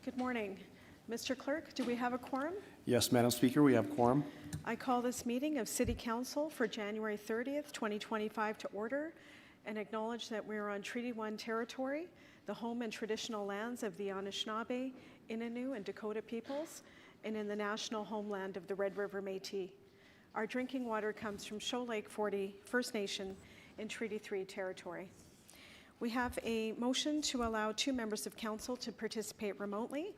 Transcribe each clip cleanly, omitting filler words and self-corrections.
Good morning. Mr. Clerk, do we have a quorum? Yes, Madam Speaker, we have quorum. I call this meeting of City Council for January 30th, 2025 to order and acknowledge that we are on Treaty 1 territory, the home and traditional lands of the Anishinaabe, Innu, and Dakota peoples, and in the national homeland of the Red River Métis. Our drinking water comes from Shoal Lake 40 First Nation in Treaty 3 territory. We have a motion to allow 2 members of council to participate remotely.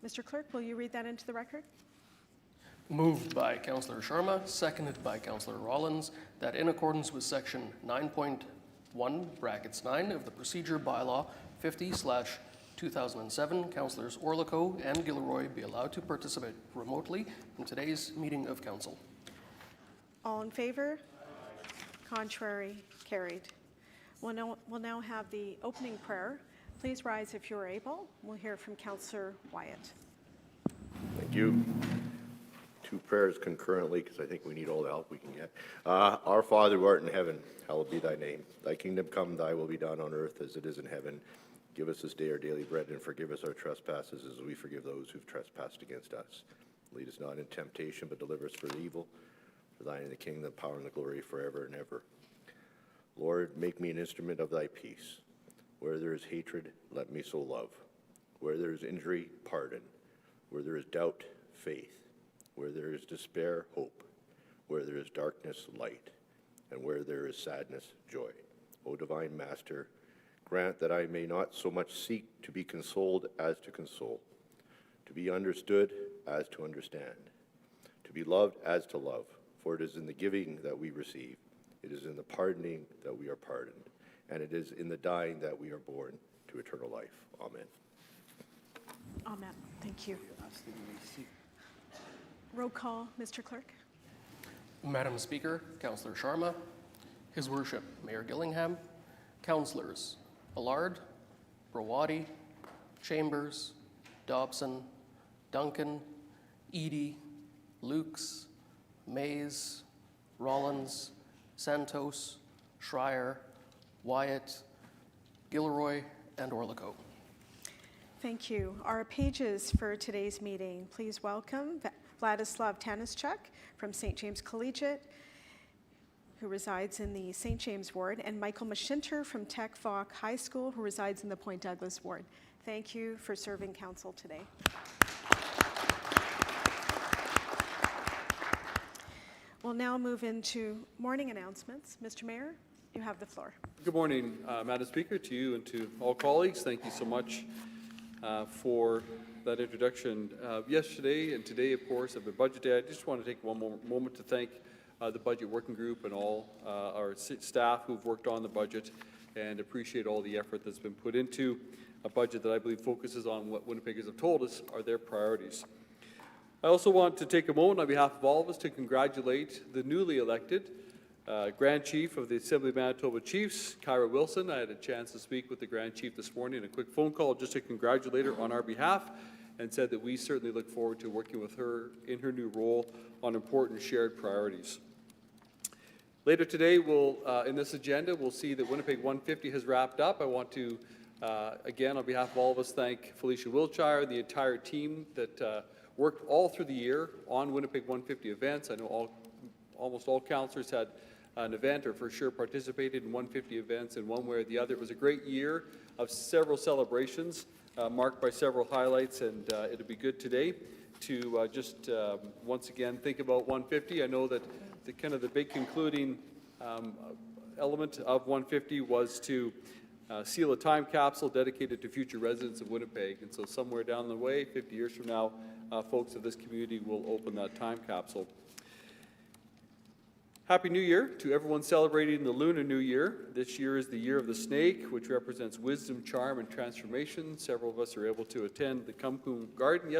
Mr. Clerk, will you read that into the record? Moved by Councillor Sharma, seconded by Councillor Rollins, that in accordance with Section 9.1(9) of the Procedure Bylaw 50/2007, Councillors Orlikow and Gilroy be allowed to participate remotely in today's meeting of Council. All in favor? Contrary? Carried. We'll now have the opening prayer. Please rise if you're able. We'll hear from Councillor Wyatt. Thank you. 2 prayers concurrently, because I think we need all the help we can get. Our Father who art in heaven, hallowed be thy name. Thy kingdom come, thy will be done on earth as it is in heaven. Give us this day our daily bread, and forgive us our trespasses as we forgive those who've trespassed against us. Lead us not into temptation, but deliver us from evil. For thine is the kingdom, the power, and the glory forever and ever. Lord, make me an instrument of thy peace. Where there is hatred, let me sow love. Where there is injury, pardon. Where there is doubt, faith. Where there is despair, hope. Where there is darkness, light. And where there is sadness, joy. O divine Master, grant that I may not so much seek to be consoled as to console, to be understood as to understand, to be loved as to love. For it is in the giving that we receive. It is in the pardoning that we are pardoned, and it is in the dying that we are born to eternal life. Amen. Amen. Thank you. Roll call, Mr. Clerk. Madam Speaker, Councillor Sharma, His Worship Mayor Gillingham, Councillors Allard, Brawadi, Chambers, Dobson, Duncan, Eadie, Lukes, Mays, Rollins, Santos, Schreier, Wyatt, Gilroy, and Orlikow. Thank you. Our pages for today's meeting. Please welcome Vladislav Tanischuk from St. James Collegiate, who resides in the St. James Ward, and Michael Mashinter from Tech Fawk High School, who resides in the Point Douglas Ward. Thank you for serving council today. We'll now move into morning announcements. Mr. Mayor, you have the floor. Good morning, Madam Speaker, to you and to all colleagues. Thank you so much for that introduction. Yesterday and today, of course, have been Budget Day. I just want to take one more moment to thank the Budget Working Group and all our staff who've worked on the budget, and appreciate all the effort that's been put into a budget that I believe focuses on what Winnipeggers have told us are their priorities. I also want to take a moment on behalf of all of us to congratulate the newly elected Grand Chief of the Assembly of Manitoba Chiefs, Kyra Wilson. I had a chance to speak with the Grand Chief this morning, a quick phone call just to congratulate her on our behalf, and said that we certainly look forward to working with her in her new role on important shared priorities. Later today, in this agenda, we'll see that Winnipeg 150 has wrapped up. I want to, again, on behalf of all of us, thank Felicia Wiltshire, the entire team that worked all through the year on Winnipeg 150 events. I know almost all councillors had an event or for sure participated in 150 events in one way or the other. It was a great year of several celebrations marked by several highlights, and it'll be good today to just once again think about 150. I know that the big concluding element of 150 was to seal a time capsule dedicated to future residents of Winnipeg, and so somewhere down the way, 50 years from now, folks of this community will open that time capsule. Happy New Year to everyone celebrating the Lunar New Year. This year is the Year of the Snake, which represents wisdom, charm, and transformation. Several of us are able to attend the Kumkum Garden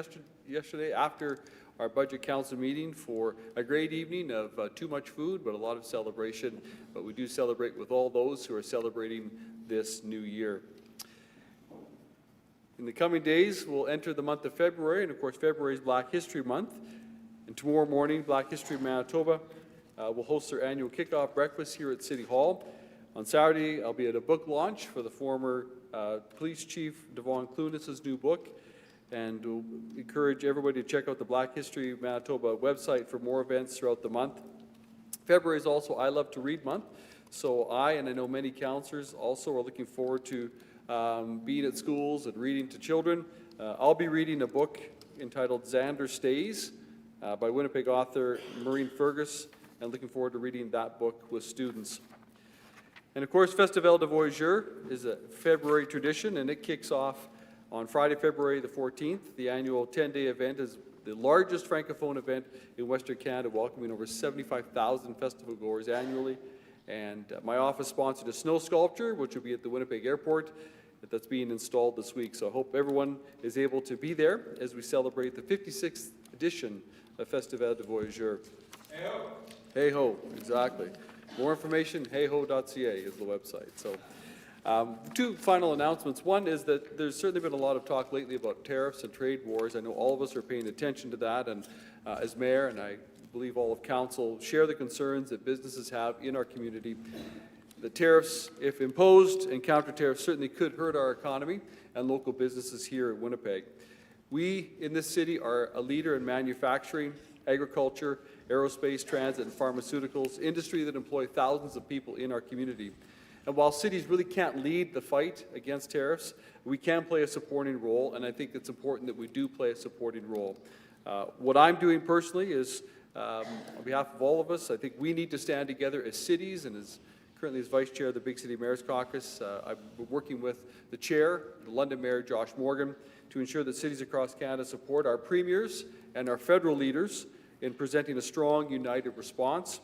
yesterday after our Budget Council meeting for a great evening of too much food, but a lot of celebration. But we do celebrate with all those who are celebrating this new year. In the coming days, we'll enter the month of February, and of course, February is Black History Month. And tomorrow morning, Black History Manitoba will host their annual kickoff breakfast here at City Hall. On Saturday, I'll be at a book launch for the former Police Chief Devon Clunis's new book, and we'll encourage everybody to check out the Black History Manitoba website for more events throughout the month. February is also I Love to Read month, so I know many counselors also are looking forward to being at schools and reading to children. I'll be reading a book entitled Xander Stays by Winnipeg author Maureen Fergus, and looking forward to reading that book with students. And of course, Festival de Voyageurs is a February tradition, and it kicks off on Friday, February the 14th. The annual 10-day event is the largest Francophone event in Western Canada, welcoming over 75,000 festival goers annually. And my office sponsored a snow sculpture, which will be at the Winnipeg Airport, that's being installed this week. So I hope everyone is able to be there as we celebrate the 56th edition of Festival de Voyageurs. Hey-ho! Hey-ho, exactly. More information, heyho.ca is the website. So, two final announcements. One is that there's certainly been a lot of talk lately about tariffs and trade wars. I know all of us are paying attention to that, and as mayor, and I believe all of council, share the concerns that businesses have in our community. The tariffs, if imposed, and counter tariffs certainly could hurt our economy and local businesses here in Winnipeg. We in this city are a leader in manufacturing, agriculture, aerospace, transit, and pharmaceuticals, industry that employ thousands of people in our community. And while cities really can't lead the fight against tariffs, we can play a supporting role, and I think it's important that we do play a supporting role. What I'm doing personally is, on behalf of all of us, I think we need to stand together as cities, and currently as Vice Chair of the Big City Mayor's Caucus, I've been working with the Chair, the London Mayor Josh Morgan, to ensure that cities across Canada support our premiers and our federal leaders in presenting a strong, united response.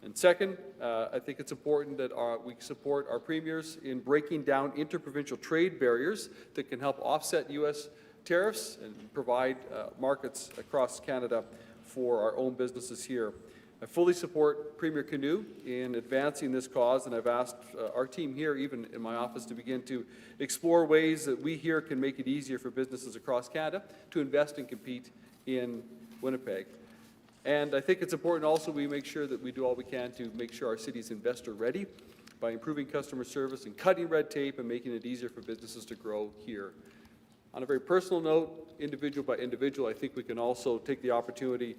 And second, I think it's important that we support our premiers in breaking down interprovincial trade barriers that can help offset U.S. tariffs and provide markets across Canada for our own businesses here. I fully support Premier Canoe in advancing this cause, and I've asked our team here, even in my office, to begin to explore ways that we here can make it easier for businesses across Canada to invest and compete in Winnipeg. And I think it's important also we make sure that we do all we can to make sure our city is investor ready by improving customer service and cutting red tape and making it easier for businesses to grow here. On a very personal note, individual by individual, I think we can also take the opportunity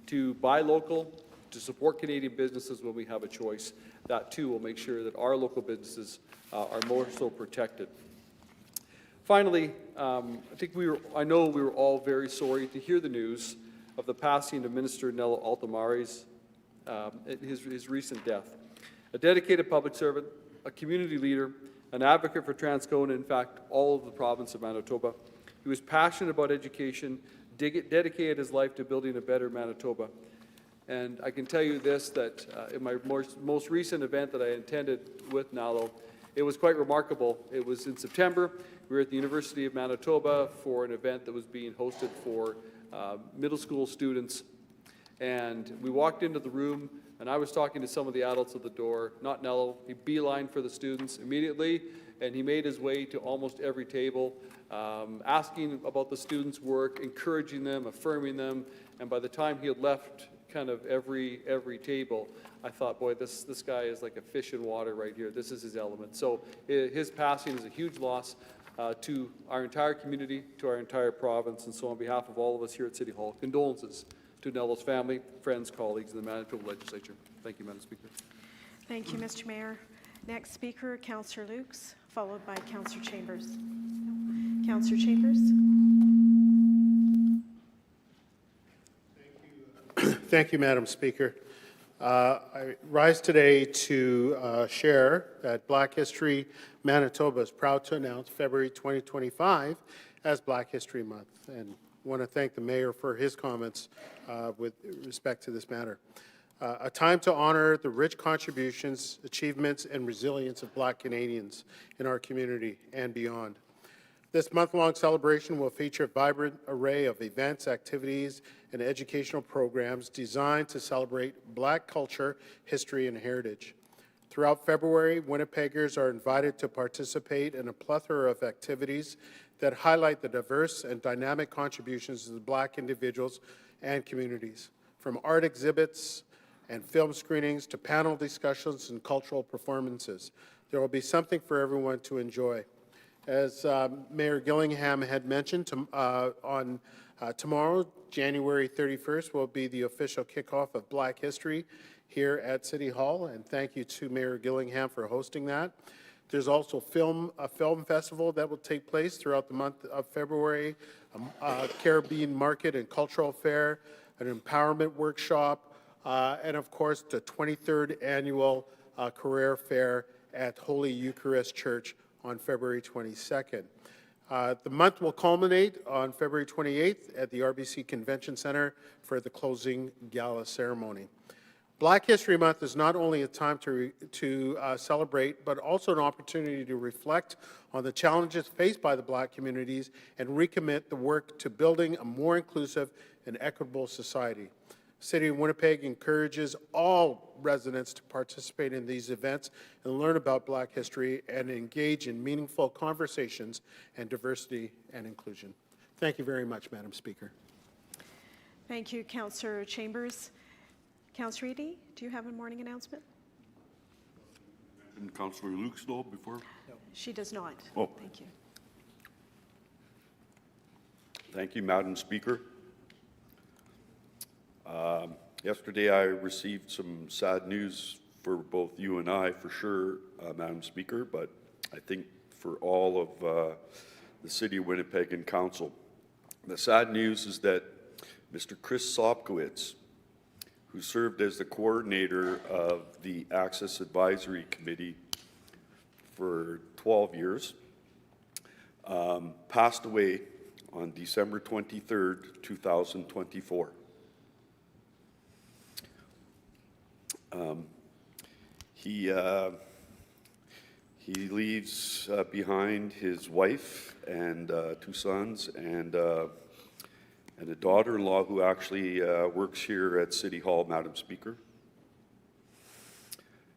to buy local, to support Canadian businesses when we have a choice. That too will make sure that our local businesses are more so protected. Finally, I know we were all very sorry to hear the news of the passing of Minister Nello Altomari's, his recent death. A dedicated public servant, a community leader, an advocate for Transcona, in fact, all of the province of Manitoba. He was passionate about education, dedicated his life to building a better Manitoba. And I can tell you this, that in my most recent event that I attended with Nello, it was quite remarkable. It was in September. We were at the University of Manitoba for an event that was being hosted for middle school students. And we walked into the room, and I was talking to some of the adults at the door, not Nello. He beelined for the students immediately, and he made his way to almost every table, asking about the students' work, encouraging them, affirming them. And by the time he had left kind of every table, I thought, boy, this guy is like a fish in water right here. This is his element. So his passing is a huge loss to our entire community, to our entire province. And so on behalf of all of us here at City Hall, condolences to Nello's family, friends, colleagues, and the Manitoba Legislature. Thank you, Madam Speaker. Thank you, Mr. Mayor. Next speaker, Councillor Lukes, followed by Councillor Chambers. Councillor Chambers. Thank you, Madam Speaker. I rise today to share that Black History Manitoba is proud to announce February 2025 as Black History Month, and want to thank the Mayor for his comments with respect to this matter. A time to honor the rich contributions, achievements, and resilience of Black Canadians in our community and beyond. This month-long celebration will feature a vibrant array of events, activities, and educational programs designed to celebrate Black culture, history, and heritage. Throughout February, Winnipeggers are invited to participate in a plethora of activities that highlight the diverse and dynamic contributions of the Black individuals and communities, from art exhibits and film screenings to panel discussions and cultural performances. There will be something for everyone to enjoy. As Mayor Gillingham had mentioned, tomorrow, January 31st, will be the official kickoff of Black History here at City Hall, and thank you to Mayor Gillingham for hosting that. There's also a film festival that will take place throughout the month of February, a Caribbean Market and Cultural Fair, an empowerment workshop, and of course, the 23rd Annual Career Fair at Holy Eucharist Church on February 22nd. The month will culminate on February 28th at the RBC Convention Center for the closing gala ceremony. Black History Month is not only a time to celebrate, but also an opportunity to reflect on the challenges faced by the Black communities and recommit the work to building a more inclusive and equitable society. City of Winnipeg encourages all residents to participate in these events and learn about Black history and engage in meaningful conversations and diversity and inclusion. Thank you very much, Madam Speaker. Thank you, Councillor Chambers. Councillor Eady, do you have a morning announcement? And Councillor Lukes, though, before? She does not. Oh. Thank you. Thank you, Madam Speaker. Yesterday, I received some sad news for both you and I, for sure, Madam Speaker, but I think for all of the City of Winnipeg and Council. The sad news is that Mr. Chris Sopkowitz, who served as the coordinator of the Access Advisory Committee for 12 years, passed away on December 23rd, 2024. He leaves behind his wife and 2 sons and a daughter-in-law who actually works here at City Hall, Madam Speaker.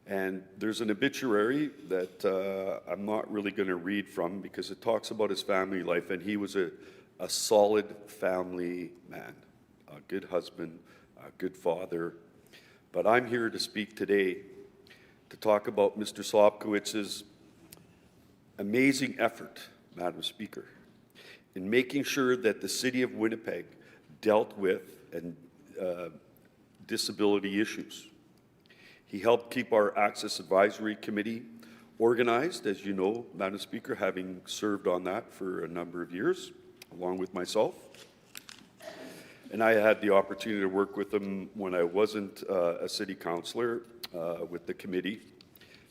And there's an obituary that I'm not really going to read from because it talks about his family life, and he was a solid family man, a good husband, a good father. But I'm here to speak today to talk about Mr. Sopkowitz's amazing effort, Madam Speaker, in making sure that the City of Winnipeg dealt with disability issues. He helped keep our Access Advisory Committee organized, as you know, Madam Speaker, having served on that for a number of years, along with myself. And I had the opportunity to work with him when I wasn't a city councillor with the committee.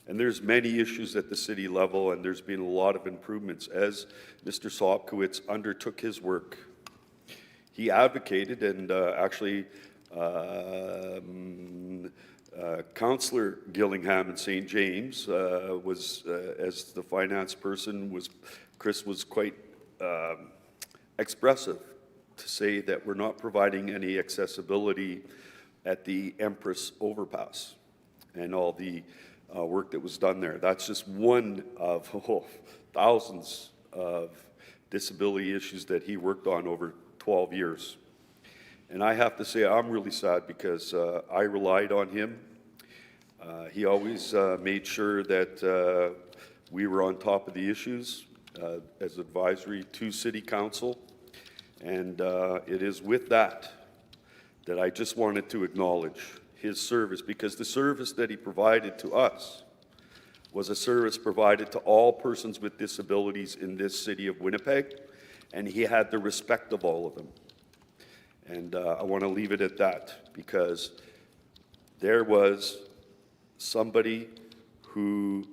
And there's many issues at the city level, and there's been a lot of improvements as Mr. Sopkowitz undertook his work. He advocated, and actually Councillor Gillingham in St. James was, as the finance person, Chris was quite expressive to say that we're not providing any accessibility at the Empress Overpass and all the work that was done there. That's just one of thousands of disability issues that he worked on over 12 years. And I have to say I'm really sad because I relied on him. He always made sure that we were on top of the issues as advisory to City Council. And it is with that I just wanted to acknowledge his service, because the service that he provided to us was a service provided to all persons with disabilities in this city of Winnipeg, and he had the respect of all of them. And I want to leave it at that, because there was somebody who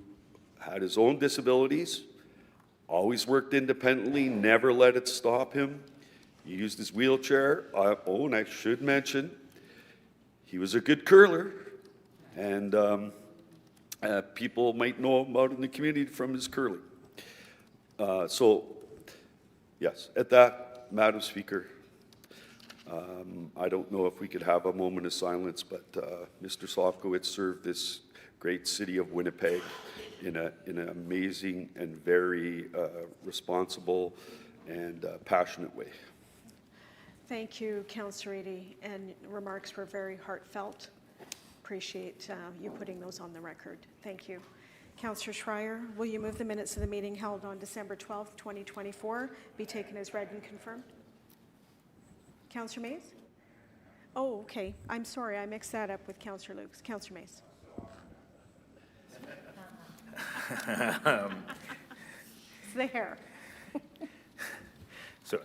had his own disabilities, always worked independently, never let it stop him. He used his wheelchair. And I should mention, he was a good curler, and people might know about in the community from his curling. So, yes, at that, Madam Speaker, I don't know if we could have a moment of silence, but Mr. Sopkowitz served this great city of Winnipeg in an amazing and very responsible and passionate way. Thank you, Councillor Eady, and remarks were very heartfelt. appreciate you putting those on the record. Thank you. Councillor Schreier, will you move the minutes of the meeting held on December 12th, 2024 be taken as read and confirmed? Councillor Mays? Oh, okay. I'm sorry. I mixed that up with Councillor Lukes. Councillor Mays. It's the hair. So,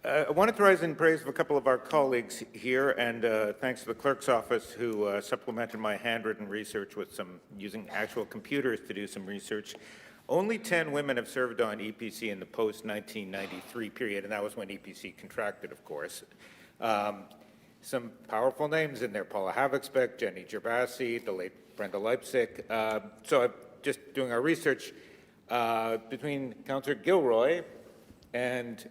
I wanted to rise in praise of a couple of our colleagues here, and thanks to the clerk's office who supplemented my handwritten research with some using actual computers to do some research. Only 10 women have served on EPC in the post-1993 period, and that was when EPC contracted, of course. Some powerful names in there: Paula Havixbeck, Jenny Gervasi, the late Brenda Leipzig. So I'm just doing our research between Councillor Gilroy and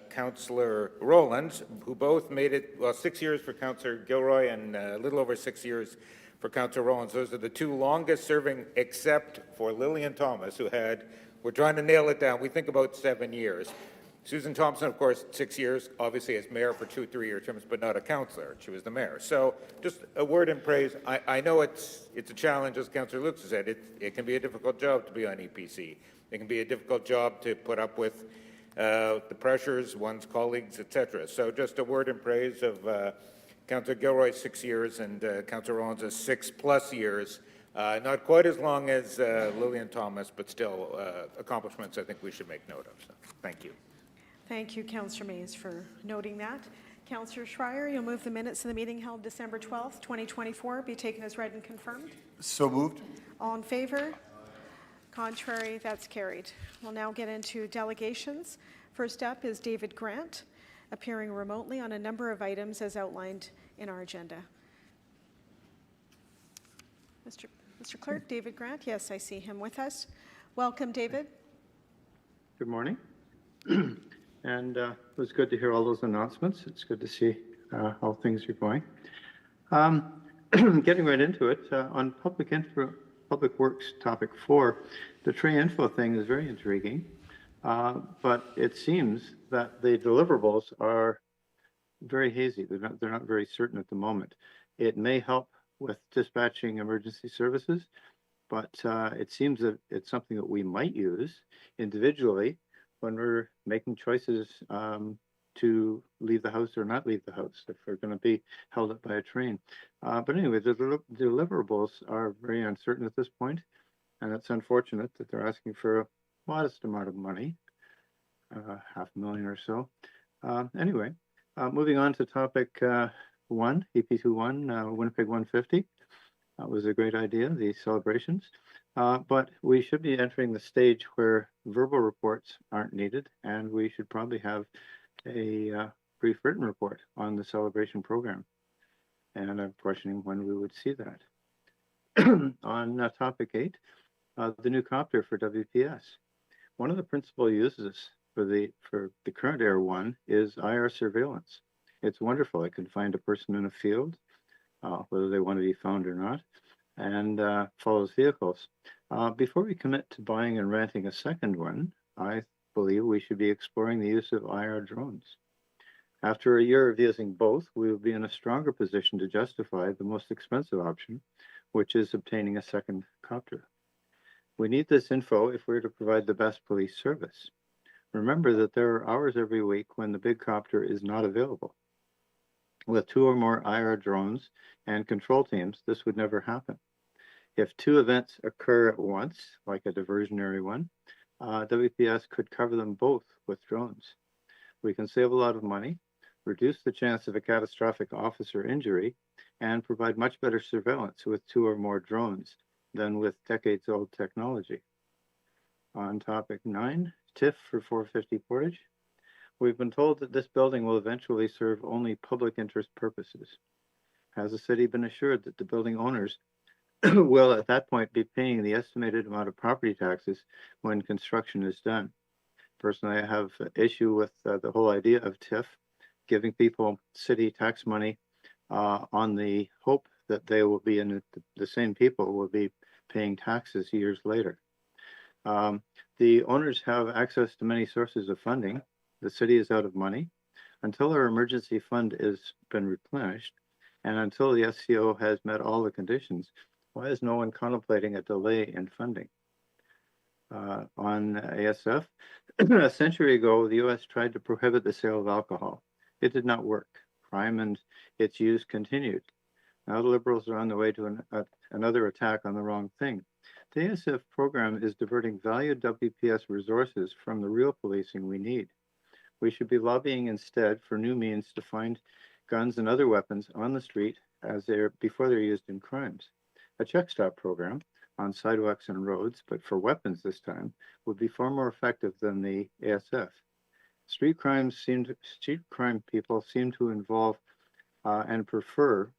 Councillor Rollins, who both made it, well, 6 years for Councillor Gilroy and a little over 6 years for Councillor Rollins. Those are the two longest serving, except for Lillian Thomas, who had, we're trying to nail it down, we think about 7 years. Susan Thompson, of course, 6 years, obviously as mayor for 2 3-year terms, but not a councillor. She was the mayor. So just a word in praise. I know it's a challenge, as Councillor Lukes said. It can be a difficult job to be on EPC. It can be a difficult job to put up with the pressures, one's colleagues, etc. So just a word in praise of Councillor Gilroy, 6 years, and Councillor Rollins, 6+ years. Not quite as long as Lillian Thomas, but still accomplishments I think we should make note of. So thank you. Thank you, Councillor Mays, for noting that. Councillor Schreier, you'll move the minutes of the meeting held December 12th, 2024 be taken as read and confirmed. So moved. All in favor? Contrary? That's carried. We'll now get into delegations. First up is David Grant, appearing remotely on a number of items as outlined in our agenda. Mr. Clerk, David Grant. Yes, I see him with us. Welcome, David. Good morning. And it was good to hear all those announcements. It's good to see how things are going. Getting right into it, on Public Works topic 4, the Tree Info thing is very intriguing, but it seems that the deliverables are very hazy. They're not very certain at the moment. It may help with dispatching emergency services, but it seems that it's something that we might use individually when we're making choices to leave the house or not leave the house if we're going to be held up by a train. But anyway, the deliverables are very uncertain at this point, and it's unfortunate that they're asking for a modest amount of money, $500,000 or so. Anyway, moving on to topic 1, EP21, Winnipeg 150. That was a great idea, the celebrations. But we should be entering the stage where verbal reports aren't needed, and we should probably have a brief written report on the celebration program. And I'm questioning when we would see that. On topic 8, the new copter for WPS. One of the principal uses for the current Air 1 is IR surveillance. It's wonderful. It can find a person in a field, whether they want to be found or not, and follows vehicles. Before we commit to buying and renting a second one, I believe we should be exploring the use of IR drones. After a year of using both, we will be in a stronger position to justify the most expensive option, which is obtaining a second copter. We need this info if we're to provide the best police service. Remember that there are hours every week when the big copter is not available. With 2 or more IR drones and control teams, this would never happen. If 2 events occur at once, like a diversionary one, WPS could cover them both with drones. We can save a lot of money, reduce the chance of a catastrophic officer injury, and provide much better surveillance with 2 or more drones than with decades-old technology. On topic 9, TIF for 450 Portage. We've been told that this building will eventually serve only public interest purposes. Has the city been assured that the building owners will at that point be paying the estimated amount of property taxes when construction is done? Personally, I have an issue with the whole idea of TIF, giving people city tax money on the hope that they will be in the same people will be paying taxes years later. The owners have access to many sources of funding. The city is out of money. Until our emergency fund has been replenished And until the SCO has met all the conditions, why is no one contemplating a delay in funding? On ASF, a century ago, the U.S. tried to prohibit the sale of alcohol. It did not work. Crime and its use continued. Now the Liberals are on the way to another attack on the wrong thing. The ASF program is diverting valued WPS resources from the real policing we need. We should be lobbying instead for new means to find guns and other weapons on the street before they're used in crimes. A check stop program on sidewalks and roads, but for weapons this time, would be far more effective than the ASF. Street crime people seem to involve and prefer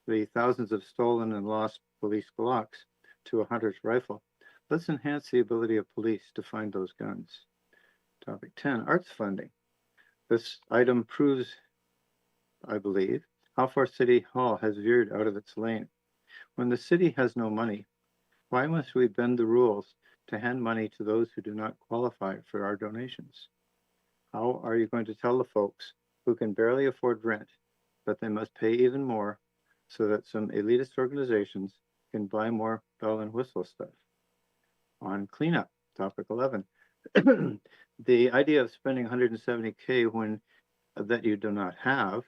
the thousands of stolen and lost police Glocks to a hunter's rifle. Let's enhance the ability of police to find those guns. Topic 10, arts funding. This item proves, I believe, how far City Hall has veered out of its lane. When the city has no money, why must we bend the rules to hand money to those who do not qualify for our donations? How are you going to tell the folks who can barely afford rent that they must pay even more so that some elitist organizations can buy more bell and whistle stuff? On cleanup, topic 11, the idea of spending $170K that you do not have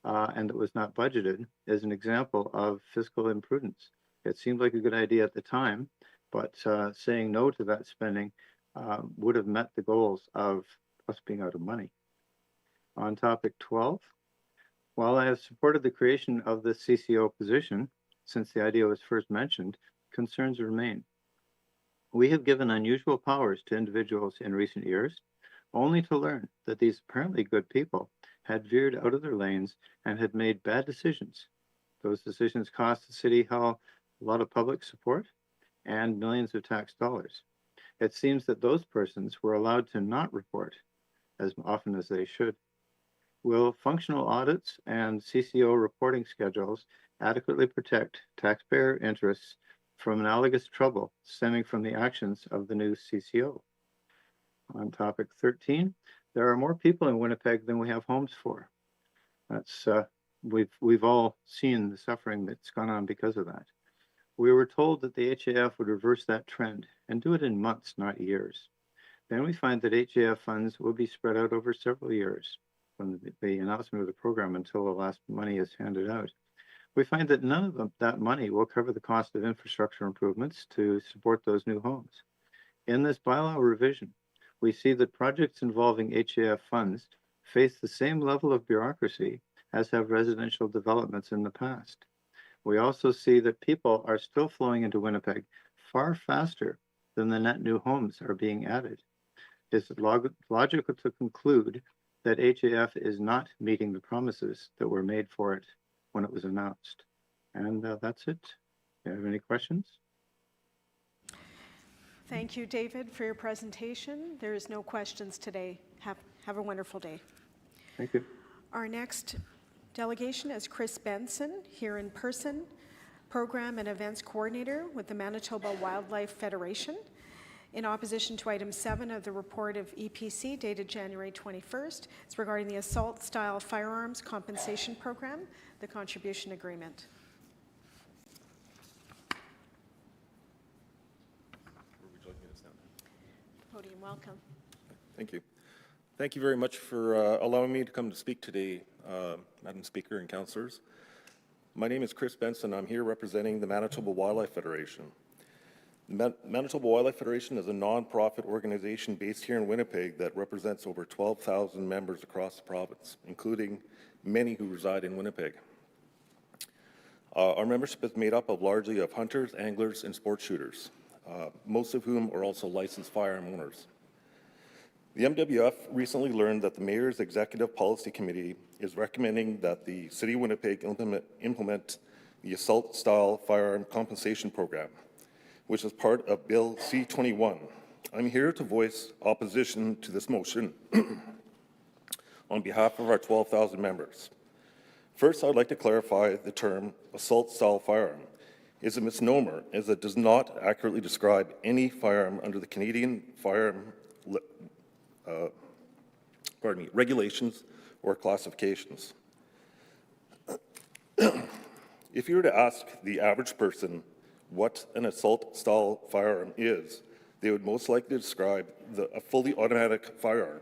and that was not budgeted is an example of fiscal imprudence. It seemed like a good idea at the time, but saying no to that spending would have met the goals of us being out of money. On topic 12, while I have supported the creation of the CCO position since the idea was first mentioned, concerns remain. We have given unusual powers to individuals in recent years, only to learn that these apparently good people had veered out of their lanes and had made bad decisions. Those decisions cost the City Hall a lot of public support and millions of tax dollars. It seems that those persons were allowed to not report as often as they should. Will functional audits and CCO reporting schedules adequately protect taxpayer interests from analogous trouble stemming from the actions of the new CCO? On topic 13, there are more people in Winnipeg than we have homes for. That's we've all seen the suffering that's gone on because of that. We were told that the HAF would reverse that trend and do it in months, not years. Then we find that HAF funds will be spread out over several years from the announcement of the program until the last money is handed out. We find that none of that money will cover the cost of infrastructure improvements to support those new homes. In this bylaw revision, we see that projects involving HAF funds face the same level of bureaucracy as have residential developments in the past. We also see that people are still flowing into Winnipeg far faster than the net new homes are being added. Is it logical to conclude that HAF is not meeting the promises that were made for it when it was announced? And that's it. Do you have any questions? Thank you, David, for your presentation. There is no questions today. Have a wonderful day. Thank you. Our next delegation is Chris Benson, here in person, Program and Events Coordinator with the Manitoba Wildlife Federation. In opposition to item 7 of the report of EPC dated January 21st, it's regarding the assault-style firearms compensation program, the contribution agreement. Podium, welcome. Thank you. Thank you very much for allowing me to come to speak today, Madam Speaker and councillors. My name is Chris Benson. I'm here representing the Manitoba Wildlife Federation. The Manitoba Wildlife Federation is a non-profit organization based here in Winnipeg that represents over 12,000 members across the province, including many who reside in Winnipeg. Our membership is made up of largely of hunters, anglers, and sport shooters, most of whom are also licensed firearm owners. The MWF recently learned that the Mayor's Executive Policy Committee is recommending that the City of Winnipeg implement the Assault-Style Firearm Compensation Program, which is part of Bill C-21. I'm here to voice opposition to this motion on behalf of our 12,000 members. First, I'd like to clarify the term assault-style firearm is a misnomer, as it does not accurately describe any firearm under the Canadian firearm regulations or classifications. If you were to ask the average person what an assault-style firearm is, they would most likely describe a fully automatic firearm,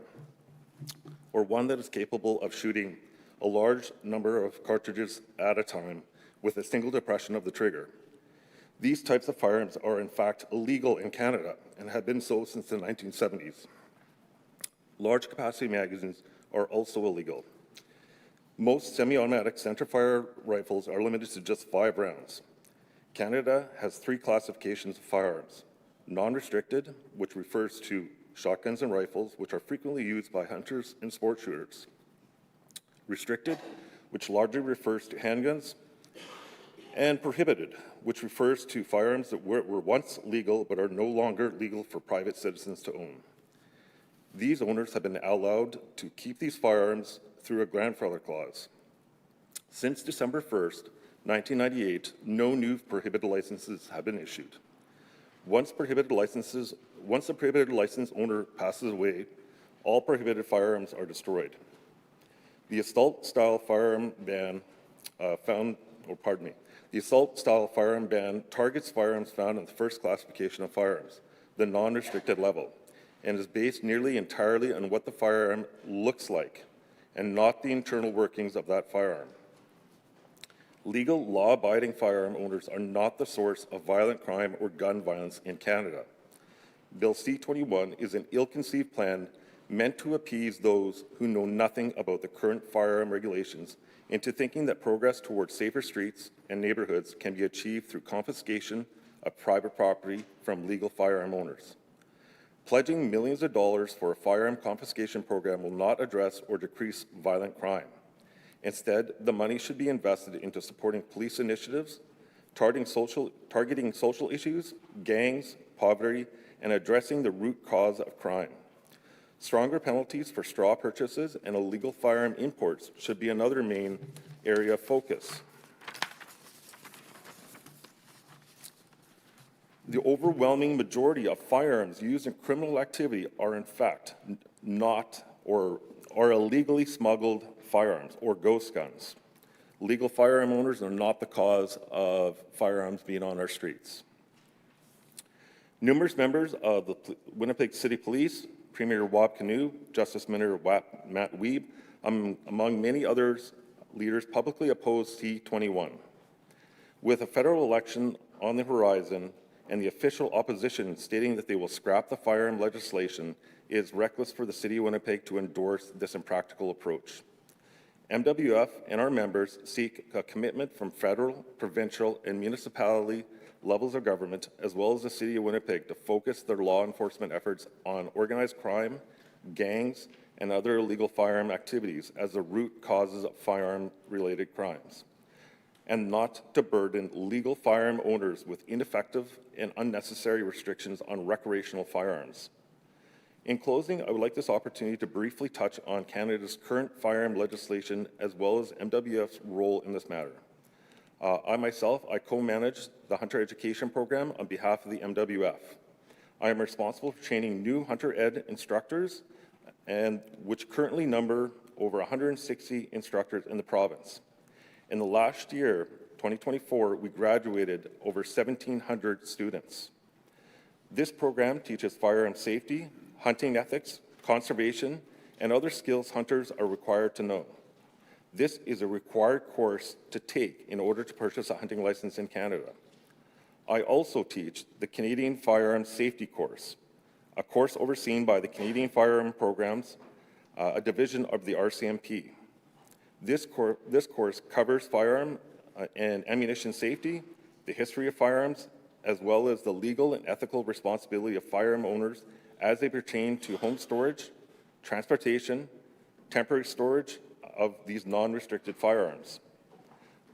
or one that is capable of shooting a large number of cartridges at a time with a single depression of the trigger. These types of firearms are in fact illegal in Canada and have been so since the 1970s. Large capacity magazines are also illegal. Most semi-automatic centerfire rifles are limited to just 5 rounds. Canada has 3 classifications of firearms: non-restricted, which refers to shotguns and rifles, which are frequently used by hunters and sport shooters; restricted, which largely refers to handguns; and prohibited, which refers to firearms that were once legal but are no longer legal for private citizens to own. These owners have been allowed to keep these firearms through a grandfather clause. Since December 1st, 1998, no new prohibited licenses have been issued. Once a prohibited license owner passes away, all prohibited firearms are destroyed. The assault-style firearm ban the assault-style firearm ban targets firearms found in the first classification of firearms, the non-restricted level, and is based nearly entirely on what the firearm looks like, and not the internal workings of that firearm. Legal, law-abiding firearm owners are not the source of violent crime or gun violence in Canada. Bill C-21 is an ill-conceived plan meant to appease those who know nothing about the current firearm regulations into thinking that progress towards safer streets and neighborhoods can be achieved through confiscation of private property from legal firearm owners. Pledging millions of dollars for a firearm confiscation program will not address or decrease violent crime. Instead, the money should be invested into supporting police initiatives, targeting social issues, gangs, poverty, and addressing the root cause of crime. Stronger penalties for straw purchases and illegal firearm imports should be another main area of focus. The overwhelming majority of firearms used in criminal activity are in fact not or are illegally smuggled firearms or ghost guns. Legal firearm owners are not the cause of firearms being on our streets. Numerous members of the Winnipeg City Police, Premier Wab Kinew, Justice Minister Matt Wiebe, among many others, leaders publicly opposed C-21. With a federal election on the horizon and the official opposition stating that they will scrap the firearm legislation, it is reckless for the City of Winnipeg to endorse this impractical approach. MWF and our members seek a commitment from federal, provincial, and municipality levels of government, as well as the City of Winnipeg, to focus their law enforcement efforts on organized crime, gangs, and other illegal firearm activities as the root causes of firearm-related crimes, and not to burden legal firearm owners with ineffective and unnecessary restrictions on recreational firearms. In closing, I would like this opportunity to briefly touch on Canada's current firearm legislation as well as MWF's role in this matter. I co-manage the Hunter Education Program on behalf of the MWF. I am responsible for training new Hunter Ed instructors, and which currently number over 160 instructors in the province. In the last year, 2024, we graduated over 1,700 students. This program teaches firearm safety, hunting ethics, conservation, and other skills hunters are required to know. This is a required course to take in order to purchase a hunting license in Canada. I also teach the Canadian Firearms Safety Course, a course overseen by the Canadian Firearm Programs, a division of the RCMP. This course covers firearm and ammunition safety, the history of firearms, as well as the legal and ethical responsibility of firearm owners as they pertain to home storage, transportation, temporary storage of these non-restricted firearms.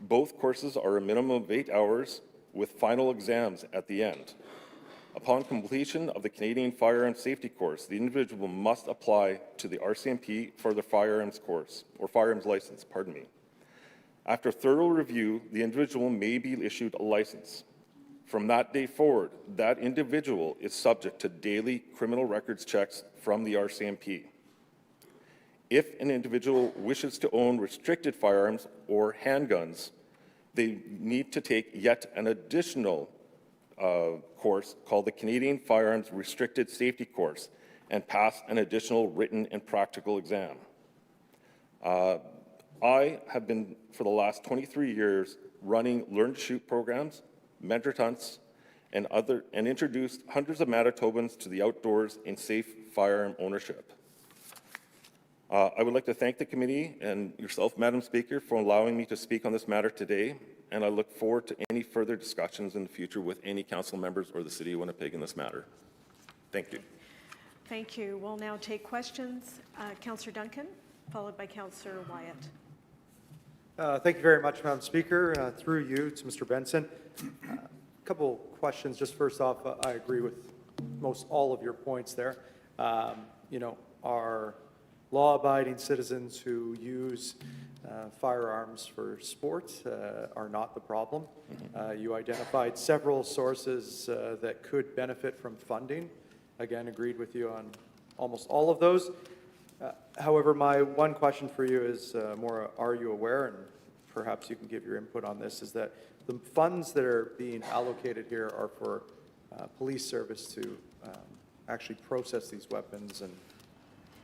Both courses are a minimum of 8 hours with final exams at the end. Upon completion of the Canadian Firearms Safety Course, the individual must apply to the RCMP for the firearms course, or firearms license, pardon me. After thorough review, the individual may be issued a license. From that day forward, that individual is subject to daily criminal records checks from the RCMP. If an individual wishes to own restricted firearms or handguns, they need to take yet an additional course called the Canadian Firearms Restricted Safety Course and pass an additional written and practical exam. I have been, for the last 23 years, running Learn to Shoot programs, mentored hunts, and introduced hundreds of Manitobans to the outdoors in safe firearm ownership. I would like to thank the committee and yourself, Madam Speaker, for allowing me to speak on this matter today, and I look forward to any further discussions in the future with any council members or the City of Winnipeg in this matter. Thank you. Thank you. We'll now take questions. Councillor Duncan, followed by Councillor Wyatt. Thank you very much, Madam Speaker. Through you to Mr. Benson. A couple questions. Just first off, I agree with most all of your points there. You know, our law-abiding citizens who use firearms for sport are not the problem. You identified several sources that could benefit from funding. Again, agreed with you on almost all of those. However, my one question for you is more, are you aware, and perhaps you can give your input on this, is that the funds that are being allocated here are for police service to actually process these weapons and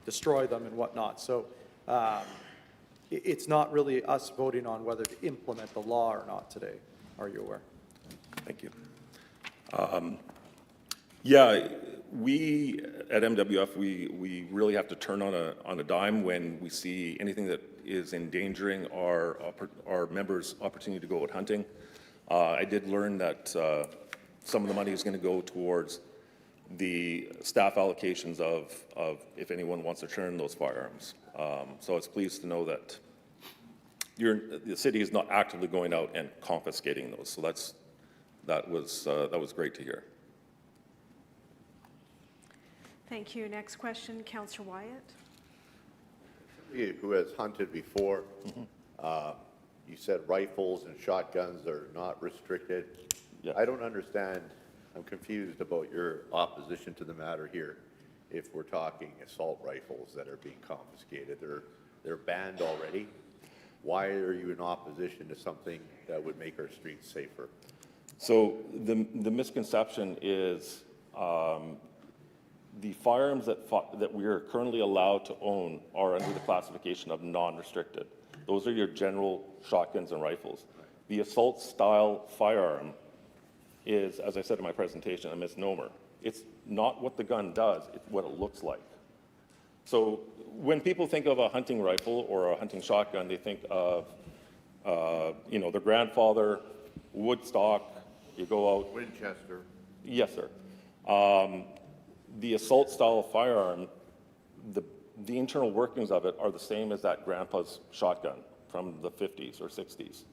destroy them and whatnot. So it's not really us voting on whether to implement the law or not today. Are you aware? Thank you. Yeah, we at MWF, we really have to turn on a dime when we see anything that is endangering our members' opportunity to go out hunting. I did learn that some of the money is going to go towards the staff allocations of if anyone wants to turn those firearms. So I was pleased to know that the city is not actively going out and confiscating those. So that was great to hear. Thank you. Next question, Councillor Wyatt. Who has hunted before, you said rifles and shotguns are not restricted. Yeah. I don't understand. I'm confused about your opposition to the matter here. If we're talking assault rifles that are being confiscated, they're banned already. Why are you in opposition to something that would make our streets safer? So the misconception is the firearms that we are currently allowed to own are under the classification of non-restricted. Those are your general shotguns and rifles. The assault style firearm is, as I said in my presentation, a misnomer. It's not what the gun does, it's what it looks like. So when people think of a hunting rifle or a hunting shotgun, they think of, their grandfather, Woodstock, you go out. Winchester. Yes, sir. The assault style firearm, the internal workings of it are the same as that grandpa's shotgun from the 50s or 60s.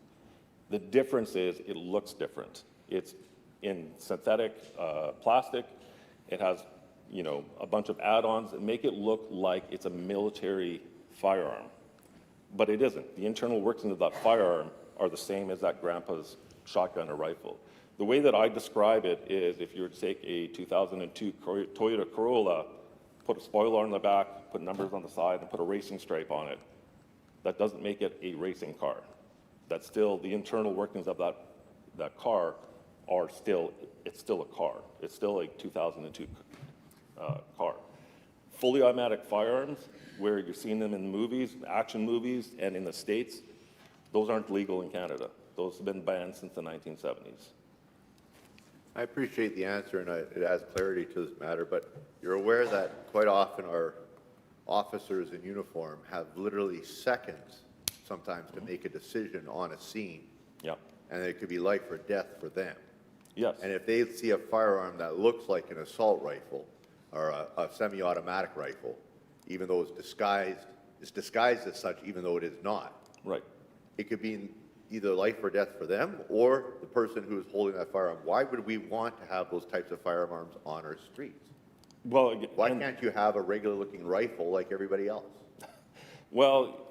The difference is it looks different. It's in synthetic plastic. It has, a bunch of add-ons that make it look like it's a military firearm, but it isn't. The internal workings of that firearm are the same as that grandpa's shotgun or rifle. The way that I describe it is if you were to take a 2002 Toyota Corolla, put a spoiler on the back, put numbers on the side, and put a racing stripe on it, that doesn't make it a racing car. That's still, the internal workings of that car are still, it's still a car. It's still a 2002 car. Fully automatic firearms, where you're seeing them in movies, action movies, and in the States, those aren't legal in Canada. Those have been banned since the 1970s. I appreciate the answer, and it adds clarity to this matter, but you're aware that quite often our officers in uniform have literally seconds sometimes to make a decision on a scene. Yeah. And it could be life or death for them. Yes. And if they see a firearm that looks like an assault rifle or a semi-automatic rifle, even though it's disguised as such, even though it is not. Right. It could be either life or death for them or the person who is holding that firearm. Why would we want to have those types of firearms on our streets? Well, Why can't you have a regular looking rifle like everybody else? Well,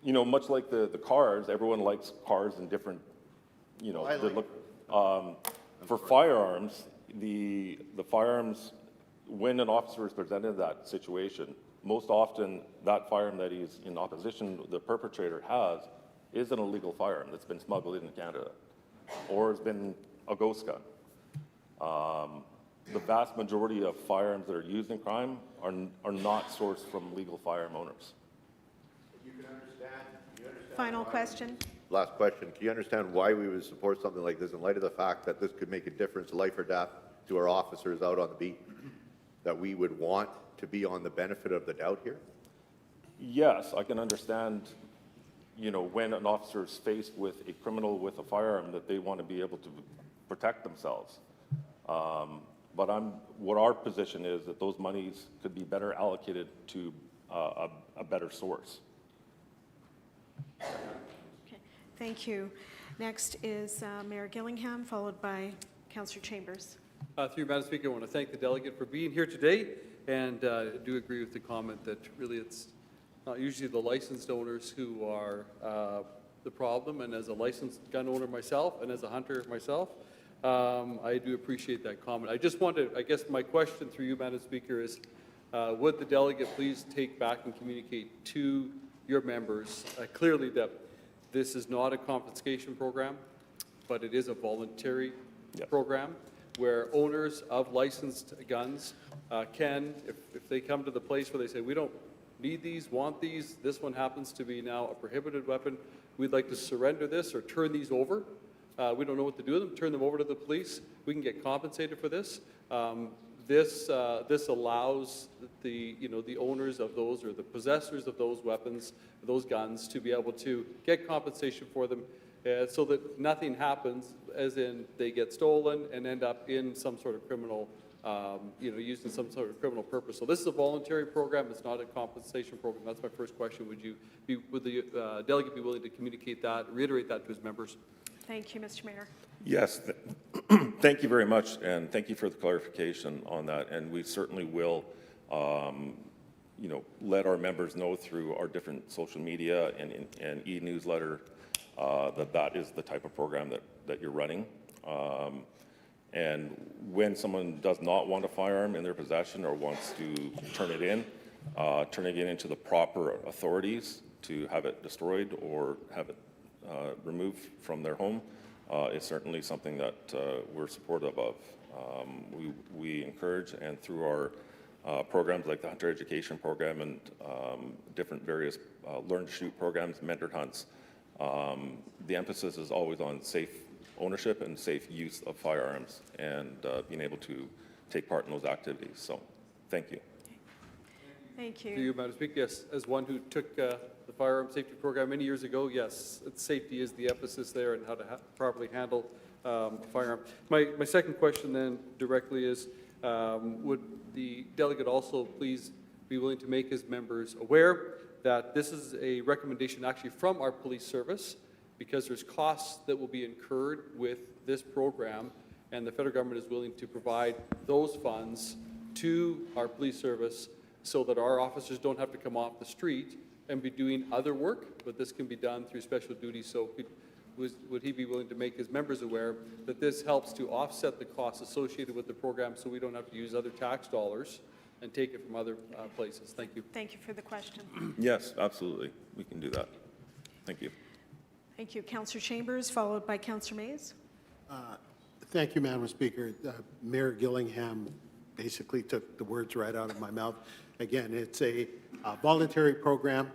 much like the cars, everyone likes cars in different, I they like look, for firearms, the firearms, when an officer is presented in that situation, most often that firearm that he's in opposition, the perpetrator has, is an illegal firearm that's been smuggled into Canada or has been a ghost gun. The vast majority of firearms that are used in crime are not sourced from legal firearm owners. Final question. Last question. Can you understand why we would support something like this in light of the fact that this could make a difference, life or death, to our officers out on the beat? That we would want to be on the benefit of the doubt here? Yes, I can understand, you know, when an officer is faced with a criminal with a firearm, that they want to be able to protect themselves. But what our position is that those monies could be better allocated to a better source. Okay, thank you. Next is Mayor Gillingham, followed by Councillor Chambers. Through you, Madam Speaker, I want to thank the delegate for being here today, and I do agree with the comment that really it's not usually the licensed owners who are the problem, and as a licensed gun owner myself and as a hunter myself, I do appreciate that comment. I just wanted, I guess my question through you, Madam Speaker, is would the delegate please take back and communicate to your members clearly that this is not a confiscation program, but it is a voluntary program where owners of licensed guns can, if they come to the place where they say, we don't need these, want these, this one happens to be now a prohibited weapon, we'd like to surrender this or turn these over. We don't know what to do with them, turn them over to the police. We can get compensated for this. This allows the owners of those or the possessors of those weapons, those guns, to be able to get compensation for them so that nothing happens, as in they get stolen and end up in some sort of criminal, used in some sort of criminal purpose. So this is a voluntary program. It's not a compensation program. That's my first question. Would the delegate be willing to communicate that, reiterate that to his members? Thank you, Mr. Mayor. Yes, thank you very much, and thank you for the clarification on that. And we certainly will, let our members know through our different social media and e-newsletter that is the type of program that you're running. And when someone does not want a firearm in their possession or wants to turn it in into the proper authorities to have it destroyed or have it removed from their home, is certainly something that we're supportive of. We encourage, and through our programs like the Hunter Education Program and different various Learn to Shoot programs, mentored hunts, the emphasis is always on safe ownership and safe use of firearms and being able to take part in those activities. So, thank you. Thank To you. you, Madam Speaker, yes, as one who took the firearm safety program many years ago, yes, safety is the emphasis there and how to properly handle a firearm. My second question then directly is, would the delegate also please be willing to make his members aware that this is a recommendation actually from our police service, because there's costs that will be incurred with this program, and the federal government is willing to provide those funds to our police service so that our officers don't have to come off the street and be doing other work, but this can be done through special duties. So would he be willing to make his members aware that this helps to offset the costs associated with the program so we don't have to use other tax dollars and take it from other places? Thank you. Thank you for the question. Yes, absolutely. We can do that. Thank you. Thank you. Councillor Chambers, followed by Councillor Mays. Thank you, Madam Speaker. Mayor Gillingham basically took the words right out of my mouth. Again, it's a voluntary program.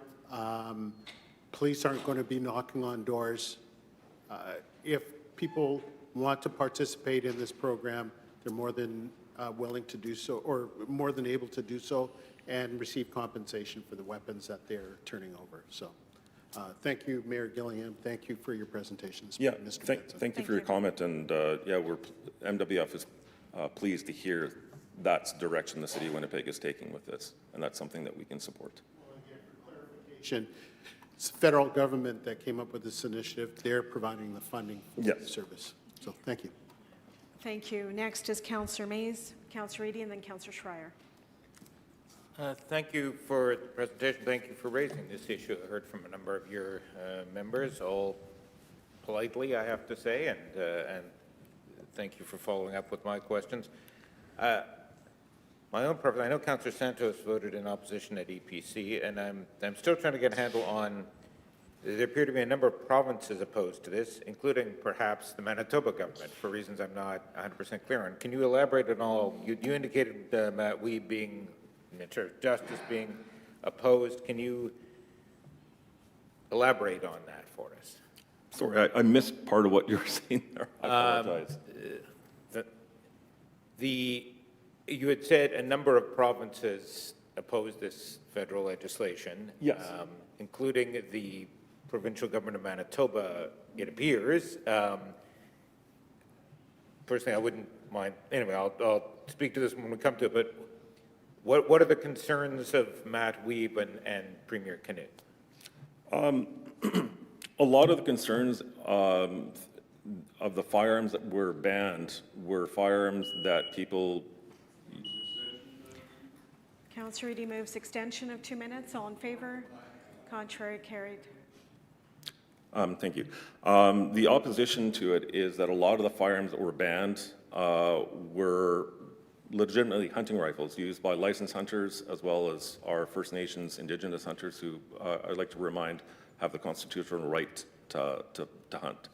Police aren't going to be knocking on doors. If people want to participate in this program, they're more than willing to do so, or more than able to do so, and receive compensation for the weapons that they're turning over. So thank you, Mayor Gillingham. Thank you for your presentation, Yeah, Mr. Benson. thank you for your comment, and MWF is pleased to hear that's the direction the city of Winnipeg is taking with this, and that's something that we can support. It's the federal government that came up with this initiative. They're providing the funding for the service. So thank you. Thank you. Next is Councillor Mays, Councillor Eady, and then Councillor Schreier. Thank you for the presentation. Thank you for raising this issue. I heard from a number of your members, all politely, I have to say, and thank you for following up with my questions. My own preference, I know Councillor Santos voted in opposition at EPC, and I'm still trying to get a handle on There appear to be a number of provinces opposed to this, including perhaps the Manitoba government, for reasons I'm not 100% clear on. Can you elaborate on all? You indicated, Matt, we being, Minister of Justice being opposed. Can you elaborate on that for us? Sorry, I missed part of what you were saying there. I apologize. You had said a number of provinces oppose this federal legislation. Yes. Including the provincial government of Manitoba, it appears. Personally, I wouldn't mind, anyway, I'll speak to this when we come to it, but what are the concerns of Matt Wiebe and Premier Canute? A lot of the concerns of the firearms that were banned were firearms that people. Councillor Eady moves extension of 2 minutes. All in favor? Contrary, carried. Thank you. The opposition to it is that a lot of the firearms that were banned were legitimately hunting rifles used by licensed hunters as well as our First Nations Indigenous hunters who, I'd like to remind, have the constitutional right to hunt.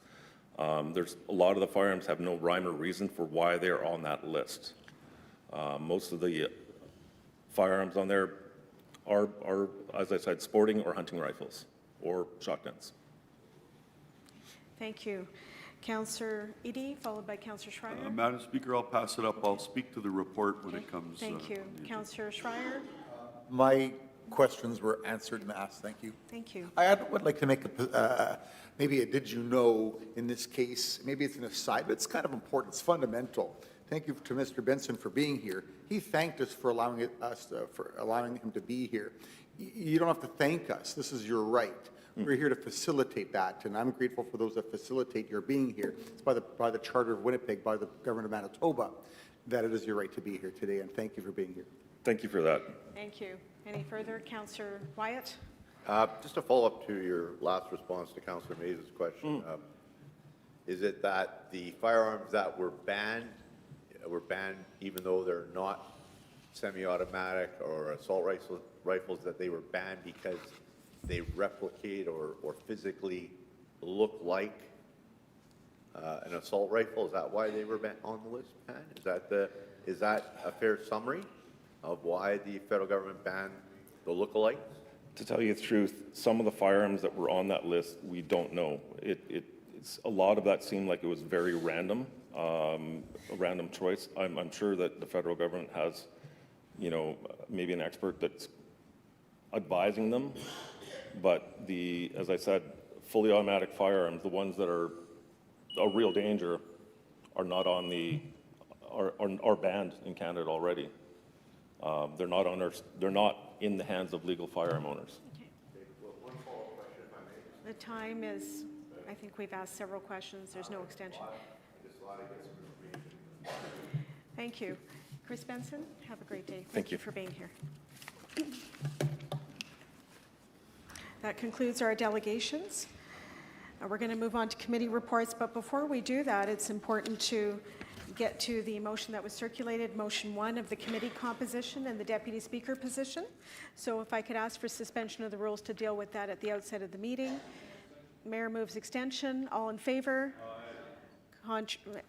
There's a lot of the firearms have no rhyme or reason for why they're on that list. Most of the firearms on there are, as I said, sporting or hunting rifles or shotguns. Thank you. Councillor Eady, followed by Councillor Schreier. Madam Speaker, I'll pass it up. I'll speak to the report when it comes. Thank you. Councillor Schreier. My questions were answered and asked. Thank you. Thank you. would like to make maybe a did you know in this case. Maybe it's an aside, but it's kind of important. It's fundamental. Thank you to Mr. Benson for being here. He thanked us for allowing him to be here. You don't have to thank us. This is your right. We're here to facilitate that, and I'm grateful for those that facilitate your being here. It's by the Charter of Winnipeg, by the Government of Manitoba, that it is your right to be here today, and thank you for being here. Thank you for that. Thank you. Any further? Councillor Wyatt. Just a follow-up to your last response to Councillor Mays' question. Is it that the firearms that were banned even though they're not semi-automatic or assault rifles, that they were banned because they replicate or physically look like an assault rifle? Is that why they were on the list banned? Is that a fair summary of why the federal government banned the lookalikes? To tell you the truth, some of the firearms that were on that list, we don't know. It's a lot of that seemed like it was very random, a random choice. I'm sure that the federal government has, maybe an expert that's advising them. But as I said, fully automatic firearms, the ones that are a real danger, are not on are banned in Canada already. They're not in the hands of legal firearm owners. Okay. The time is, I think we've asked several questions. There's no extension. Thank you. Chris Benson, have a great day. Thank you for being here. That concludes our delegations. We're going to move on to committee reports, but before we do that, it's important to get to the motion that was circulated, motion 1 of the committee composition and the deputy speaker position. So if I could ask for suspension of the rules to deal with that at the outset of the meeting. Mayor moves extension. All in favor?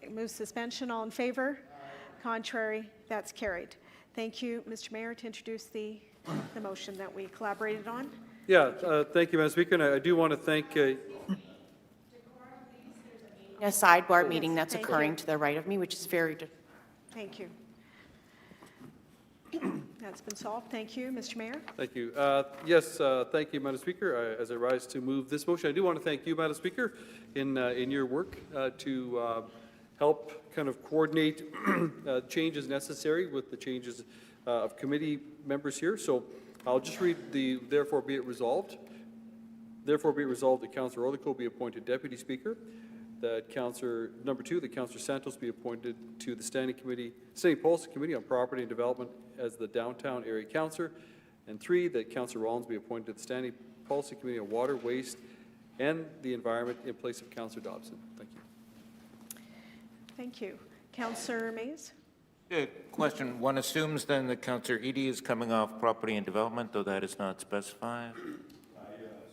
Moves suspension. All in favor? Contrary? That's carried. Thank you, Mr. Mayor, to introduce the motion that we collaborated on. Yeah, thank you, Madam Speaker, and I do want to thank A sidebar meeting that's occurring to the right of me, which is very. Thank you. That's been solved. Thank you, Mr. Mayor. Thank you. Yes, thank you, Madam Speaker. As I rise to move this motion, I do want to thank you, Madam Speaker, in your work to help kind of coordinate changes necessary with the changes of committee members here. So I'll just read the therefore be it resolved. Therefore be it resolved that Councillor Orlikow be appointed Deputy Speaker, that number 2, that Councillor Santos be appointed to the Standing Policy Committee on Property and Development as the Downtown Area Councillor, and 3, that Councillor Rollins be appointed to the Standing Policy Committee on Water, Waste, and the Environment in place of Councillor Dobson. Thank you. Thank you. Councillor Mays? Question. One assumes then that Councillor Eady is coming off Property and Development, though that is not specified. I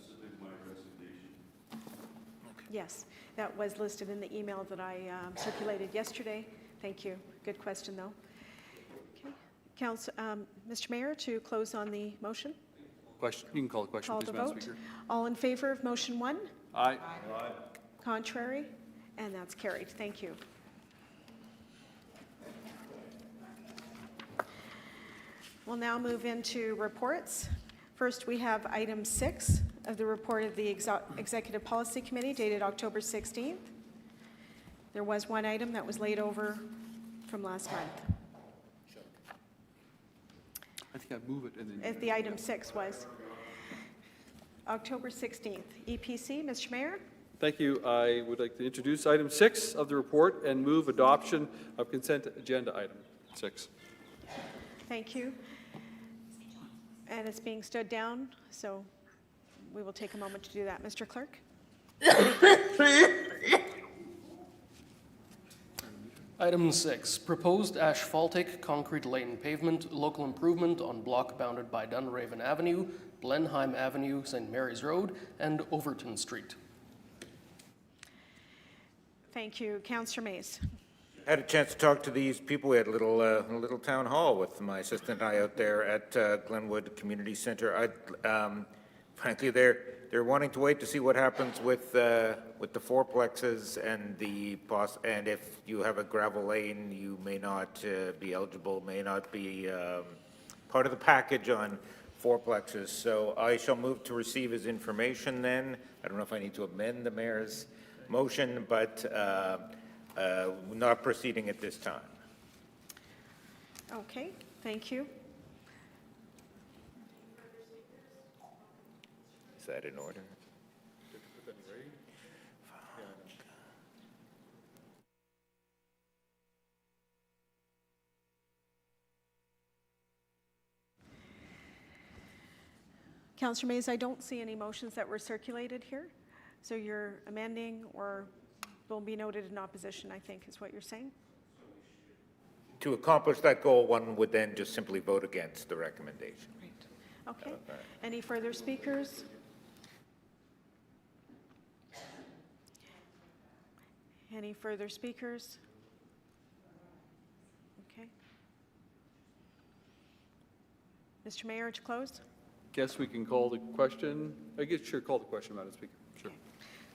submit my resignation Yes, that was listed in the email that I circulated yesterday. Thank you. Good question, though. Okay. Mr. Mayor, to close on the motion? Question, you can call the question, Call please, the Madam vote. Speaker. All in favor of motion 1? Aye. Contrary? And that's carried. Thank you. We'll now move into reports. First, we have item 6 of the report of the Executive Policy Committee dated October 16th. There was one item that was laid over from last month. I think I'd move it and then. The item 6 was October 16th. EPC, Mr. Mayor? Thank you. I would like to introduce item 6 of the report and move adoption of consent agenda item 6. Thank you. And it's being stood down, so we will take a moment to do that. Mr. Clerk? Item 6, proposed asphaltic concrete lane pavement, local improvement on block bounded by Dunraven Avenue, Blenheim Avenue, St. Mary's Road, and Overton Street. Thank you. Councillor Mays. Had a chance to talk to these people. We had a little town hall with my assistant and I out there at Glenwood Community Center. Frankly, they're wanting to wait to see what happens with the fourplexes and and if you have a gravel lane, you may not be eligible, may not be part of the package on fourplexes. So I shall move to receive his information then. I don't know if I need to amend the mayor's motion, but not proceeding at this time. Okay, thank you. Is that in order? Councillor Mays, I don't see any motions that were circulated here. So you're amending or will be noted in opposition, I think, is what you're saying? To accomplish that goal, one would then just simply vote against the recommendation. Okay. Any further speakers? Any further speakers? Okay. Mr. Mayor, to close? Guess we can call the question. I guess, sure, call the question, Madam Speaker. Sure. Okay.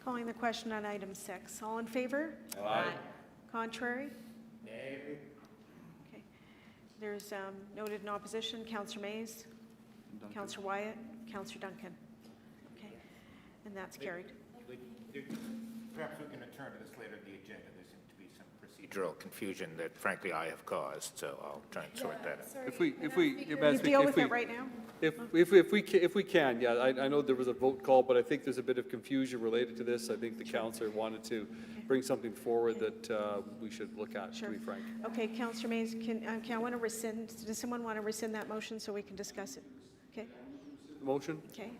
Calling the question on item 6. All in favor? Aye. Contrary? Nay. Okay. There's noted in opposition, Councillor Mays, Councillor Wyatt, Councillor Duncan. Okay. And that's carried. Perhaps we can return to this later in the agenda. There seems to be some procedural confusion that frankly I have caused, so I'll try and sort that out. If we, You Madam Speaker, deal if with we, it right now? if we can, yeah, I know there was a vote call, but I think there's a bit of confusion related to this. I think the councillor wanted to bring something forward that we should look at, to be frank. Okay, Councillor Mays, can I want to rescind, does someone want to rescind that motion so we can discuss it? Okay, Motion? okay.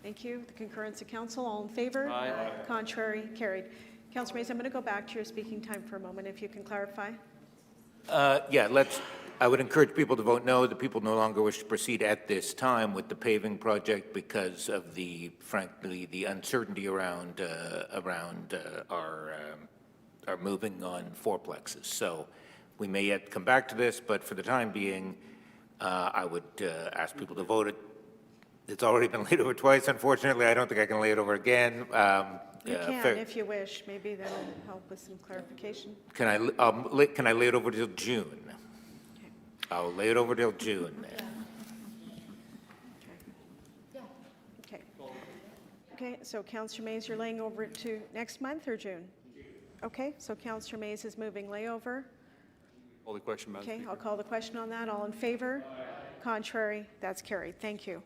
Thank you. The concurrence of council, all in favor? Aye. Contrary, carried. Councillor Mays, I'm going to go back to your speaking time for a moment, if you can clarify. I would encourage people to vote no. The people no longer wish to proceed at this time with the paving project because of frankly, the uncertainty around our moving on fourplexes. So we may yet come back to this, but for the time being, I would ask people to vote it. It's already been laid over twice, unfortunately. I don't think I can lay it over again. You can, if you wish. Maybe that'll help with some clarification. Can I lay it over till June? I'll lay it over till June then. Okay. Okay, so Councillor Mays, you're laying over it to next month or June? Okay, so Councillor Mays is moving layover. Call the question, Madam Okay, Speaker. I'll call the question on that. All in favor? Contrary? That's carried. Thank you.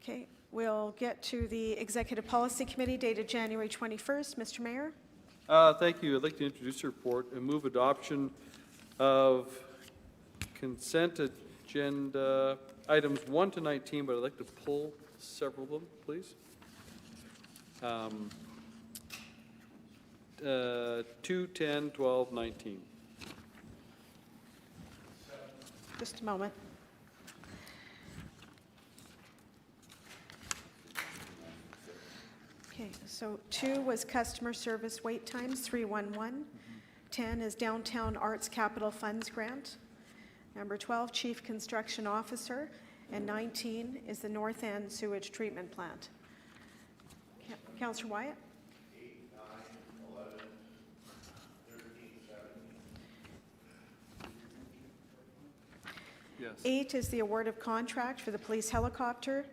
Okay, we'll get to the Executive Policy Committee dated January 21st. Mr. Mayor? Thank you. I'd like to introduce the report and move adoption of consent agenda items 1 to 19, but I'd like to pull several of them, please. 2, 10, 12, 19. Just a moment. Okay, So 2 was customer service wait times, 311. 10 is Downtown Arts Capital Funds grant. Number 12, chief construction officer. And 19 is the North End sewage treatment plant. Councillor Wyatt? 8, 9, 11, 13, 17. Yes. 8 is the award of contract for the police helicopter.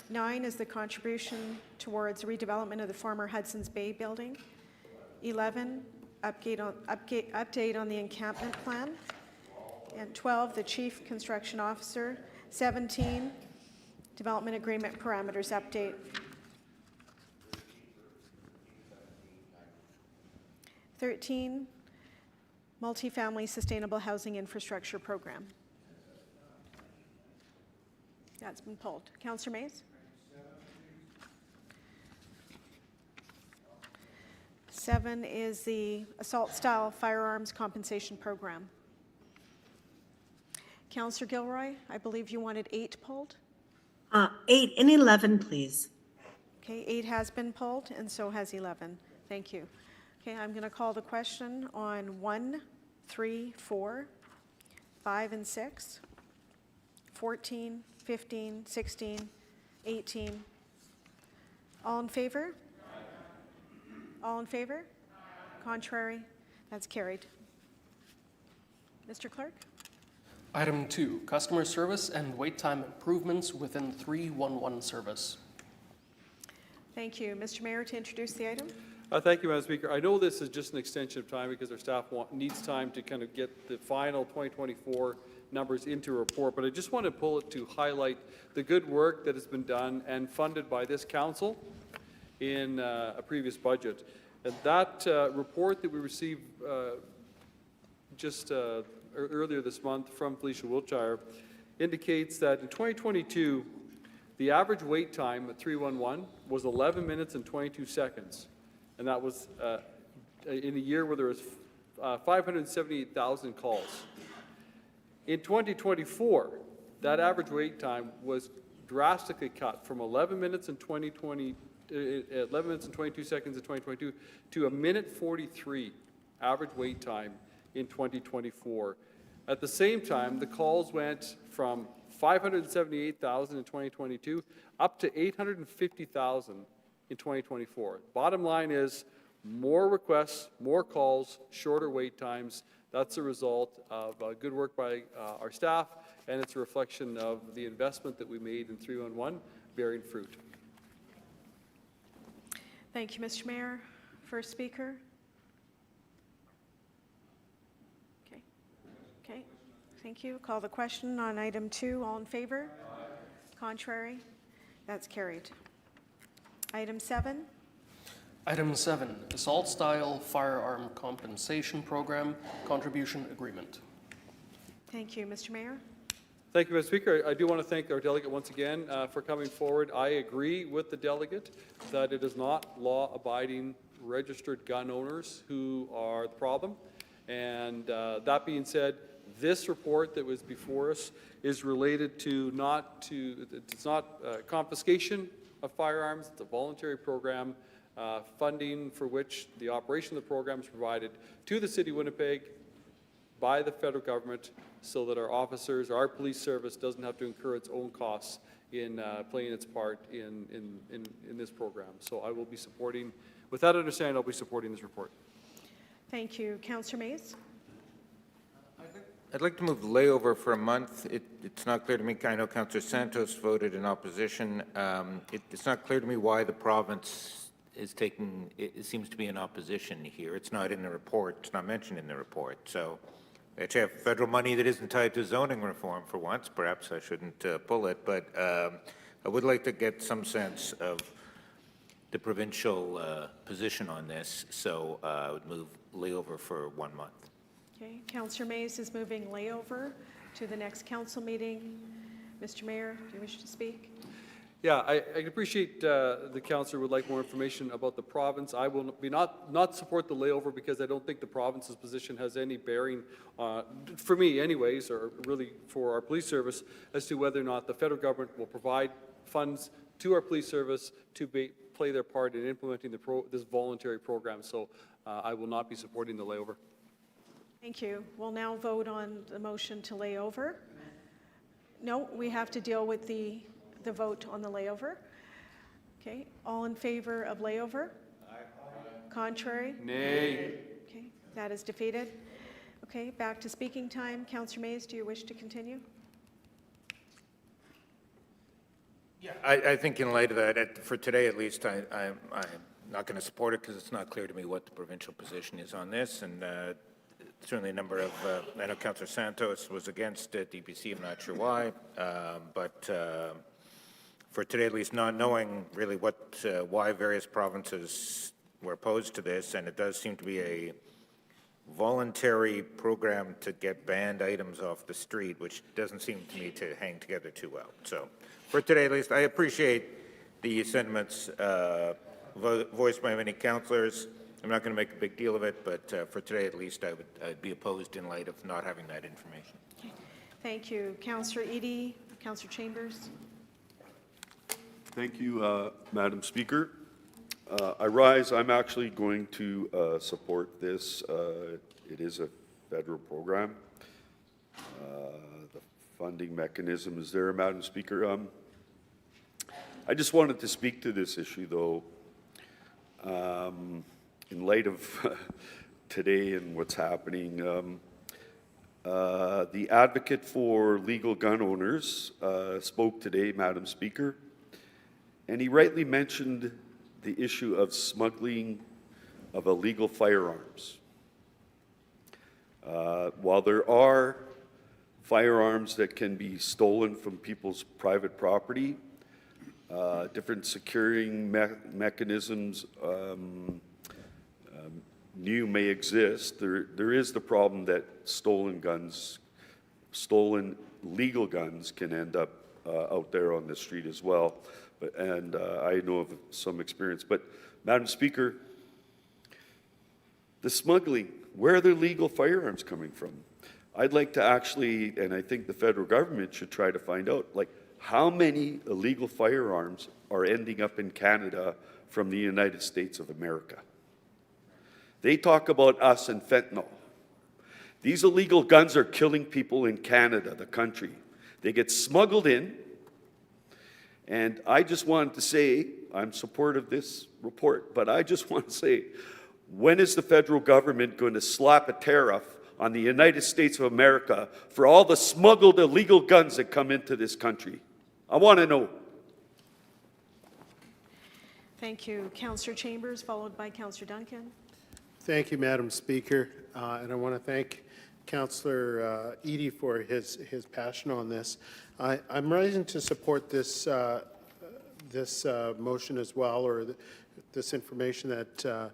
9 is the contribution towards redevelopment of the former Hudson's Bay building. 11, update on the encampment plan. And 12, the chief construction officer. 17, development agreement parameters update. 13, multifamily sustainable housing infrastructure program. That's been pulled. Councillor Mays? 7 is the assault-style firearms compensation program. Councillor Gilroy, I believe you wanted 8 pulled? 8 and 11, please. Okay, 8 has been pulled, and so has 11. Thank you. Okay, I'm going to call the question on 1, 3, 4, 5, and 6, 14, 15, 16, 18. All in favor? All in favor? Contrary? That's carried. Mr. Clerk? Item 2, customer service and wait time improvements within 311 service. Thank you. Mr. Mayor, to introduce the item. Thank you, Madam Speaker. I know this is just an extension of time because our staff needs time to kind of get the final 2024 numbers into a report, but I just want to pull it to highlight the good work that has been done and funded by this council in a previous budget. And that report that we received just earlier this month from Felicia Wiltshire indicates that in 2022, the average wait time at 311 was 11 minutes and 22 seconds. And that was in a year where there was 578,000 calls. In 2024, that average wait time was drastically cut from 11 minutes and 22 seconds in 2022 to 1 minute 43 average wait time in 2024. At the same time, the calls went from 578,000 in 2022 up to 850,000 in 2024. Bottom line is more requests, more calls, shorter wait times. That's a result of good work by our staff, and it's a reflection of the investment that we made in 311 bearing fruit. Thank you, Mr. Mayor. First speaker. Okay. Thank you. Call the question on item 2. All in favor? Aye. Contrary? That's carried. Item 7. Item 7, assault-style firearm compensation program contribution agreement. Thank you, Mr. Mayor. Thank you, Mr. Speaker. I do want to thank our delegate once again for coming forward. I agree with the delegate that it is not law-abiding registered gun owners who are the problem. And that being said, this report that was before us is related to it's not confiscation of firearms. It's a voluntary program, funding for which the operation of the program is provided to the City of Winnipeg by the federal government so that our officers, our police service doesn't have to incur its own costs in playing its part in this program. So I will be supporting, with that understanding, I'll be supporting this report. Thank you. Councillor Mays? I'd like to move the layover for a month. It's not clear to me, I know Councillor Santos voted in opposition. It's not clear to me why the province is taking, it seems to be in opposition here. It's not in the report, it's not mentioned in the report. So we actually have federal money that isn't tied to zoning reform for once. Perhaps I shouldn't pull it, but I would like to get some sense of the provincial position on this. So I would move layover for 1 month. Okay. Councillor Mays is moving layover to the next council meeting. Mr. Mayor, do you wish to speak? Yeah, I appreciate the councillor would like more information about the province. I will not support the layover because I don't think the province's position has any bearing, for me anyways, or really for our police service, as to whether or not the federal government will provide funds to our police service to play their part in implementing this voluntary program. So I will not be supporting the layover. Thank you. We'll now vote on the motion to lay over. No, we have to deal with the vote on the layover. Okay, all in favor of layover? Aye. Contrary? Nay. Okay, that is defeated. Okay, back to speaking time. Councillor Mays, do you wish to continue? Yeah, I think in light of that, for today at least, I'm not going to support it because it's not clear to me what the provincial position is on this, and certainly a number of, I know Councillor Santos was against it, DPC, I'm not sure why, but for today at least, not knowing really why various provinces were opposed to this, and it does seem to be a voluntary program to get banned items off the street, which doesn't seem to me to hang together too well. So for today at least, I appreciate the sentiments voiced by many councillors. I'm not going to make a big deal of it, but for today at least, I'd be opposed in light of not having that information. Okay. Thank you. Councillor Eadie, Councillor Chambers. Thank you, Madam Speaker. I rise. I'm actually going to support this. It is a federal program. The funding mechanism is there, Madam Speaker. I just wanted to speak to this issue, though, in light of today and what's happening. The advocate for legal gun owners spoke today, Madam Speaker, and he rightly mentioned the issue of smuggling of illegal firearms. While there are firearms that can be stolen from people's private property, different securing mechanisms new may exist. There is the problem that stolen legal guns can end up out there on the street as well. And I know of some experience. But, Madam Speaker, the smuggling, where are the legal firearms coming from? I'd like to actually, and I think the federal government should try to find out, like, how many illegal firearms are ending up in Canada from the United States of America? They talk about us and fentanyl. These illegal guns are killing people in Canada, the country. They get smuggled in. And I just wanted to say, I'm supportive of this report, but I just want to say, when is the federal government going to slap a tariff on the United States of America for all the smuggled illegal guns that come into this country? I want to know. Thank you. Councillor Chambers, followed by Councillor Duncan. Thank you, Madam Speaker. And I want to thank Councillor Eadie for his passion on this. I'm rising to support this motion as well, or this information that,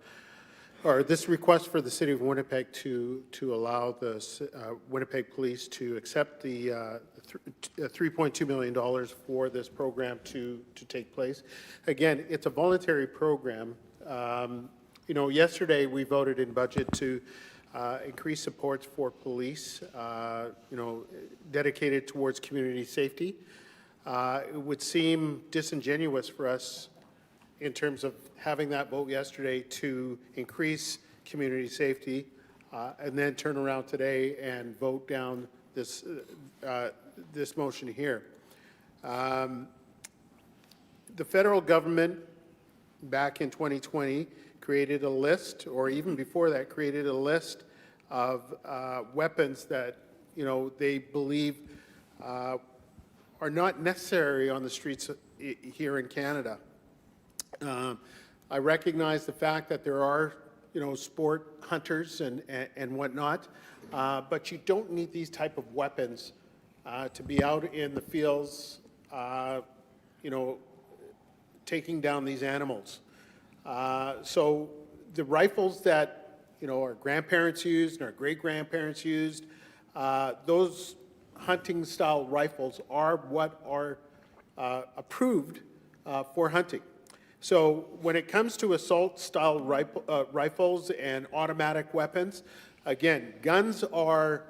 or this request for the City of Winnipeg to allow the Winnipeg Police to accept the $3.2 million for this program to take place. Again, it's a voluntary program. You know, yesterday we voted in budget to increase supports for police, you know, dedicated towards community safety. It would seem disingenuous for us in terms of having that vote yesterday to increase community safety and then turn around today and vote down this, this motion here. The federal government back in 2020 created a list, or even before that, created a list of weapons that, you know, they believe are not necessary on the streets here in Canada. I recognize the fact that there are, you know, sport hunters and whatnot, but you don't need these type of weapons to be out in the fields, you know, taking down these animals. So the rifles that, you know, our grandparents used and our great-grandparents used, those hunting style rifles are what are approved for hunting. So when it comes to assault style rifles and automatic weapons, again, guns are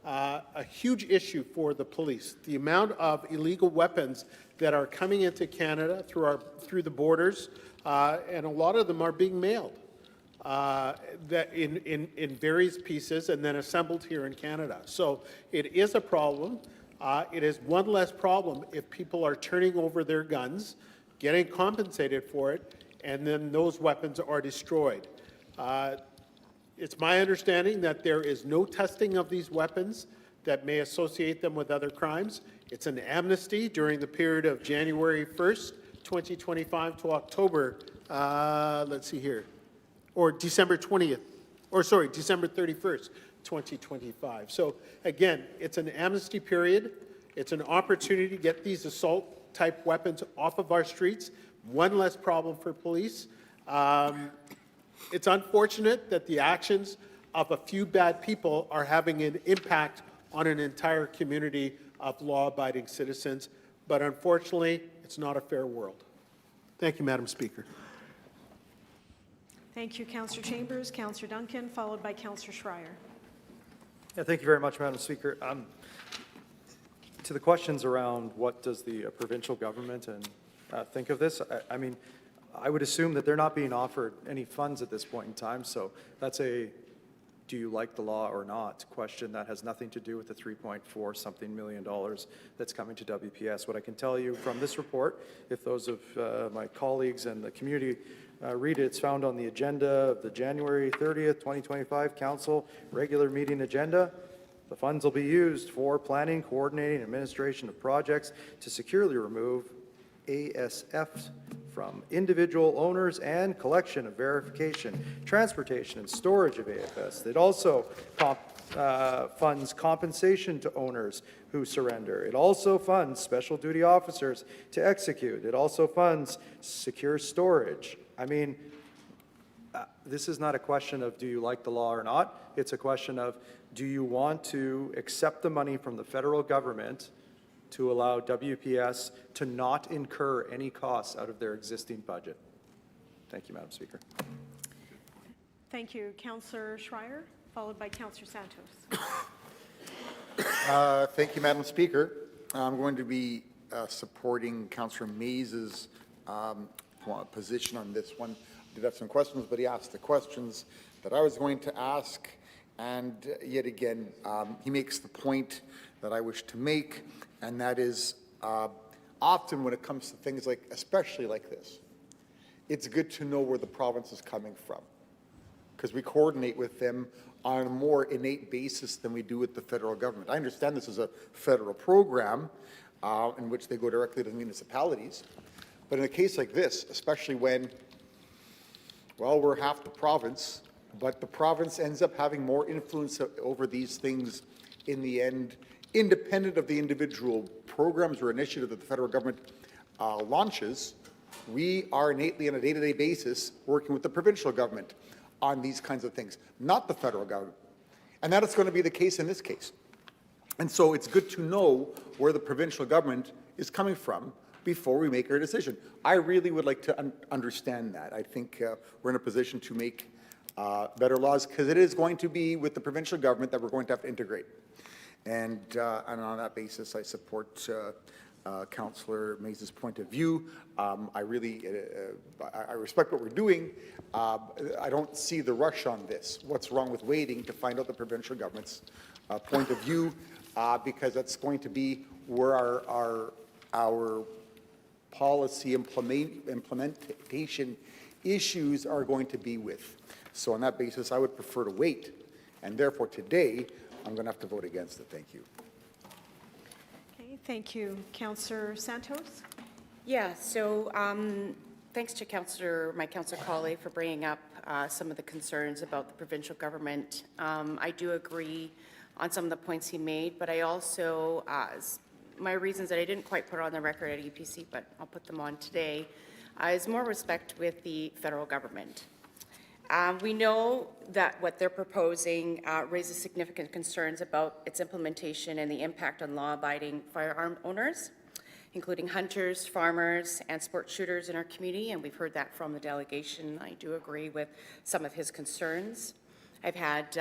a huge issue for the police. The amount of illegal weapons that are coming into Canada through the borders, and a lot of them are being mailed that in various pieces and then assembled here in Canada. So it is a problem. It is one less problem if people are turning over their guns, getting compensated for it, and then those weapons are destroyed. It's my understanding that there is no testing of these weapons that may associate them with other crimes. It's an amnesty during the period of January 1st, 2025 to October, let's see here, or December 20th, or sorry, December 31st, 2025. So again, it's an amnesty period. It's an opportunity to get these assault-type weapons off of our streets. One less problem for police. It's unfortunate that the actions of a few bad people are having an impact on an entire community of law-abiding citizens, but unfortunately, it's not a fair world. Thank you, Madam Speaker. Thank you, Councillor Chambers. Councillor Duncan, followed by Councillor Schreier. Yeah, thank you very much, Madam Speaker. To the questions around what does the provincial government think of this, I mean, I would assume that they're not being offered any funds at this point in time, so that's a do you like the law or not question that has nothing to do with the $3.4 million that's coming to WPS. What I can tell you from this report, if those of my colleagues and the community read it, it's found on the agenda of the January 30th, 2025 Council regular meeting agenda. The funds will be used for planning, coordinating, administration of projects to securely remove ASF from individual owners and collection of verification, transportation, and storage of AFS. It also funds compensation to owners who surrender. It also funds special duty officers to execute. It also funds secure storage. I mean, this is not a question of do you like the law or not. It's a question of do you want to accept the money from the federal government to allow WPS to not incur any costs out of their existing budget. Thank you, Madam Speaker. Thank you, Councillor Schreier, followed by Councillor Santos. Thank you, Madam Speaker. I'm going to be supporting Councillor Mays's position on this one. I did have some questions, but he asked the questions that I was going to ask. And yet again, he makes the point that I wish to make, and that is often when it comes to things like, especially like this, it's good to know where the province is coming from, because we coordinate with them on a more innate basis than we do with the federal government. I understand this is a federal program in which they go directly to the municipalities, but in a case like this, especially when, well, we're half the province, but the province ends up having more influence over these things in the end, independent of the individual programs or initiative that the federal government launches. We are innately on a day-to-day basis working with the provincial government on these kinds of things, not the federal government. And that is going to be the case in this case. And so it's good to know where the provincial government is coming from before we make our decision. I really would like to understand that. I think we're in a position to make better laws, because it is going to be with the provincial government that we're going to have to integrate. And on that basis, I support Councillor Mays's point of view. I really, I respect what we're doing. I don't see the rush on this. What's wrong with waiting to find out the provincial government's point of view, because that's going to be where our policy implementation issues are going to be with. So on that basis, I would prefer to wait, and therefore today, I'm going to have to vote against it. Thank you. Okay, thank you. Councillor Santos? Yeah, so thanks to my councillor colleague for bringing up some of the concerns about the provincial government. I do agree on some of the points he made, but I also, my reasons that I didn't quite put on the record at EPC, but I'll put them on today, is more respect with the federal government. We know that what they're proposing raises significant concerns about its implementation and the impact on law-abiding firearm owners, including hunters, farmers, and sport shooters in our community, and we've heard that from the delegation. I do agree with some of his concerns. I've had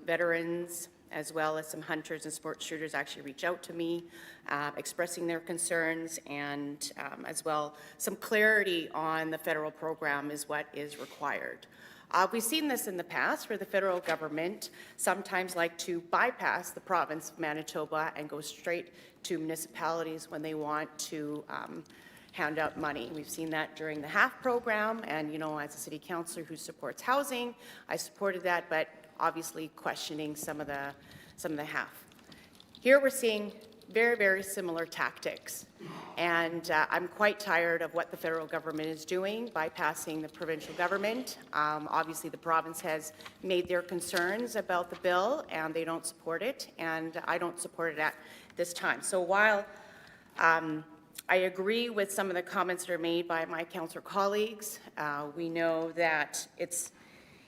veterans as well as some hunters and sports shooters actually reach out to me, expressing their concerns, and as well, some clarity on the federal program is what is required. We've seen this in the past where the federal government sometimes like to bypass the province of Manitoba and go straight to municipalities when they want to hand out money. We've seen that during the HAF program, and as a city councillor who supports housing, I supported that, but obviously questioning some of the HAF. Here we're seeing very, very similar tactics, and I'm quite tired of what the federal government is doing, bypassing the provincial government. Obviously, the province has made their concerns about the bill, and they don't support it, and I don't support it at this time. So while I agree with some of the comments that are made by my councillor colleagues, we know that it's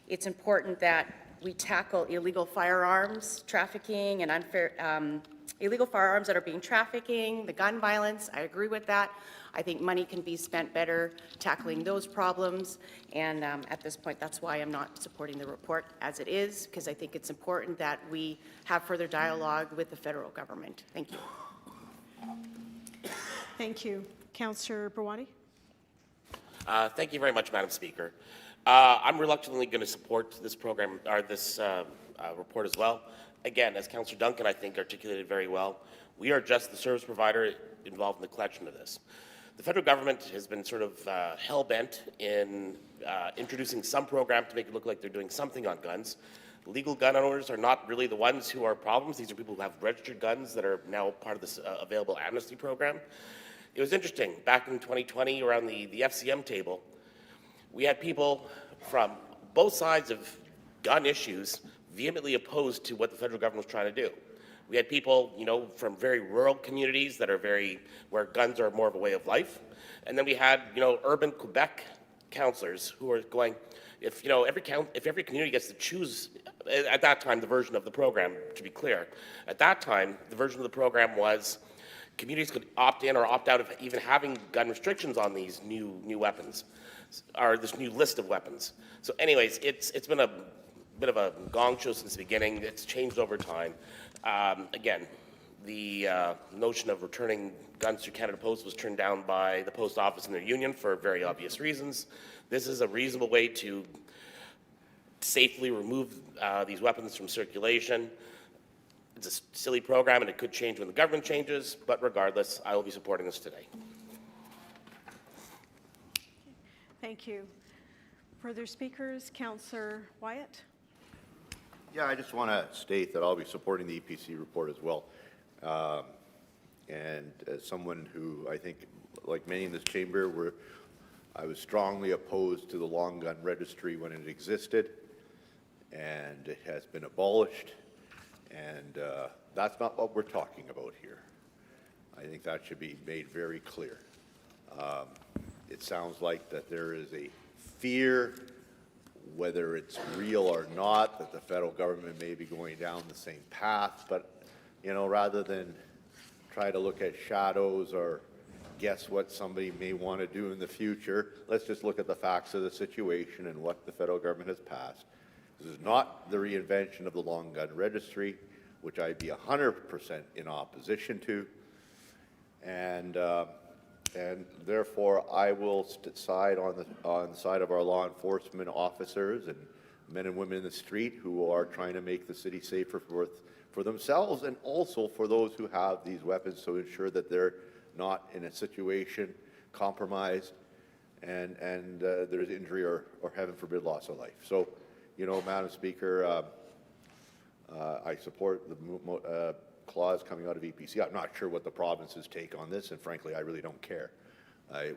important that we tackle illegal firearms trafficking and unfair illegal firearms that are being trafficking, the gun violence. I agree with that. I think money can be spent better tackling those problems, and at this point, that's why I'm not supporting the report as it is, because I think it's important that we have further dialogue with the federal government. Thank you. Thank you. Councillor Brawadi? Thank you very much, Madam Speaker. I'm reluctantly going to support this program, or this report as well. Again, as Councillor Duncan, I think, articulated very well, we are just the service provider involved in the collection of this. The federal government has been sort of hell-bent in introducing some program to make it look like they're doing something on guns. Legal gun owners are not really the ones who are problems. These are people who have registered guns that are now part of this available amnesty program. It was interesting, back in 2020, around the FCM table, we had people from both sides of gun issues vehemently opposed to what the federal government was trying to do. We had people, from very rural communities that are where guns are more of a way of life. And then we had, urban Quebec councillors who are going, if every community gets to choose, at that time, the version of the program, to be clear, at that time, the version of the program was communities could opt in or opt out of even having gun restrictions on these new weapons, or this new list of weapons. So anyways, it's been a bit of a gong show since the beginning. It's changed over time. Again, the notion of returning guns to Canada Post was turned down by the post office and their union for very obvious reasons. This is a reasonable way to safely remove these weapons from circulation. It's a silly program, and it could change when the government changes, but regardless, I will be supporting this today. Thank you. Further speakers? Councillor Wyatt? Yeah, I just want to state that I'll be supporting the EPC report as well. And as someone who, I think, like many in this chamber, I was strongly opposed to the long gun registry when it existed, and it has been abolished, and that's not what we're talking about here. I think that should be made very clear. It sounds like that there is a fear, whether it's real or not, that the federal government may be going down the same path, but, rather than try to look at shadows or guess what somebody may want to do in the future, let's just look at the facts of the situation and what the federal government has passed. This is not the reinvention of the long gun registry, which I'd be 100% in opposition to, and therefore I will side on the side of our law enforcement officers and men and women in the street who are trying to make the city safer for themselves and also for those who have these weapons to ensure that they're not in a situation compromised and there's injury or heaven forbid loss of life. So, Madam Speaker, I support the clause coming out of EPC. I'm not sure what the province's take on this, and frankly, I really don't care.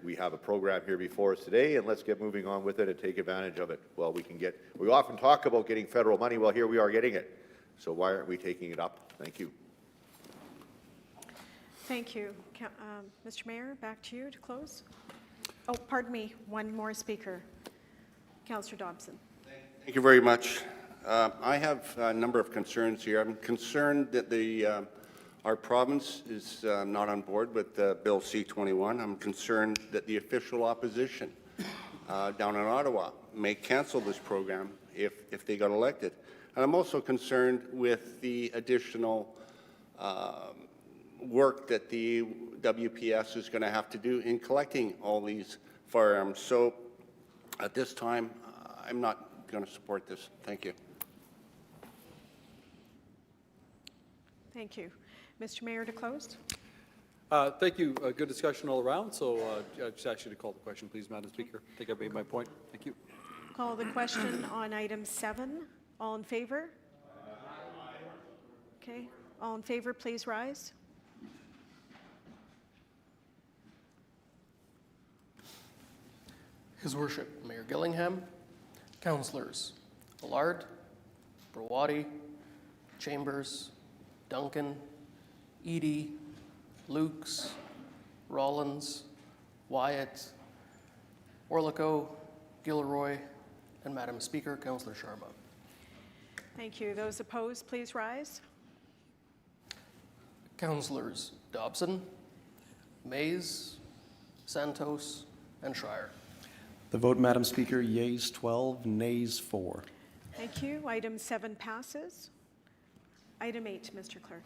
We have a program here before us today, and let's get moving on with it and take advantage of it. Well, we often talk about getting federal money. Well, here we are getting it. So why aren't we taking it up? Thank you. Thank you. Mr. Mayor, back to you to close. Oh, pardon me, one more speaker. Councillor Dobson. Thank you very much. I have a number of concerns here. I'm concerned that our province is not on board with Bill C-21. I'm concerned that the official opposition down in Ottawa may cancel this program if they got elected. And I'm also concerned with the additional work that the WPS is going to have to do in collecting all these firearms. So at this time, I'm not going to support this. Thank you. Thank you. Mr. Mayor, to close. Thank you. Good discussion all around. So I just ask you to call the question, please, Madam Speaker. I think I made my point. Thank you. Call the question on item 7. All in favor? Okay. All in favor, please rise. His Worship Mayor Gillingham, Councillors Allard, Brawadi, Chambers, Duncan, Eady, Lukes, Rollins, Wyatt, Orlico, Gilroy, and Madam Speaker, Councillor Sharma. Thank you. Those opposed, please rise. Councillors Dobson, Mays, Santos, and Schreier. The vote, Madam Speaker, yeas 12, nays 4. Thank you. Item 7 passes. Item 8, Mr. Clerk.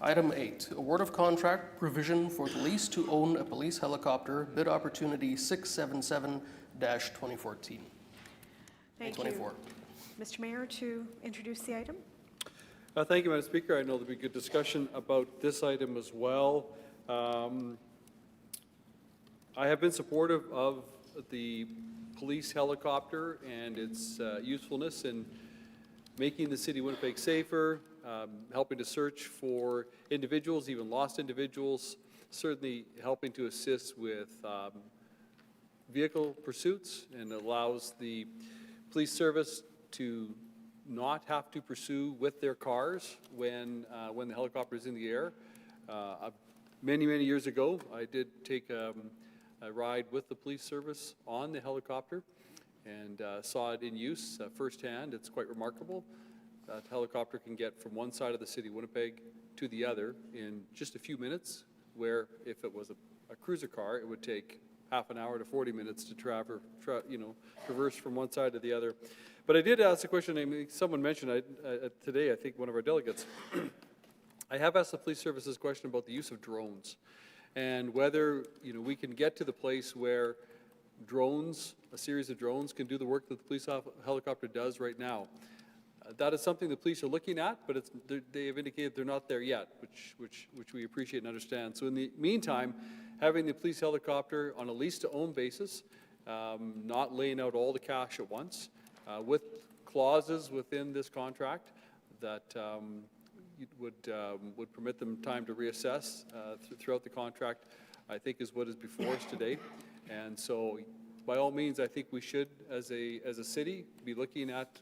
Item 8, award of contract provision for the lease to own a police helicopter, bid opportunity 677-2014. Thank 2024. you. Mr. Mayor, to introduce the item. Thank you, Madam Speaker. I know there'll be good discussion about this item as well. I have been supportive of the police helicopter and its usefulness in making the city of Winnipeg safer, helping to search for individuals, even lost individuals, certainly helping to assist with vehicle pursuits, and allows the police service to not have to pursue with their cars when the helicopter is in the air. Many, many years ago, I did take a ride with the police service on the helicopter and saw it in use firsthand. It's quite remarkable. That helicopter can get from one side of the city of Winnipeg to the other in just a few minutes, where if it was a cruiser car, it would take half an hour to 40 minutes to traverse from one side to the other. But I did ask a question. I mean, someone mentioned today, I think one of our delegates, I have asked the police services question about the use of drones and whether we can get to the place where drones, a series of drones, can do the work that the police helicopter does right now. That is something the police are looking at, but they have indicated they're not there yet, which we appreciate and understand. So in the meantime, having the police helicopter on a lease-to-own basis, not laying out all the cash at once, with clauses within this contract that would permit them time to reassess throughout the contract, I think is what is before us today. And so, by all means, I think we should, as a city, be looking at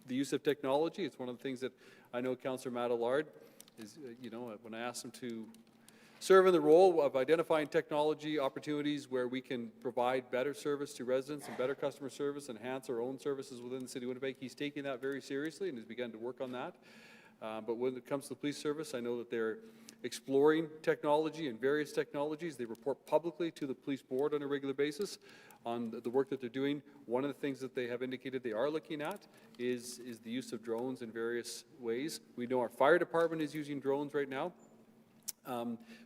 the use of technology. It's one of the things that I know Councillor Matt Allard is, when I asked him to serve in the role of identifying technology opportunities where we can provide better service to residents and better customer service, enhance our own services within the city of Winnipeg, he's taking that very seriously and has begun to work on that. But when it comes to the police service, I know that they're exploring technology and various technologies. They report publicly to the police board on a regular basis on the work that they're doing. One of the things that they have indicated they are looking at is the use of drones in various ways. We know our fire department is using drones right now.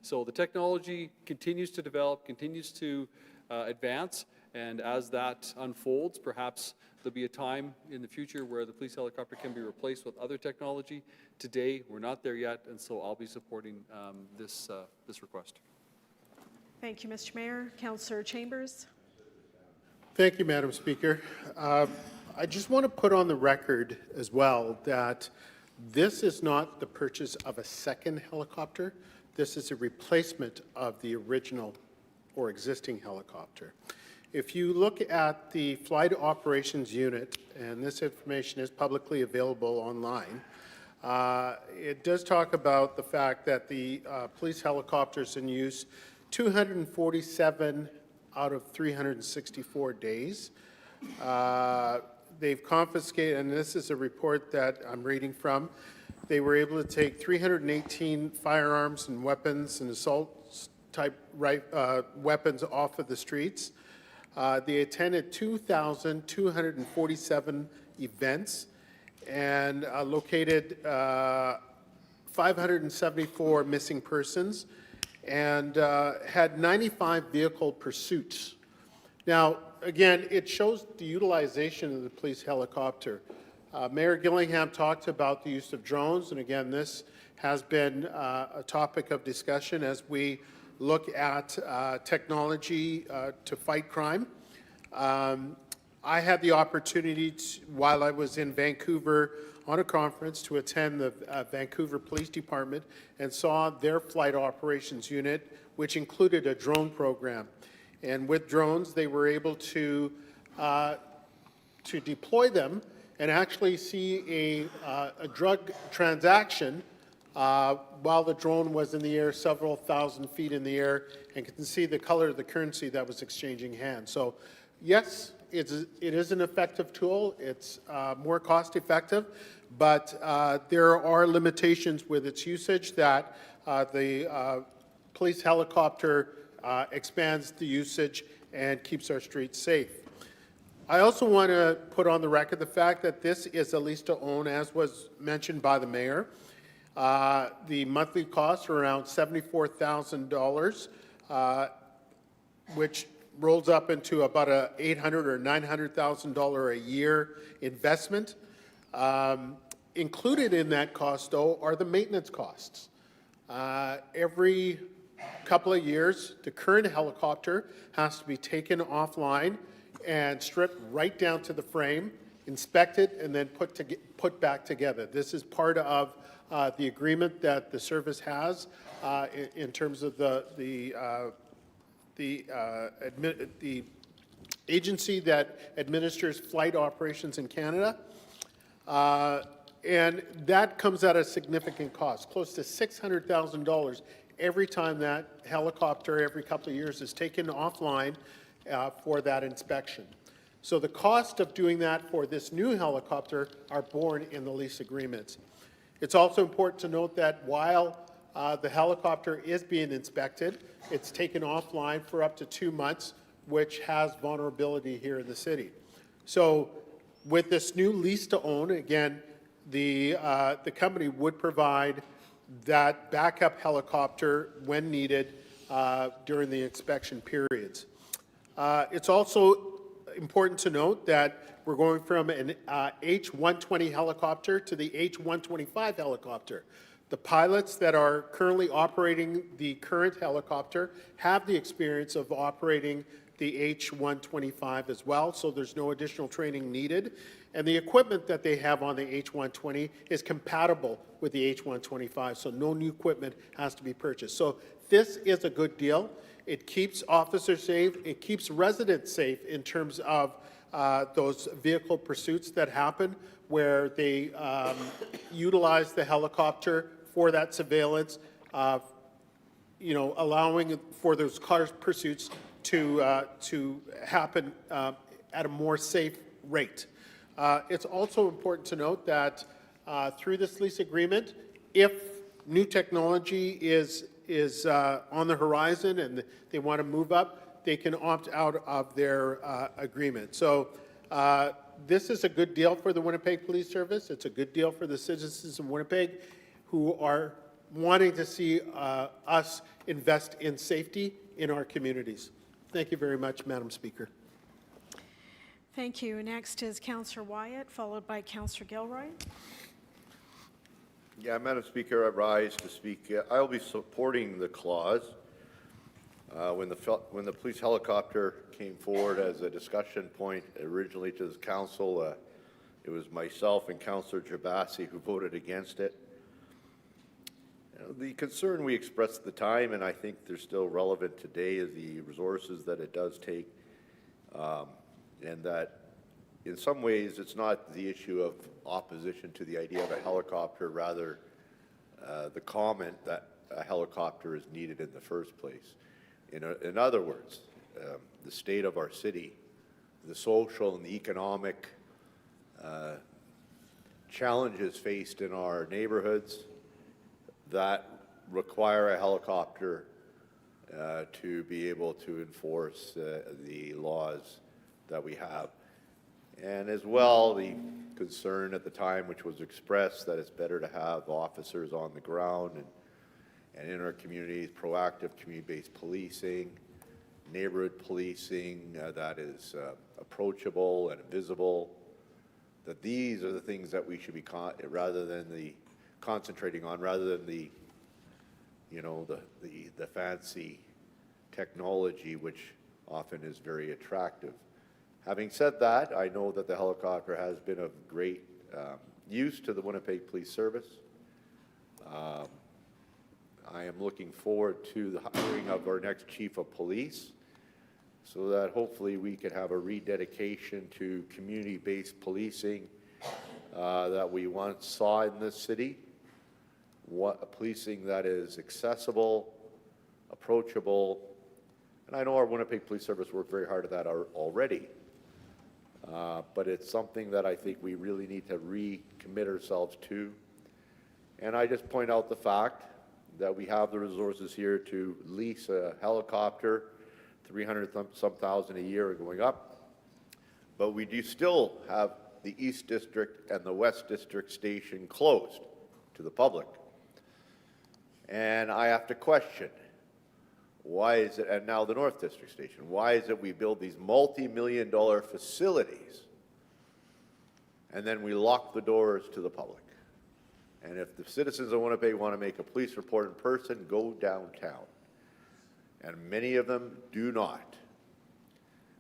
So the technology continues to develop, continues to advance, and as that unfolds, perhaps there'll be a time in the future where the police helicopter can be replaced with other technology. Today, we're not there yet, and so I'll be supporting this request. Thank you, Mr. Mayor. Councillor Chambers. Thank you, Madam Speaker. I just want to put on the record as well that this is not the purchase of a second helicopter. This is a replacement of the original or existing helicopter. If you look at the flight operations unit, and this information is publicly available online, it does talk about the fact that the police helicopters in use 247 out of 364 days. They've confiscated, and this is a report that I'm reading from, they were able to take 318 firearms and weapons and assault-type weapons off of the streets. They attended 2,247 events and located 574 missing persons and had 95 vehicle pursuits. Now, again, it shows the utilization of the police helicopter. Mayor Gillingham talked about the use of drones, and again, this has been a topic of discussion as we look at technology to fight crime. I had the opportunity, while I was in Vancouver on a conference, to attend the Vancouver Police Department and saw their flight operations unit, which included a drone program. And with drones, they were able to deploy them and actually see a drug transaction while the drone was in the air, several thousand feet in the air, and can see the color of the currency that was exchanging hands. So yes, it is an effective tool. It's more cost effective, but there are limitations with its usage that the police helicopter expands the usage and keeps our streets safe. I also want to put on the record the fact that this is a lease to own, as was mentioned by the mayor. The monthly costs are around $74,000, which rolls up into about a $800,000 or $900,000 a year investment. Included in that cost, though, are the maintenance costs. Every couple of years, the current helicopter has to be taken offline and stripped right down to the frame, inspected, and then put back together. This is part of the agreement that the service has in terms of the agency that administers flight operations in Canada. And that comes at a significant cost, close to $600,000 every time that helicopter, every couple of years, is taken offline for that inspection. So the cost of doing that for this new helicopter are borne in the lease agreements. It's also important to note that while the helicopter is being inspected, it's taken offline for up to 2 months, which has vulnerability here in the city. So with this new lease to own, again, the company would provide that backup helicopter when needed during the inspection periods. It's also important to note that we're going from an H-120 helicopter to the H-125 helicopter. The pilots that are currently operating the current helicopter have the experience of operating the H-125 as well, so there's no additional training needed. And the equipment that they have on the H-120 is compatible with the H-125, so no new equipment has to be purchased. So this is a good deal. It keeps officers safe. It keeps residents safe in terms of those vehicle pursuits that happen where they utilize the helicopter for that surveillance, allowing for those car pursuits to happen at a more safe rate. It's also important to note that through this lease agreement, if new technology is on the horizon and they want to move up, they can opt out of their agreement. So this is a good deal for the Winnipeg Police Service. It's a good deal for the citizens of Winnipeg who are wanting to see us invest in safety in our communities. Thank you very much, Madam Speaker. Thank you. Next is Councillor Wyatt, followed by Councillor Gilroy. Yeah, Madam Speaker, I rise to speak. I'll be supporting the clause. When the police helicopter came forward as a discussion point originally to the council, it was myself and Councillor Jabassi who voted against it. The concern we expressed at the time, and I think they're still relevant today, is the resources that it does take, and that in some ways it's not the issue of opposition to the idea of a helicopter, rather the comment that a helicopter is needed in the first place. In other words, the state of our city, the social and the economic challenges faced in our neighborhoods that require a helicopter to be able to enforce the laws that we have. And as well, the concern at the time, which was expressed, that it's better to have officers on the ground and in our communities, proactive community-based policing, neighborhood policing that is approachable and visible, that these are the things that we should be rather than the concentrating on, rather than the, you know, the fancy technology, which often is very attractive. Having said that, I know that the helicopter has been of great use to the Winnipeg Police Service. I am looking forward to the hiring of our next chief of police, so that hopefully we can have a rededication to community-based policing that we once saw in this city. Policing that is accessible, approachable, and I know our Winnipeg Police Service worked very hard at that already. But it's something that I think we really need to recommit ourselves to. And I just point out the fact that we have the resources here to lease a helicopter, 300-some thousand a year going up. But we do still have the East District and the West District station closed to the public. And I have to question, why is it, and now the North District station, why is it we build these multi-million-dollar facilities and then we lock the doors to the public? And if the citizens of Winnipeg want to make a police report in person, go downtown. And many of them do not,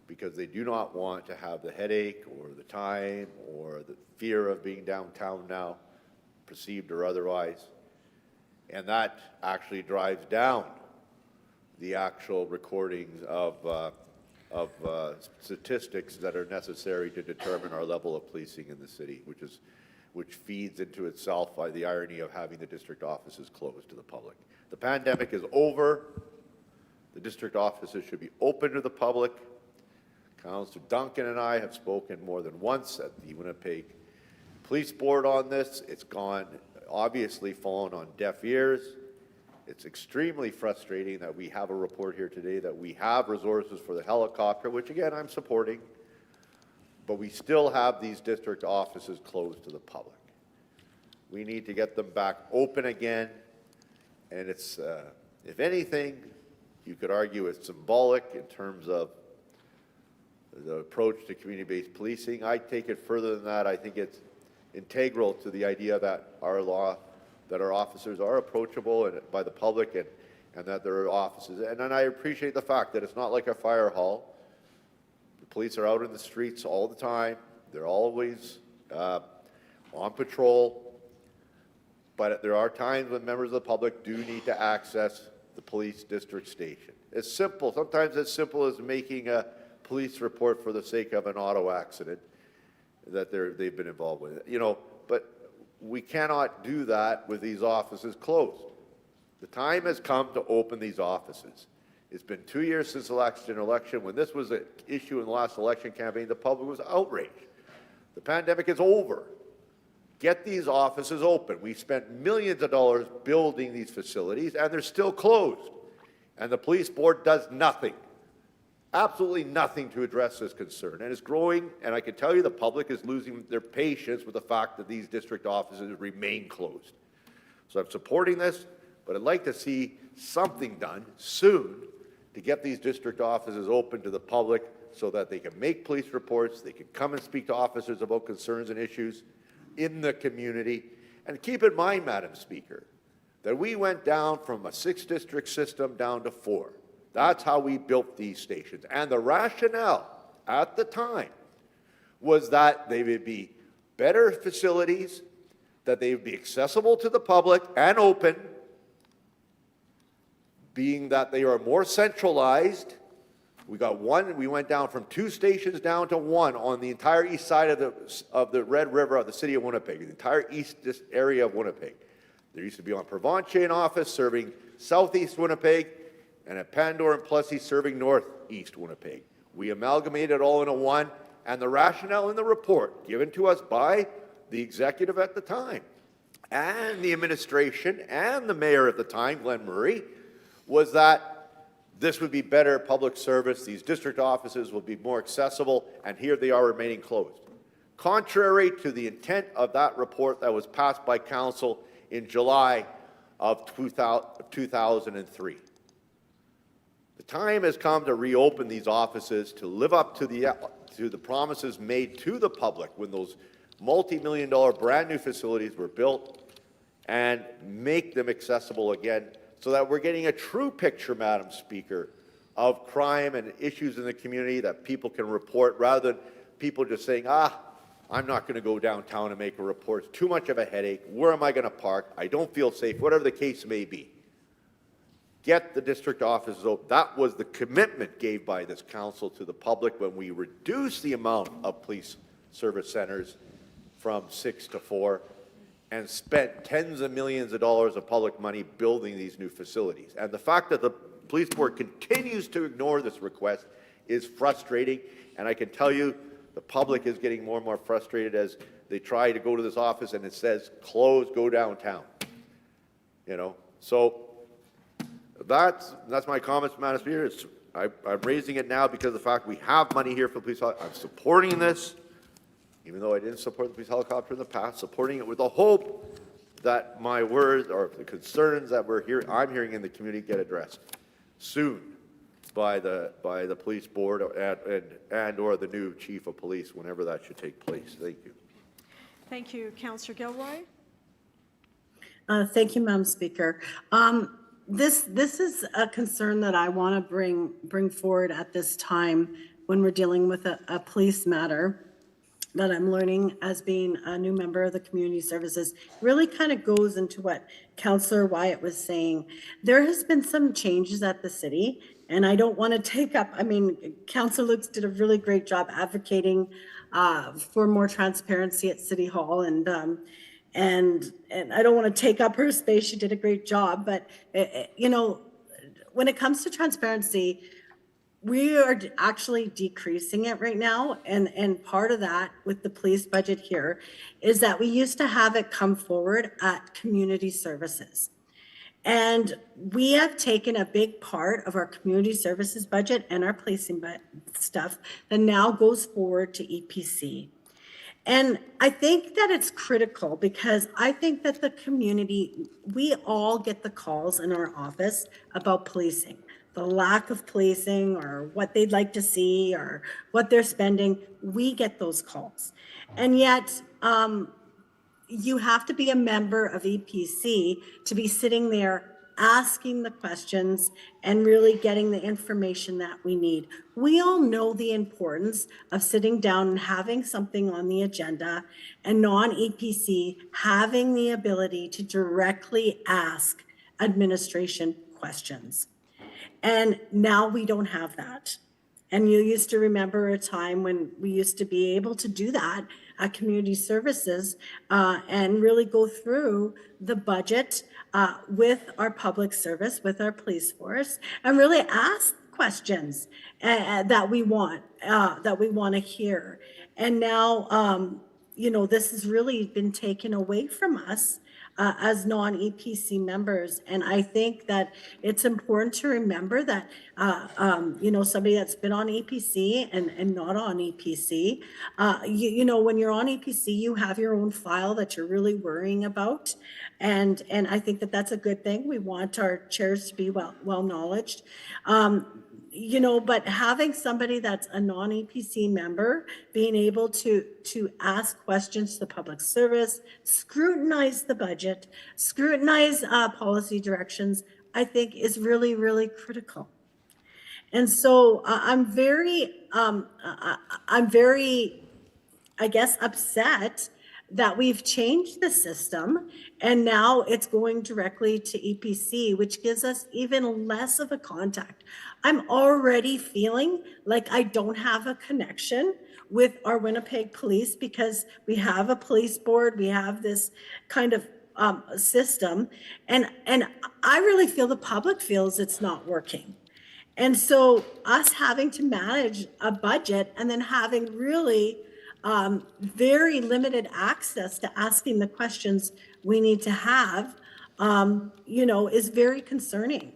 because they do not want to have the headache or the time or the fear of being downtown now, perceived or otherwise. And that actually drives down the actual recordings of statistics that are necessary to determine our level of policing in the city, which feeds into itself by the irony of having the district offices closed to the public. The pandemic is over. The district offices should be open to the public. Councillor Duncan and I have spoken more than once at the Winnipeg Police Board on this. It's obviously fallen on deaf ears. It's extremely frustrating that we have a report here today that we have resources for the helicopter, which again I'm supporting, but we still have these district offices closed to the public. We need to get them back open again, and it's, if anything, you could argue it's symbolic in terms of the approach to community-based policing. I take it further than that. I think it's integral to the idea that our officers are approachable by the public, and that there are offices. And I appreciate the fact that it's not like a fire hall. The police are out in the streets all the time. They're always on patrol. But there are times when members of the public do need to access the police district station. It's simple. Sometimes as simple as making a police report for the sake of an auto accident that they've been involved with. You know, but we cannot do that with these offices closed. The time has come to open these offices. It's been 2 years since the last election. When this was an issue in the last election campaign, the public was outraged. The pandemic is over. Get these offices open. We spent millions of dollars building these facilities, and they're still closed. And the police board does nothing, absolutely nothing to address this concern. And it's growing, and I can tell you the public is losing their patience with the fact that these district offices remain closed. So I'm supporting this, but I'd like to see something done soon to get these district offices open to the public so that they can make police reports, they can come and speak to officers about concerns and issues in the community. And keep in mind, Madam Speaker, that we went down from a 6-district system down to 4. That's how we built these stations. And the rationale at the time was that they would be better facilities, that they would be accessible to the public and open, being that they are more centralized. We went down from 2 stations down to 1 on the entire east side of the Red River of the city of Winnipeg, the entire east area of Winnipeg. There used to be on Provencher an office serving southeast Winnipeg, and at Pandora and Plessy serving northeast Winnipeg. We amalgamated it all into one, and the rationale in the report given to us by the executive at the time, and the administration, and the mayor at the time, Glenn Murray, was that this would be better public service, these district offices will be more accessible, and here they are remaining closed. contrary to the intent of that report that was passed by council in July of 2003. The time has come to reopen these offices, to live up to the promises made to the public when those multi-million-dollar brand-new facilities were built, and make them accessible again so that we're getting a true picture, Madam Speaker, of crime and issues in the community that people can report, rather than people just saying, I'm not going to go downtown and make a report. It's too much of a headache. Where am I going to park? I don't feel safe, whatever the case may be. Get the district offices open. That was the commitment gave by this council to the public when we reduced the amount of police service centers from 6 to 4 and spent tens of millions of dollars of public money building these new facilities. And the fact that the police board continues to ignore this request is frustrating, and I can tell you the public is getting more and more frustrated as they try to go to this office and it says, close, go downtown. You know, so that's my comments, Madam Speaker. I'm raising it now because of the fact we have money here for the police. I'm supporting this, even though I didn't support the police helicopter in the past, supporting it with the hope that my words or the concerns that I'm hearing in the community get addressed soon by the police board and or the new chief of police, whenever that should take place. Thank you. Thank you. Councillor Gilroy? Thank you, Madam Speaker. This is a concern that I want to bring forward at this time when we're dealing with a police matter that I'm learning as being a new member of the Community Services. Really kind of goes into what Councillor Wyatt was saying. There has been some changes at the city, and I don't want to take up, Councillor Lukes did a really great job advocating for more transparency at City Hall, and I don't want to take up her space. She did a great job, but when it comes to transparency, we are actually decreasing it right now, and part of that with the police budget here is that we used to have it come forward at community services. And we have taken a big part of our community services budget and our policing stuff that now goes forward to EPC. And I think that it's critical because I think that the community, we all get the calls in our office about policing, the lack of policing or what they'd like to see or what they're spending. We get those calls. And yet, you have to be a member of EPC to be sitting there asking the questions and really getting the information that we need. We all know the importance of sitting down and having something on the agenda and non-EPC having the ability to directly ask administration questions. And now we don't have that. And you used to remember a time when we used to be able to do that at community services and really go through the budget with our public service, with our police force, and really ask questions that we want to hear. And now, this has really been taken away from us as non-EPC members. And I think that it's important to remember that, somebody that's been on EPC and not on EPC, when you're on EPC, you have your own file that you're really worrying about. And I think that that's a good thing. We want our chairs to be well knowledged. But having somebody that's a non-EPC member, being able to ask questions to the public service, scrutinize the budget, scrutinize policy directions, I think is really, really critical. And so I'm very, I guess, upset that we've changed the system and now it's going directly to EPC, which gives us even less of a contact. I'm already feeling like I don't have a connection with our Winnipeg police because we have a police board, we have this kind of system, and I really feel the public feels it's not working. And so us having to manage a budget and then having really very limited access to asking the questions we need to have, is very concerning.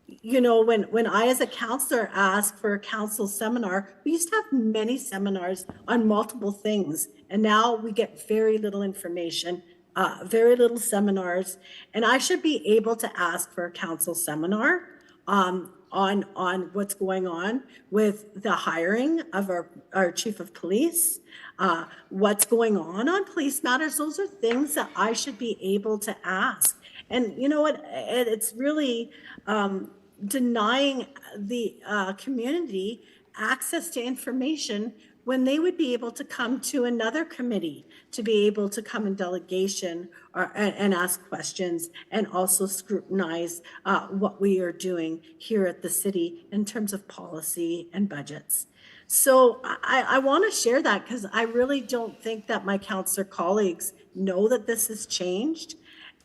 you know, when I, as a counselor, asked for a council seminar, we used to have many seminars on multiple things. And now we get very little information, very little seminars. And I should be able to ask for a council seminar on what's going on with the hiring of our chief of police, what's going on police matters. Those are things that I should be able to ask. And you know what, it's really denying the community access to information when they would be able to come to another committee, to be able to come in delegation and ask questions and also scrutinize what we are doing here at the city in terms of policy and budgets. So I want to share that because I really don't think that my councillor colleagues know that this has changed.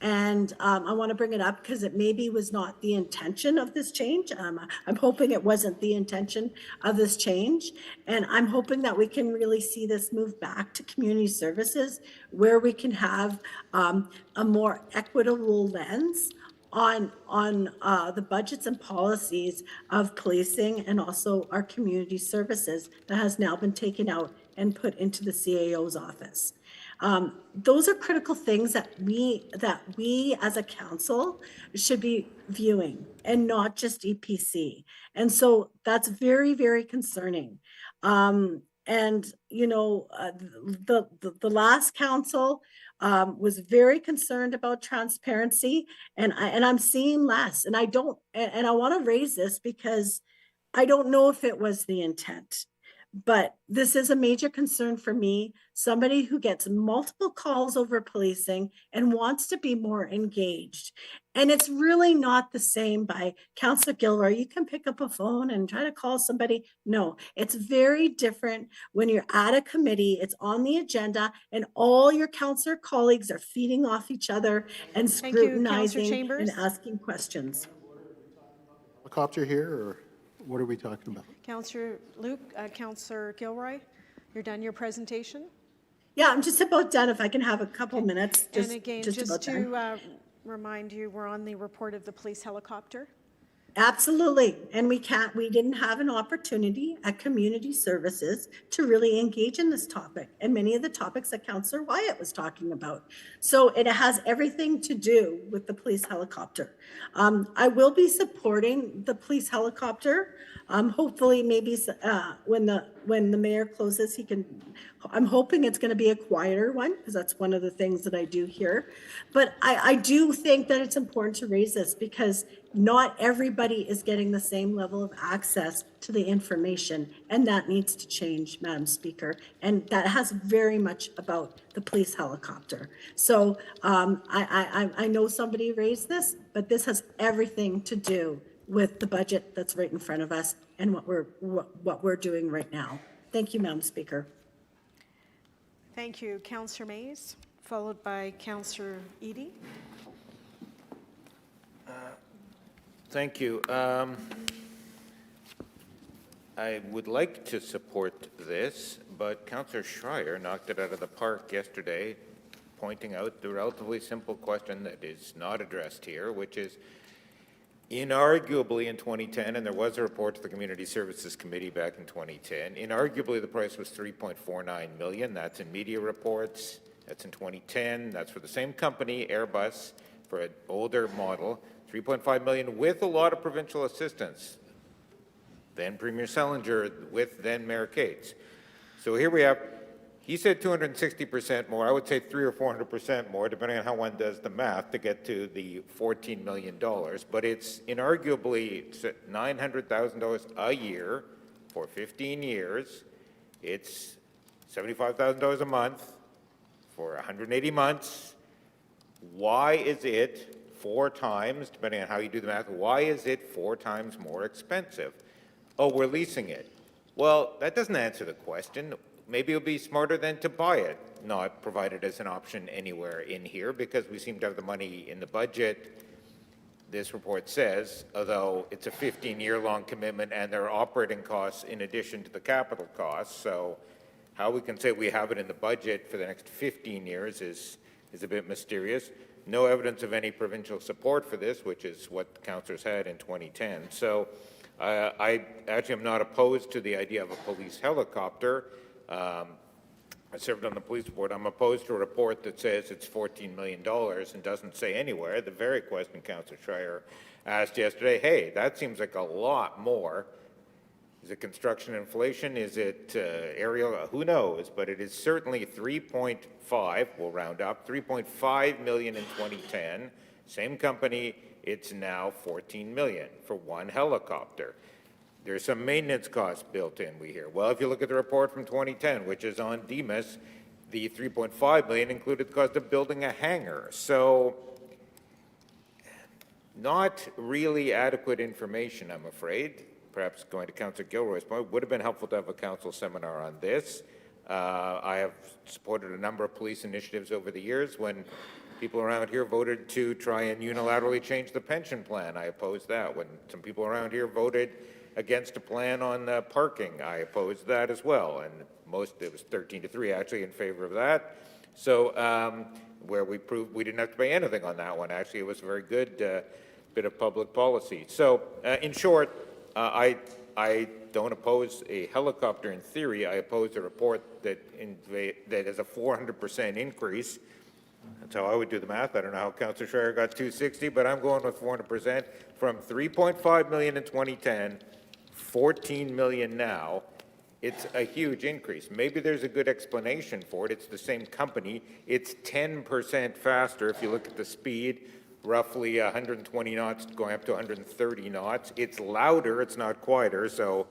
And I want to bring it up because it maybe was not the intention of this change. I'm hoping it wasn't the intention of this change. And I'm hoping that we can really see this move back to community services where we can have a more equitable lens on the budgets and policies of policing and also our community services that has now been taken out and put into the CAO's office. Those are critical things that we as a council should be viewing and not just EPC. And so that's very, very concerning. And, you know, the last council was very concerned about transparency, and I'm seeing less. And I want to raise this because I don't know if it was the intent. But this is a major concern for me, somebody who gets multiple calls over policing and wants to be more engaged. And it's really not the same by Councillor Gilroy. You can pick up a phone and try to call somebody. No, it's very different when you're at a committee, it's on the agenda, and all your councillor colleagues are feeding off each other and scrutinizing and asking questions. Helicopter here, or what are we talking about? Councillor Luke, Councillor Gilroy, you're done your presentation? Yeah, I'm just about done. If I can have a couple minutes. And again, just about done. to remind you, we're on the report of the police helicopter. Absolutely. And we didn't have an opportunity at community services to really engage in this topic and many of the topics that Councillor Wyatt was talking about. So it has everything to do with the police helicopter. I will be supporting the police helicopter. Hopefully maybe when the mayor closes, I'm hoping it's going to be a quieter one because that's one of the things that I do here. But I do think that it's important to raise this because not everybody is getting the same level of access to the information, and that needs to change, Madam Speaker. And that has very much about the police helicopter. So I know somebody raised this, but this has everything to do with the budget that's right in front of us and what we're doing right now. Thank you, Madam Speaker. Thank you, Councillor Mays, followed by Councillor Eadie. Thank you. I would like to support this, but Councillor Schreier knocked it out of the park yesterday, pointing out the relatively simple question that is not addressed here, which is, inarguably in 2010, and there was a report to the Community Services Committee back in 2010, inarguably the price was $3.49 million. That's in media reports. That's in 2010. That's for the same company, Airbus, for an older model. $3.5 million with a lot of provincial assistance. Then Premier Selinger with then Mayor Cates. So here we have, he said 260% more. I would say 300 or 400% more, depending on how one does the math, to get to the $14 million. But it's inarguably $900,000 a year for 15 years. It's $75,000 a month for 180 months. Why is it 4 times, depending on how you do the math, why is it 4 times more expensive? Oh, we're leasing it. Well, that doesn't answer the question. Maybe it'll be smarter than to buy it, not provided as an option anywhere in here, because we seem to have the money in the budget. This report says, although it's a 15-year-long commitment and there are operating costs in addition to the capital costs, so how we can say we have it in the budget for the next 15 years is a bit mysterious. no evidence of any provincial support for this, which is what the councillors had in 2010. So I actually am not opposed to the idea of a police helicopter. I served on the police board. I'm opposed to a report that says it's $14 million and doesn't say anywhere the very question Councillor Schreier asked yesterday. Hey, that seems like a lot more. Is it construction inflation? Is it aerial? Who knows? But it is certainly 3.5, we'll round up, 3.5 million in 2010. Same company, it's now 14 million for one helicopter. There's some maintenance costs built in, we hear. Well, if you look at the report from 2010, which is on DEMIS, the 3.5 million included the cost of building a hangar. So not really adequate information, I'm afraid. Perhaps going to Councillor Gilroy's point, would have been helpful to have a council seminar on this. I have supported a number of police initiatives over the years. When people around here voted to try and unilaterally change the pension plan, I opposed that. When some people around here voted against a plan on parking, I opposed that as well. And it was 13-3 actually in favor of that. So where we proved we didn't have to pay anything on that one. Actually, it was a very good bit of public policy. So in short, I don't oppose a helicopter in theory. I oppose a report that has a 400% increase. That's how I would do the math. I don't know how Councillor Schreier got 260, but I'm going with 400% from 3.5 million in 2010, 14 million now. It's a huge increase. Maybe there's a good explanation for it. It's the same company. It's 10% faster if you look at the speed, roughly 120 knots going up to 130 knots. It's louder, it's not quieter, so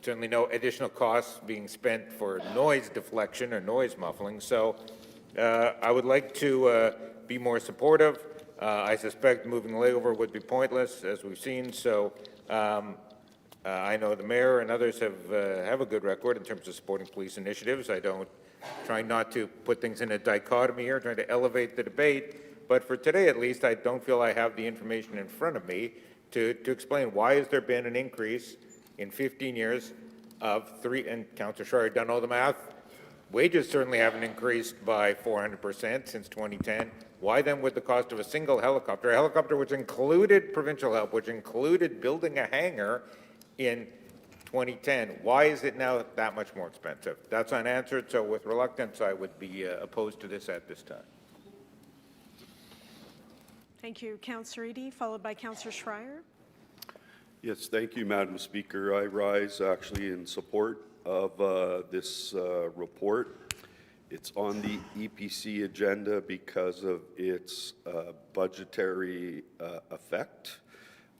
certainly no additional costs being spent for noise deflection or noise muffling. So I would like to be more supportive. I suspect moving the layover would be pointless, as we've seen. So I know the mayor and others have a good record in terms of supporting police initiatives. I don't try not to put things in a dichotomy here, trying to elevate the debate. But for today, at least, I don't feel I have the information in front of me to explain why has there been an increase in 15 years of and Councillor Schreier done all the math. Wages certainly haven't increased by 400% since 2010. Why then would the cost of a single helicopter, a helicopter which included provincial help, which included building a hangar in 2010, why is it now that much more expensive? That's unanswered, so with reluctance, I would be opposed to this at this time. Thank you, Councillor Eadie, followed by Councillor Schreier. Yes, thank you, Madam Speaker. I rise actually in support of this report. It's on the EPC agenda because of its budgetary effect.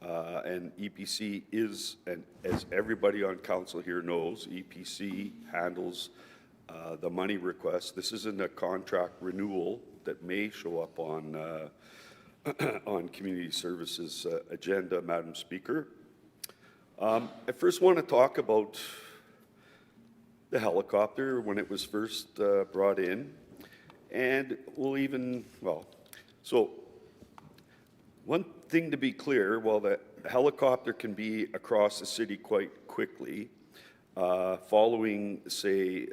And EPC is, and as everybody on council here knows, EPC handles the money request. This isn't a contract renewal that may show up on on Community Services agenda, Madam Speaker. I first want to talk about the helicopter when it was first brought in, and so one thing to be clear, while the helicopter can be across the city quite quickly, following, say,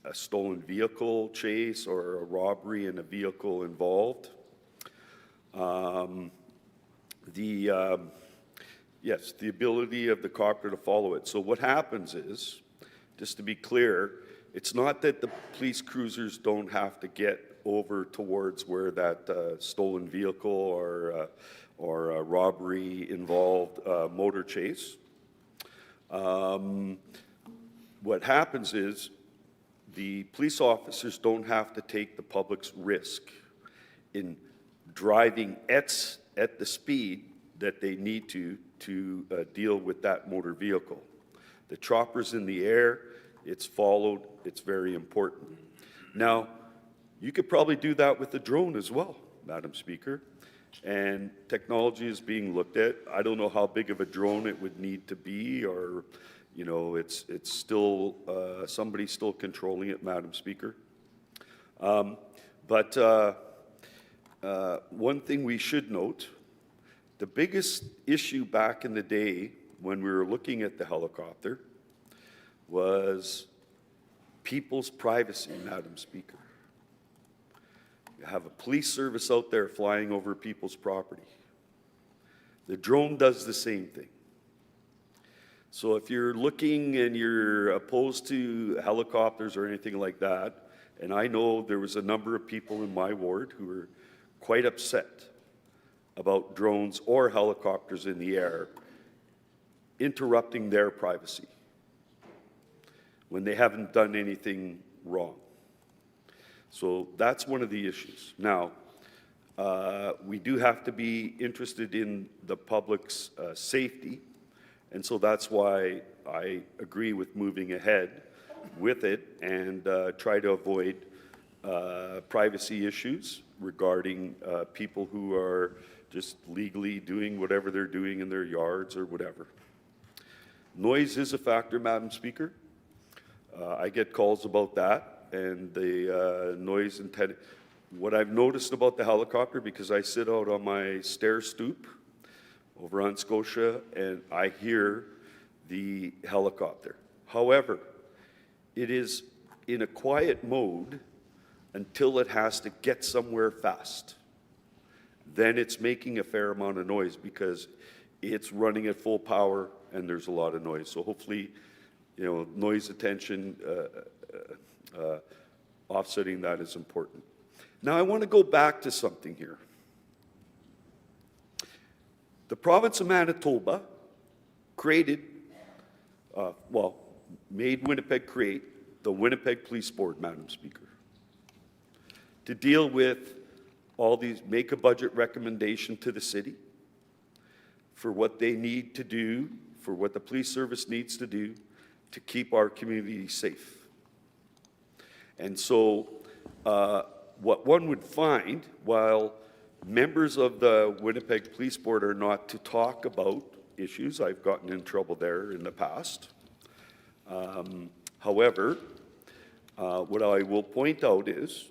a stolen vehicle chase or a robbery and a vehicle involved, yes, the ability of the copter to follow it. So what happens is, just to be clear, it's not that the police cruisers don't have to get over towards where that stolen vehicle or a robbery involved motor chase. What happens is the police officers don't have to take the public's risk in driving at the speed that they need to deal with that motor vehicle. The chopper's in the air, it's followed, it's very important. Now, you could probably do that with a drone as well, Madam Speaker, and technology is being looked at. I don't know how big of a drone it would need to be, or, you know, it's still, somebody's still controlling it, Madam Speaker. But one thing we should note, the biggest issue back in the day when we were looking at the helicopter was people's privacy, Madam Speaker. You have a police service out there flying over people's property. The drone does the same thing. So if you're looking and you're opposed to helicopters or anything like that, and I know there was a number of people in my ward who were quite upset about drones or helicopters in the air interrupting their privacy when they haven't done anything wrong. So that's one of the issues. Now, we do have to be interested in the public's safety, and so that's why I agree with moving ahead with it and try to avoid privacy issues regarding people who are just legally doing whatever they're doing in their yards or whatever. Noise is a factor, Madam Speaker. I get calls about that and the noise intended. What I've noticed about the helicopter, because I sit out on my stair stoop over on Scotia and I hear the helicopter. However, it is in a quiet mode until it has to get somewhere fast. Then it's making a fair amount of noise because it's running at full power and there's a lot of noise. So hopefully, you know, noise attention, offsetting that is important. Now I want to go back to something here. The province of Manitoba created, made Winnipeg create the Winnipeg Police Board, Madam Speaker, to deal with all these, make a budget recommendation to the city for what they need to do, for what the police service needs to do to keep our community safe. And so what one would find, while members of the Winnipeg Police Board are not to talk about issues, I've gotten in trouble there in the past. However, what I will point out is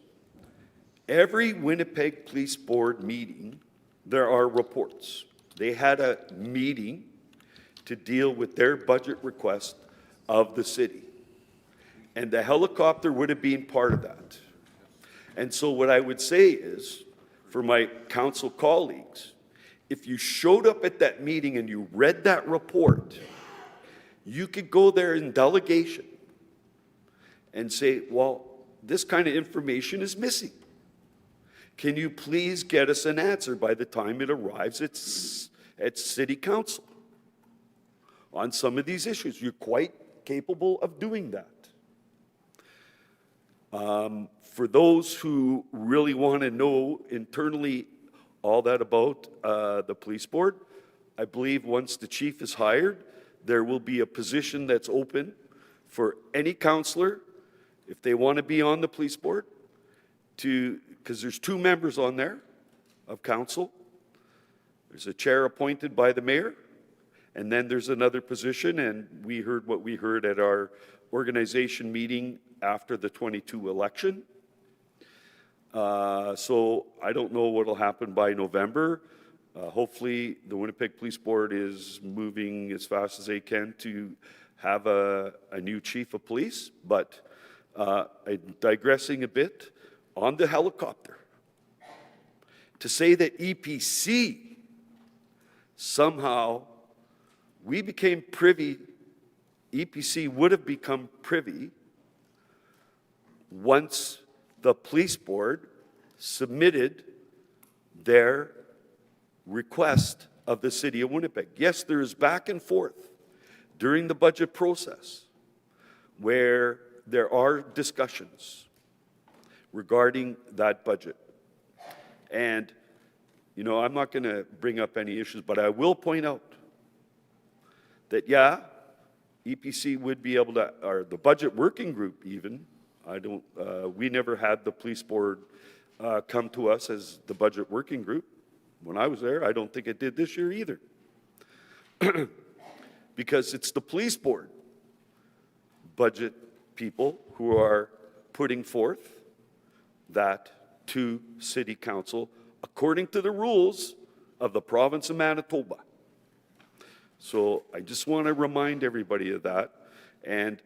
every Winnipeg Police Board meeting, there are reports. They had a meeting to deal with their budget request of the city. And the helicopter would have been part of that. And so what I would say is, for my council colleagues, if you showed up at that meeting and you read that report, you could go there in delegation and say, well, this kind of information is missing. Can you please get us an answer by the time it arrives at City Council on some of these issues? You're quite capable of doing that. For those who really want to know internally all that about the police board, I believe once the chief is hired, there will be a position that's open for any councillor, if they want to be on the police board, because there's 2 members on there of council. There's a chair appointed by the mayor, and then there's another position, and we heard what we heard at our organization meeting after the 22 election. So I don't know what will happen by November. Hopefully the Winnipeg Police Board is moving as fast as they can to have a new chief of police, but I'm digressing a bit on the helicopter. To say that EPC somehow, we became privy, EPC would have become privy once the police board submitted their request of the city of Winnipeg. Yes, there is back and forth during the budget process where there are discussions regarding that budget. And, you know, I'm not going to bring up any issues, but I will point out that, yeah, EPC would be able to, or the budget working group even, we never had the police board come to us as the budget working group. When I was there, I don't think it did this year either. Because it's the police board budget people who are putting forth that to City Council according to the rules of the province of Manitoba. So I just want to remind everybody of that. And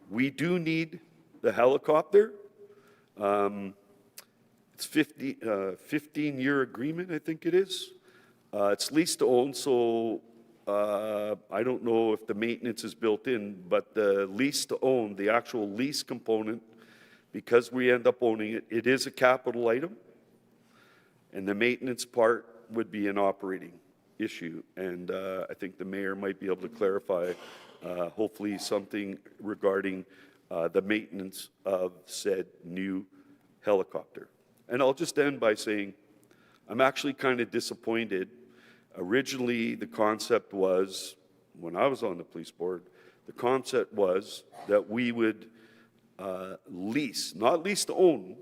we do need the helicopter. it's 15-year agreement, I think it is. It's lease to own, so I don't know if the maintenance is built in, but the lease to own, the actual lease component, because we end up owning it, it is a capital item, and the maintenance part would be an operating issue. And I think the mayor might be able to clarify, hopefully, something regarding the maintenance of said new helicopter. And I'll just end by saying I'm actually kind of disappointed. Originally, the concept was, when I was on the police board, the concept was that we would lease, not lease to own,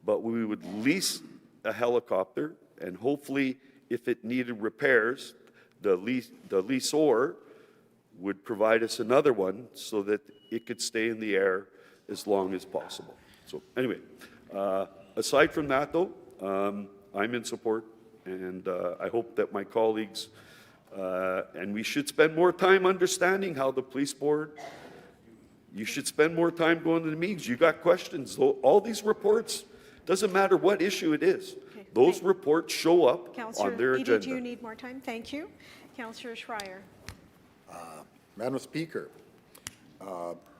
but we would lease a helicopter, and hopefully, if it needed repairs, the leaseor would provide us another one so that it could stay in the air as long as possible. So anyway, aside from that, though, I'm in support, and I hope that my colleagues, and we should spend more time understanding how the police board, you should spend more time going to the meetings. You got questions. All these reports, doesn't matter what issue it is, those reports show up on their agenda. Councillor, do you need more time? Thank you. Councillor Schreier. Madam Speaker,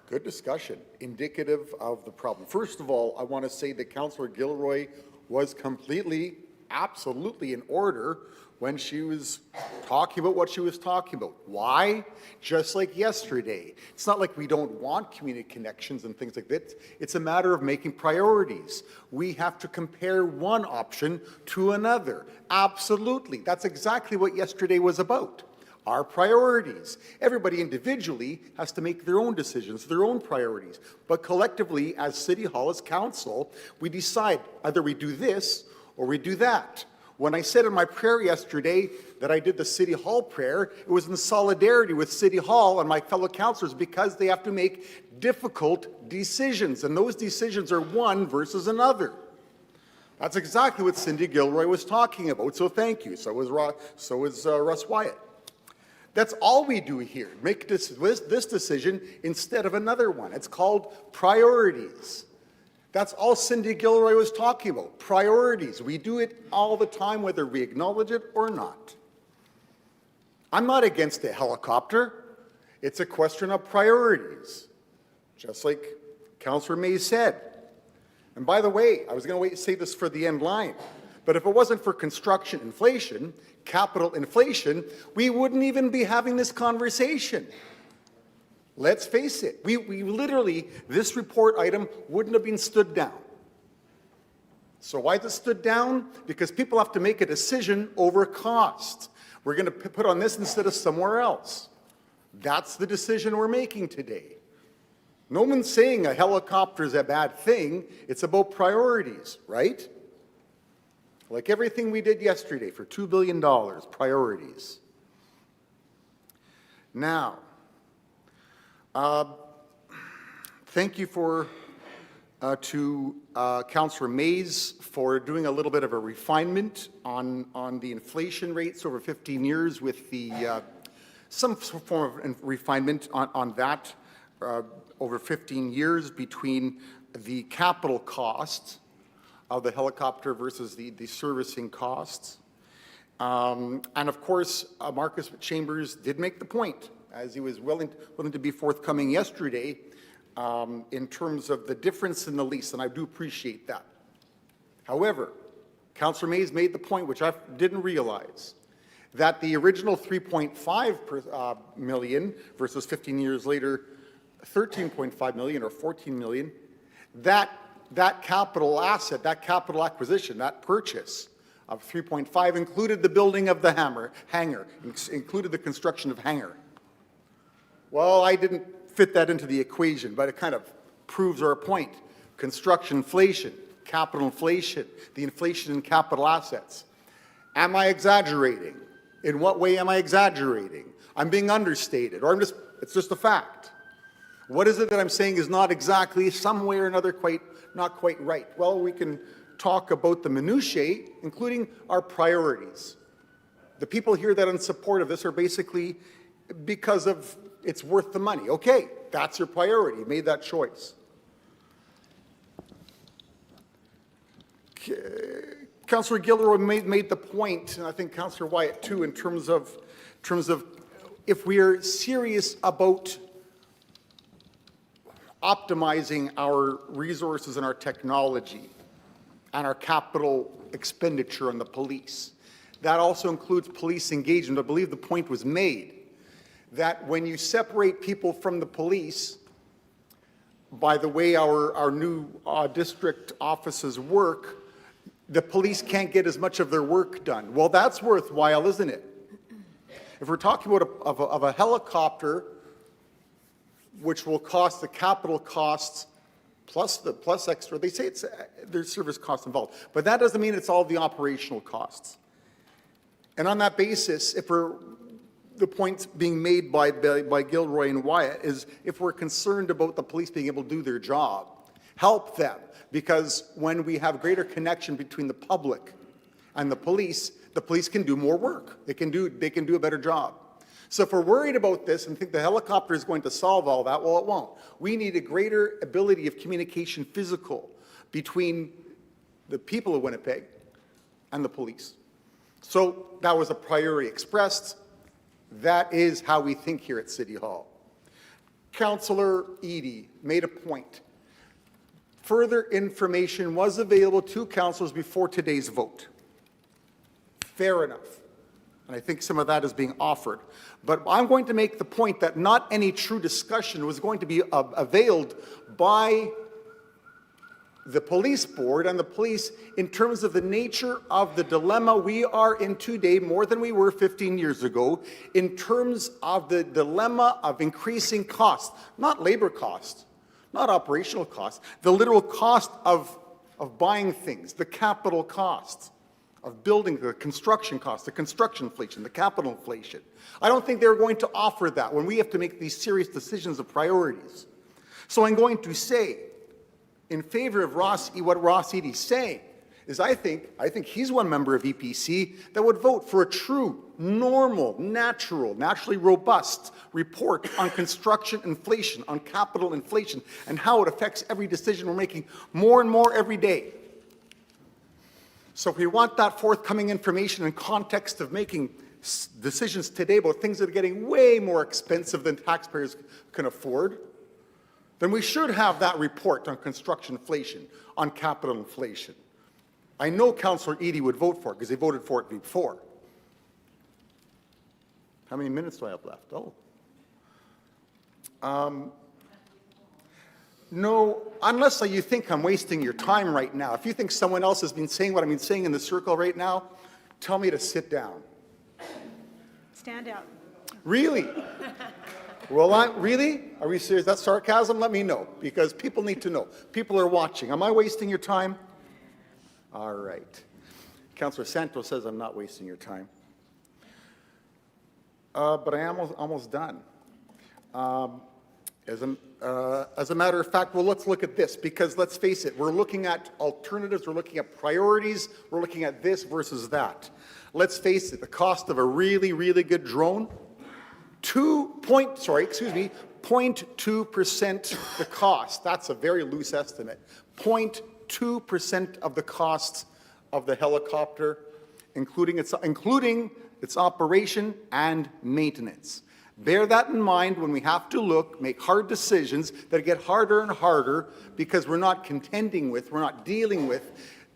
good discussion, indicative of the problem. First of all, I want to say that Councillor Gilroy was completely, absolutely in order when she was talking about what she was talking about. Why? Just like yesterday. It's not like we don't want community connections and things like that. It's a matter of making priorities. We have to compare one option to another. Absolutely. That's exactly what yesterday was about. Our priorities. Everybody individually has to make their own decisions, their own priorities. But collectively, as City Hall, as council, we decide either we do this or we do that. When I said in my prayer yesterday that I did the City Hall prayer, it was in solidarity with City Hall and my fellow councillors because they have to make difficult decisions, and those decisions are one versus another. That's exactly what Cindy Gilroy was talking about, so thank you. So was Russ Wyatt. That's all we do here, make this decision instead of another one. It's called priorities. That's all Cindy Gilroy was talking about, priorities. We do it all the time, whether we acknowledge it or not. I'm not against a helicopter. It's a question of priorities, just like Councillor Mays said. And by the way, I was going to say this for the end line, but if it wasn't for construction inflation, capital inflation, we wouldn't even be having this conversation. Let's face it, we literally, this report item wouldn't have been stood down. So why is it stood down? Because people have to make a decision over cost. We're going to put on this instead of somewhere else. That's the decision we're making today. No one's saying a helicopter is a bad thing. It's about priorities, right? Like everything we did yesterday for $2 billion, priorities. Now, thank you to Councillor Mays for doing a little bit of a refinement on the inflation rates over 15 years with the some form of refinement on that over 15 years between the capital costs of the helicopter versus the servicing costs. And of course, Marcus Chambers did make the point, as he was willing to be forthcoming yesterday, in terms of the difference in the lease, and I do appreciate that. However, Councillor Mays made the point, which I didn't realize, that the original 3.5 million versus 15 years later, 13.5 million or 14 million, that capital asset, that capital acquisition, that purchase of 3.5 included the building of the hangar, included the construction of hangar. Well, I didn't fit that into the equation, but it kind of proves our point. Construction inflation, capital inflation, the inflation in capital assets. Am I exaggerating? In what way am I exaggerating? I'm being understated, or it's just a fact. What is it that I'm saying is not exactly, some way or another, not quite right? Well, we can talk about the minutiae, including our priorities. The people here that are in support of this are basically because of it's worth the money. Okay, that's your priority. You made that choice. Councillor Gilroy made the point, and I think Councillor Wyatt too, in terms of if we are serious about optimizing our resources and our technology and our capital expenditure on the police. That also includes police engagement. I believe the point was made that when you separate people from the police, by the way our new district offices work, the police can't get as much of their work done. Well, that's worthwhile, isn't it? If we're talking about a helicopter, which will cost the capital costs plus extra, they say there's service costs involved, but that doesn't mean it's all the operational costs. And on that basis, the point being made by Gilroy and Wyatt is if we're concerned about the police being able to do their job, help them, because when we have greater connection between the public and the police can do more work. They can do a better job. So if we're worried about this and think the helicopter is going to solve all that, well, it won't. We need a greater ability of communication physical between the people of Winnipeg and the police. So that was a priority expressed. That is how we think here at City Hall. Councillor Eadie made a point. Further information was available to councillors before today's vote. Fair enough. And I think some of that is being offered. But I'm going to make the point that not any true discussion was going to be availed by the police board and the police in terms of the nature of the dilemma we are in today more than we were 15 years ago, in terms of the dilemma of increasing costs, not labor costs, not operational costs, the literal cost of buying things, the capital costs of building, the construction costs, the construction inflation, the capital inflation. I don't think they're going to offer that when we have to make these serious decisions of priorities. So I'm going to say, in favor of what Ross Eadie's saying, is I think he's one member of EPC that would vote for a true, normal, naturally robust report on construction inflation, on capital inflation, and how it affects every decision we're making more and more every day. So if we want that forthcoming information in context of making decisions today about things that are getting way more expensive than taxpayers can afford, then we should have that report on construction inflation, on capital inflation. I know Councillor Eadie would vote for it because they voted for it before. How many minutes do I have left? No, unless you think I'm wasting your time right now. If you think someone else has been saying what I've been saying in the circle right now, tell me to sit down. Stand out. Really? Well, really? Are we serious? That's sarcasm? Let me know, because people need to know. People are watching. Am I wasting your time? All right. Councillor Santos says I'm not wasting your time. But I am almost done. As a matter of fact, well, let's look at this, because let's face it, we're looking at alternatives, we're looking at priorities, we're looking at this versus that. Let's face it, the cost of a really, really good drone, 0.2% the cost. That's a very loose estimate. 0.2% of the cost of the helicopter, including its operation and maintenance. Bear that in mind when we have to make hard decisions that get harder and harder, because we're not dealing with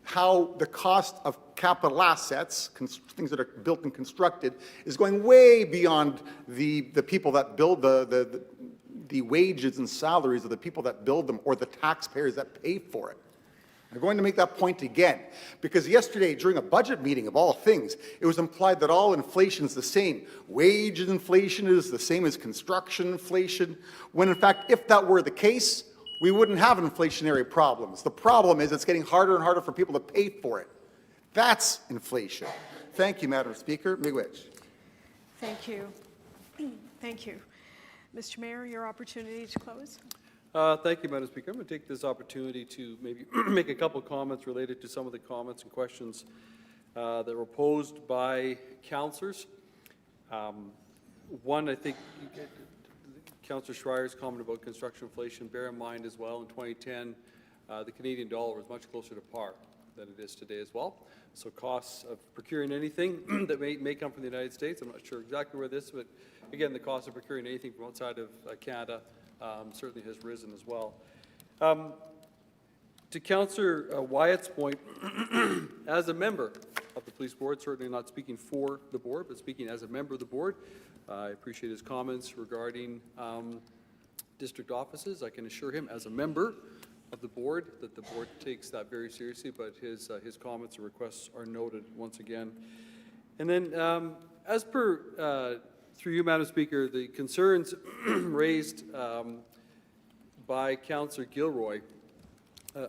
how the cost of capital assets, things that are built and constructed, is going way beyond the people that build the wages and salaries of the people that build them, or the taxpayers that pay for it. I'm going to make that point again, because yesterday during a budget meeting of all things, it was implied that all inflation is the same. Wage inflation is the same as construction inflation, when in fact, if that were the case, we wouldn't have inflationary problems. The problem is it's getting harder and harder for people to pay for it. That's inflation. Thank you, Madam Speaker. Miigwech. Thank you. Thank you. Mr. Mayor, your opportunity to close. Thank you, Madam Speaker. I'm going to take this opportunity to maybe make a couple comments related to some of the comments and questions that were posed by councillors. One, I think Councillor Schreier's comment about construction inflation, bear in mind as well, in 2010, the Canadian dollar was much closer to par. than it is today as well. So costs of procuring anything that may come from the United States, I'm not sure exactly where this, but again, the cost of procuring anything from outside of Canada certainly has risen as well. To Councillor Wyatt's point, as a member of the police board, certainly not speaking for the board, but speaking as a member of the board, I appreciate his comments regarding district offices. I can assure him, as a member of the board, that the board takes that very seriously, but his comments and requests are noted once again. And then, as per, through you, Madam Speaker, the concerns raised by Councillor Gilroy,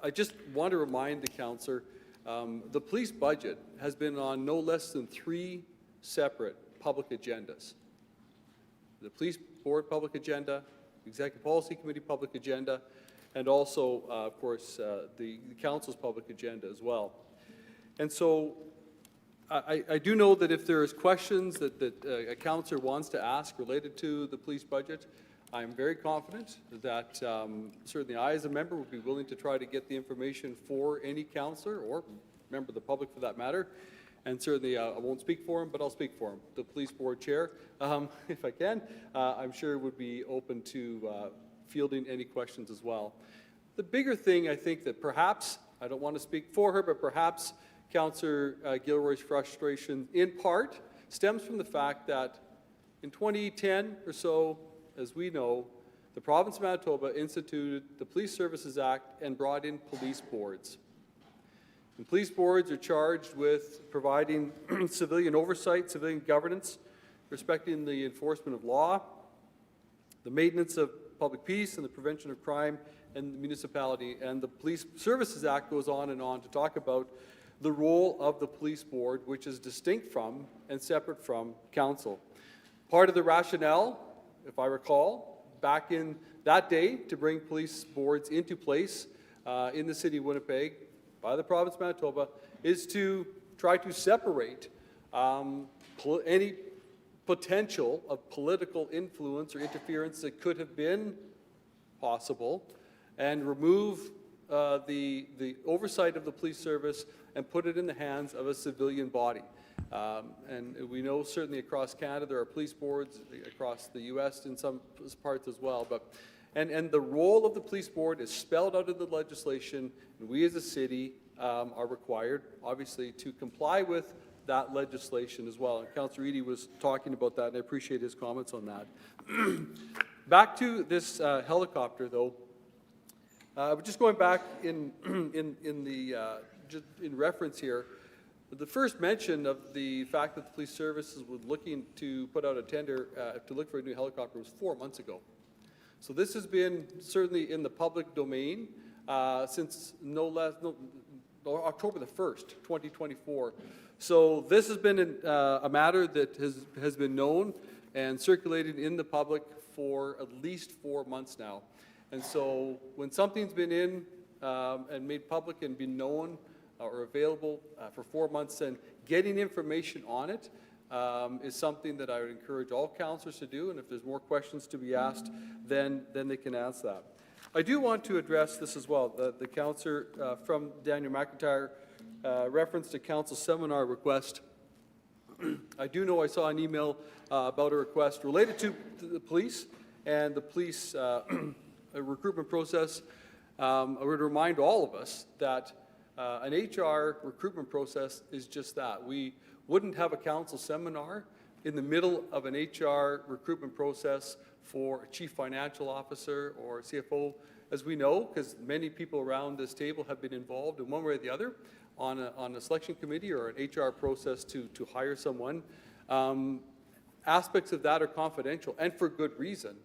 I just want to remind the councillor, the police budget has been on no less than 3 separate public agendas. The police board public agenda, executive policy committee public agenda, and also, of course, the council's public agenda as well. And so I do know that if there is questions that a councillor wants to ask related to the police budget, I'm very confident that certainly I, as a member, would be willing to try to get the information for any councillor or member of the public for that matter. And certainly I won't speak for him, but I'll speak for him. The police board chair, if I can, I'm sure would be open to fielding any questions as well. The bigger thing, I think, that perhaps, I don't want to speak for her, but perhaps Councillor Gilroy's frustration in part stems from the fact that in 2010 or so, as we know, the province of Manitoba instituted the Police Services Act and brought in police boards. And police boards are charged with providing civilian oversight, civilian governance, respecting the enforcement of law, the maintenance of public peace and the prevention of crime in the municipality. And the Police Services Act goes on to talk about the role of the police board, which is distinct from and separate from council. Part of the rationale, if I recall, back in that day to bring police boards into place in the city of Winnipeg by the province of Manitoba is to try to separate any potential of political influence or interference that could have been possible and remove the oversight of the police service and put it in the hands of a civilian body. And we know certainly across Canada there are police boards, across the U.S. in some parts as well. And the role of the police board is spelled out in the legislation, and we as a city are required, obviously, to comply with that legislation as well. And Councillor Eadie was talking about that, and I appreciate his comments on that. Back to this helicopter, though. Just going back in reference here, the first mention of the fact that the police services was looking to put out a tender to look for a new helicopter was 4 months ago. So this has been certainly in the public domain since October the 1st, 2024. So this has been a matter that has been known and circulated in the public for at least 4 months now. And so when something's been in and made public and been known or available for 4 months, and getting information on it is something that I would encourage all councillors to do, and if there's more questions to be asked, then they can ask that. I do want to address this as well. The councillor from Daniel McIntyre referenced a council seminar request. I do know I saw an email about a request related to the police and the police recruitment process. I would remind all of us that an HR recruitment process is just that. We wouldn't have a council seminar in the middle of an HR recruitment process for a chief financial officer or CFO, as we know, because many people around this table have been involved in one way or the other on a selection committee or an HR process to hire someone. Aspects of that are confidential, and for good reason.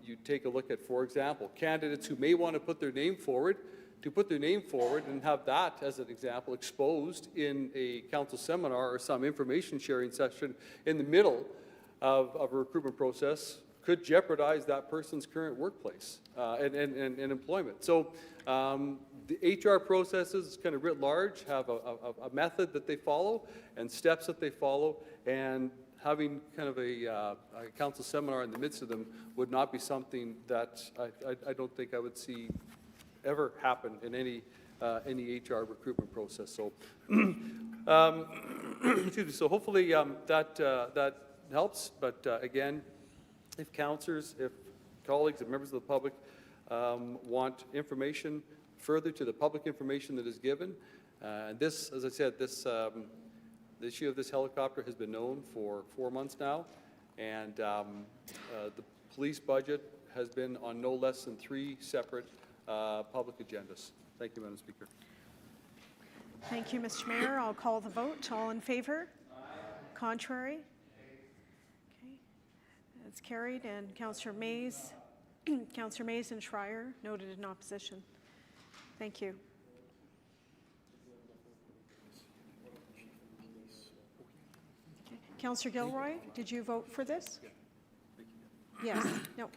You take a look at, for example, candidates who may want to put their name forward, and have that, as an example, exposed in a council seminar or some information sharing session in the middle of a recruitment process could jeopardize that person's current workplace and employment. So the HR processes, kind of writ large, have a method that they follow and steps that they follow, and having kind of a council seminar in the midst of them would not be something that I don't think I would see ever happen in any any HR recruitment process. So, excuse me, so hopefully that helps. But again, if counselors, if colleagues, if members of the public want information further to the public information that is given, and this, as I said, this the issue of this helicopter has been known for 4 months now, and the police budget has been on no less than 3 separate public agendas. Thank you, Madam Speaker. Thank you, Mr. Mayor. I'll call the vote. All in favor? Contrary? Okay. It's carried, and Councillor Mays, Councillor Mays and Schreier noted in opposition. Thank you. Okay. Councillor Gilroy, did you vote for this? Yes. No.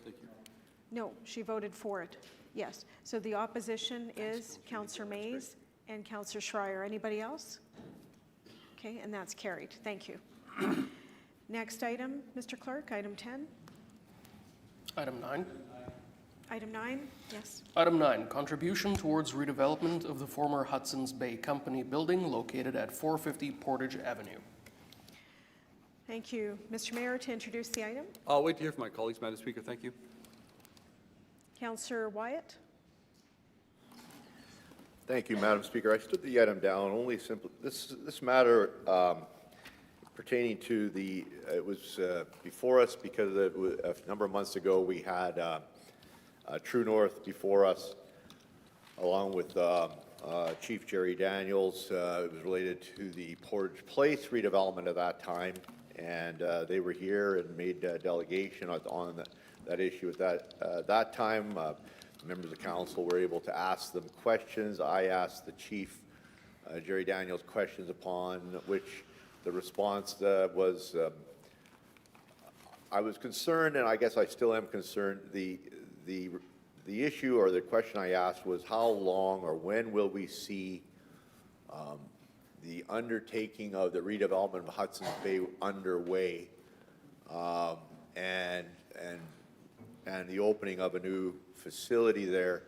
No, she voted for it. Yes. So the opposition is Councillor Mays and Councillor Schreier. Anybody else? Okay, and that's carried. Thank you. Next item, Mr. Clerk, item 10. Item 9. Item 9, yes. Item 9, contribution towards redevelopment of the former Hudson's Bay Company building located at 450 Portage Avenue. Thank you. Mr. Mayor, to introduce the item. I'll wait to hear from my colleagues, Madam Speaker. Thank you. Councillor Wyatt. Thank you, Madam Speaker. I stood the item down only simply, this matter pertaining to it was before us because a number of months ago we had True North before us, along with Chief Jerry Daniels. It was related to the Portage Place redevelopment at that time, and they were here and made a delegation on that issue at that time. Members of council were able to ask them questions. I asked the Chief Jerry Daniels questions, upon which the response was, I was concerned, and I guess I still am concerned. The issue or the question I asked was how long or when will we see the undertaking of the redevelopment of Hudson's Bay underway, and the opening of a new facility there,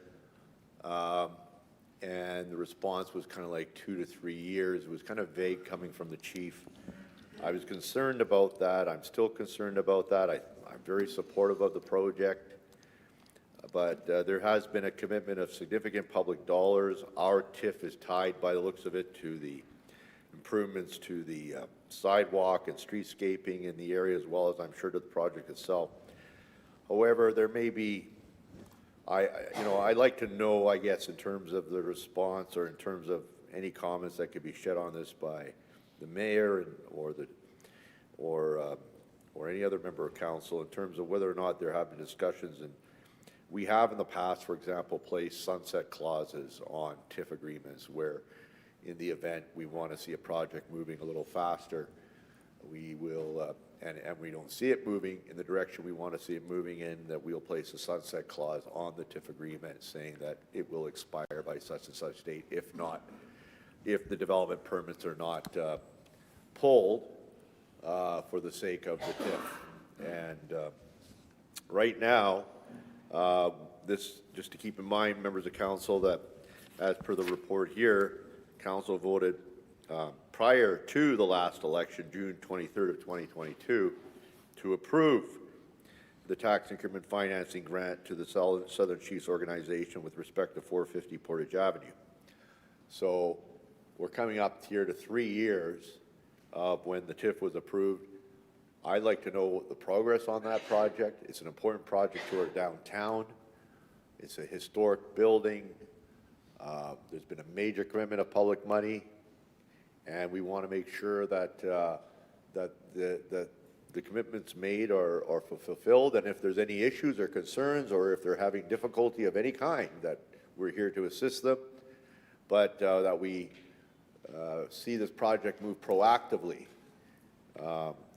and the response was kind of like 2 to 3 years. It was kind of vague coming from the chief. I was concerned about that. I'm still concerned about that. I'm very supportive of the project, but there has been a commitment of significant public dollars. Our TIF is tied, by the looks of it, to the improvements to the sidewalk and streetscaping in the area, as well as I'm sure to the project itself. However, there may be, I'd like to know, I guess, in terms of the response or in terms of any comments that could be shed on this by the mayor or any other member of council, in terms of whether or not there have been discussions. And we have in the past, for example, placed sunset clauses on TIF agreements where, in the event we want to see a project moving a little faster, we will, and we don't see it moving in the direction we want to see it moving in, that we'll place a sunset clause on the TIF agreement saying that it will expire by such and such date, if the development permits are not pulled for the sake of the TIF. And right now, this, just to keep in mind, members of council, that as per the report here, council voted prior to the last election, June 23rd of 2022, to approve the tax increment financing grant to the Southern Chiefs organization with respect to 450 Portage Avenue. So we're coming up here to 3 years of when the TIF was approved. I'd like to know the progress on that project. It's an important project to our downtown. It's a historic building. There's been a major commitment of public money, and we want to make sure that the commitments made are fulfilled. And if there's any issues or concerns, or if they're having difficulty of any kind, that we're here to assist them, but that we see this project move proactively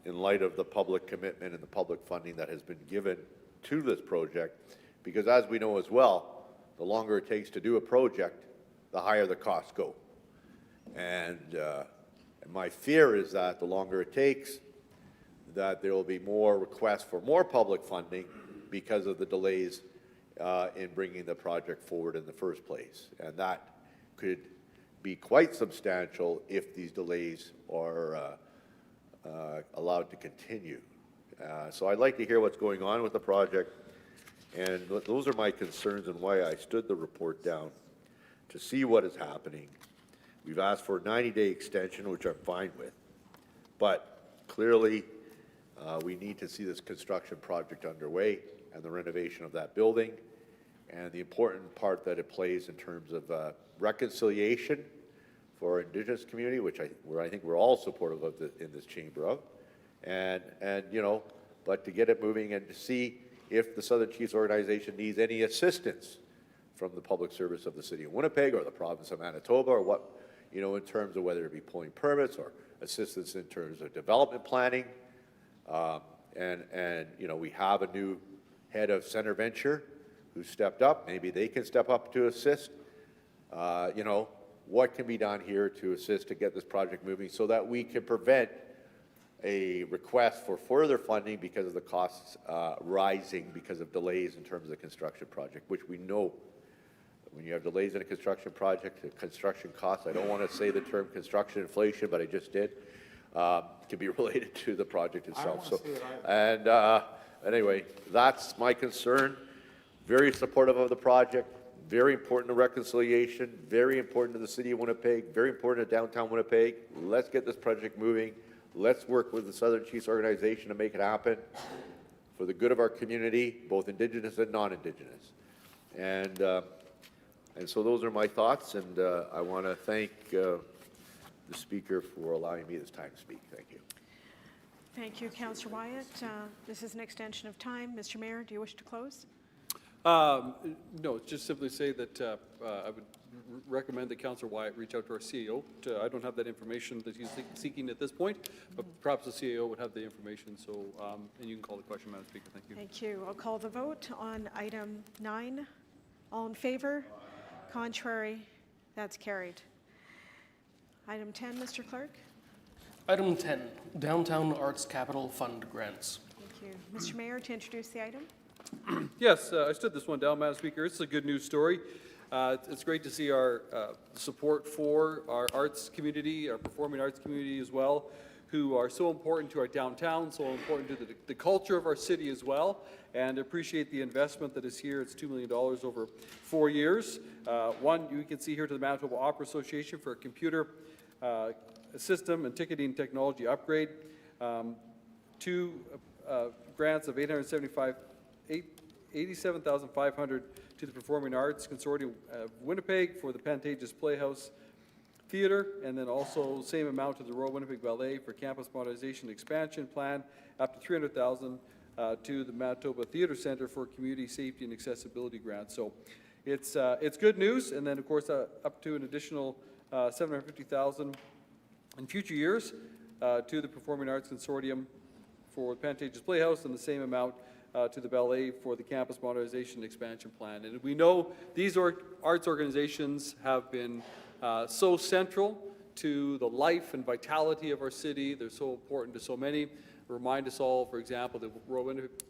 in light of the public commitment and the public funding that has been given to this project. Because as we know as well, the longer it takes to do a project, the higher the costs go. And my fear is that the longer it takes, that there will be more requests for more public funding because of the delays in bringing the project forward in the first place. And that could be quite substantial if these delays are allowed to continue. So I'd like to hear what's going on with the project, and those are my concerns and why I stood the report down, to see what is happening. We've asked for a 90-day extension, which I'm fine with, but clearly we need to see this construction project underway and the renovation of that building, and the important part that it plays in terms of reconciliation for our Indigenous community, which I think we're all supportive of in this chamber of, and you know, but to get it moving and to see if the Southern Chiefs organization needs any assistance from the public service of the city of Winnipeg or the province of Manitoba, or what, you know, in terms of whether it be pulling permits or assistance in terms of development planning. And you know, we have a new head of Center Venture who stepped up. Maybe they can step up to assist. You know, what can be done here to assist to get this project moving so that we can prevent a request for further funding because of the costs rising because of delays in terms of the construction project, which we know when you have delays in a construction project, the construction costs, I don't want to say the term construction inflation, but I just did, can be related to the project itself. So, and anyway, that's my concern. Very supportive of the project, very important to reconciliation, very important to the city of Winnipeg, very important to downtown Winnipeg. Let's get this project moving. Let's work with the Southern Chiefs organization to make it happen for the good of our community, both Indigenous and non-Indigenous. And so those are my thoughts, and I want to thank the Speaker for allowing me this time to speak. Thank you. Thank you, Councillor Wyatt. This is an extension of time. Mr. Mayor, do you wish to close? No, just simply say that I would recommend that Councillor Wyatt reach out to our CEO. I don't have that information that he's seeking at this point, but perhaps the CEO would have the information. So, and you can call the question, Madam Speaker. Thank you. Thank you. I'll call the vote on item 9. All in favor? Contrary? That's carried. Item 10, Mr. Clerk. Item 10, Downtown Arts Capital Fund Grants. Thank you. Mr. Mayor, to introduce the item. Yes, I stood this one down, Madam Speaker. It's a good news story. It's great to see our support for our arts community, our performing arts community as well, who are so important to our downtown, so important to the culture of our city as well, and appreciate the investment that is here. It's $2 million over 4 years. One, you can see here to the Manitoba Opera Association for a computer system and ticketing technology upgrade. 2 grants of $87,500 to the Performing Arts Consortium of Winnipeg for the Pantages Playhouse Theatre, and then also same amount to the Royal Winnipeg Ballet for campus modernization expansion plan, up to $300,000 to the Manitoba Theatre Centre for community safety and accessibility grants. So it's good news, and then of course up to an additional $750,000 in future years to the Performing Arts Consortium for Pantages Playhouse, and the same amount to the ballet for the campus modernization expansion plan. And we know these arts organizations have been so central to the life and vitality of our city. They're so important to so many. Remind us all, for example, the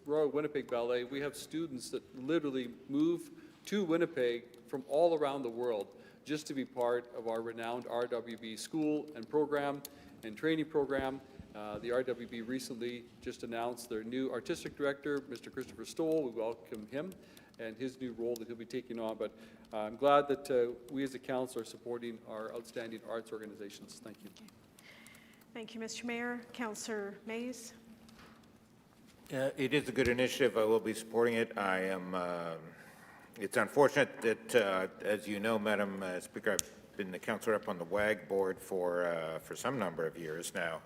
Royal Winnipeg Ballet, we have students that literally move to Winnipeg from all around the world just to be part of our renowned RWB school and program and training program. The RWB recently just announced their new artistic director, Mr. Christopher Stoll. We welcome him and his new role that he'll be taking on. But I'm glad that we as a council are supporting our outstanding arts organizations. Thank you. Thank you, Mr. Mayor. Councillor Mays. It is a good initiative. I will be supporting it. I am. It's unfortunate that, as you know, Madam Speaker, I've been the councillor up on the WAG board for some number of years now,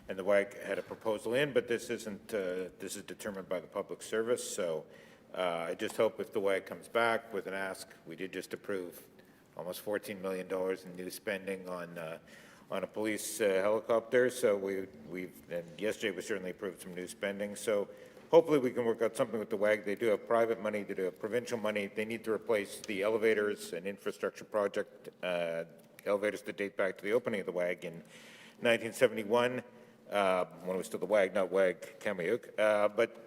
and the WAG had a proposal in, but this isn't. This is determined by the public service. So I just hope if the WAG comes back with an ask, we did just approve almost $14 million in new spending on a police helicopter. So and yesterday we certainly approved some new spending. So hopefully we can work out something with the WAG. They do have private money, they do have provincial money. They need to replace the elevators and infrastructure project, elevators that date back to the opening of the WAG in 1971, when it was still the WAG, not WAG Kamayuk. But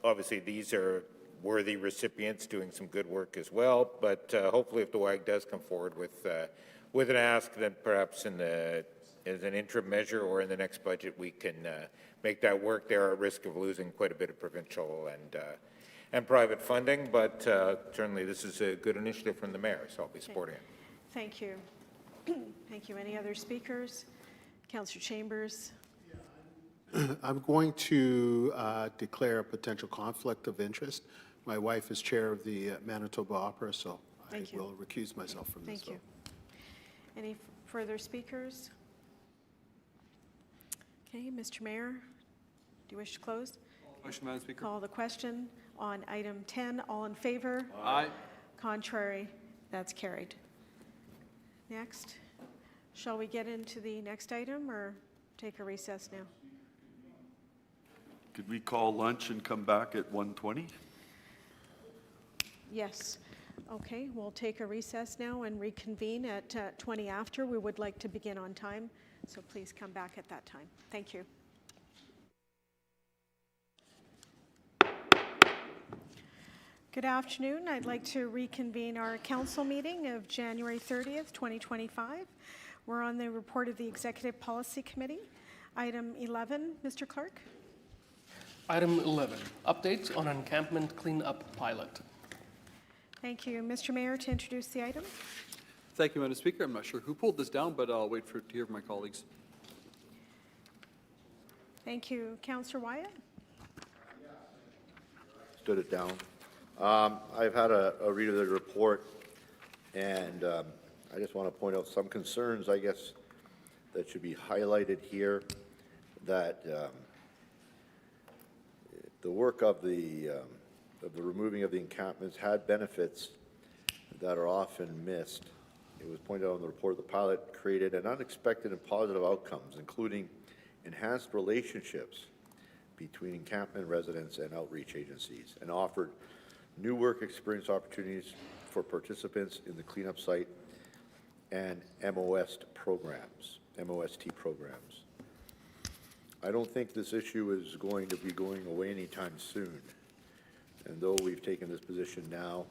obviously these are worthy recipients doing some good work as well. But hopefully, if the WAG does come forward with an ask, then perhaps as an interim measure or in the next budget, we can make that work. They are at risk of losing quite a bit of provincial and private funding, but certainly this is a good initiative from the mayor, so I'll be supporting it. Thank you. Thank you. Any other speakers? Councillor Chambers? I'm going to declare a potential conflict of interest. My wife is chair of the Manitoba Opera, so Thank I you. will recuse myself from this Thank you. vote. Any further speakers? Okay, Mr. Mayor, do you wish to close? Question, Madam Speaker. Call the question on item 10. All in favor? Aye. Contrary? That's carried. Next. Shall we get into the next item or take a recess now? Could we call lunch and come back at 1:20? Yes. Okay, we'll take a recess now and reconvene at 20 after. We would like to begin on time, so please come back at that time. Thank you. Good afternoon. I'd like to reconvene our council meeting of January 30th, 2025. We're on the report of the Executive Policy Committee. Item 11, Mr. Clerk. Item 11, updates on encampment cleanup pilot. Thank you. Mr. Mayor, to introduce the item. Thank you, Madam Speaker. I'm not sure who pulled this down, but I'll wait to hear from my colleagues. Thank you. Councillor Wyatt. Stood it down. I've had a read of the report, and I just want to point out some concerns, I guess, that should be highlighted here, that the work of the removing of the encampments had benefits that are often missed. It was pointed out in the report, the pilot created an unexpected and positive outcomes, including enhanced relationships between encampment residents and outreach agencies, and offered new work experience opportunities for participants in the cleanup site and MOST programs. I don't think this issue is going to be going away anytime soon. And though we've taken this position now,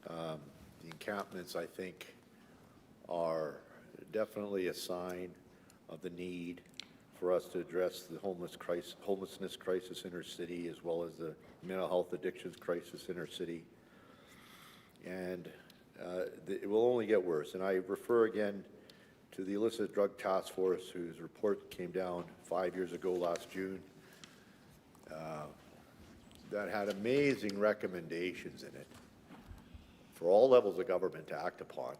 the encampments, I think, are definitely a sign of the need for us to address the homelessness crisis in our city, as well as the mental health addictions crisis in our city. And it will only get worse. And I refer again to the Illicit Drug Task Force, whose report came down 5 years ago last June, that had amazing recommendations in it for all levels of government to act upon.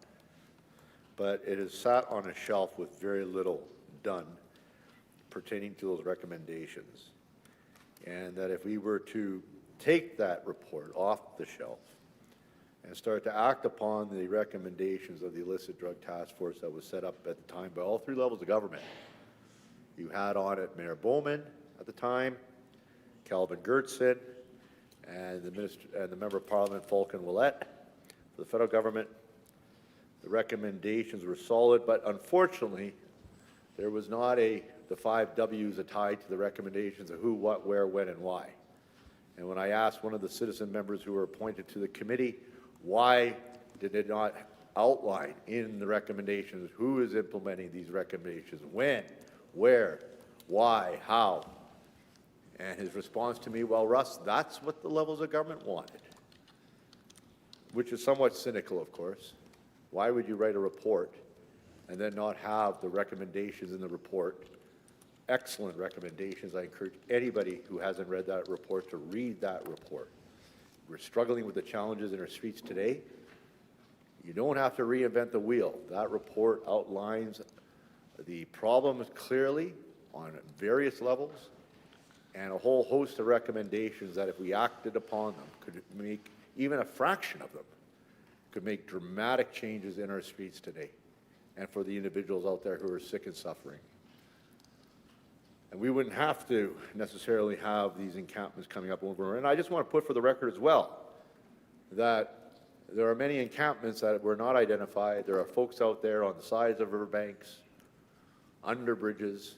But it has sat on a shelf with very little done pertaining to those recommendations. And that if we were to take that report off the shelf and start to act upon the recommendations of the Illicit Drug Task Force that was set up at the time by all three levels of government. You had on it Mayor Bowman at the time, Calvin Gertson, and the Member of Parliament Falcon Willette for the federal government. The recommendations were solid, but unfortunately, there was not the 5 W's tied to the recommendations of who, what, where, when, and why. And when I asked one of the citizen members who were appointed to the committee, why did it not outline in the recommendations who is implementing these recommendations, when, where, why, how? And his response to me, well, Russ, that's what the levels of government wanted, which is somewhat cynical, of course. Why would you write a report and then not have the recommendations in the report? Excellent recommendations. I encourage anybody who hasn't read that report to read that report. We're struggling with the challenges in our streets today. You don't have to reinvent the wheel. That report outlines the problems clearly on various levels and a whole host of recommendations that if we acted upon them could make, even a fraction of them, could make dramatic changes in our streets today and for the individuals out there who are sick and suffering. And we wouldn't have to necessarily have these encampments coming up over. And I just want to put for the record as well that there are many encampments that were not identified. There are folks out there on the sides of riverbanks, under bridges,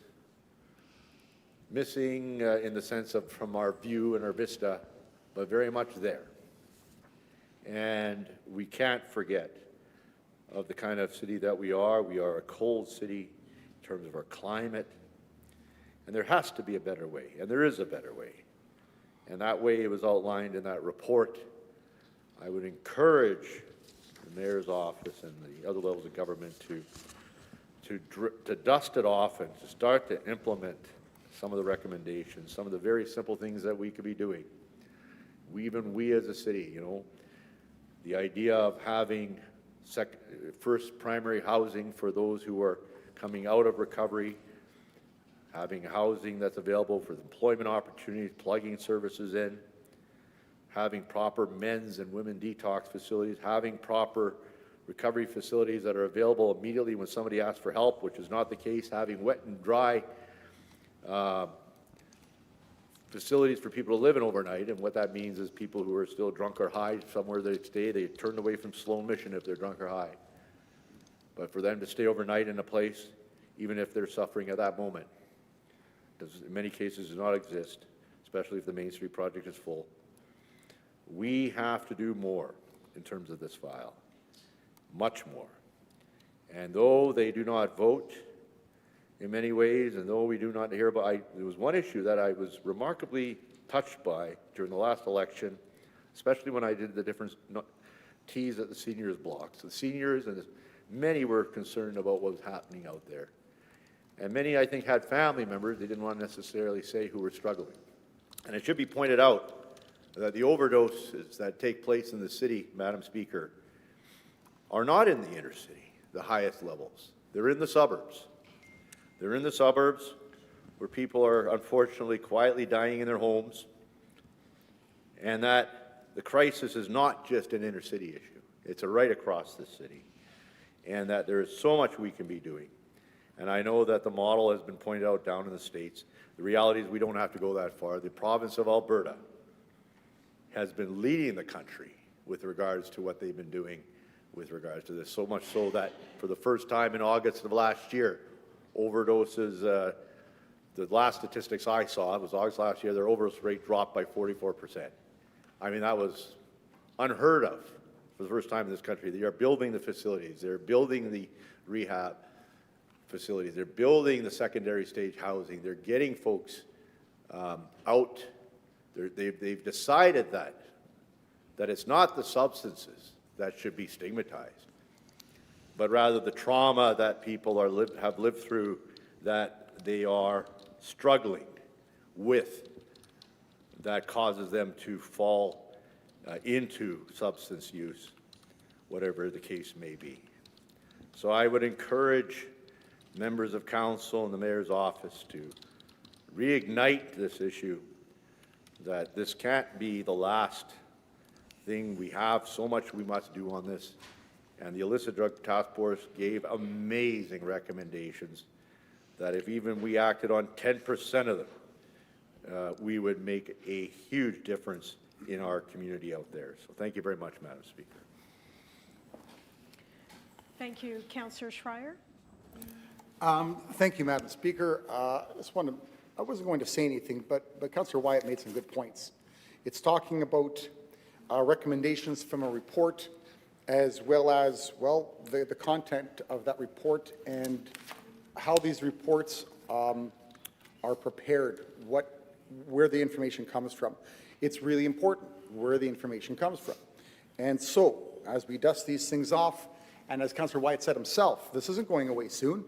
missing in the sense of from our view and our vista but very much there. And we can't forget of the kind of city that we are. We are a cold city in terms of our climate, and there has to be a better way, and there is a better way. And that way was outlined in that report. I would encourage the mayor's office and the other levels of government to dust it off and to start to implement some of the recommendations, some of the very simple things that we could be doing. Even we as a city, you know, the idea of having first primary housing for those who are coming out of recovery, having housing that's available for employment opportunities, plugging services in, having proper men's and women detox facilities, having proper recovery facilities that are available immediately when somebody asks for help, which is not the case, having wet and dry facilities for people to live in overnight. And what that means is people who are still drunk or high, somewhere they stay, they turn away from Sloan Mission if they're drunk or high. But for them to stay overnight in a place, even if they're suffering at that moment, does in many cases does not exist, especially if the Main Street project is full. We have to do more in terms of this file, much more. And though they do not vote in many ways, and though we do not hear about, there was one issue that I was remarkably touched by during the last election, especially when I did the different teas at the seniors blocks. The seniors and many were concerned about what was happening out there. And many, I think, had family members, they didn't want to necessarily say, who were struggling. And it should be pointed out that the overdoses that take place in the city, Madam Speaker, are not in the inner city, the highest levels. They're in the suburbs. They're in the suburbs where people are unfortunately quietly dying in their homes, and that the crisis is not just an inner city issue. It's a right across the city, and that there is so much we can be doing. And I know that the model has been pointed out down in the States. The reality is we don't have to go that far. The province of Alberta has been leading the country with regards to what they've been doing with regards to this, so much so that for the first time in August of last year, overdoses, the last statistics I saw, it was August last year, their overdose rate dropped by 44%. I mean, that was unheard of for the first time in this country. They are building the facilities, they're building the rehab facilities, they're building the secondary stage housing, they're getting folks out. They've decided that it's not the substances that should be stigmatized, but rather the trauma that people have lived through, that they are struggling with, that causes them to fall into substance use, whatever the case may be. So I would encourage members of council and the mayor's office to reignite this issue, that this can't be the last thing. We have so much we must do on this. And the illicit drug task force gave amazing recommendations that if even we acted on 10% of them, we would make a huge difference in our community out there. So thank you very much, Madam Speaker. Thank you. Councillor Schreier. Thank you, Madam Speaker. I wasn't going to say anything, but Councillor Wyatt made some good points. It's talking about recommendations from a report, as well as, well, the content of that report and how these reports are prepared, where the information comes from. It's really important where the information comes from. And so, as we dust these things off, and as Councillor Wyatt said himself, this isn't going away soon.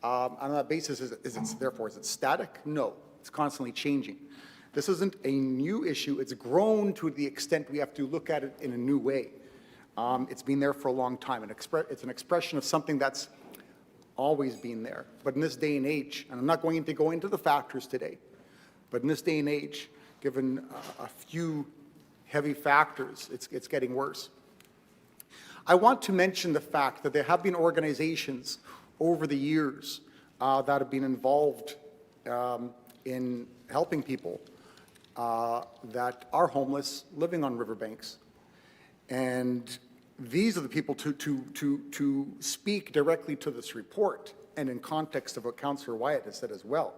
On that basis, is it static? No, it's constantly changing. This isn't a new issue. It's grown to the extent we have to look at it in a new way. It's been there for a long time. It's an expression of something that's always been there. But in this day and age, and I'm not going to go into the factors today, but in this day and age, given a few heavy factors, it's getting worse. I want to mention the fact that there have been organizations over the years that have been involved in helping people that are homeless, living on riverbanks. And these are the people to speak directly to this report, and in context of what Councillor Wyatt has said as well.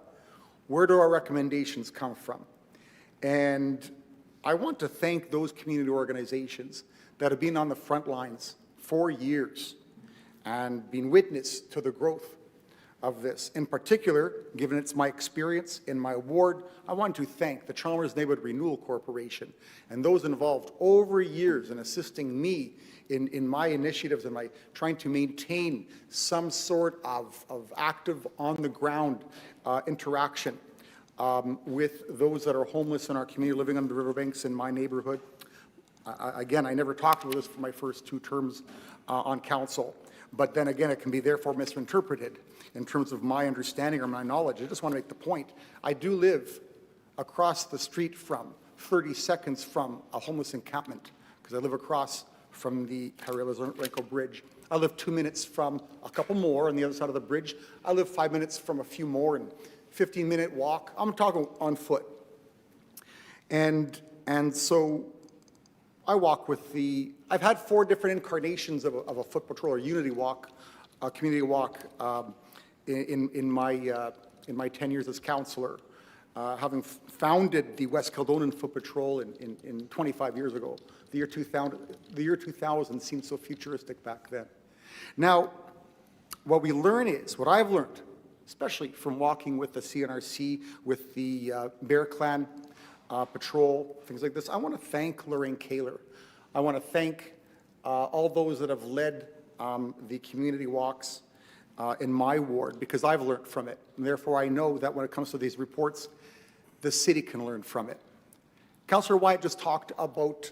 Where do our recommendations come from? And I want to thank those community organizations that have been on the front lines for years and been witness to the growth of this. In particular, given it's my experience in my ward, I want to thank the Chalmers Neighborhood Renewal Corporation and those involved over years in assisting me in my initiatives and my trying to maintain some sort of active on-the-ground interaction with those that are homeless in our community living on the riverbanks in my neighborhood. Again, I never talked about this for my first 2 terms on council, but then again, it can be therefore misinterpreted in terms of my understanding or my knowledge. I just want to make the point. I do live across the street from, 30 seconds from, a homeless encampment, because I live across from the Harry Lazarenko Bridge. I live 2 minutes from a couple more on the other side of the bridge. I live 5 minutes from a few more and 15-minute walk. I'm talking on foot. And so I walk with I've had 4 different incarnations of a foot patrol or unity walk, a community walk in my 10 years as councillor, having founded the West Kildonan Foot Patrol in 25 years ago. The year 2000 seemed so futuristic back then. Now, what I've learned, especially from walking with the CNRC, with the Bear Clan Patrol, things like this, I want to thank Lorraine Kaler. I want to thank all those that have led the community walks in my ward, because I've learned from it. And therefore, I know that when it comes to these reports, the city can learn from it. Councillor Wyatt just talked about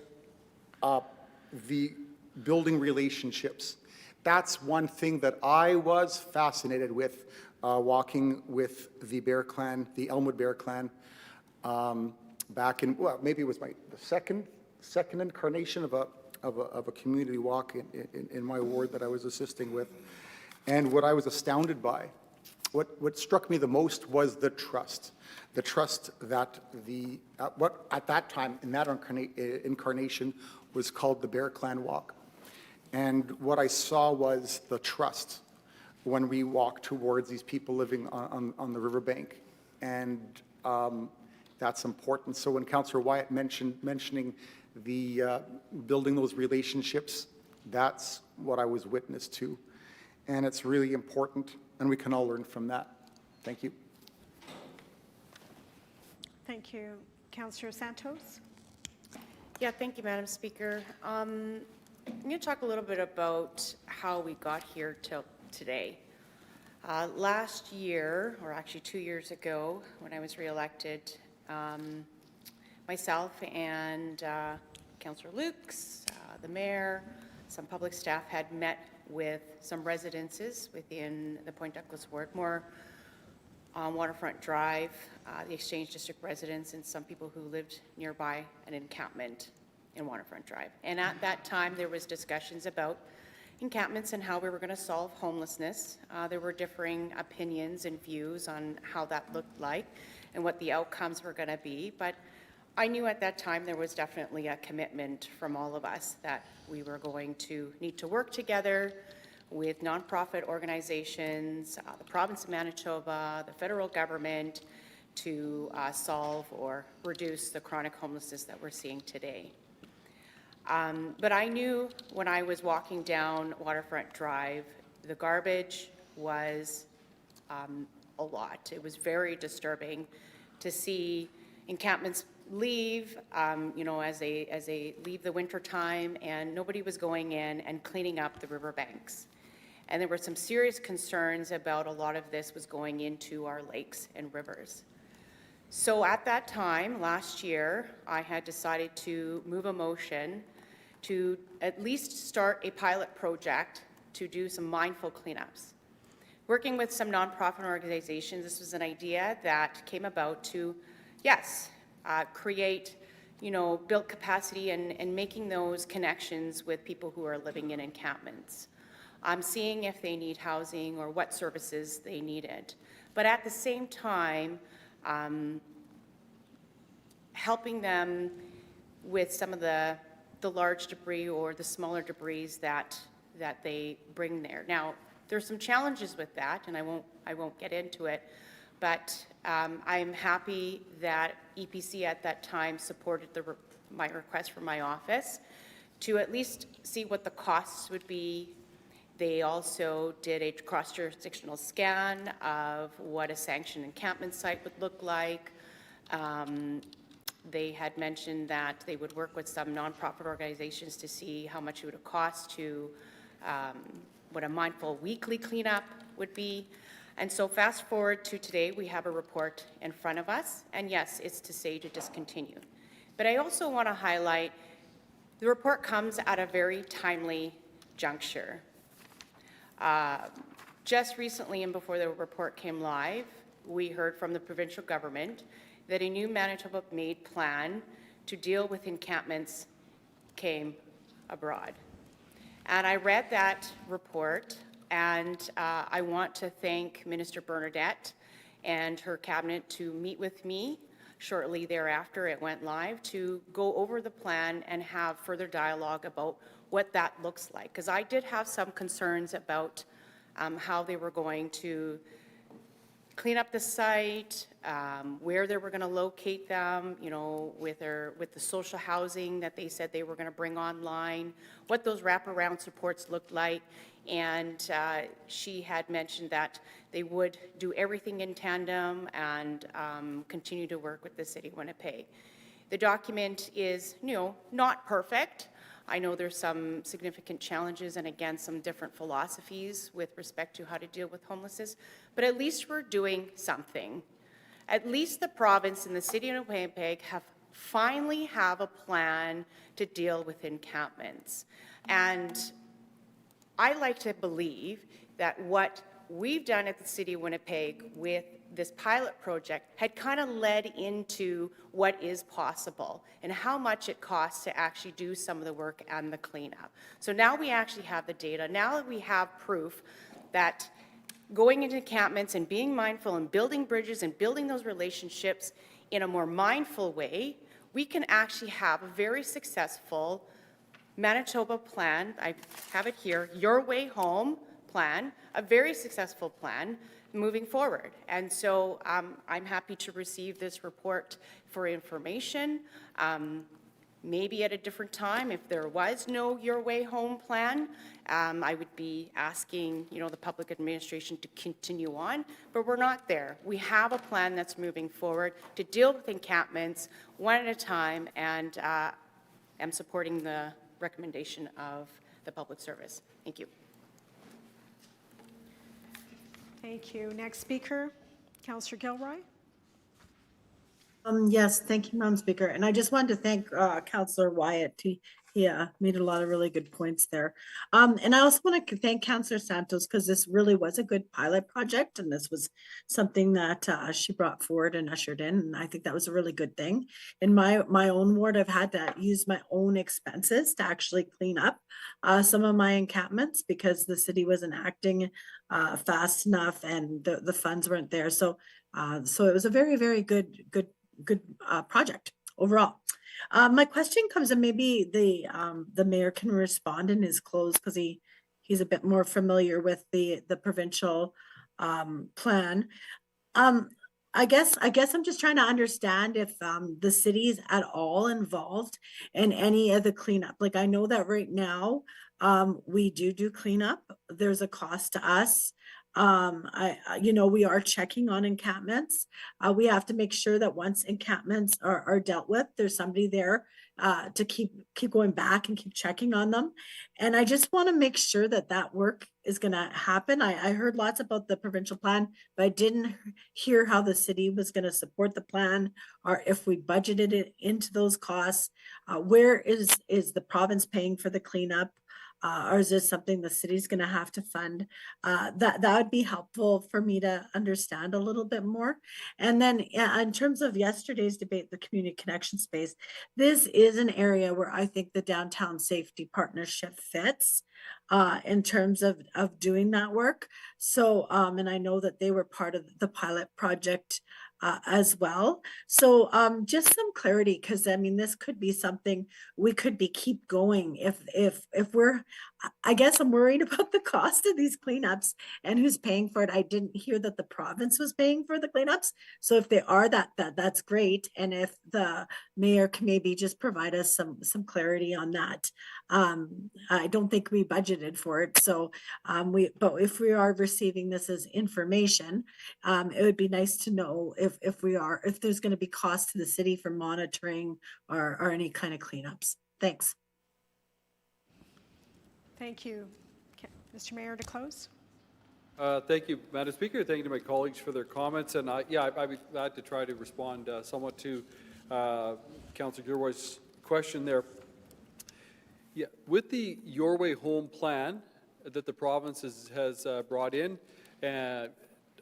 the building relationships. That's one thing that I was fascinated with walking with the Bear Clan, the Elmwood Bear Clan, back in, well, maybe it was the second incarnation of a community walk in my ward that I was assisting with. And what I was astounded by, what struck me the most was the trust that what at that time in that incarnation was called the Bear Clan Walk. And what I saw was the trust when we walked towards these people living on the riverbank. And that's important. So when Councillor Wyatt mentioning the building those relationships, that's what I was witness to. And it's really important, and we can all learn from that. Thank you. Thank you. Councillor Santos? Yeah, thank you, Madam Speaker. I'm going to talk a little bit about how we got here till today. Last year, or actually 2 years ago, when I was re-elected, myself and Councillor Lukes, the mayor, some public staff had met with some residences within the Point Douglas ward, more on Waterfront Drive, the Exchange District residents, and some people who lived nearby an encampment in Waterfront Drive. And at that time, there was discussions about encampments and how we were going to solve homelessness. There were differing opinions and views on how that looked like and what the outcomes were going to be. But I knew at that time there was definitely a commitment from all of us that we were going to need to work together with nonprofit organizations, the province of Manitoba, the federal government, to solve or reduce the chronic homelessness that we're seeing today. But I knew when I was walking down Waterfront Drive, the garbage was a lot. It was very disturbing to see encampments leave, as they leave the winter time, and nobody was going in and cleaning up the riverbanks. And there were some serious concerns about a lot of this was going into our lakes and rivers. So at that time, last year, I had decided to move a motion to at least start a pilot project to do some mindful cleanups. Working with some nonprofit organizations, this was an idea that came about to, yes, create, build capacity and making those connections with people who are living in encampments. Seeing if they need housing or what services they needed. But at the same time, helping them with some of the large debris or the smaller debris that they bring there. Now, there's some challenges with that, and I won't get into it, but I'm happy that EPC at that time supported the my request from my office to at least see what the costs would be. They also did a cross-jurisdictional scan of what a sanctioned encampment site would look like. They had mentioned that they would work with some nonprofit organizations to see how much it would cost to, what a mindful weekly cleanup would be. And so fast forward to today, we have a report in front of us, and yes, it's to say to discontinue. But I also want to highlight the report comes at a very timely juncture. Just recently and before the report came live, we heard from the provincial government that a new Manitoba-made plan to deal with encampments came abroad. And I read that report, and I want to thank Minister Bernadette and her cabinet to meet with me shortly thereafter it went live to go over the plan and have further dialogue about what that looks like. Because I did have some concerns about how they were going to clean up the site, where they were going to locate them, you know, with the social housing that they said they were going to bring online, what those wraparound supports looked like. And she had mentioned that they would do everything in tandem and continue to work with the City of Winnipeg. The document is, you know, not perfect. I know there's some significant challenges and again, some different philosophies with respect to how to deal with homelessness, but at least we're doing something. At least the province and the City of Winnipeg finally have a plan to deal with encampments. And I like to believe that what we've done at the City of Winnipeg with this pilot project had kind of led into what is possible and how much it costs to actually do some of the work and the cleanup. So now we actually have the data. Now that we have proof that going into encampments and being mindful and building bridges and building those relationships in a more mindful way, we can actually have a very successful Manitoba plan. I have it here, Your Way Home plan, a very successful plan moving forward. And so I'm happy to receive this report for information. Maybe at a different time, if there was no Your Way Home plan, I would be asking, you know, the public administration to continue on, but we're not there. We have a plan that's moving forward to deal with encampments one at a time, and I'm supporting the recommendation of the Public Service. Thank you. Thank you. Next speaker, Councillor Gilroy. Yes, thank you, Madam Speaker. And I just wanted to thank Councillor Wyatt. He made a lot of really good points there. And I also want to thank Councillor Santos because this really was a good pilot project. And this was something that she brought forward and ushered in. And I think that was a really good thing. In my own ward, I've had to use my own expenses to actually clean up some of my encampments because the city wasn't acting fast enough and the funds weren't there. So it was a very, very good project overall. My question comes, and maybe the mayor can respond in his close because he's a bit more familiar with the provincial plan. I guess I'm just trying to understand if the city is at all involved in any of the cleanup. Like I know that right now we do cleanup. There's a cost to us. We are checking on encampments. We have to make sure that once encampments are dealt with, there's somebody there to keep going back and keep checking on them. And I just want to make sure that work is going to happen. I heard lots about the provincial plan, but I didn't hear how the city was going to support the plan or if we budgeted it into those costs. Where is the province paying for the cleanup? Or is this something the city's going to have to fund? That would be helpful for me to understand a little bit more. And then in terms of yesterday's debate, the community connection space, this is an area where I think the downtown safety partnership fits in terms of doing that work. So, and I know that they were part of the pilot project as well. So just some clarity, because I mean, this could be something we could keep going if we're, I guess I'm worried about the cost of these cleanups and who's paying for it. I didn't hear that the province was paying for the cleanups. So if they are, that's great. And if the mayor can maybe just provide us some clarity on that. I don't think we budgeted for it. So but if we are receiving this as information, it would be nice to know if there's going to be cost to the city for monitoring or any kind of cleanups. Thanks. Thank you. Mr. Mayor, to close. Thank you, Madam Speaker. Thank you to my colleagues for their comments. And I'd be glad to try to respond somewhat to Councillor Gilroy's question there. Yeah, with the Your Way Home plan that the province has brought in, and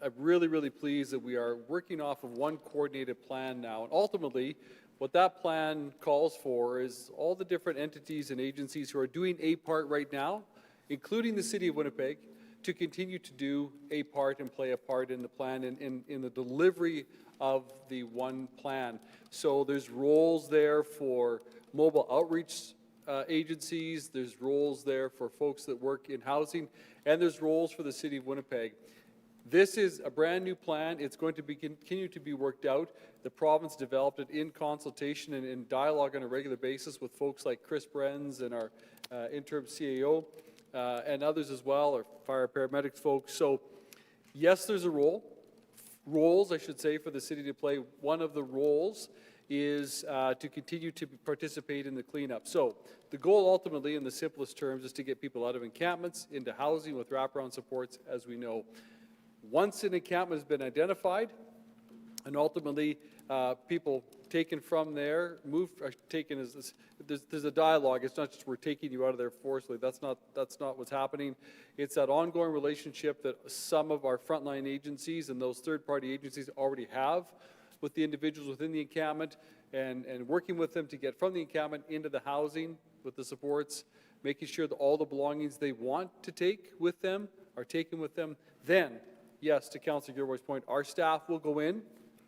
I'm really, really pleased that we are working off of one coordinated plan now. And ultimately, what that plan calls for is all the different entities and agencies who are doing a part right now, including the City of Winnipeg, to continue to do a part and play a part in the plan in the delivery of the one plan. So there's roles there for mobile outreach agencies, there's roles there for folks that work in housing, and there's roles for the City of Winnipeg. This is a brand new plan. It's going to continue to be worked out. The province developed it in consultation and in dialogue on a regular basis with folks like Chris Brenz and our interim CAO and others as well, or fire paramedics folks. So yes, there's a roles, I should say, for the city to play. One of the roles is to continue to participate in the cleanup. So the goal ultimately, in the simplest terms, is to get people out of encampments into housing with wraparound supports, as we know. Once an encampment has been identified, and ultimately people taken from there, there's a dialogue. It's not just we're taking you out of there forcibly. That's not what's happening. It's that ongoing relationship that some of our frontline agencies and those third-party agencies already have with the individuals within the encampment, and working with them to get from the encampment into the housing with the supports, making sure that all the belongings they want to take with them are taken with them. Then, yes, to Councillor Gilroy's point, our staff will go in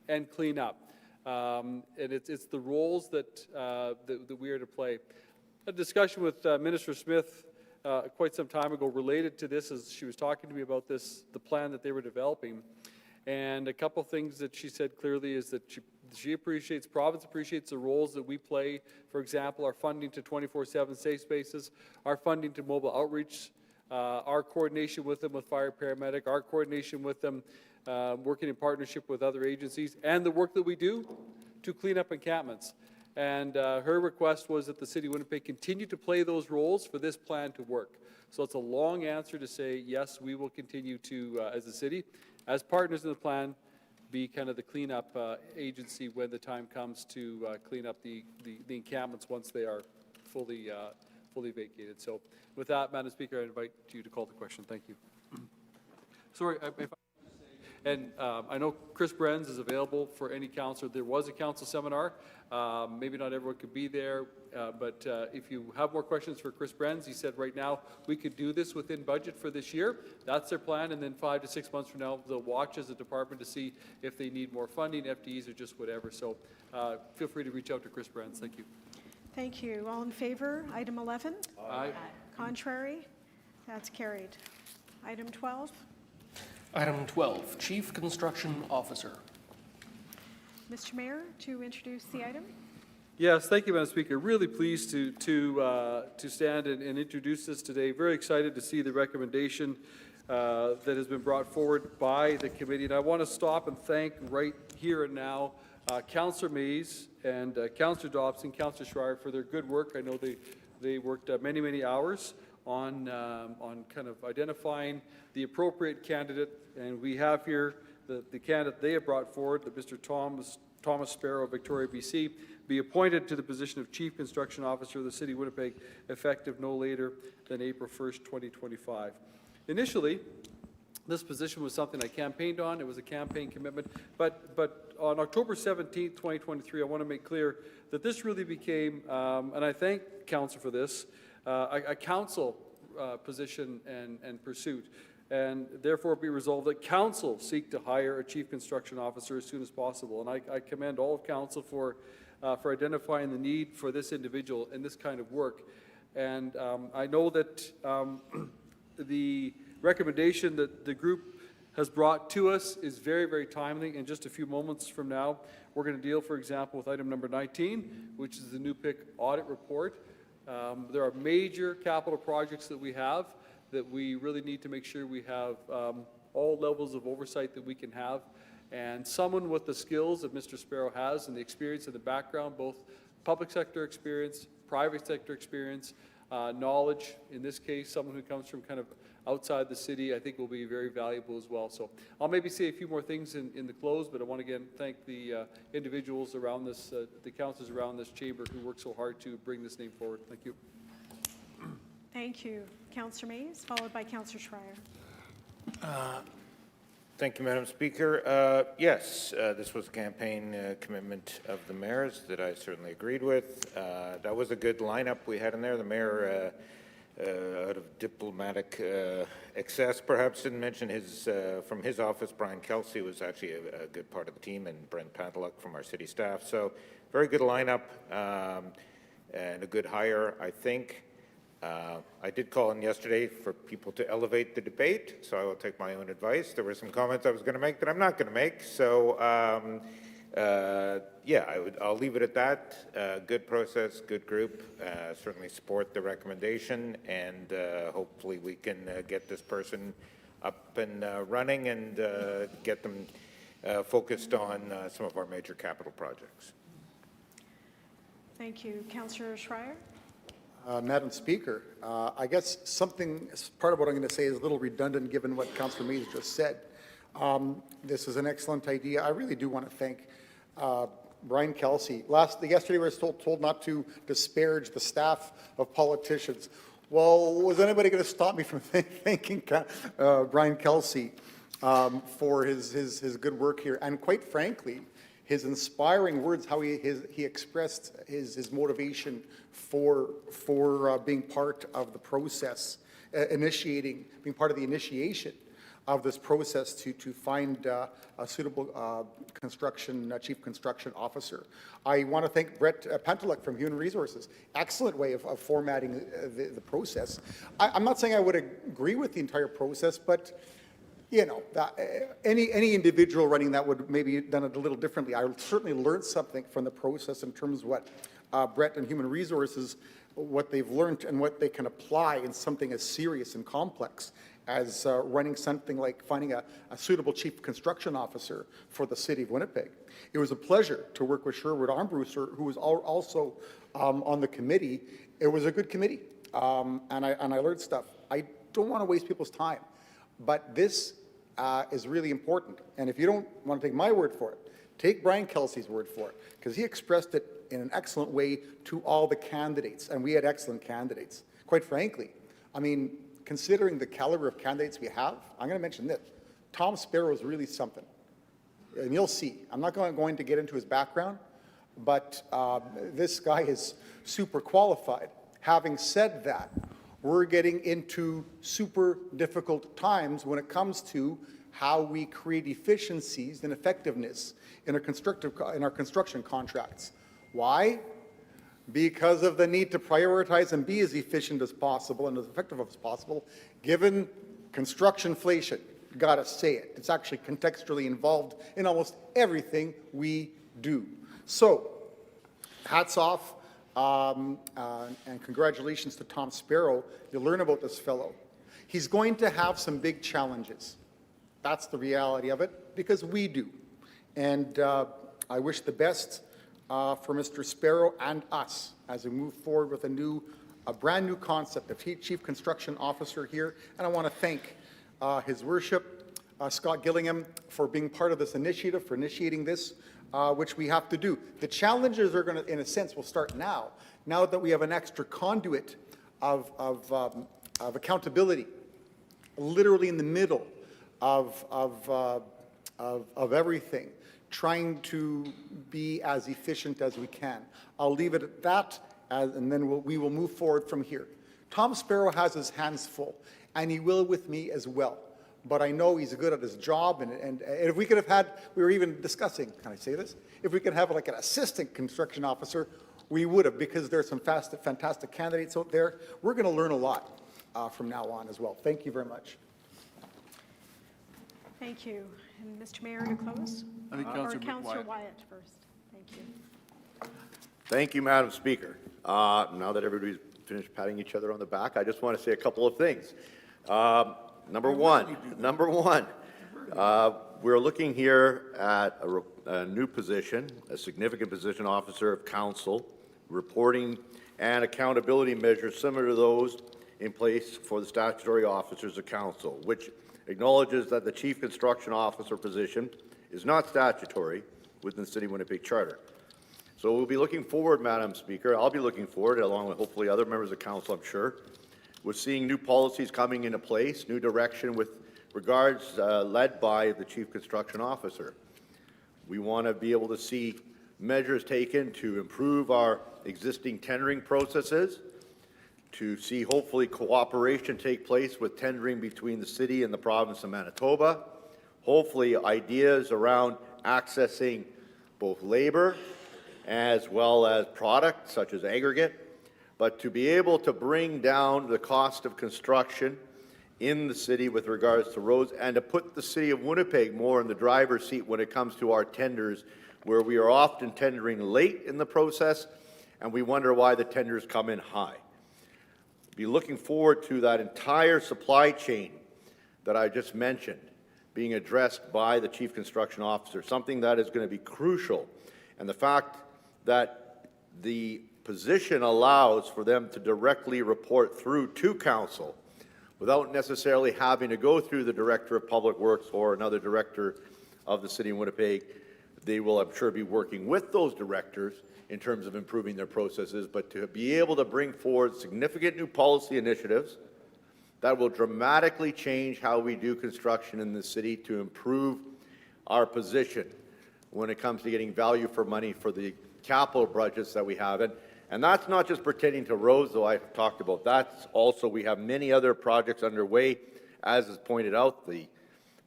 and clean up. And it's the roles that we are to play. A discussion with Minister Smith quite some time ago related to this, as she was talking to me about this, the plan that they were developing. And a couple things that she said clearly is that she appreciates, province appreciates the roles that we play. For example, our funding to 24/7 safe spaces, our funding to mobile outreach, our coordination with them with fire paramedic, our coordination with them working in partnership with other agencies, and the work that we do to clean up encampments. And her request was that the City of Winnipeg continue to play those roles for this plan to work. So it's a long answer to say, yes, we will continue to, as a city, as partners in the plan, be kind of the cleanup agency when the time comes to clean up the encampments once they are fully vacated. So with that, Madam Speaker, I invite you to call the question. Thank you. Sorry, I know Chris Brenz is available for any councillor. There was a council seminar. Maybe not everyone could be there, but if you have more questions for Chris Brenz, he said right now we could do this within budget for this year. That's their plan, and then 5 to 6 months from now, they'll watch as a department to see if they need more funding, FTEs, or just whatever. So feel free to reach out to Chris Brenz. Thank you. Thank you. All in favor? Item 11? Aye. Contrary? That's carried. Item 12? Item 12, Chief Construction Officer. Mr. Mayor, to introduce the item. Yes, thank you, Madam Speaker. Really pleased to stand and introduce this today. Very excited to see the recommendation that has been brought forward by the committee. And I want to stop and thank right here and now Councillor Mays and Councillor Dobson, Councillor Schreier for their good work. I know they worked many, many hours on kind of identifying the appropriate candidate, and we have here the candidate they have brought forward, that Mr. Thomas Sparrow, Victoria, BC, be appointed to the position of Chief Construction Officer of the City of Winnipeg, effective no later than April 1st, 2025. Initially, this position was something I campaigned on. It was a campaign commitment, but on October 17th, 2023, I want to make clear that this really became, and I thank Council for this, a council position and pursuit. and therefore be resolved that council seek to hire a chief construction officer as soon as possible. And I commend all of council for identifying the need for this individual and this kind of work. And I know that the recommendation that the group has brought to us is very, very timely. In just a few moments from now, we're going to deal, for example, with item number 19, which is the NUPIC audit report. There are major capital projects that we have that we really need to make sure we have all levels of oversight that we can have. And someone with the skills that Mr. Sparrow has and the experience and the background, both public sector experience, private sector experience, knowledge, in this case, someone who comes from kind of outside the city, I think will be very valuable as well. So I'll maybe say a few more things in the close, but I want to again thank the individuals around this, the councillors around this chamber who worked so hard to bring this name forward. Thank you. Thank you. Councillor Mays, followed by Councillor Schreier. Thank you, Madam Speaker. Yes, this was a campaign commitment of the mayor's that I certainly agreed with. That was a good lineup we had in there. The mayor, out of diplomatic excess, perhaps didn't mention his, from his office, Brian Kelsey was actually a good part of the team, and Brent Panteluk from our city staff. So very good lineup and a good hire, I think. I did call in yesterday for people to elevate the debate, so I will take my own advice. There were some comments I was going to make that I'm not going to make, so yeah, I'll leave it at that. Good process, good group. Certainly support the recommendation, and hopefully we can get this person up and running and get them focused on some of our major capital projects. Thank you. Councillor Schreier. Madam Speaker, I guess something, part of what I'm going to say is a little redundant given what Councillor Mays just said. This is an excellent idea. I really do want to thank Brian Kelsey. Yesterday we were told not to disparage the staff of politicians. Well, was anybody going to stop me from thanking Brian Kelsey for his good work here? And quite frankly, his inspiring words, how he expressed his motivation for being part of the process, being part of the initiation of this process to find a suitable chief construction officer. I want to thank Brett Panteluk from Human Resources. Excellent way of formatting the process. I'm not saying I would agree with the entire process, but you know, any individual running that would maybe have done it a little differently. I certainly learned something from the process in terms of what Brett and Human Resources, what they've learned and what they can apply in something as serious and complex as running something like finding a suitable chief construction officer for the city of Winnipeg. It was a pleasure to work with Sherwood Armbruster, who was also on the committee. It was a good committee, and I learned stuff. I don't want to waste people's time, but this is really important. And if you don't want to take my word for it, take Brian Kelsey's word for it, because he expressed it in an excellent way to all the candidates, and we had excellent candidates. Quite frankly, I mean, considering the caliber of candidates we have, I'm going to mention this. Tom Sparrow is really something, and you'll see. I'm not going to get into his background, but this guy is super qualified. Having said that, we're getting into super difficult times when it comes to how we create efficiencies and effectiveness in our construction contracts. Why? Because of the need to prioritize and be as efficient as possible and as effective as possible, given construction inflation. Got to say it. It's actually contextually involved in almost everything we do. So, hats off. And congratulations to Tom Sparrow. You'll learn about this fellow. He's going to have some big challenges. That's the reality of it, because we do. And I wish the best for Mr. Sparrow and us as we move forward with a brand new concept of Chief Construction Officer here. And I want to thank His Worship, Scott Gillingham, for being part of this initiative, for initiating this, which we have to do. The challenges are going to, in a sense, will start now that we have an extra conduit of accountability, literally in the middle of everything, trying to be as efficient as we can. I'll leave it at that, and then we will move forward from here. Tom Sparrow has his hands full, and he will with me as well. but I know he's good at his job, and if we could have had, we were even discussing, can I say this? If we could have like an assistant construction officer, we would have, because there's some fantastic candidates out there. We're going to learn a lot from now on as well. Thank you very much. Thank you. And Mr. Mayor, to close? I think Or Councillor Councillor Wyatt. Wyatt first. Thank you. Thank you, Madam Speaker. Now that everybody's finished patting each other on the back, I just want to say a couple of things. Number one, we're looking here at a new position, a significant position, Officer of Council, reporting and accountability measures similar to those in place for the statutory officers of Council, which acknowledges that the Chief Construction Officer position is not statutory within the City of Winnipeg Charter. So we'll be looking forward, Madam Speaker, I'll be looking forward, along with hopefully other members of Council, I'm sure, with seeing new policies coming into place, new direction with regards led by the Chief Construction Officer. We want to be able to see measures taken to improve our existing tendering processes, to see hopefully cooperation take place with tendering between the city and the province of Manitoba, hopefully ideas around accessing both labor as well as products such as aggregate, but to be able to bring down the cost of construction in the city with regards to roads, and to put the City of Winnipeg more in the driver's seat when it comes to our tenders, where we are often tendering late in the process, and we wonder why the tenders come in high. Be looking forward to that entire supply chain that I just mentioned being addressed by the Chief Construction Officer, something that is going to be crucial. And the fact that the position allows for them to directly report through to Council without necessarily having to go through the Director of Public Works or another director of the City of Winnipeg. They will, I'm sure, be working with those directors in terms of improving their processes, but to be able to bring forward significant new policy initiatives that will dramatically change how we do construction in the city to improve our position when it comes to getting value for money for the capital budgets that we have. And that's not just pertaining to roads, though I've talked about. That's also, we have many other projects underway, as is pointed out, the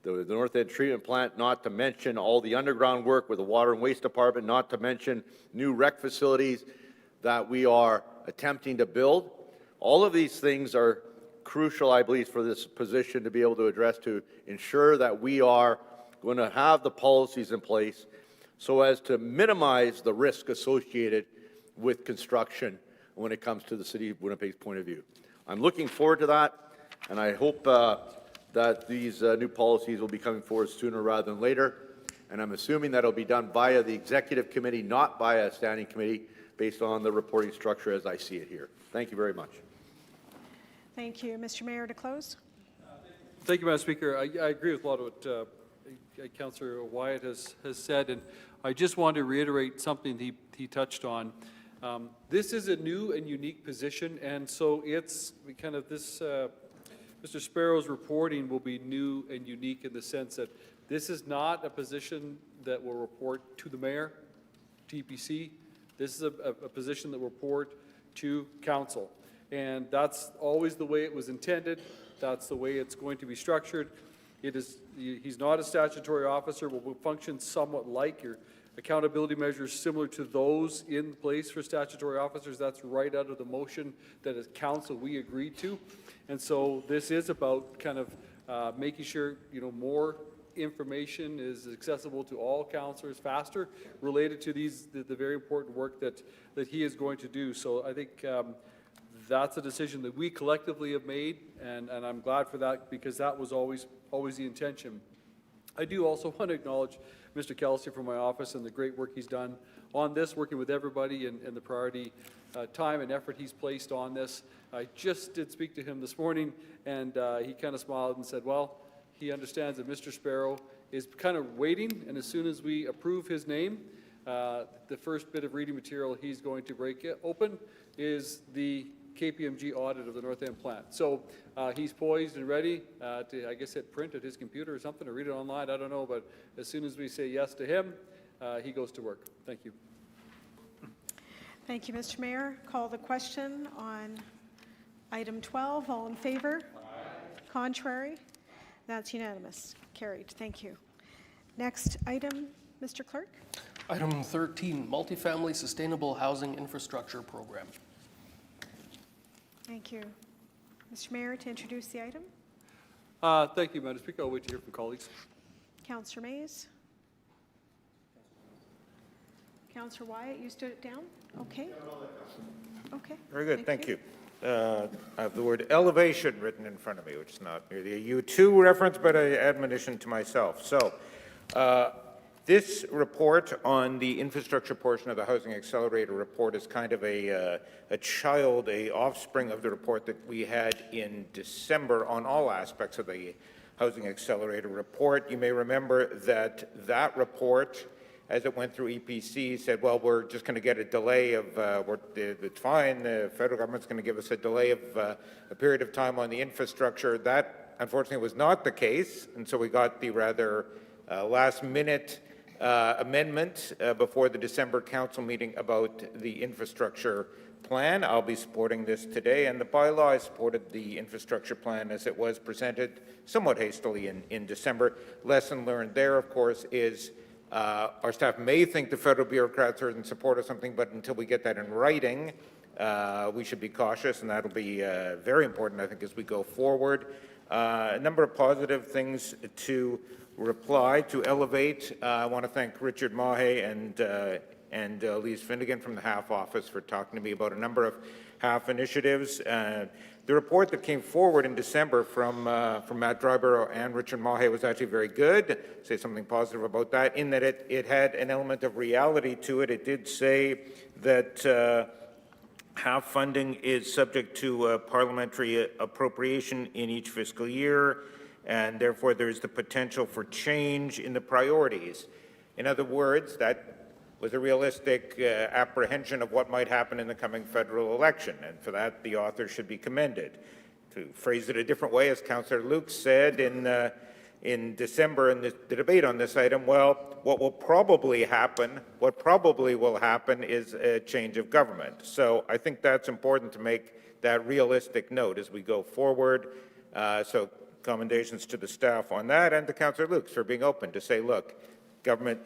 North End Treatment Plant, not to mention all the underground work with the Water and Waste Department, not to mention new rec facilities that we are attempting to build. All of these things are crucial, I believe, for this position to be able to address, to ensure that we are going to have the policies in place so as to minimize the risk associated with construction when it comes to the City of Winnipeg's point of view. I'm looking forward to that, and I hope that these new policies will be coming forward sooner rather than later. And I'm assuming that it'll be done via the Executive Committee, not by a standing committee, based on the reporting structure as I see it here. Thank you very much. Thank you. Mr. Mayor, to close? Thank you, Madam Speaker. I agree with a lot of what Councillor Wyatt has said, and I just want to reiterate something he touched on. This is a new and unique position, and so it's kind of this, Mr. Sparrow's reporting will be new and unique in the sense that this is not a position that will report to the mayor, TPC. This is a position that will report to council. And that's always the way it was intended. That's the way it's going to be structured. He's not a statutory officer, but will function somewhat like your accountability measures similar to those in place for statutory officers. That's right out of the motion that as council we agreed to. And so this is about kind of making sure, more information is accessible to all councillors faster related to the very important work that he is going to do. So I think that's a decision that we collectively have made, and I'm glad for that, because that was always the intention. I do also want to acknowledge Mr. Kelsey from my office and the great work he's done on this, working with everybody and the priority time and effort he's placed on this. I just did speak to him this morning, and he kind of smiled and said, well, he understands that Mr. Sparrow is kind of waiting, and as soon as we approve his name, the first bit of reading material he's going to break open is the KPMG audit of the North End plant. So he's poised and ready to, I guess, hit print at his computer or something, or read it online, I don't know, but as soon as we say yes to him, he goes to work. Thank you. Thank you, Mr. Mayor. Call the question on item 12. All in favor? Aye. Contrary? That's unanimous. Carried. Thank you. Next item, Mr. Clerk. Item 13, Multifamily Sustainable Housing Infrastructure Program. Thank you. Mr. Mayor, to introduce the item. Thank you, Madam Speaker. I'll wait to hear from colleagues. Councillor Mays. Councillor Wyatt, you stood it down? Okay. Okay. Very good, thank you. I have the word elevation written in front of me, which is not merely a U2 reference, but an admonition to myself. So, this report on the infrastructure portion of the Housing Accelerator report is kind of a child, a offspring of the report that we had in December on all aspects of the Housing Accelerator report. You may remember that that report, as it went through EPC, said, well, we're just going to get a delay of, it's fine, the federal government's going to give us a delay of a period of time on the infrastructure. That, unfortunately, was not the case, and so we got the rather last-minute amendment before the December council meeting about the infrastructure plan. I'll be supporting this today, and the bylaw, I supported the infrastructure plan as it was presented somewhat hastily in December. Lesson learned there, of course, is our staff may think the federal bureaucrats are in support of something, but until we get that in writing, we should be cautious, and that'll be very important, I think, as we go forward. A number of positive things to reply, to elevate. I want to thank Richard Mahe and Lise Finnegan from the HAF office for talking to me about a number of HAF initiatives. The report that came forward in December from Matt Dryborough and Richard Mahe was actually very good. Say something positive about that, in that it had an element of reality to it. It did say that HAF funding is subject to parliamentary appropriation in each fiscal year, and therefore there is the potential for change in the priorities. In other words, that was a realistic apprehension of what might happen in the coming federal election, and for that the author should be commended. To phrase it a different way, as Councillor Luke said in December in the debate on this item, well, what probably will happen is a change of government. So I think that's important to make that realistic note as we go forward. So commendations to the staff on that, and to Councillor Luke for being open to say, look, government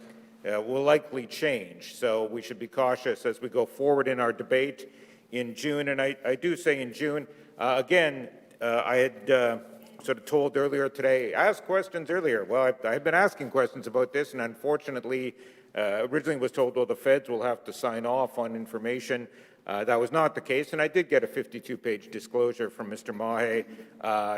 will likely change, so we should be cautious as we go forward in our debate in June. And I do say in June, again, I had sort of told earlier today, ask questions earlier. Well, I've been asking questions about this, and unfortunately, originally was told, well, the feds will have to sign off on information. That was not the case, and I did get a 52-page disclosure from Mr. Mahe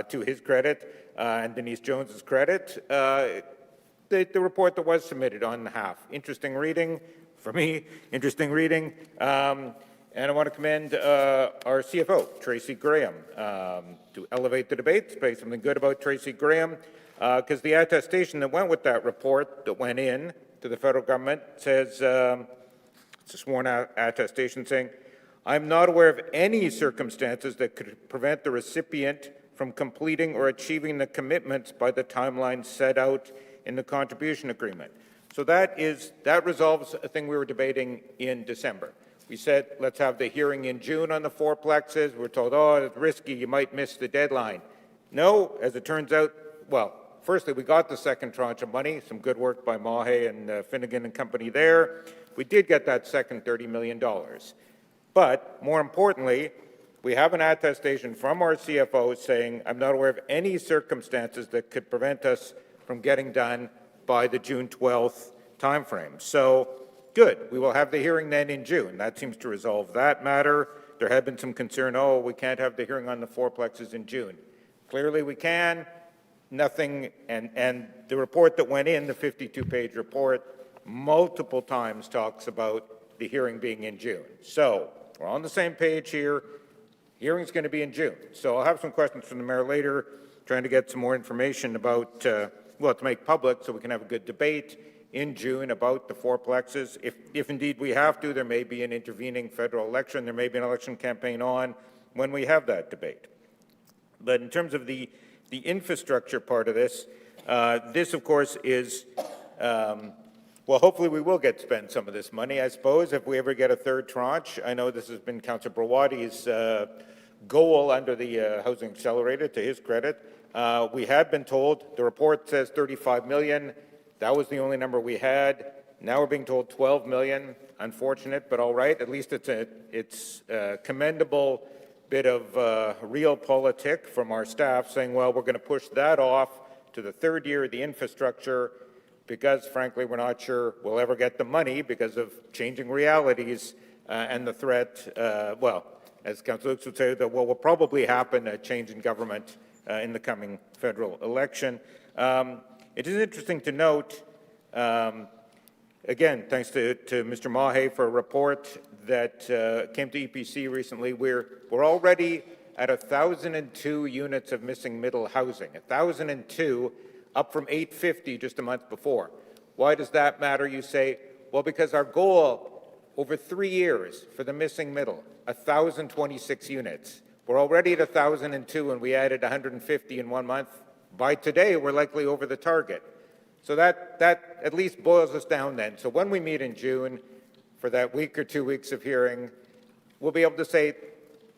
to his credit and Denise Jones's credit. The report that was submitted on the HAF. Interesting reading, for me, interesting reading. And I want to commend our CFO, Tracy Graham, to elevate the debate, say something good about Tracy Graham, because the attestation that went with that report that went in to the federal government says, it's a sworn attestation saying, I'm not aware of any circumstances that could prevent the recipient from completing or achieving the commitments by the timeline set out in the contribution agreement. So that resolves a thing we were debating in December. We said, let's have the hearing in June on the fourplexes. We're told, oh, it's risky, you might miss the deadline. No, as it turns out, well, firstly, we got the second tranche of money, some good work by Mahe and Finnegan and company there. We did get that second $30 million. But more importantly, we have an attestation from our CFO saying, I'm not aware of any circumstances that could prevent us from getting done by the June 12th timeframe. So, good. We will have the hearing then in June. That seems to resolve that matter. There had been some concern, oh, we can't have the hearing on the fourplexes in June. Clearly we can. Nothing, and the report that went in, the 52-page report, multiple times talks about the hearing being in June. So, we're on the same page here. Hearing's going to be in June. So I'll have some questions from the mayor later, trying to get some more information about, well, to make public so we can have a good debate in June about the fourplexes. If indeed we have to, there may be an intervening federal election. There may be an election campaign on when we have that debate. But in terms of the infrastructure part of this, this, of course, is, well, hopefully we will get spent some of this money, I suppose, if we ever get a third tranche. I know this has been Councillor Brawadi's goal under the Housing Accelerator, to his credit, We had been told, the report says 35 million. That was the only number we had. Now we're being told 12 million. Unfortunate, but all right. At least it's a commendable bit of realpolitik from our staff saying, well, we're going to push that off to the third year of the infrastructure because, frankly, we're not sure we'll ever get the money because of changing realities and the threat, well, as Councillor Lukes would say, that what will probably happen, a change in government in the coming federal election. It is interesting to note, again, thanks to Mr. Mahe for a report that came to EPC recently, we're already at 1,002 units of missing middle housing, 1,002, up from 850 just a month before. Why does that matter, you say? Well, because our goal over 3 years for the missing middle, 1,026 units. We're already at 1,002 and we added 150 in 1 month. By today, we're likely over the target. So that at least boils us down then. So when we meet in June for that week or 2 weeks of hearing, we'll be able to say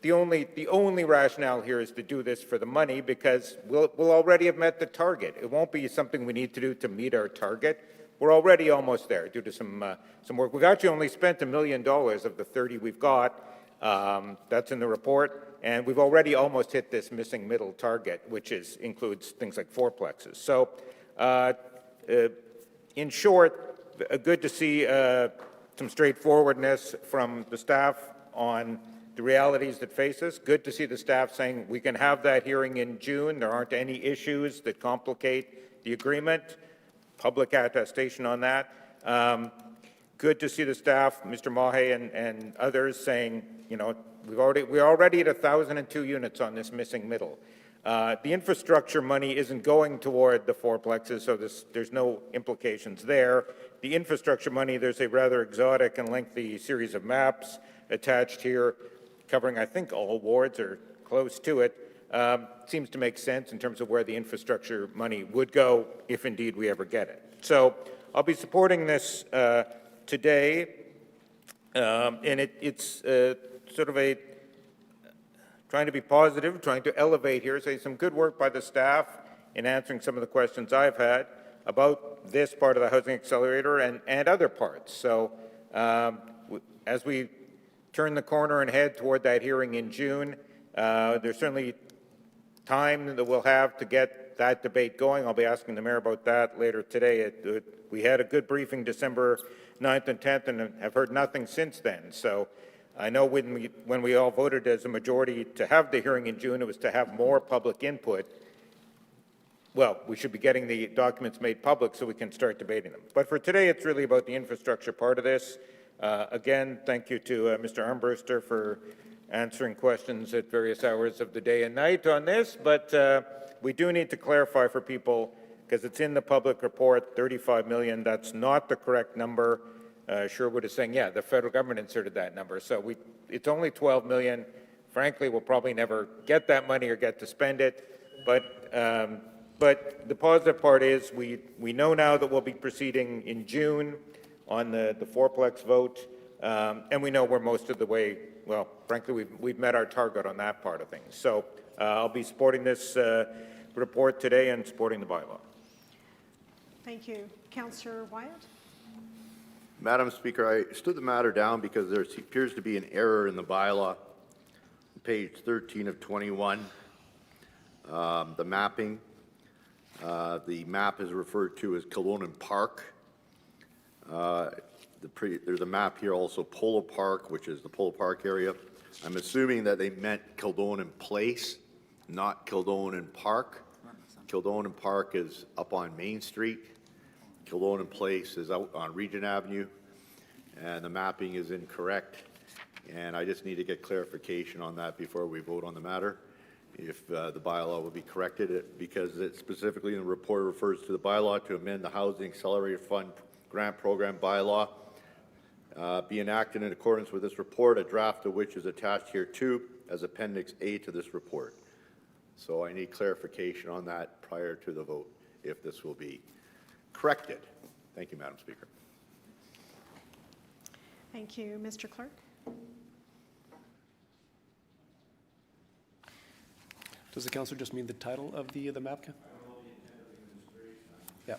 the only rationale here is to do this for the money because we'll already have met the target. It won't be something we need to do to meet our target. We're already almost there due to some work. We've actually only spent $1 million of the 30 we've got. That's in the report. And we've already almost hit this missing middle target, which includes things like fourplexes. So in short, good to see some straightforwardness from the staff on the realities that face us. Good to see the staff saying we can have that hearing in June. There aren't any issues that complicate the agreement. Public attestation on that. Good to see the staff, Mr. Mahe and others saying, you know, we're already at 1,002 units on this missing middle. The infrastructure money isn't going toward the fourplexes, so there's no implications there. The infrastructure money, there's a rather exotic and lengthy series of maps attached here covering, I think, all wards or close to it. Seems to make sense in terms of where the infrastructure money would go if indeed we ever get it. So I'll be supporting this today, and it's sort of a trying to be positive, trying to elevate here, say some good work by the staff in answering some of the questions I've had about this part of the Housing Accelerator and other parts. So as we turn the corner and head toward that hearing in June, there's certainly time that we'll have to get that debate going. I'll be asking the mayor about that later today. We had a good briefing December 9th and 10th and have heard nothing since then. So I know when we all voted as a majority to have the hearing in June, it was to have more public input. Well, we should be getting the documents made public so we can start debating them. But for today, it's really about the infrastructure part of this. Again, thank you to Mr. Armbruster for answering questions at various hours of the day and night on this, but we do need to clarify for people, because it's in the public report, 35 million, that's not the correct number. Sherwood is saying, yeah, the federal government inserted that number, so it's only 12 million. Frankly, we'll probably never get that money or get to spend it, but the positive part is we know now that we'll be proceeding in June on the fourplex vote, and we know we're most of the way. Well, frankly, we've met our target on that part of things. So I'll be supporting this report today and supporting the bylaw. Thank you. Councillor Wyatt? Madam Speaker, I stood the matter down because there appears to be an error in the bylaw, page 13 of 21, the mapping. The map is referred to as Kildonan Park. There's a map here also, Polo Park, which is the Polo Park area. I'm assuming that they meant Kildonan Place, not Kildonan Park. Kildonan Park is up on Main Street. Kildonan Place is out on Regent Avenue, and the mapping is incorrect. And I just need to get clarification on that before we vote on the matter, if the bylaw will be corrected, because it specifically in the report refers to the bylaw to amend the Housing Accelerator Fund Grant Program bylaw. Be enacted in accordance with this report, a draft of which is attached here too as Appendix A to this report. So I need clarification on that prior to the vote, if this will be corrected. Thank you, Madam Speaker. Thank you. Mr. Clerk? Does the councillor just mean the title of the map? Yeah.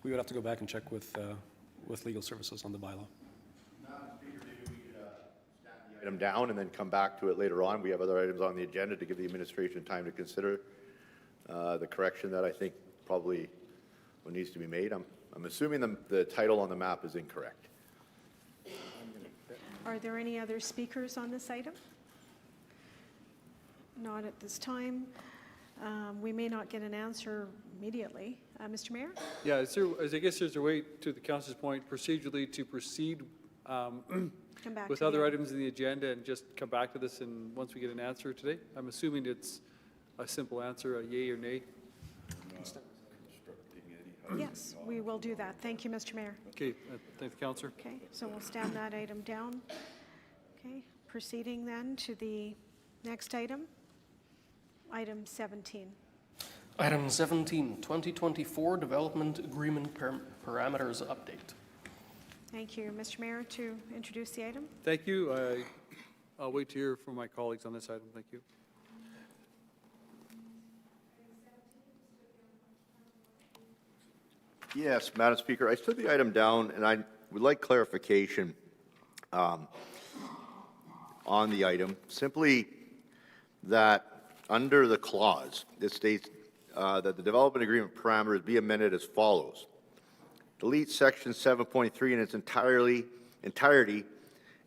We would have to go back and check with legal services on the bylaw. Item down and then come back to it later on. We have other items on the agenda to give the administration time to consider the correction that I think probably needs to be made. I'm assuming the title on the map is incorrect. Are there any other speakers on this item? Not at this time. We may not get an answer immediately. Mr. Mayor? Yeah, I guess there's a way, to the council's point, procedurally to proceed Come back with to the other end. items in the agenda and just come back to this and once we get an answer today. I'm assuming it's a simple answer, a yay or nay. Yes, we will do that. Thank you, Mr. Mayor. Okay, thank the councillor. Okay, so we'll stand that item down. Okay, proceeding then to the next item, item 17. Item 17, 2024 Development Agreement Parameters Update. Thank you. Mr. Mayor, to introduce the item. Thank you. I'll wait to hear from my colleagues on this item. Thank you. Yes, Madam Speaker, I stood the item down and I would like clarification on the item. Simply that under the clause, it states that the development agreement parameters be amended as follows. Delete section 7.3 in its entirety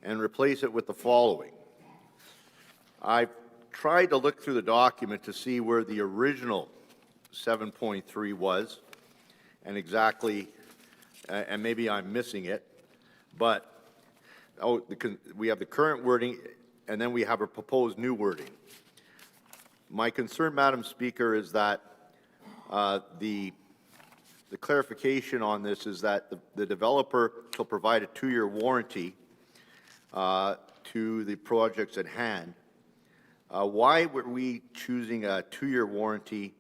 and replace it with the following. I've tried to look through the document to see where the original 7.3 was and exactly, and maybe I'm missing it, but we have the current wording and then we have a proposed new wording. My concern, Madam Speaker, is that the clarification on this is that the developer shall provide a 2-year warranty to the projects at hand. Why were we choosing a 2-year warranty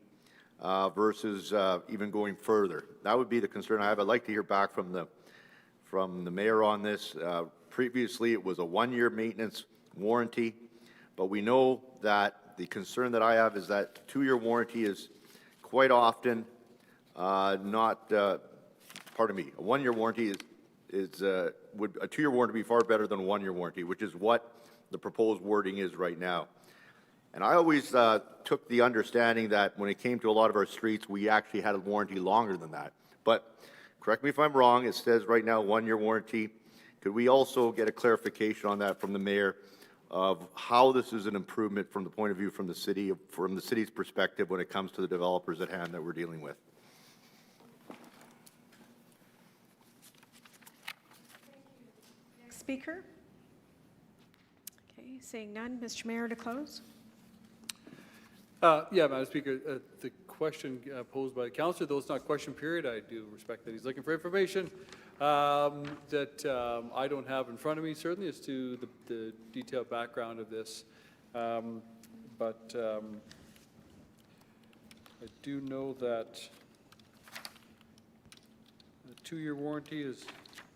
versus even going further? That would be the concern I have. I'd like to hear back from the mayor on this. Previously, it was a 1-year maintenance warranty, but we know that the concern that I have is that 2-year warranty is quite often not, pardon me, a 1-year warranty would a 2-year warranty be far better than a 1-year warranty, which is what the proposed wording is right now. And I always took the understanding that when it came to a lot of our streets, we actually had a warranty longer than that. But correct me if I'm wrong, it says right now 1-year warranty. Could we also get a clarification on that from the mayor of how this is an improvement from the point of view from the city's perspective when it comes to the developers at hand that we're dealing with? Next speaker. Okay, seeing none. Mr. Mayor, to close. Yeah, Madam Speaker, the question posed by the councillor, though it's not question period, I do respect that he's looking for information that I don't have in front of me, certainly, as to the detailed background of this. But I do know that a 2-year warranty is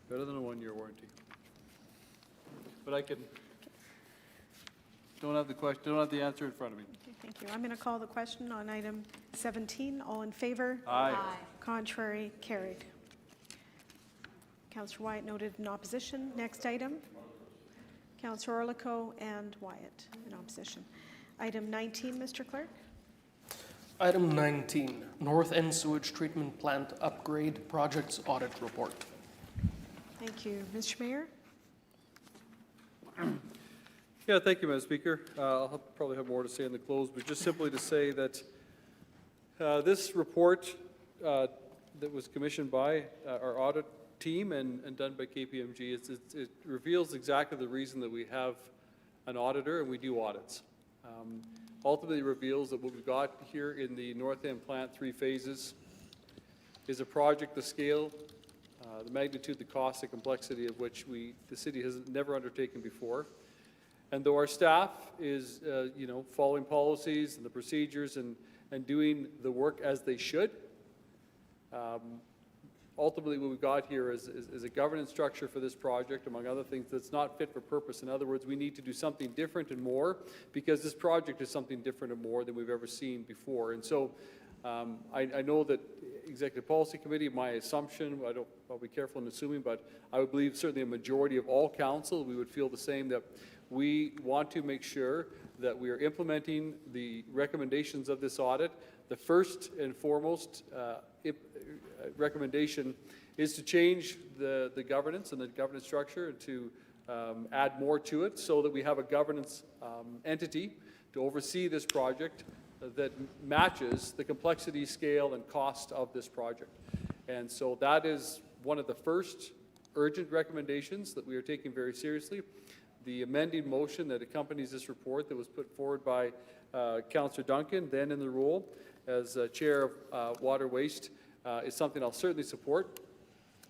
better than a 1-year warranty. But I don't have the question, don't have the answer in front of me. Okay, thank you. I'm going to call the question on item 17. All in favor? Aye. Contrary? Carried. Councillor Wyatt noted in opposition. Next item. Councillor Orlico and Wyatt in opposition. Item 19, Mr. Clerk. Item 19, North End Sewage Treatment Plant Upgrade Projects Audit Report. Thank you. Mr. Mayor? Yeah, thank you, Madam Speaker. I'll probably have more to say in the close, but just simply to say that this report that was commissioned by our audit team and done by KPMG, it reveals exactly the reason that we have an auditor and we do audits. Ultimately reveals that what we've got here in the North End plant, 3 phases, is a project, the scale, the magnitude, the cost, the complexity of which the city has never undertaken before. And though our staff is, following policies and the procedures and doing the work as they should, ultimately what we've got here is a governance structure for this project, among other things, that's not fit for purpose. In other words, we need to do something different and more, because this project is something different and more than we've ever seen before. And so I know that Executive Policy Committee, my assumption, I'll be careful in assuming, but I would believe certainly a majority of all council, we would feel the same, that we want to make sure that we are implementing the recommendations of this audit. The first and foremost recommendation is to change the governance and the governance structure, and to add more to it, so that we have a governance entity to oversee this project that matches the complexity, scale, and cost of this project. And so that is one of the first urgent recommendations that we are taking very seriously. The amending motion that accompanies this report that was put forward by Councillor Duncan, then in the role as Chair of Water Waste, is something I'll certainly support,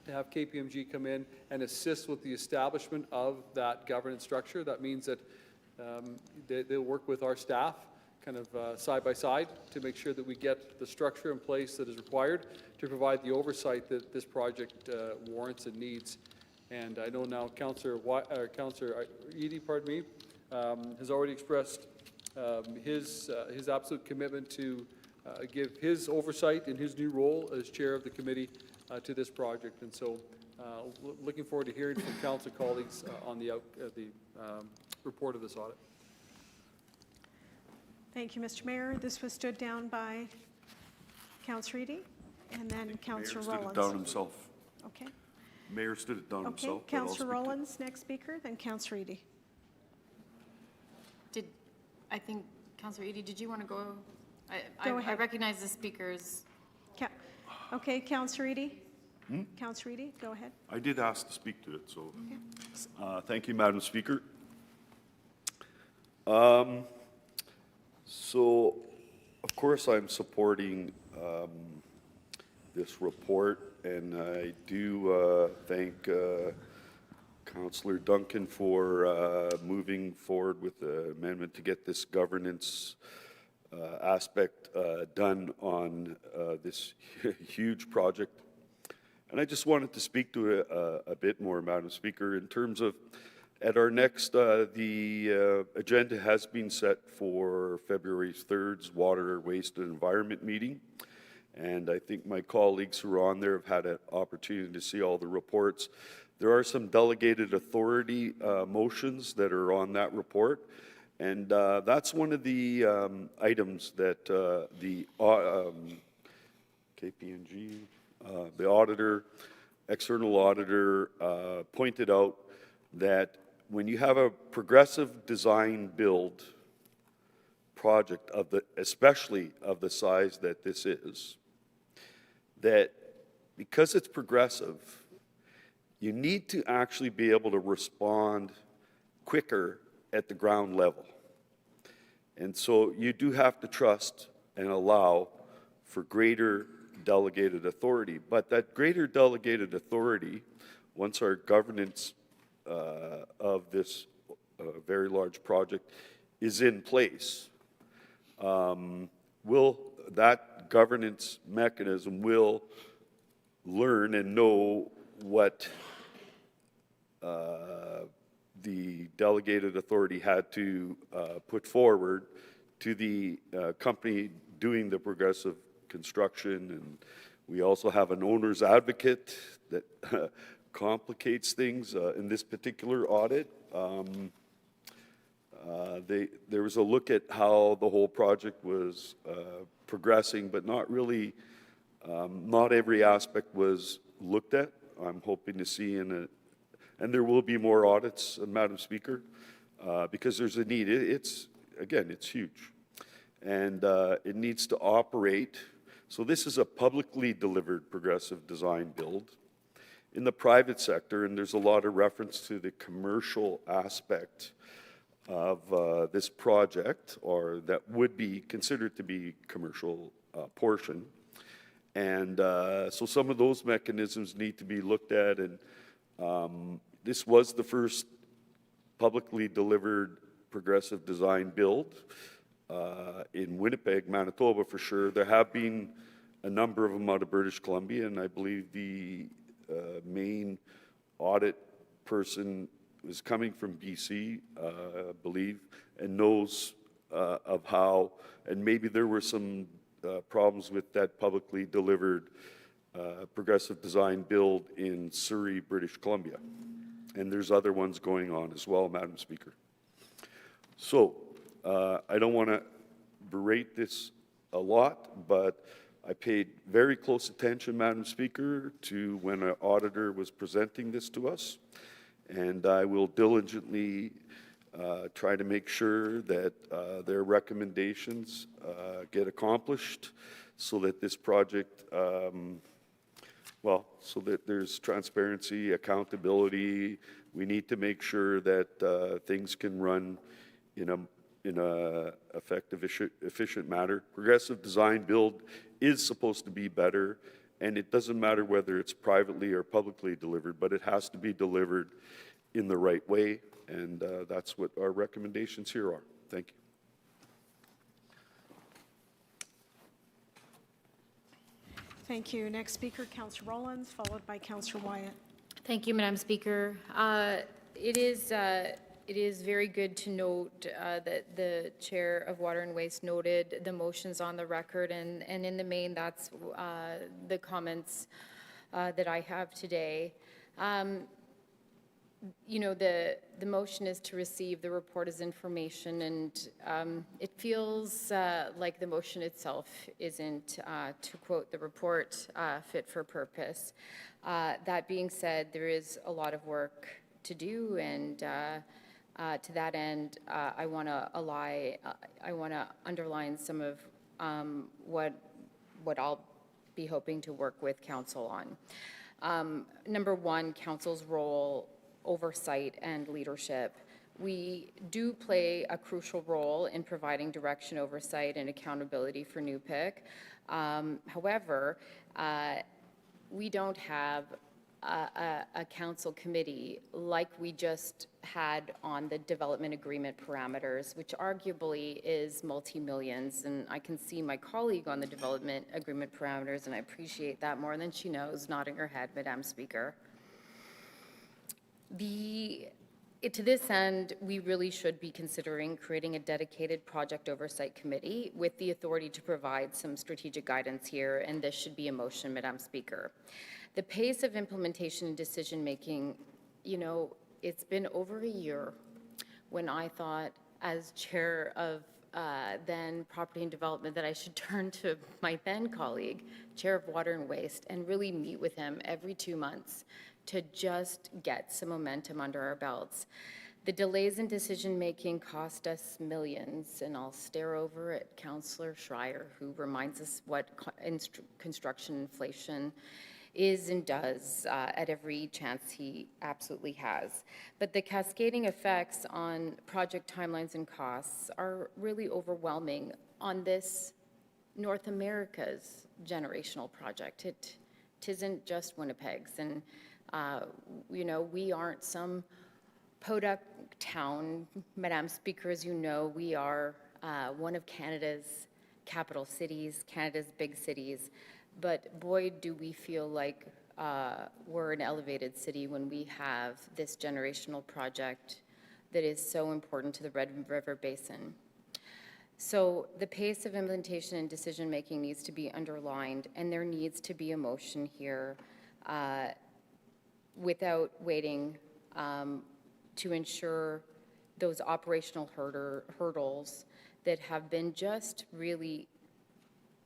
to have KPMG come in and assist with the establishment of that governance structure. That means that they'll work with our staff kind of side by side to make sure that we get the structure in place that is required to provide the oversight that this project warrants and needs. And I know now Councillor Eadie, has already expressed his absolute commitment to give his oversight in his new role as chair of the committee to this project. And so looking forward to hearing from council colleagues on the report of this audit. Thank you, Mr. Mayor. This was stood down by Councillor Eadie and then Councillor Mayor stood Rollins. it down himself. Okay. Mayor stood it down Okay, himself. but I'll Councillor speak to it. Rollins, next speaker, then Councillor Eadie. I think, Councillor Eadie, did you want to go? Go I ahead. recognize the speakers. Okay, Councillor Eadie. Councillor Eadie, go ahead. I did ask to speak to it, so thank you, Madam Speaker. So, of course, I'm supporting this report, and I do thank Councillor Duncan for moving forward with the amendment to get this governance aspect done on this huge project. And I just wanted to speak to it a bit more, Madam Speaker, in terms of at our next, the agenda has been set for February 3rd's Water, Waste and Environment meeting. And I think my colleagues who are on there have had an opportunity to see all the reports. There are some delegated authority motions that are on that report. And that's one of the items that the KPMG, the auditor, external auditor, pointed out that when you have a progressive design build project of the, especially of the size that this is, that because it's progressive, you need to actually be able to respond quicker at the ground level. And so you do have to trust and allow for greater delegated authority. But that greater delegated authority, once our governance of this very large project is in place, that governance mechanism will learn and know what the delegated authority had to put forward to the company doing the progressive construction. And we also have an owner's advocate that complicates things in this particular audit. There was a look at how the whole project was progressing, but not really, not every aspect was looked at. I'm hoping to see and there will be more audits, Madam Speaker, because there's a need. Again, it's huge. And it needs to operate. So this is a publicly delivered progressive design build in the private sector, and there's a lot of reference to the commercial aspect of this project, or that would be considered to be commercial portion. And so some of those mechanisms need to be looked at, and this was the first publicly delivered progressive design build in Winnipeg, Manitoba for sure. There have been a number of them out of British Columbia, and I believe the main audit person is coming from BC, I believe, and knows of how, and maybe there were some problems with that publicly delivered progressive design build in Surrey, British Columbia. And there's other ones going on as well, Madam Speaker. So I don't want to berate this a lot, but I paid very close attention, Madam Speaker, to when an auditor was presenting this to us, and I will diligently try to make sure that their recommendations get accomplished so that this project, so that there's transparency, accountability. We need to make sure that things can run in a effective, efficient manner. Progressive design build is supposed to be better, and it doesn't matter whether it's privately or publicly delivered, but it has to be delivered in the right way, and that's what our recommendations here are. Thank you. Thank you. Next speaker, Councillor Rollins, followed by Councillor Wyatt. Thank you, Madam Speaker. It is very good to note that the Chair of Water and Waste noted the motions on the record, and in the main, that's the comments that I have today. You know, the motion is to receive the report as information, and it feels like the motion itself isn't, to quote the report, fit for purpose. That being said, there is a lot of work to do, and to that end, I want to underline some of what I'll be hoping to work with Council on. Number one, Council's role, oversight, and leadership. We do play a crucial role in providing direction, oversight, and accountability for NUPIC. However, we don't have a council committee like we just had on the development agreement parameters, which arguably is multi-millions. And I can see my colleague on the development agreement parameters, and I appreciate that more than she knows, nodding her head, Madam Speaker. To this end, we really should be considering creating a dedicated project oversight committee with the authority to provide some strategic guidance here, and this should be a motion, Madam Speaker. The pace of implementation and decision-making, you know, it's been over a year when I thought, as chair of then Property and Development, that I should turn to my then colleague, Chair of Water and Waste, and really meet with him every 2 months to just get some momentum under our belts. The delays in decision-making cost us millions, and I'll stare over at Councillor Schreier, who reminds us what construction inflation is and does at every chance he absolutely has. But the cascading effects on project timelines and costs are really overwhelming on this North America's generational project. It isn't just Winnipeg's, and you know, we aren't some podunk town. Madam Speaker, as you know, we are one of Canada's capital cities, Canada's big cities. But boy, do we feel like we're an elevated city when we have this generational project that is so important to the Red River Basin. So the pace of implementation and decision-making needs to be underlined, and there needs to be a motion here without waiting to ensure those operational hurdles that have been just really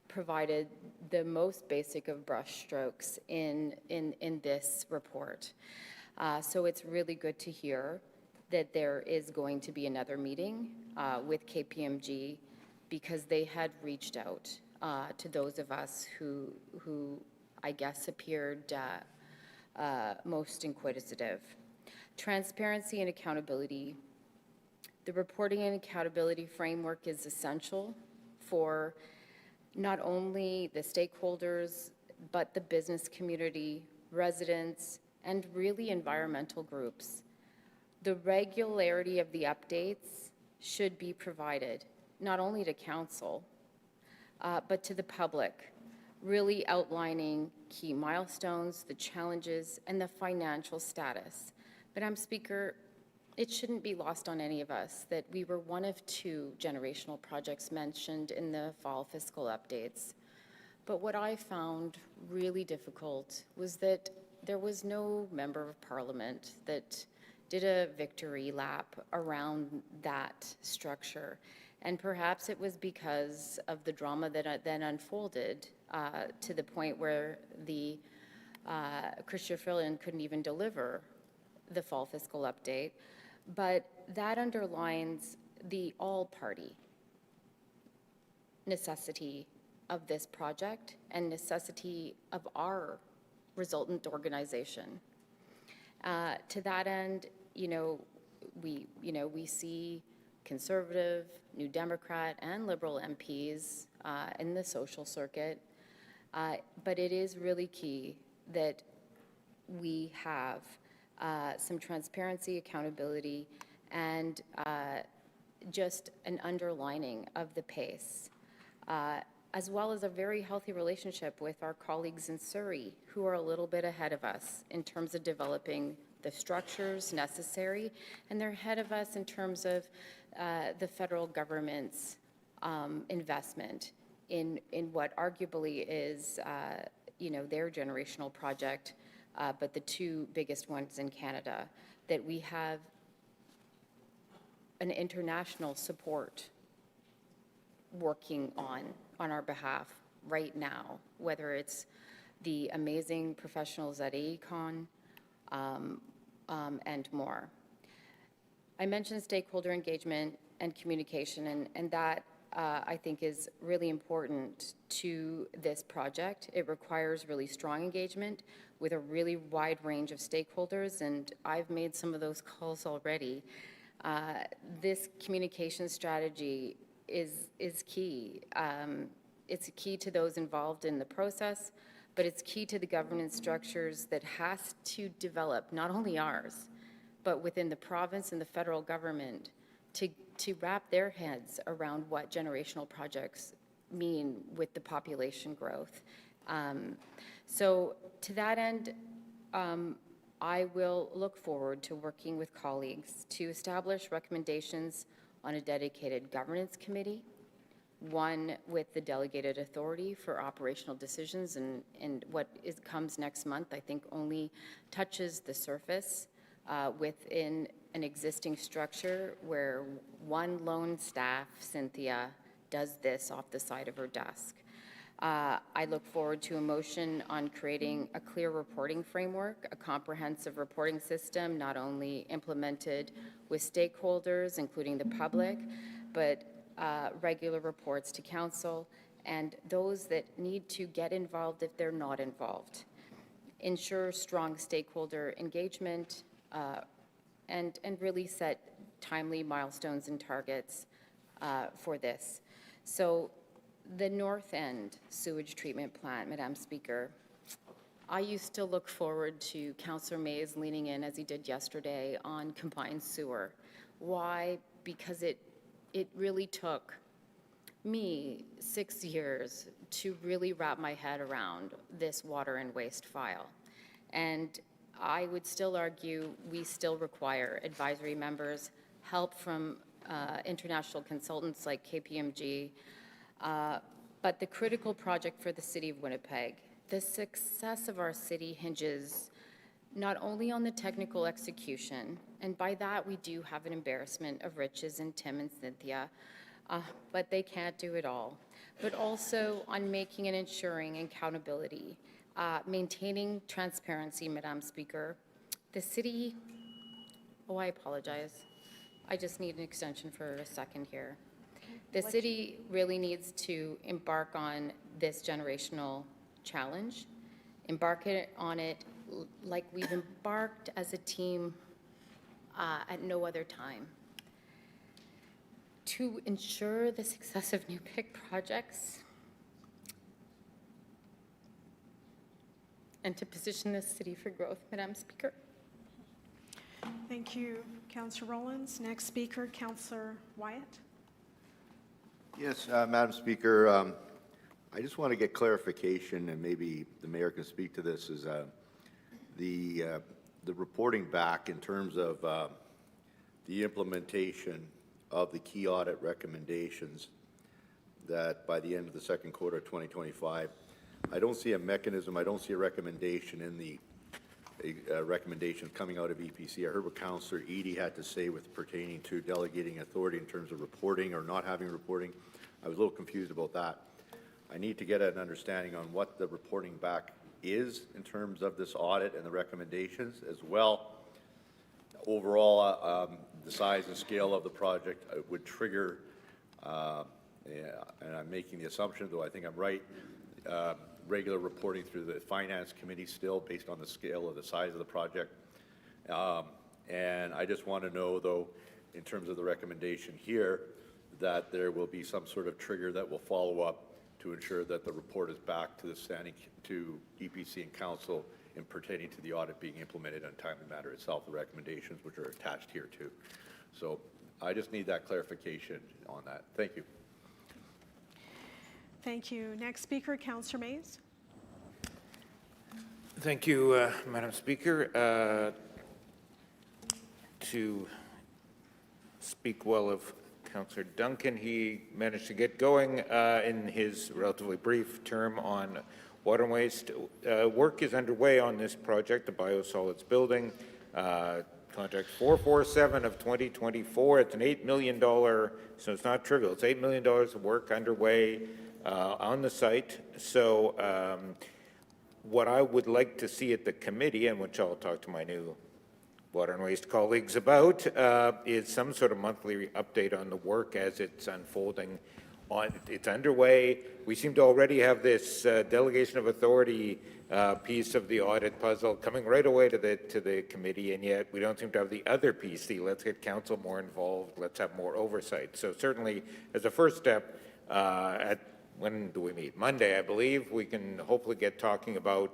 provided the most basic of brushstrokes in this report. So it's really good to hear that there is going to be another meeting with KPMG, because they had reached out to those of us who I guess appeared most inquisitive. Transparency and accountability. The reporting and accountability framework is essential for not only the stakeholders, but the business community, residents, and really environmental groups. The regularity of the updates should be provided, not only to council, but to the public. really outlining key milestones, the challenges, and the financial status. Madam Speaker, it shouldn't be lost on any of us that we were one of 2 generational projects mentioned in the fall fiscal updates. But what I found really difficult was that there was no member of parliament that did a victory lap around that structure. And perhaps it was because of the drama that then unfolded to the point where the Chrystia Freeland couldn't even deliver the fall fiscal update. But that underlines the all-party necessity of this project and necessity of our resultant organization. To that end, we see Conservative, New Democrat, and Liberal MPs in the social circuit, but it is really key that we have some transparency, accountability, and just an underlining of the pace, as well as a very healthy relationship with our colleagues in Surrey, who are a little bit ahead of us in terms of developing the structures necessary, and they're ahead of us in terms of the federal government's investment in what arguably is, their generational project, but the 2 biggest ones in Canada, that we have an international support working on our behalf right now, whether it's the amazing professionals at AECON and more. I mentioned stakeholder engagement and communication, and that I think is really important to this project. It requires really strong engagement with a really wide range of stakeholders, and I've made some of those calls already. This communication strategy is key. It's key to those involved in the process, but it's key to the governance structures that has to develop, not only ours, but within the province and the federal government, to wrap their heads around what generational projects mean with the population growth. So to that end, I will look forward to working with colleagues to establish recommendations on a dedicated governance committee, one with the delegated authority for operational decisions, and what comes next month, I think, only touches the surface within an existing structure where one lone staff, Cynthia, does this off the side of her desk. I look forward to a motion on creating a clear reporting framework, a comprehensive reporting system, not only implemented with stakeholders, including the public, but regular reports to council and those that need to get involved if they're not involved. Ensure strong stakeholder engagement and really set timely milestones and targets for this. So the North End sewage treatment plant, Madam Speaker, I used to look forward to Councillor Mays leaning in, as he did yesterday, on combined sewer. Why? Because it really took me 6 years to really wrap my head around this water and waste file. And I would still argue we still require advisory members, help from international consultants like KPMG, but the critical project for the City of Winnipeg, the success of our city hinges not only on the technical execution, and by that we do have an embarrassment of riches in Tim and Cynthia, but they can't do it all, but also on making and ensuring accountability, maintaining transparency, Madam Speaker. The city, I apologize. I just need an extension for a second here. The city really needs to embark on this generational challenge, on it like we've embarked as a team at no other time, to ensure the success of new PIC projects and to position this city for growth, Madam Speaker. Thank you, Councillor Rollins. Next speaker, Councillor Wyatt. Yes, Madam Speaker, I just want to get clarification, and maybe the mayor can speak to this, is the reporting back in terms of the implementation of the key audit recommendations that by the end of the second quarter of 2025, I don't see a mechanism, I don't see a recommendation in the recommendation coming out of EPC. I heard what Councillor Eady had to say with pertaining to delegating authority in terms of reporting or not having reporting. I was a little confused about that. I need to get an understanding on what the reporting back is in terms of this audit and the recommendations as well. Overall, the size and scale of the project would trigger, and I'm making the assumption, though I think I'm right, regular reporting through the Finance Committee still based on the scale of the size of the project. And I just want to know, though, in terms of the recommendation here, that there will be some sort of trigger that will follow up to ensure that the report is back to the to EPC and Council in pertaining to the audit being implemented in a timely manner itself, the recommendations which are attached here too. So I just need that clarification on that. Thank you. Thank you. Next speaker, Councillor Mays. Thank you, Madam Speaker. To speak well of Councillor Duncan, he managed to get going in his relatively brief term on water and waste. Work is underway on this project, the biosolids building. Contract 447 of 2024. It's an $8 million, so it's not trivial. It's $8 million of work underway on the site. So what I would like to see at the committee, and which I'll talk to my new water and waste colleagues about, is some sort of monthly update on the work as it's unfolding. It's underway. We seem to already have this delegation of authority piece of the audit puzzle coming right away to the committee, and yet we don't seem to have the other piece. The let's get council more involved, let's have more oversight. So certainly, as a first step, when do we meet? Monday, I believe. We can hopefully get talking about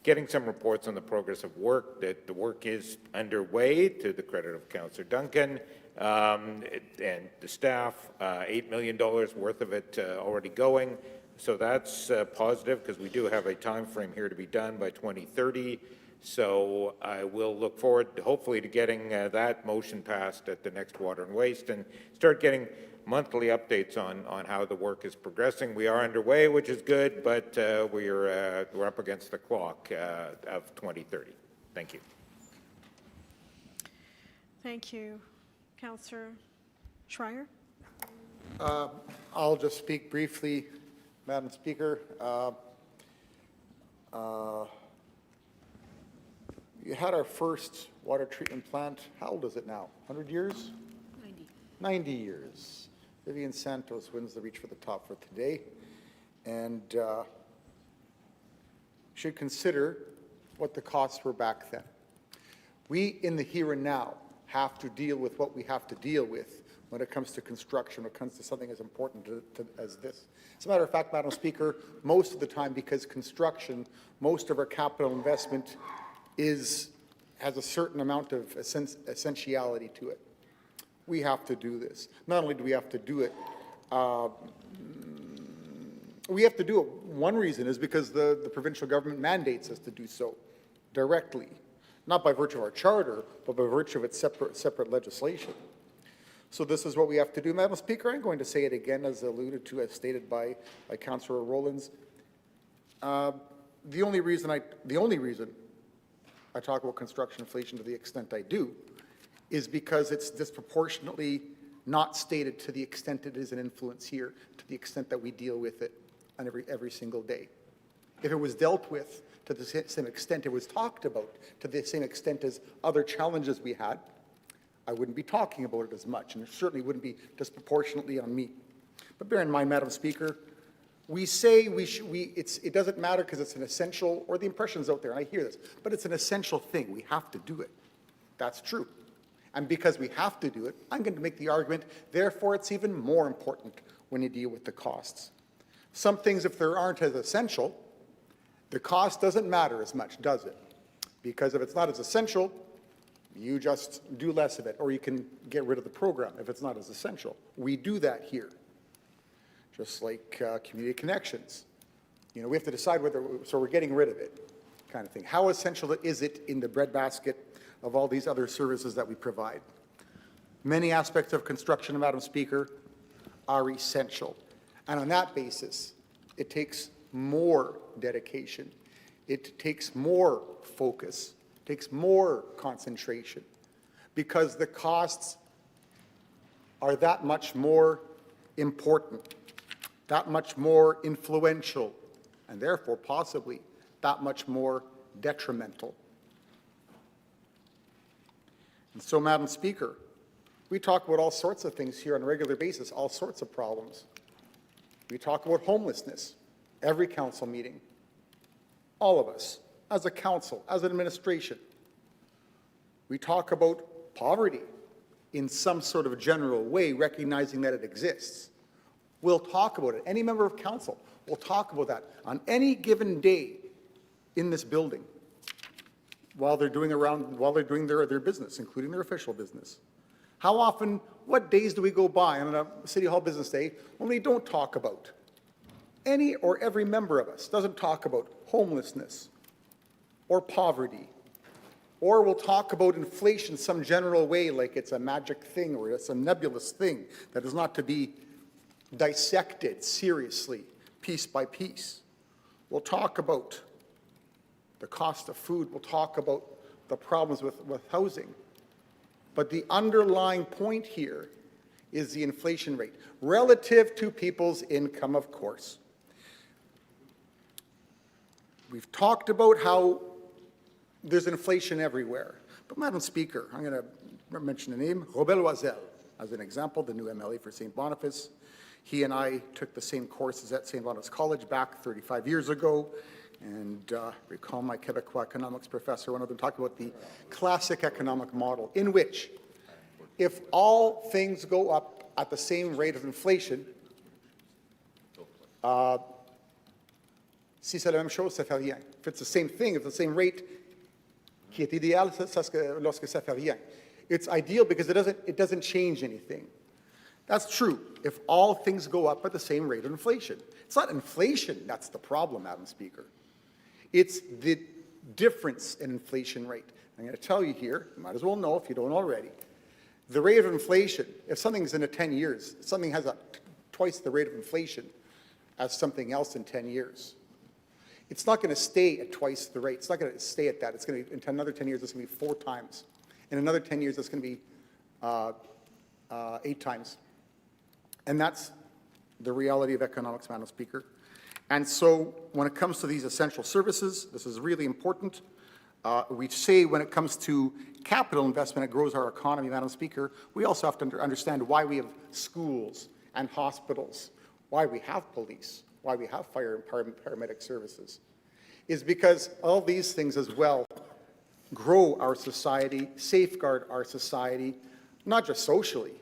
getting some reports on the progress of work, that the work is underway, to the credit of Councillor Duncan and the staff, $8 million worth of it already going. So that's positive, because we do have a time frame here to be done by 2030. So I will look forward, hopefully, to getting that motion passed at the next Water and Waste and start getting monthly updates on how the work is progressing. We are underway, which is good, but we're up against the clock of 2030. Thank you. Thank you. Councillor Schreier. I'll just speak briefly, Madam Speaker. You had our first water treatment plant. How old is it now? 100 years? 90. 90 years. Vivian Santos wins the Reach for the Top for today. And should consider what the costs were back then. We, in the here and now, have to deal with what we have to deal with when it comes to construction, when it comes to something as important as this. As a matter of fact, Madam Speaker, most of the time, because construction, most of our capital investment has a certain amount of essentiality to it. We have to do this. Not only do we have to do it, one reason is because the provincial government mandates us to do so directly, not by virtue of our charter, but by virtue of its separate legislation. So this is what we have to do. Madam Speaker, I'm going to say it again, as alluded to, as stated by Councillor Rowlands. The only reason I talk about construction inflation to the extent I do is because it's disproportionately not stated to the extent it is an influence here, to the extent that we deal with it on every single day. If it was dealt with to the same extent it was talked about, to the same extent as other challenges we had, I wouldn't be talking about it as much, and it certainly wouldn't be disproportionately on me. But bear in mind, Madam Speaker, we say it doesn't matter because it's an essential, or the impression's out there, and I hear this, but it's an essential thing. We have to do it. That's true. And because we have to do it, I'm going to make the argument, therefore it's even more important when you deal with the costs. Some things, if they aren't as essential, the cost doesn't matter as much, does it? Because if it's not as essential, you just do less of it, or you can get rid of the program if it's not as essential. We do that here. just like community connections. You know, we have to decide whether, so we're getting rid of it, kind of thing. How essential is it in the breadbasket of all these other services that we provide? Many aspects of construction, Madam Speaker, are essential. And on that basis, it takes more dedication. It takes more focus, takes more concentration, because the costs are that much more important, that much more influential, and therefore possibly that much more detrimental. And so, Madam Speaker, we talk about all sorts of things here on a regular basis, all sorts of problems. We talk about homelessness every council meeting. All of us, as a council, as an administration. We talk about poverty in some sort of general way, recognizing that it exists. We'll talk about it. Any member of council will talk about that on any given day in this building while they're doing their business, including their official business. How often, what days do we go by on a City Hall business day when we don't talk about? Any or every member of us doesn't talk about homelessness or poverty, or we'll talk about inflation some general way like it's a magic thing or it's a nebulous thing that is not to be dissected seriously, piece by piece. We'll talk about the cost of food. We'll talk about the problems with housing. But the underlying point here is the inflation rate, relative to people's income, of course. We've talked about how there's inflation everywhere. But, Madam Speaker, I'm going to mention the name, Robert Loisel, as an example, the new MLA for St. Boniface. He and I took the same courses at St. Boniface College back 35 years ago. And recall my Quebecois economics professor, one of them talked about the classic economic model, in which if all things go up at the same rate of inflation, si c'est la même chose, ça fait rien. If it's the same thing, if it's the same rate, qui est idéal, lorsque ça fait rien. It's ideal because it doesn't change anything. That's true if all things go up at the same rate of inflation. It's not inflation that's the problem, Madam Speaker. It's the difference in inflation rate. I'm going to tell you here, you might as well know if you don't already, the rate of inflation, if something's in 10 years, something has twice the rate of inflation as something else in 10 years. It's not going to stay at twice the rate. It's not going to stay at that. It's going to, in another 10 years, it's going to be 4 times. In another 10 years, it's going to be 8 times. And that's the reality of economics, Madam Speaker. And so when it comes to these essential services, this is really important. We say when it comes to capital investment, it grows our economy, Madam Speaker. We also have to understand why we have schools and hospitals, why we have police, why we have fire and paramedic services, is because all these things as well grow our society, safeguard our society, not just socially,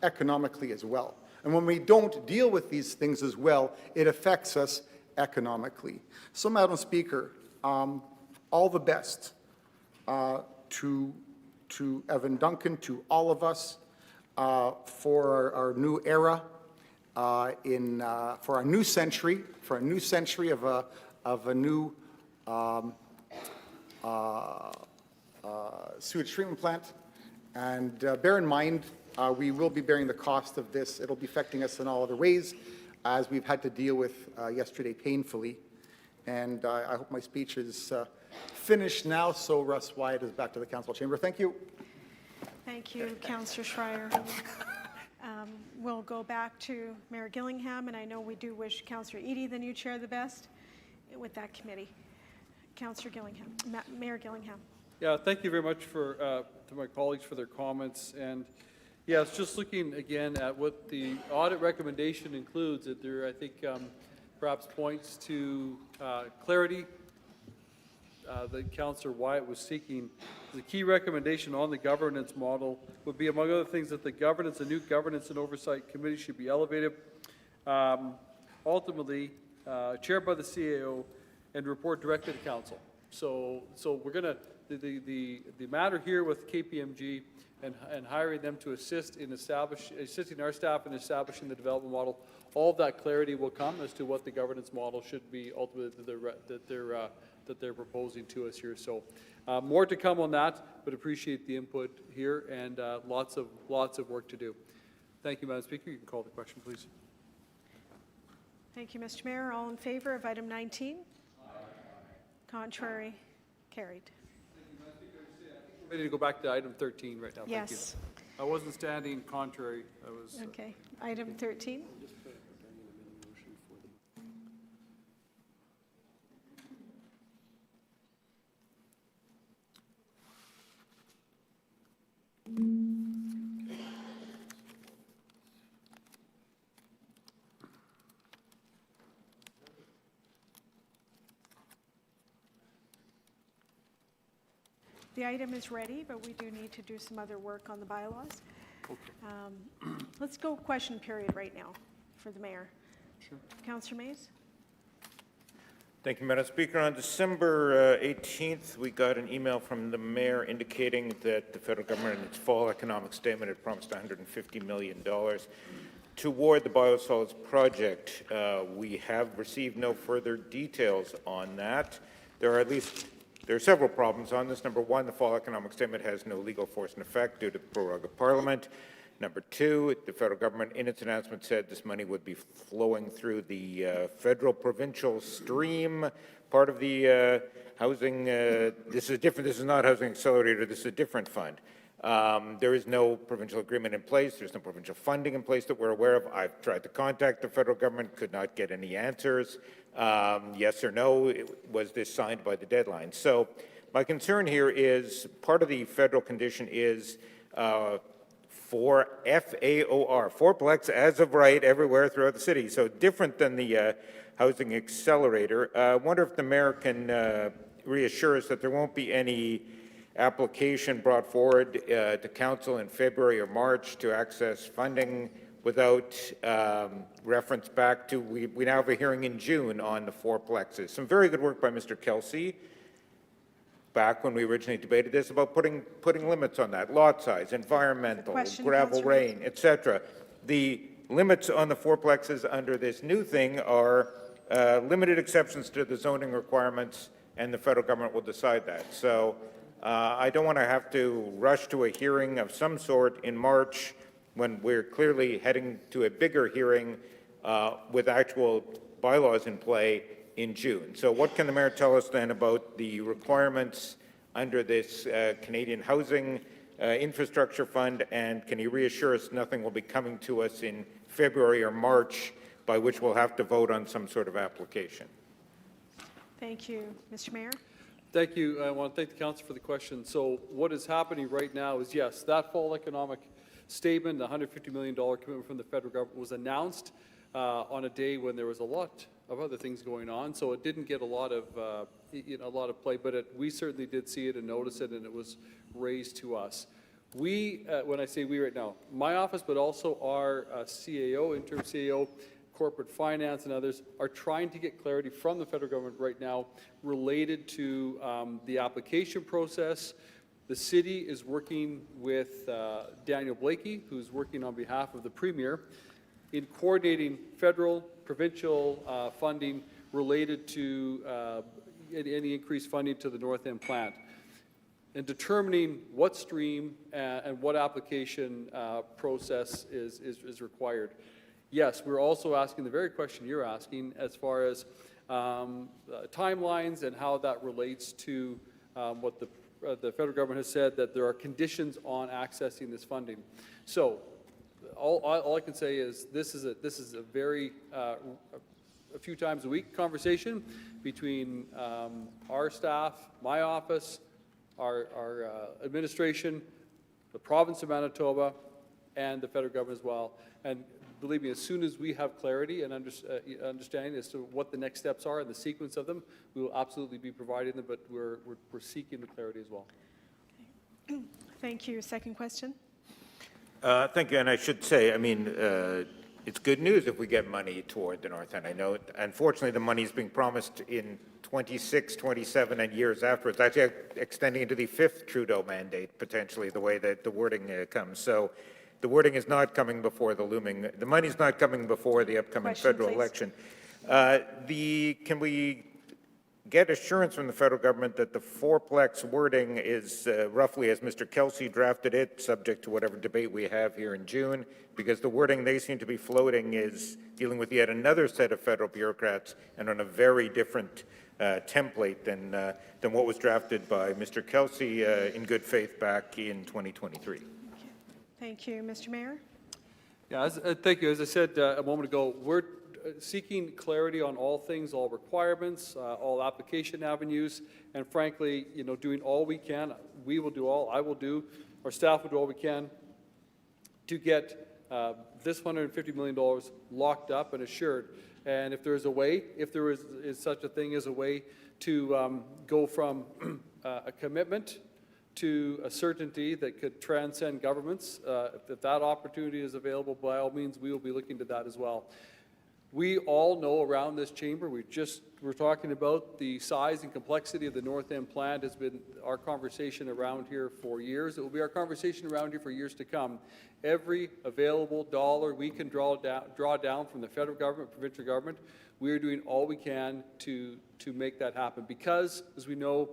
economically as well. And when we don't deal with these things as well, it affects us economically. So, Madam Speaker, all the best to Evan Duncan, to all of us, for our new era, for our new century, of a new sewage treatment plant. And bear in mind, we will be bearing the cost of this. It'll be affecting us in all other ways, as we've had to deal with yesterday painfully. And I hope my speech is finished now, so Russ Wyatt is back to the council chamber. Thank you. Thank you, Councillor Schreier. We'll go back to Mayor Gillingham, and I know we do wish Councillor Eadie, the new chair, the best with that committee. Councillor Gillingham, Mayor Gillingham. Yeah, thank you very much to my colleagues for their comments. And yes, just looking again at what the audit recommendation includes, that there, I think, perhaps points to clarity that Councillor Wyatt was seeking. The key recommendation on the governance model would be, among other things, that the new governance and oversight committee should be elevated, ultimately chaired by the CAO, and report directly to council. So we're gonna, the matter here with KPMG and hiring them to assist in assisting our staff in establishing the development model, all of that clarity will come as to what the governance model should be ultimately that they're proposing to us here. So more to come on that, but appreciate the input here and lots of work to do. Thank you, Madam Speaker. You can call the question, please. Thank you, Mr. Mayor. All in favor of item 19? Contrary? Carried. Ready to go back to item 13 right now. Thank you. Yes. I wasn't standing contrary. I was. Okay. Item 13? The item is ready, but we do need to do some other work on the bylaws. Let's go question period right now for the mayor. Sure. Councillor Mays? Thank you, Madam Speaker. On December 18th, we got an email from the mayor indicating that the federal government in its fall economic statement had promised $150 million toward the biosolids project. We have received no further details on that. There are several problems on this. Number one, the fall economic statement has no legal force and effect due to the prorogue of Parliament. Number two, the federal government in its announcement said this money would be flowing through the federal-provincial stream, part of the housing. This is different. This is not Housing Accelerator. This is a different fund. There is no provincial agreement in place. There's no provincial funding in place that we're aware of. I've tried to contact the federal government, could not get any answers. Yes or no, was this signed by the deadline? So my concern here is part of the federal condition is for FAOR, fourplex as of right everywhere throughout the city. So different than the Housing Accelerator. I wonder if the mayor can reassure us that there won't be any application brought forward to council in February or March to access funding without reference back to, we now have a hearing in June on the fourplexes. Some very good work by Mr. Kelsey back when we originally debated this about putting limits on that, lot size, environmental, gravel rain, etc. The limits on the fourplexes under this new thing are limited exceptions to the zoning requirements, and the federal government will decide that. So I don't want to have to rush to a hearing of some sort in March when we're clearly heading to a bigger hearing with actual bylaws in play in June. So what can the mayor tell us then about the requirements under this Canadian Housing Infrastructure Fund, and can he reassure us nothing will be coming to us in February or March by which we'll have to vote on some sort of application? Thank you. Mr. Mayor? Thank you. I want to thank the council for the question. So what is happening right now is, yes, that fall economic statement, the $150 million commitment from the federal government was announced on a day when there was a lot of other things going on. So it didn't get a lot of play, but we certainly did see it and notice it, and it was raised to us. We, when I say we right now, my office, but also our CAO, interim CAO, corporate finance and others are trying to get clarity from the federal government right now related to the application process. The city is working with Daniel Blakey, who's working on behalf of the Premier, in coordinating federal, provincial funding related to any increased funding to the North End plant, and determining what stream and what application process is required. Yes, we're also asking the very question you're asking as far as timelines and how that relates to what the federal government has said, that there are conditions on accessing this funding. So all I can say is this is a very a few times a week conversation between our staff, my office, our administration, the province of Manitoba, and the federal government as well. And believe me, as soon as we have clarity and understanding as to what the next steps are and the sequence of them, we will absolutely be providing them, but we're seeking the clarity as well. Okay. Thank you. Second question. Thank you, and I should say, I mean, it's good news if we get money toward the North End. I know, unfortunately, the money is being promised in 26, 27, and years afterwards, actually extending into the fifth Trudeau mandate, potentially, the way that the wording comes. So the wording is not coming before the money's not coming before the upcoming Question, federal please. election. Can we get assurance from the federal government that the fourplex wording is roughly as Mr. Kelsey drafted it, subject to whatever debate we have here in June? Because the wording they seem to be floating is dealing with yet another set of federal bureaucrats and on a very different template than what was drafted by Mr. Kelsey in good faith back in 2023. Thank you. Mr. Mayor? Yeah, thank you. As I said a moment ago, we're seeking clarity on all things, all requirements, all application avenues, and frankly, doing all we can. We will do all, I will do, our staff will do all we can to get this $150 million locked up and assured. And if there is a way, if there is such a thing as a way to go from a commitment to a certainty that could transcend governments, if that opportunity is available, by all means, we will be looking to that as well. We all know around this chamber, we're talking about the size and complexity of the North End plant has been our conversation around here for years. It will be our conversation around here for years to come. Every available dollar we can draw down from the federal government, provincial government, we are doing all we can to make that happen. Because, as we know,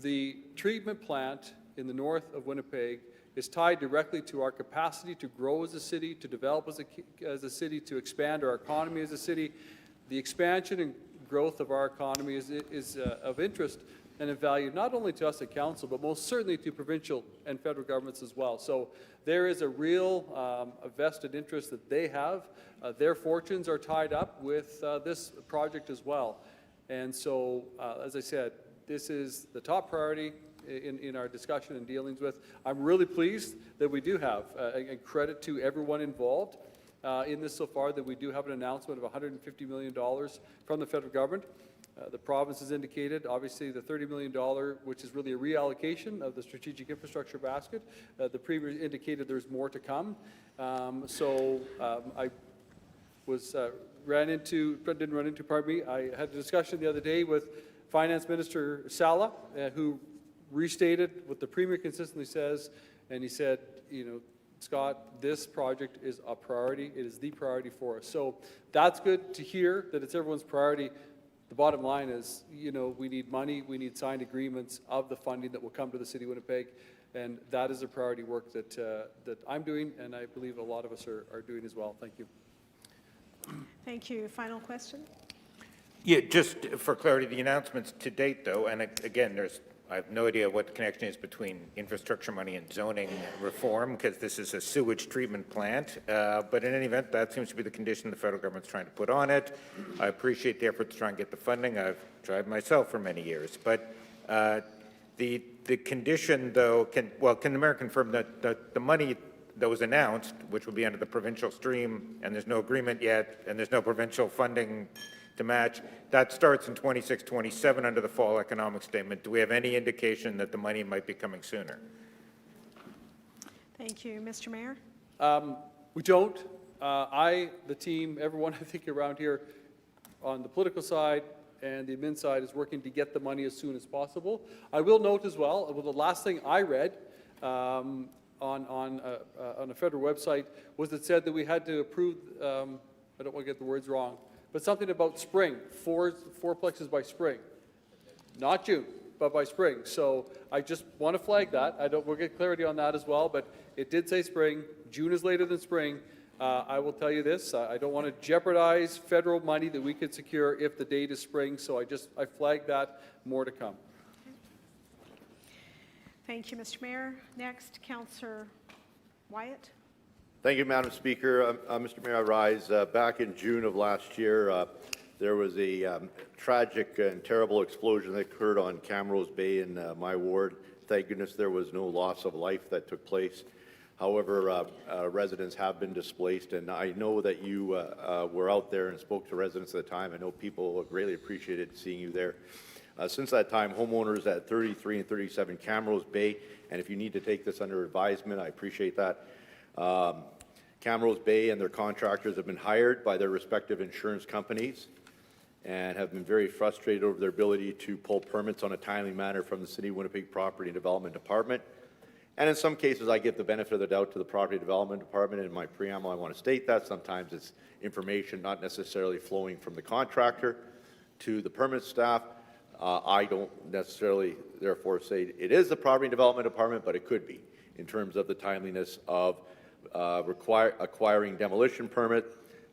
the treatment plant in the north of Winnipeg is tied directly to our capacity to grow as a city, to develop as a city, to expand our economy as a city. The expansion and growth of our economy is of interest and of value not only to us at council, but most certainly to provincial and federal governments as well. So there is a real a vested interest that they have. Their fortunes are tied up with this project as well. And so, as I said, this is the top priority in our discussion and dealings with. I'm really pleased that we do have, and credit to everyone involved in this so far, that we do have an announcement of $150 million from the federal government. The province has indicated, obviously, the $30 million, which is really a reallocation of the strategic infrastructure basket. The Premier indicated there's more to come. I I had a discussion the other day with Finance Minister Sala, who restated what the Premier consistently says, and he said, Scott, this project is a priority. It is the priority for us. So that's good to hear that it's everyone's priority. The bottom line is, we need money, we need signed agreements of the funding that will come to the City of Winnipeg, and that is a priority work that I'm doing, and I believe a lot of us are doing as well. Thank you. Thank you. Final question? Yeah, just for clarity, the announcements to date, though, and again, I have no idea what the connection is between infrastructure money and zoning reform, because this is a sewage treatment plant. But in any event, that seems to be the condition the federal government's trying to put on it. I appreciate the effort to try and get the funding. I've tried myself for many years. But the condition, though, can the mayor confirm that the money that was announced, which will be under the provincial stream, and there's no agreement yet, and there's no provincial funding to match, that starts in 26, 27 under the fall economic statement. Do we have any indication that the money might be coming sooner? Thank you. Mr. Mayor? We don't. The team, everyone I think around here on the political side and the admin side is working to get the money as soon as possible. I will note as well, the last thing I read on a federal website was it said that we had to approve, I don't want to get the words wrong, but something about spring, fourplexes by spring. Not June, but by spring. So I just want to flag that. We'll get clarity on that as well, but it did say spring. June is later than spring. I will tell you this, I don't want to jeopardize federal money that we could secure if the date is spring, so I flagged that. More to come. Thank you, Mr. Mayor. Next, Councillor Wyatt. Thank you, Madam Speaker. Mr. Mayor, I rise. Back in June of last year, there was a tragic and terrible explosion that occurred on Camrose Bay in my ward. Thank goodness there was no loss of life that took place. However, residents have been displaced, and I know that you were out there and spoke to residents at the time. I know people greatly appreciated seeing you there. Since that time, homeowners at 33 and 37 Camrose Bay, and if you need to take this under advisement, I appreciate that. Camrose Bay and their contractors have been hired by their respective insurance companies, and have been very frustrated over their ability to pull permits on a timely manner from the City of Winnipeg Property and Development Department. And in some cases, I give the benefit of the doubt to the Property Development Department. In my preamble, I want to state that. Sometimes it's information not necessarily flowing from the contractor to the permit staff. I don't necessarily, therefore, say it is the Property Development Department, but it could be in terms of the timeliness of acquiring demolition permit,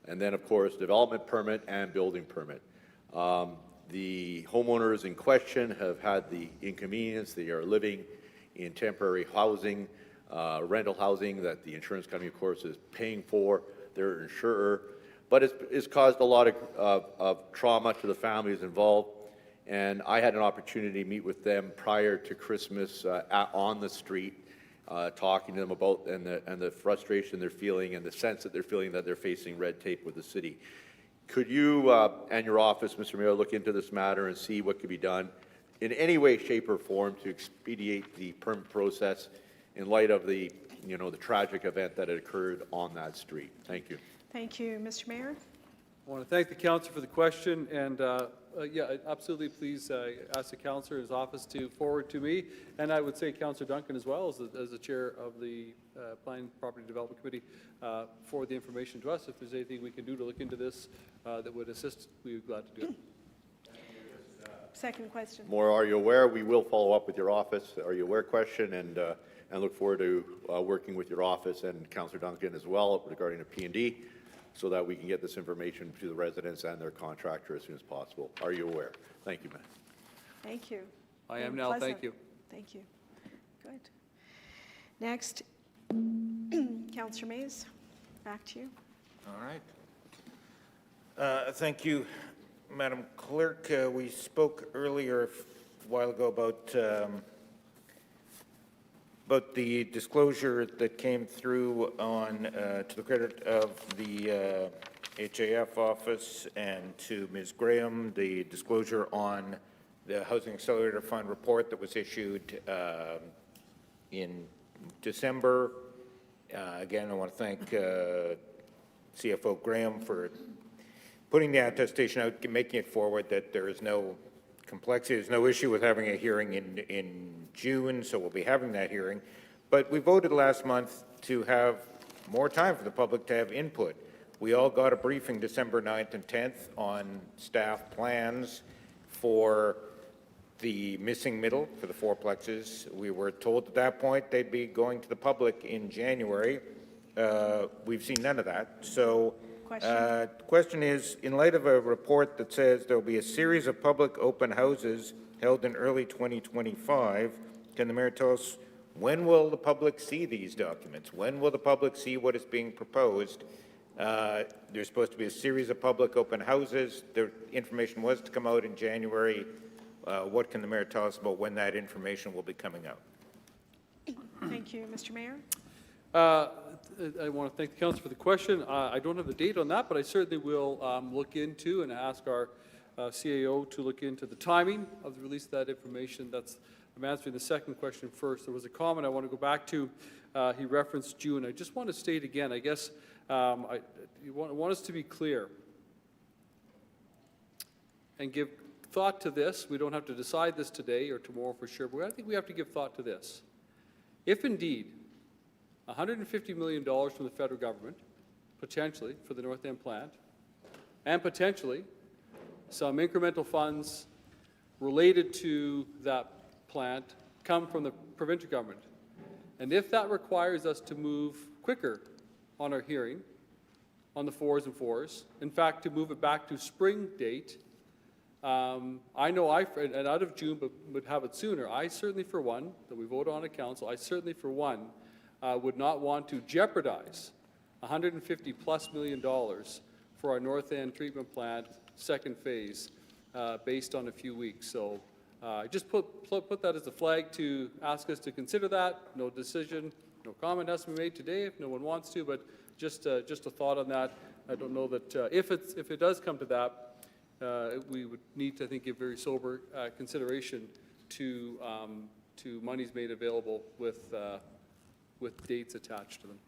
and then, of course, development permit and building permit. The homeowners in question have had the inconvenience. They are living in temporary housing, rental housing that the insurance company, of course, is paying for, their insurer. But it's caused a lot of trauma to the families involved. And I had an opportunity to meet with them prior to Christmas on the street, talking to them about and the frustration they're feeling and the sense that they're feeling that they're facing red tape with the city. Could you and your office, Mr. Mayor, look into this matter and see what could be done in any way, shape, or form to expedite the permit process in light of the, the tragic event that had occurred on that street? Thank you. Thank you, Mr. Mayor. I want to thank the council for the question, and yeah, absolutely, please ask the councillor in his office to forward to me, and I would say Councillor Duncan as well, as the chair of the Planning Property Development Committee, forward the information to us. If there's anything we can do to look into this that would assist, we would be glad to do it. Second question. More, are you aware? We will follow up with your office. Are you aware question, and look forward to working with your office and Councillor Duncan as well regarding the P&D, so that we can get this information to the residents and their contractor as soon as possible. Are you aware? Thank you, ma'am. Thank you. I am Been now. pleasant. Thank you. Thank you. Good. Next, Councillor Mays, back to you. All right. Thank you, Madam Clerk. We spoke earlier a while ago about the disclosure that came through on, to the credit of the HAF office and to Ms. Graham, the disclosure on the Housing Accelerator Fund report that was issued in December. Again, I want to thank CFO Graham for putting the attestation out, making it forward that there is no complexity, there's no issue with having a hearing in June, so we'll be having that hearing. But we voted last month to have more time for the public to have input. We all got a briefing December 9th and 10th on staff plans for the missing middle for the fourplexes. We were told at that point they'd be going to the public in January. We've seen none of that. So question is, in light of a report that says there will be a series of public open houses held in early 2025, can the mayor tell us when will the public see these documents? When will the public see what is being proposed? There's supposed to be a series of public open houses. The information was to come out in January. What can the mayor tell us about when that information will be coming out? Thank you, Mr. Mayor. I want to thank the council for the question. I don't have the date on that, but I certainly will look into and ask our CAO to look into the timing of the release of that information. I'm answering the second question first. There was a comment I want to go back to. He referenced June. I just want to state again, I guess, you want us to be clear and give thought to this. We don't have to decide this today or tomorrow for sure, but I think we have to give thought to this. If indeed $150 million from the federal government, potentially for the North End plant, and potentially some incremental funds related to that plant come from the provincial government. And if that requires us to move quicker on our hearing on the 4s and 4s, in fact, to move it back to spring date, I know and out of June, but would have it sooner. I certainly, for one, that we vote on at council, I certainly, for one, would not want to jeopardize $150+ million for our North End treatment plant second phase based on a few weeks. So just put that as a flag to ask us to consider that. No decision, no comment has to be made today if no one wants to, but just a thought on that. I don't know that if it does come to that, we would need to, I think, give very sober consideration to monies made available with dates attached to them.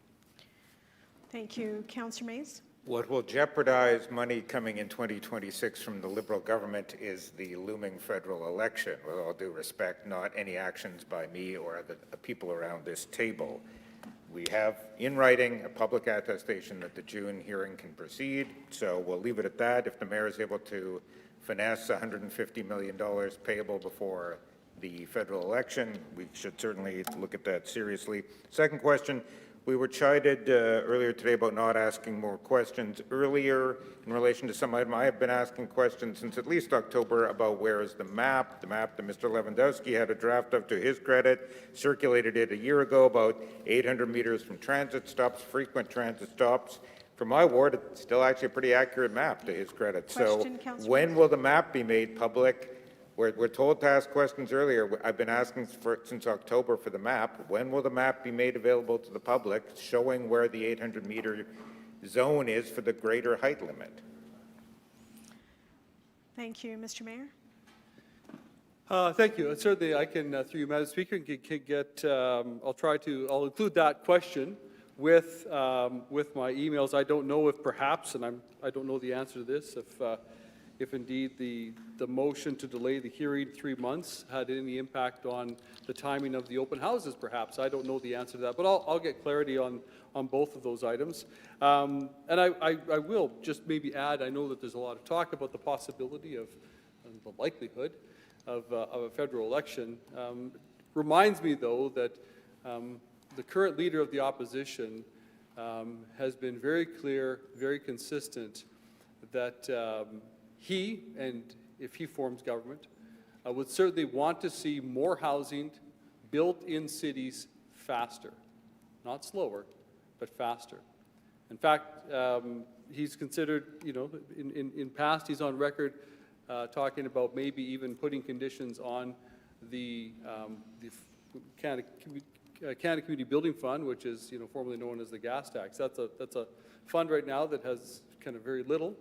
Thank you. Councillor Mays? What will jeopardize money coming in 2026 from the Liberal government is the looming federal election, with all due respect, not any actions by me or the people around this table. We have in writing a public attestation that the June hearing can proceed, so we'll leave it at that. If the mayor is able to finesse $150 million payable before the federal election, we should certainly look at that seriously. Second question, we were chided earlier today about not asking more questions earlier in relation to some item. I have been asking questions since at least October about where is the map that Mr. Lewandowski had a draft of, to his credit, circulated it a year ago, about 800 meters from transit stops, frequent transit stops. For my ward, it's still actually a pretty accurate map, to his credit. Question, So Councillor. when will the map be made public? We're told to ask questions earlier. I've been asking since October for the map. When will the map be made available to the public, showing where the 800-meter zone is for the greater height limit? Thank you. Mr. Mayor? Thank you. Certainly, I can, through you, Madam Speaker, I'll include that question with my emails. I don't know if perhaps, and I don't know the answer to this, if indeed the motion to delay the hearing 3 months had any impact on the timing of the open houses, perhaps. I don't know the answer to that, but I'll get clarity on both of those items. And I will just maybe add, I know that there's a lot of talk about the possibility of, and the likelihood of a federal election. Reminds me, though, that the current leader of the opposition has been very clear, very consistent that he, and if he forms government, would certainly want to see more housing built in cities faster. Not slower, but faster. In fact, he's considered, in past, he's on record talking about maybe even putting conditions on the Canada Community Building Fund, which is, formerly known as the gas tax. That's a fund right now that has kind of very little,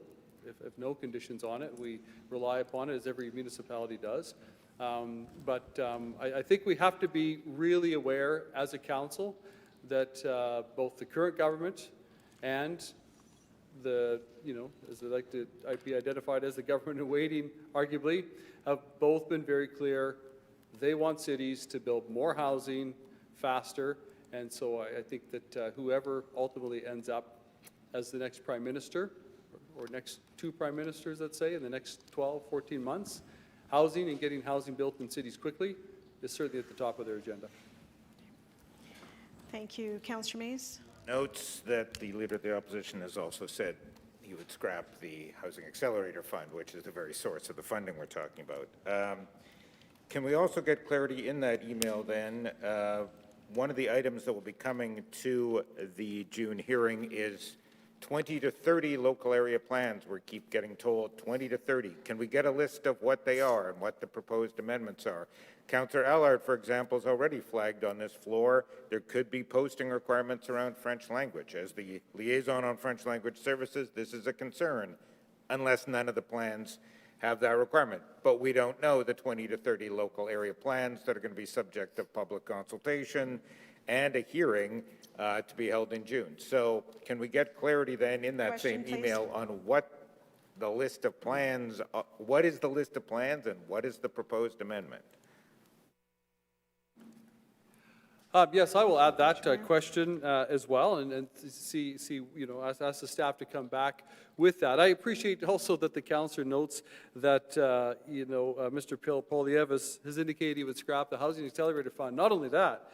if no conditions on it. We rely upon it, as every municipality does. But I think we have to be really aware as a council that both the current government and the, as they like to be identified as the government in waiting, arguably, have both been very clear. They want cities to build more housing faster. And so I think that whoever ultimately ends up as the next prime minister, or next two prime ministers, let's say, in the next 12, 14 months, housing and getting housing built in cities quickly is certainly at the top of their agenda. Thank you. Councillor Mays? Notes that the Leader of the Opposition has also said he would scrap the Housing Accelerator Fund, which is the very source of the funding we're talking about. Can we also get clarity in that email then? One of the items that will be coming to the June hearing is 20 to 30 local area plans. We keep getting told 20 to 30. Can we get a list of what they are and what the proposed amendments are? Councillor Allard, for example, has already flagged on this floor there could be posting requirements around French language. As the liaison on French language services, this is a concern, unless none of the plans have that requirement. But we don't know the 20 to 30 local area plans that are going to be subject of public consultation and a hearing to be held in June. So can we get clarity then in that Question, same email on what the list of plans, what is the list of plans and what is the proposed amendment? Yes, I will add that question as well, and see, ask the staff to come back with that. I appreciate also that the councillor notes that, Mr. Poilievre has indicated he would scrap the Housing Accelerator Fund. Not only that,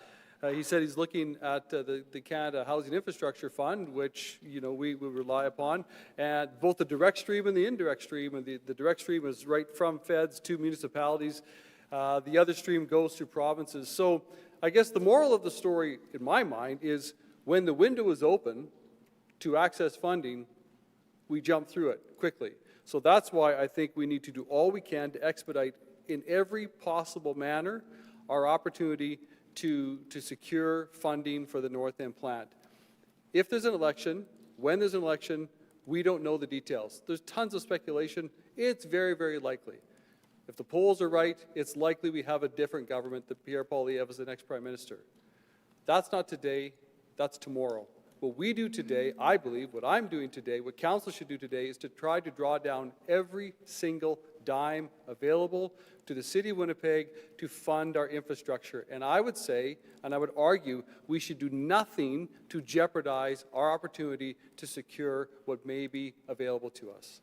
he said he's looking at the Canada Housing Infrastructure Fund, which, we rely upon, and both the direct stream and the indirect stream. And the direct stream is right from feds to municipalities. The other stream goes through provinces. So I guess the moral of the story, in my mind, is when the window is open to access funding, we jump through it quickly. So that's why I think we need to do all we can to expedite in every possible manner our opportunity to secure funding for the North End plant. If there's an election, when there's an election, we don't know the details. There's tons of speculation. It's very, very likely. If the polls are right, it's likely we have a different government, that Pierre Poilievre is the next prime minister. That's not today, that's tomorrow. What we do today, I believe, what I'm doing today, what council should do today is to try to draw down every single dime available to the City of Winnipeg to fund our infrastructure. And I would say, and I would argue, we should do nothing to jeopardize our opportunity to secure what may be available to us.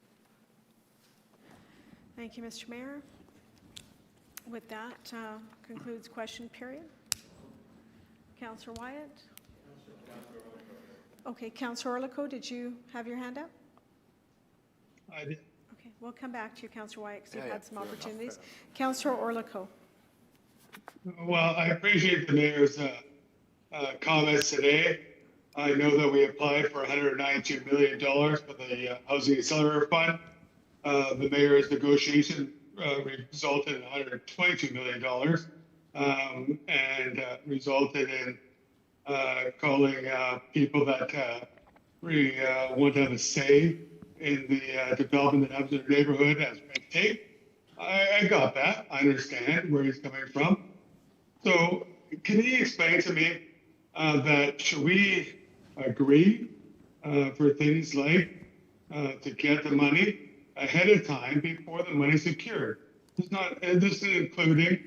Thank you, Mr. Mayor. With that, concludes question period. Councillor Wyatt? Okay, Councillor Orlico, did you have your hand up? I did. Okay, we'll come back to you, Councillor Wyatt, because you've Yeah, had some fair enough, opportunities. Councillor Orlico? Well, I appreciate the mayor's comments today. I know that we applied for $192 million for the Housing Accelerator Fund. The mayor's negotiation resulted in $122 million and resulted in calling people that really want to have a say in the development that happens in their neighborhood as red tape. I got that. I understand where he's coming from. So can he explain to me that should we agree for things like to get the money ahead of time before the money is secured? This is including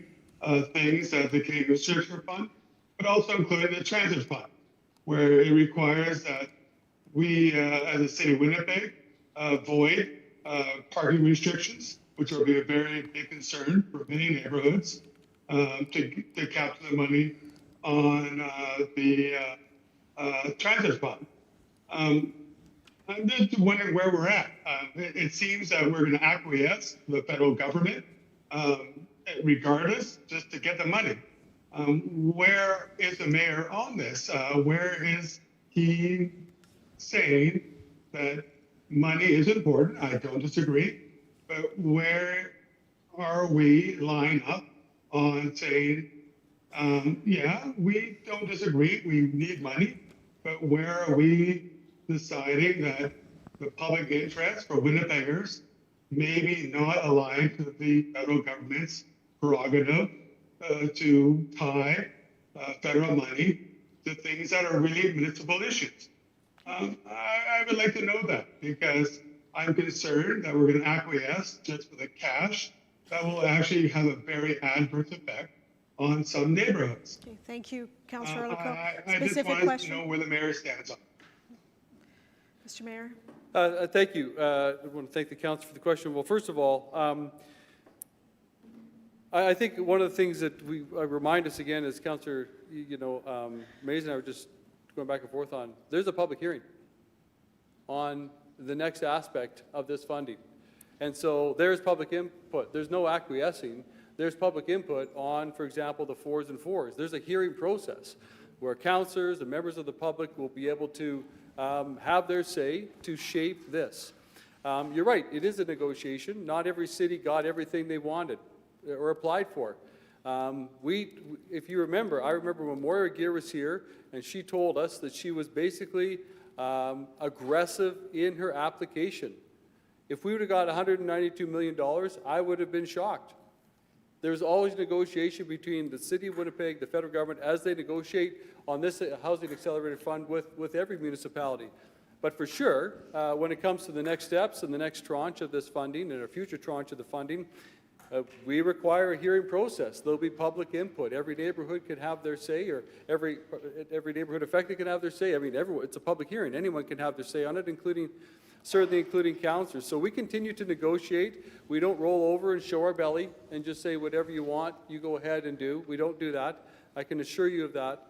things that the Canadian Researcher Fund, but also including the Transit Fund, where it requires that we, as a city of Winnipeg, avoid parking restrictions, which will be a very big concern for many neighborhoods, to capture the money on the Transit Fund. I'm just wondering where we're at. It seems that we're going to acquiesce to the federal government, regardless, just to get the money. Where is the mayor on this? Where is he saying that money is important? I don't disagree. But where are we lined up on saying, yeah, we don't disagree, we need money, but where are we deciding that the public interest for Winnipeggers maybe not aligned to the federal government's prerogative to tie federal money to things that are really municipal issues? I would like to know that, because I'm concerned that we're going to acquiesce just for the cash that will actually have a very adverse effect on some neighborhoods. Okay, thank you, Councillor Orlico. I just wanted to know where the mayor stands on. Mr. Mayor? Thank you. I want to thank the council for the question. Well, first of all, I think one of the things that I remind us again is Councillor, Mays and I were just going back and forth on, there's a public hearing on the next aspect of this funding. And so there's public input. There's no acquiescing. There's public input on, for example, the 4s and 4s. There's a hearing process where councillors and members of the public will be able to have their say to shape this. You're right, it is a negotiation. Not every city got everything they wanted or applied for. If you remember, I remember when Moira Gear was here and she told us that she was basically aggressive in her application. If we would have got $192 million, I would have been shocked. There's always negotiation between the City of Winnipeg, the federal government, as they negotiate on this Housing Accelerator Fund with every municipality. But for sure, when it comes to the next steps and the next tranche of this funding and a future tranche of the funding, we require a hearing process. There'll be public input. Every neighborhood can have their say, or every neighborhood affected can have their say. I mean, it's a public hearing. Anyone can have their say on it, certainly including councillors. So we continue to negotiate. We don't roll over and show our belly and just say whatever you want, you go ahead and do. We don't do that. I can assure you of that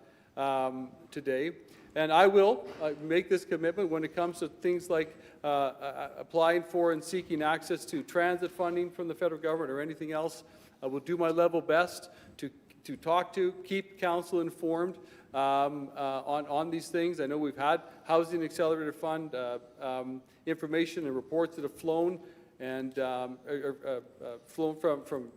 today. And I will make this commitment when it comes to things like applying for and seeking access to transit funding from the federal government or anything else. I will do my level best to keep council informed on these things. I know we've had Housing Accelerator Fund information and reports that have flown and flown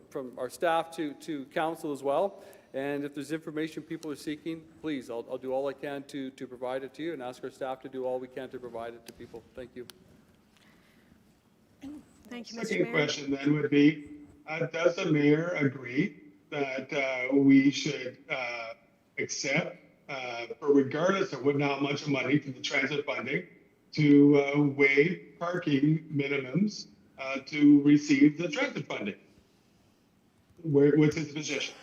from our staff to council as well. And if there's information people are seeking, please, I'll do all I can to provide it to you and ask our staff to do all we can to provide it to people. Thank you. Thank you, Mr. Mayor. Second question then would be, does the mayor agree that we should accept regardless of how much money for the transit funding, to waive parking minimums to receive the transit funding. What's his position?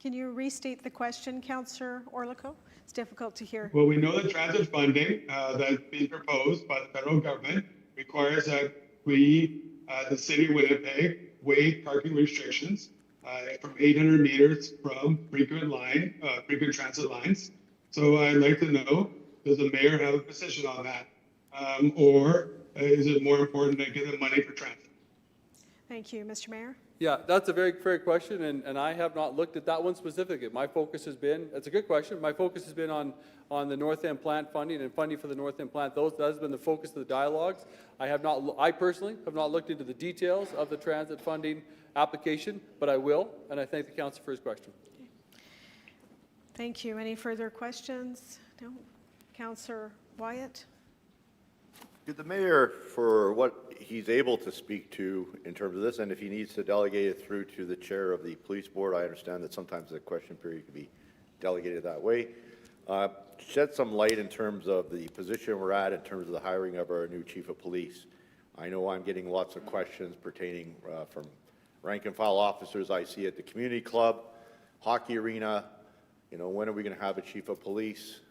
Can you restate the question, Councillor Orlikow? It's difficult to hear. Well, we know that transit funding that's being proposed by the federal government requires that we, the city of Winnipeg, waive parking restrictions from 800 meters from frequent transit lines. So I'd like to know, does the mayor have a position on that? Or is it more important to give them money for transit? Thank you, Mr. Mayor. Yeah, that's a very fair question, and I have not looked at that one specifically. My focus has been, it's a good question, my focus has been on the North End plant funding and funding for the North End plant. That has been the focus of the dialogues. I personally have not looked into the details of the transit funding application, but I will, and I thank the council for his question. Thank you. Any further questions? No? Councillor Wyatt? To the mayor for what he's able to speak to in terms of this, and if he needs to delegate it through to the chair of the police board, I understand that sometimes the question period can be delegated that way. Shed some light in terms of the position we're at in terms of the hiring of our new chief of police. I know I'm getting lots of questions pertaining from rank and file officers I see at the community club, hockey arena, when are we going to have a chief of police?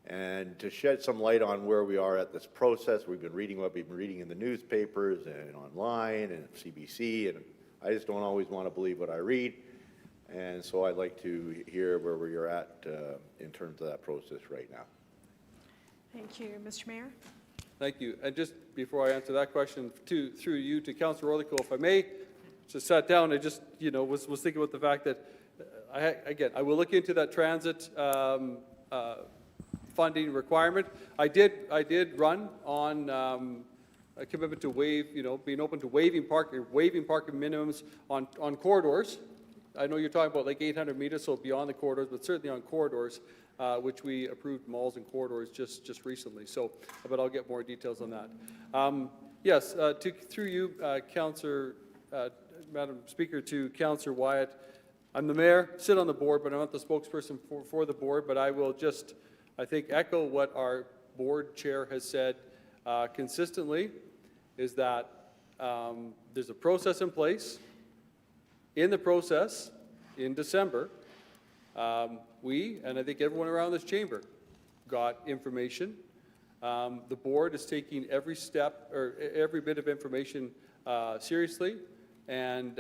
And to shed some light on where we are at this process, we've been reading what we've been reading in the newspapers and online and CBC, and I just don't always want to believe what I read. And so I'd like to hear where we're at in terms of that process right now. Thank you. Mr. Mayor? Thank you. And just before I answer that question, through you to Councillor Orlikow, if I may, just sat down and just, was thinking about the fact that, I will look into that transit funding requirement. I did run on a commitment to waive, being open to waiving parking minimums on corridors. I know you're talking about like 800 meters, so beyond the corridors, but certainly on corridors, which we approved malls and corridors just recently. So, but I'll get more details on that. Yes, through you, Councillor, Madam Speaker, to Councillor Wyatt. I'm the mayor, sit on the board, but I'm not the spokesperson for the board, but I will just, I think, echo what our board chair has said consistently, is that there's a process in place. In the process, in December, we, and I think everyone around this chamber, got information. The board is taking every step, or every bit of information seriously, and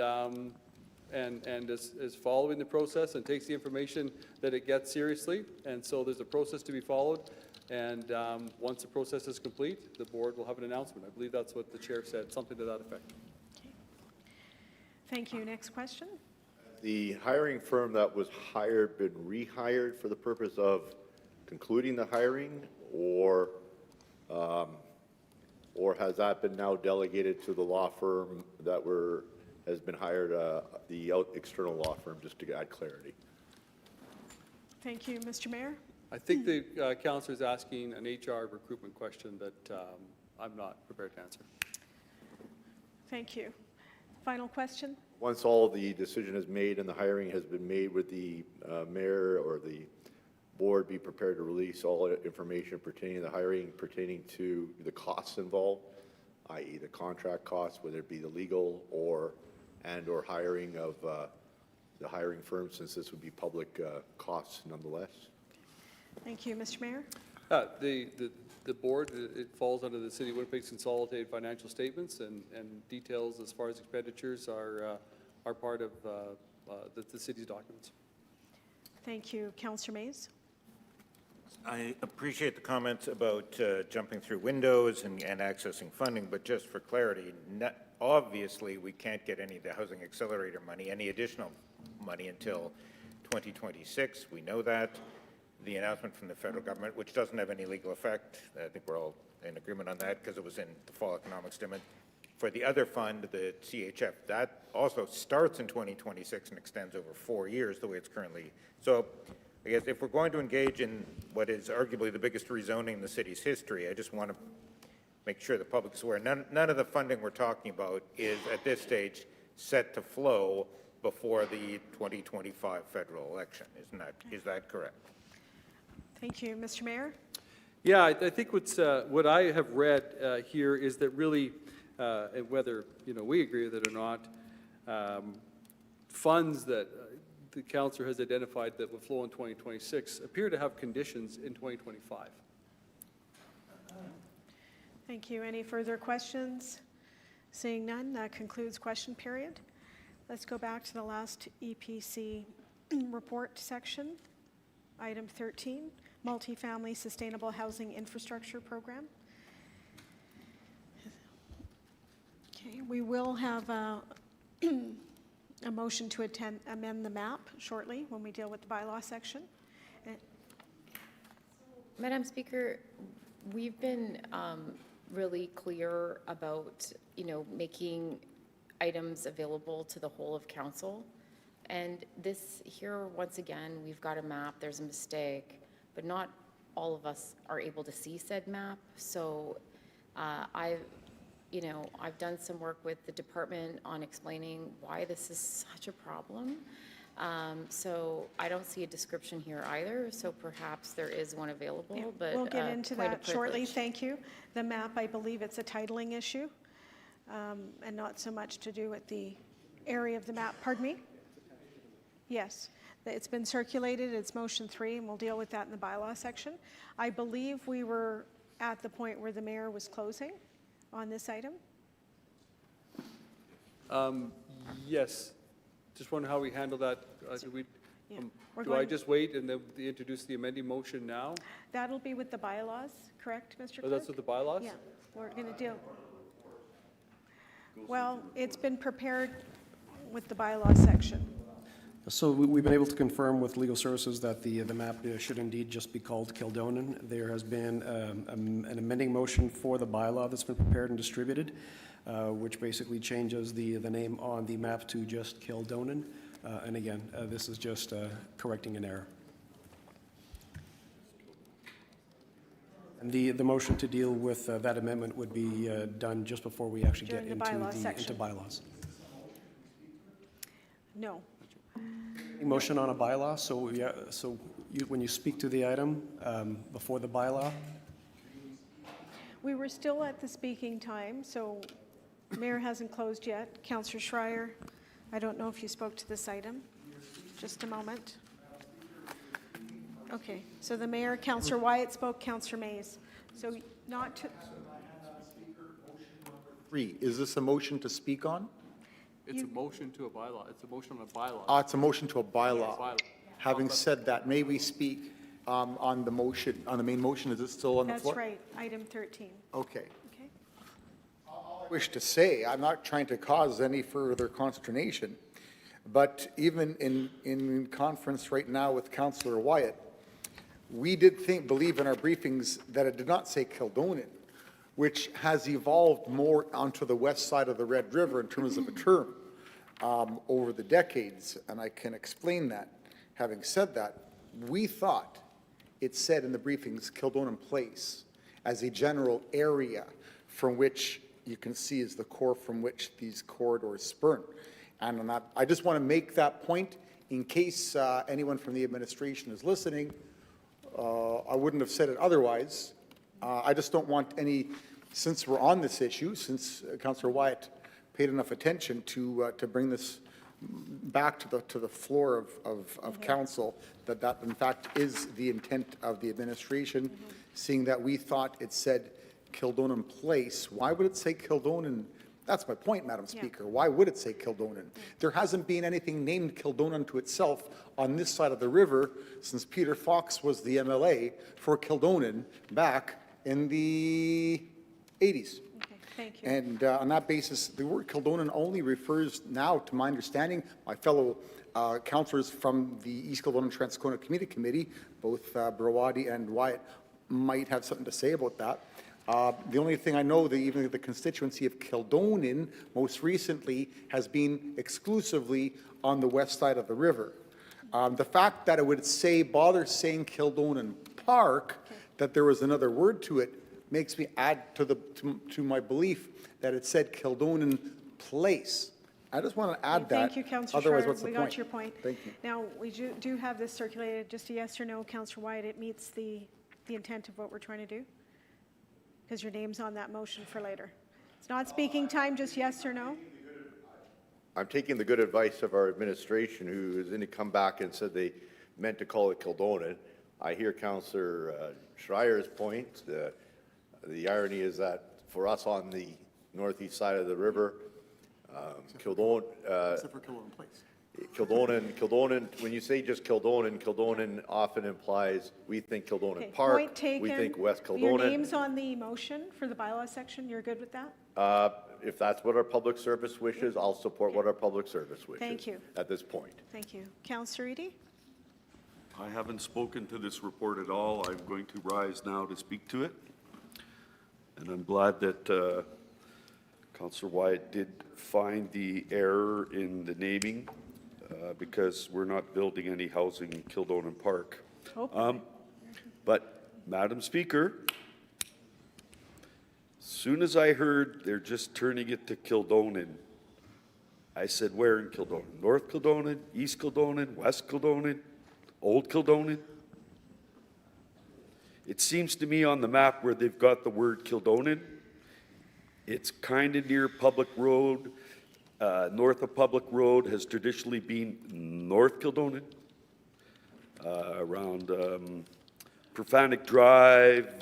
is following the process and takes the information that it gets seriously. And so there's a process to be followed. And once the process is complete, the board will have an announcement. I believe that's what the chair said, something to that effect. Okay. Thank you. Next question. The hiring firm that was hired been rehired for the purpose of concluding the hiring, or has that been now delegated to the law firm that has been hired, the external law firm, just to add clarity? Thank you. Mr. Mayor? I think the councillor is asking an HR recruitment question that I'm not prepared to answer. Thank you. Final question? Once all the decision is made and the hiring has been made, would the mayor or the board be prepared to release all information pertaining to the hiring, pertaining to the costs involved, i.e. the contract costs, whether it be the legal or hiring of the hiring firm, since this would be public costs nonetheless? Thank you. Mr. Mayor? The board, it falls under the City of Winnipeg's consolidated financial statements, and details as far as expenditures are part of the city's documents. Thank you. Councillor Mays? I appreciate the comments about jumping through windows and accessing funding, but just for clarity, obviously we can't get any of the Housing Accelerator money, any additional money, until 2026. We know that. The announcement from the federal government, which doesn't have any legal effect, I think we're all in agreement on that because it was in the fall economic statement. For the other fund, the CHF, that also starts in 2026 and extends over 4 years the way it's currently. So I guess if we're going to engage in what is arguably the biggest rezoning in the city's history, I just want to make sure the public is aware. None of the funding we're talking about is at this stage set to flow before the 2025 federal election. Is that correct? Thank you. Mr. Mayor? Yeah, I think what I have read here is that really, and whether we agree with it or not, funds that the councillor has identified that will flow in 2026 appear to have conditions in 2025. Thank you. Any further questions? Seeing none, that concludes question period. Let's go back to the last EPC report section. Item 13, Multifamily Sustainable Housing Infrastructure Program. Okay, we will have a motion to amend the map shortly when we deal with the bylaw section. Madam Speaker, we've been really clear about, making items available to the whole of council. And this here, once again, we've got a map, there's a mistake, but not all of us are able to see said map. So I've done some work with the department on explaining why this is such a problem. So I don't see a description here either, so perhaps there is one available, Yeah, but we'll get into quite a that shortly. privilege. Thank you. The map, I believe it's a titling issue, and not so much to do with the area of the map. Pardon me? Yes, it's been circulated, it's motion 3, and we'll deal with that in the bylaw section. I believe we were at the point where the mayor was closing on this item. Yes. Just wonder how we handle that. Yeah. We're Do I going- just wait and then introduce the amending motion now? That'll be with the bylaws, correct, Mr. Clerk? Oh, that's with the bylaws? Yeah, we're going to deal. Well, it's been prepared with the bylaws section. So we've been able to confirm with legal services that the map should indeed just be called Kildonan. There has been an amending motion for the bylaw that's been prepared and distributed, which basically changes the name on the map to just Kildonan. And again, this is just correcting an error. And the motion to deal with that amendment would be done just before we actually get During the bylaw into section. bylaws. No. Motion on a bylaw, so yeah, when you speak to the item before the bylaw, We were still at the speaking time, so Mayor hasn't closed yet. Councillor Schreier, I don't know if you spoke to this item. Just a moment. Okay, so the Mayor, Councillor Wyatt spoke, Councillor Mays. So not to, 3, is this a motion to speak on? It's a motion to a bylaw. It's a motion on a bylaw. It's a motion to a bylaw. Bylaw. Having said that, may we speak on the motion, on the main motion? Is it still on the that's floor? right, item 13. Okay. Okay. I wish to say, I'm not trying to cause any further consternation, but even in conference right now with Councillor Wyatt, we did believe in our briefings that it did not say Kildonan, which has evolved more onto the west side of the Red River in terms of a term over the decades, and I can explain that. Having said that, we thought it said in the briefings Kildonan Place as a general area from which you can see is the core from which these corridors spurn. And on that, I just want to make that point in case anyone from the administration is listening. I wouldn't have said it otherwise. I just don't want any, since we're on this issue, since Councillor Wyatt paid enough attention to bring this back to the floor of council, that in fact is the intent of the administration, seeing that we thought it said Kildonan Place. Why would it say Kildonan? That's my point, Madam Speaker. Why would it say Kildonan? There hasn't been anything named Kildonan to itself on this side of the river since Peter Fox was the MLA for Kildonan back in the 80s. Okay, thank you. And on that basis, the word Kildonan only refers now, to my understanding, my fellow councillors from the East Kildonan Transcona Community Committee, both Brawadi and Wyatt, might have something to say about that. The only thing I know, that even the constituency of Kildonan most recently has been exclusively on the west side of the river. The fact that it would bother saying Kildonan Park, that there was another word to it, makes me add to my belief that it said Kildonan Place. I just want to add that. Thank you, Councillor Otherwise, Schreier. what's the We point? got your point. Thank you. Now, we do have this circulated, just a yes or no, Councillor Wyatt, it meets the intent of what we're trying to do? Because your name's on that motion for later. It's not speaking time, just yes or no? I'm taking the good advice of our administration, who is going to come back and said they meant to call it Kildonan. I hear Councillor Schreier's point. The irony is that for us on the northeast side of the river, Kildonan, Except for Kildonan Place. Kildonan, when you say just Kildonan often implies we think Kildonan Okay, Park, point taken. we think West Your Kildonan. name's on the motion for the bylaw section, you're good with that? If that's what our public service wishes, I'll support what our public service wishes. Thank you. At this point. Thank you. Councillor Eady? I haven't spoken to this report at all. I'm going to rise now to speak to it. And I'm glad that Councillor Wyatt did find the error in the naming because we're not building any housing in Kildonan Park. But, Madam Speaker, soon as I heard they're just turning it to Kildonan, I said, where in Kildonan? North Kildonan, East Kildonan, West Kildonan, Old Kildonan? It seems to me on the map where they've got the word Kildonan, it's kind of near Public Road. North of Public Road has traditionally been North Kildonan, around Profanic Drive,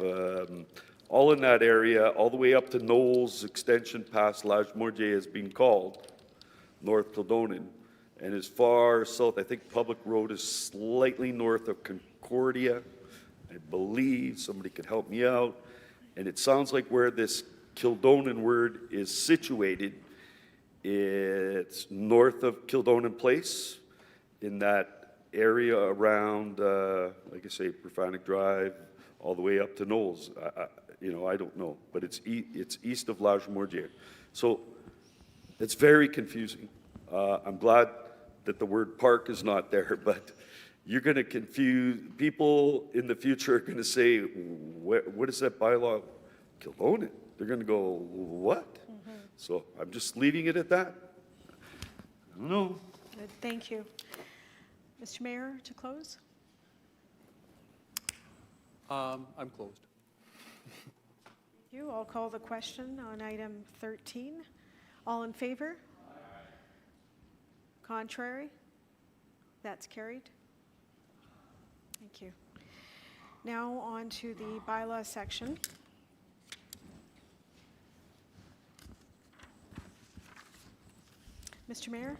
all in that area, all the way up to Knowles Extension past Lagimortier has been called North Kildonan. And as far south, I think Public Road is slightly north of Concordia, I believe. Somebody could help me out. And it sounds like where this Kildonan word is situated, it's north of Kildonan Place, in that area around, like I say, Profanic Drive, all the way up to Knowles. I don't know, but it's east of Lagimortier. So it's very confusing. I'm glad that the word park is not there, but you're going to confuse, people in the future are going to say, what is that bylaw? Kildonan. They're going to go, what? So I'm just leaving it at that. I don't know. Good, thank you. Mr. Mayor, to close? I'm closed. I'll call the question on item 13. All in favor? Contrary? That's carried. Thank you. Now on to the bylaw section. Mr. Mayor?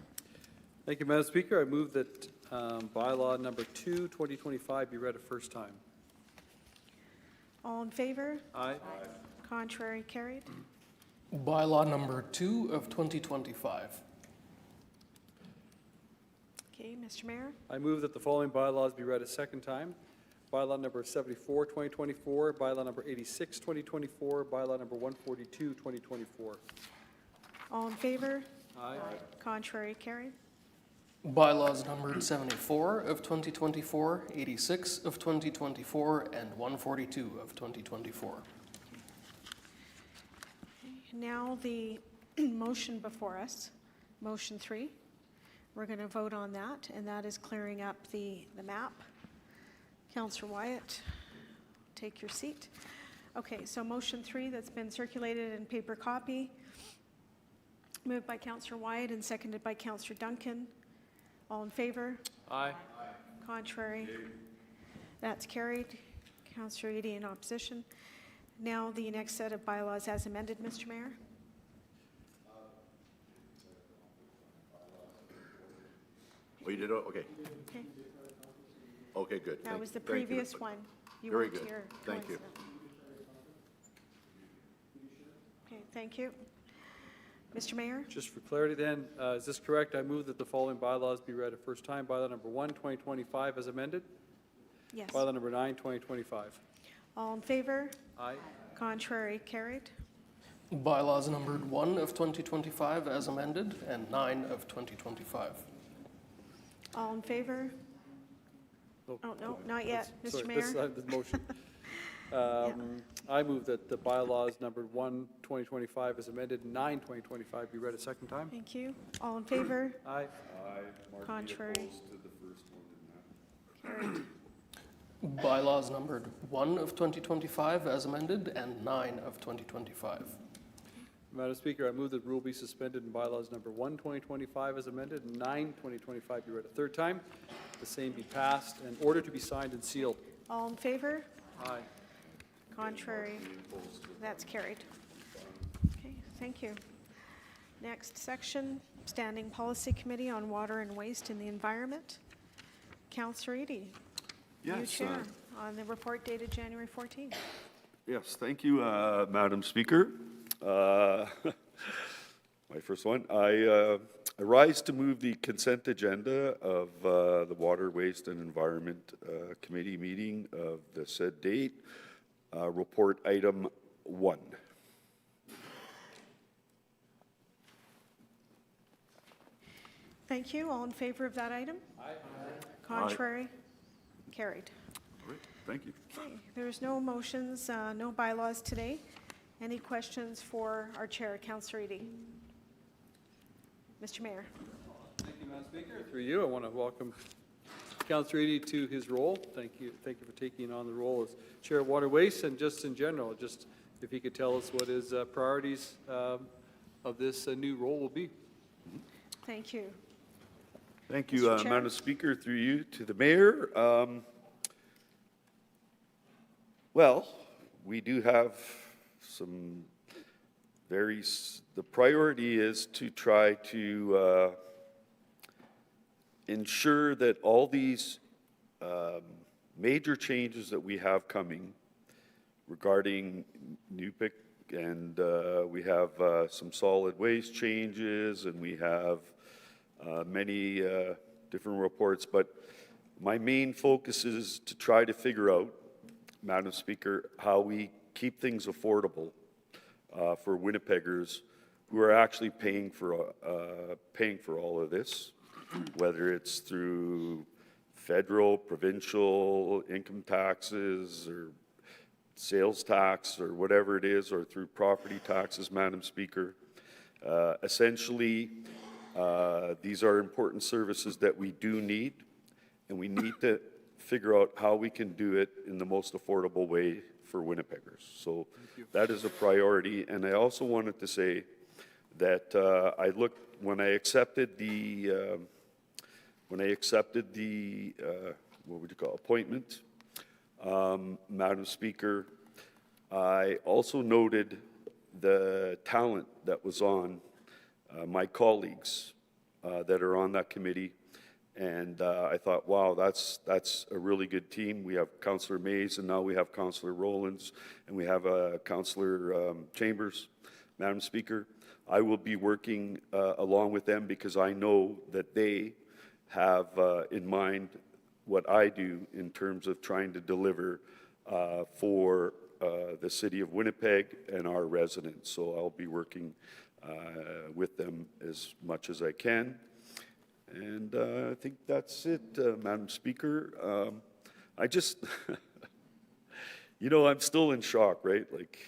Thank you, Madam Speaker. I move that bylaw number 2, 2025 be read a first time. All in favor? Aye. Contrary? Carried. Bylaw number 2 of 2025. Okay, Mr. Mayor? I move that the following bylaws be read a second time. Bylaw number 74, 2024, bylaw number 86, 2024, bylaw number 142, 2024. All in favor? Aye. Contrary? Carried. Bylaws numbered 74 of 2024, 86 of 2024, and 142 of 2024. Now the motion before us, motion 3. We're going to vote on that, and that is clearing up the map. Councillor Wyatt, take your seat. Okay, so motion 3 that's been circulated in paper copy, moved by Councillor Wyatt and seconded by Councillor Duncan. All in favor? Aye. Contrary? That's carried. Councillor Eady in opposition. Now the next set of bylaws as amended, Mr. Mayor. Oh, you did, okay. Okay. Okay, good. That was the Thank you. previous one. You Very weren't good. here. Thank you. Okay, thank you. Mr. Mayor? Just for clarity then, is this correct? I move that the following bylaws be read a first time. Bylaw number 1, 2025 as amended. Yes. Bylaw number 9, 2025. All in favor? Aye. Contrary? Carried. Bylaws numbered 1 of 2025 as amended, and 9 of 2025. All in favor? Oh, no, not yet. Mr. Sorry, Mayor? this is the motion. I move that the bylaws numbered 1, 2025 as amended, and 9, 2025 be read a second time. Thank you. All in favor? Aye. Contrary. Carried. Bylaws numbered 1 of 2025 as amended and 9 of 2025. Madam Speaker, I move that rule be suspended and bylaws number 1, 2025 as amended, and 9, 2025 be read a third time. The same be passed and order to be signed and sealed. All in favor? Aye. Contrary. That's carried. Okay, thank you. Next section, Standing Policy Committee on Water and Waste in the Environment. Councillor Eady, you Yes, chair on the report dated January 14th. Yes, thank you, Madam Speaker. My first one, I rise to move the consent agenda of the Water, Waste and Environment Committee meeting of the said date, report item 1. Thank you. All in favor of that item? Aye. Contrary? Carried. All right, thank you. Okay, there's no motions, no bylaws today. Any questions for our chair, Councillor Eady? Mr. Mayor. Thank you, Madam Speaker. Through you, I want to welcome Councillor Eady to his role. Thank you for taking on the role as Chair of Water Waste, and just in general, just if he could tell us what his priorities of this new role will be. Thank you. Thank you, Mr. Chair. Madam Speaker, through you to the mayor. Well, we do have some the priority is to try to ensure that all these major changes that we have coming regarding NUPIC, and we have some solid waste changes, and we have many different reports, but my main focus is to try to figure out, Madam Speaker, how we keep things affordable for Winnipeggers who are actually paying for all of this, whether it's through federal, provincial income taxes, or sales tax, or whatever it is, or through property taxes, Madam Speaker. Essentially, these are important services that we do need, and we need to figure out how we can do it in the most affordable way for Winnipeggers. So that is a priority. And I also wanted to say that when I accepted the what would you call appointment, Madam Speaker, I also noted the talent that was on my colleagues that are on that committee. And I thought, wow, that's a really good team. We have Councillor Mays, and now we have Councillor Rowlands, and we have Councillor Chambers. Madam Speaker, I will be working along with them because I know that they have in mind what I do in terms of trying to deliver for the city of Winnipeg and our residents. So I'll be working with them as much as I can. And I think that's it, Madam Speaker. I just, I'm still in shock, right? Like,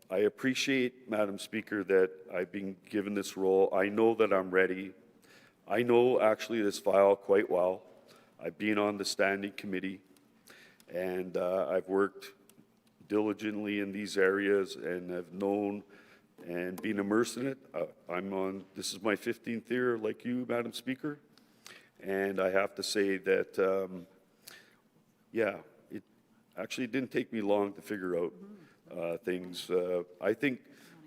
I appreciate, Madam Speaker, that I've been given this role. I know that I'm ready. I know actually this file quite well. I've been on the standing committee, and I've worked diligently in these areas and have known and being immersed in it. This is my 15th year like you, Madam Speaker, and I have to say that, it actually didn't take me long to figure out things. I think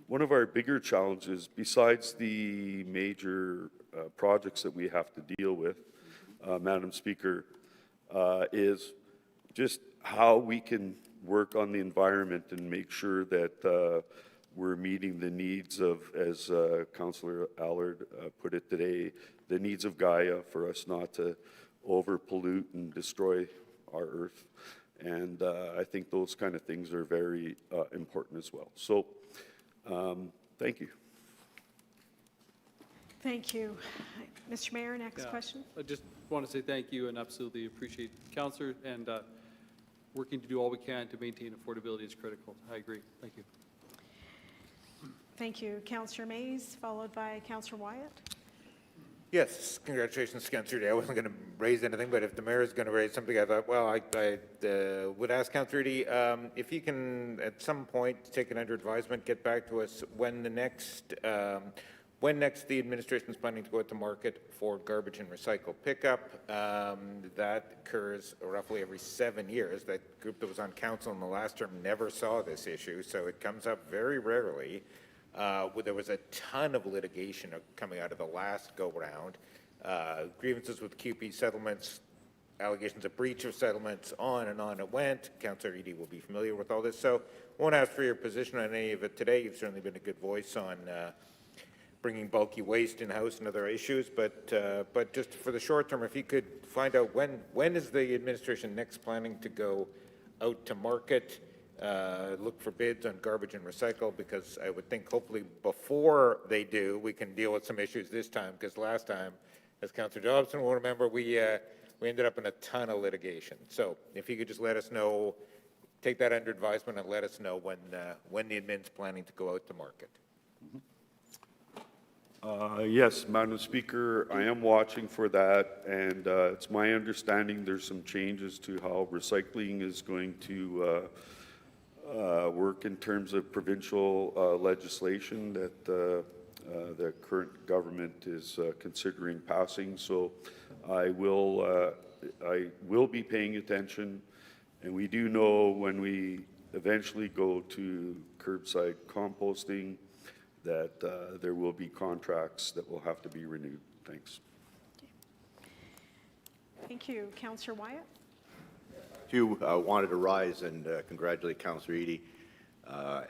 one of our bigger challenges, besides the major projects that we have to deal with, Madam Speaker, is just how we can work on the environment and make sure that we're meeting the needs of, as Councillor Allard put it today, the needs of Gaia, for us not to over-pollute and destroy our earth. And I think those kind of things are very important as well. So, thank you. Thank you. Mr. Mayor, next Yeah, question. I just want to say thank you and absolutely appreciate Councillor, and working to do all we can to maintain affordability is critical. I agree. Thank you. Thank you. Councillor Mays, followed by Councillor Wyatt. Yes, congratulations, Councillor Day. I wasn't going to raise anything, but if the mayor is going to raise something, I thought, well, I would ask Councillor Eady, if he can, at some point, take it under advisement, get back to us when the next, when next the administration is planning to go out to market for garbage and recycle pickup. That occurs roughly every 7 years. That group that was on council in the last term never saw this issue, so it comes up very rarely. There was a ton of litigation coming out of the last go-round, grievances with QP settlements, allegations of breach of settlements, on and on it went. Councillor Eady will be familiar with all this, so won't ask for your position on any of it today. You've certainly been a good voice on bringing bulky waste in-house and other issues, but just for the short term, if you could find out when is the administration next planning to go out to market, look for bids on garbage and recycle, because I would think hopefully before they do, we can deal with some issues this time, because last time, as Councillor Dobson will remember, we ended up in a ton of litigation. So if you could just let us know, take that under advisement and let us know when the admin's planning to go out to market. Yes, Madam Speaker, I am watching for that, and it's my understanding there's some changes to how recycling is going to work in terms of provincial legislation that the current government is considering passing. So I will be paying attention, and we do know when we eventually go to curbside composting that there will be contracts that will have to be renewed. Thanks. Thank you. Councillor Wyatt. You wanted to rise and congratulate Councillor Eady,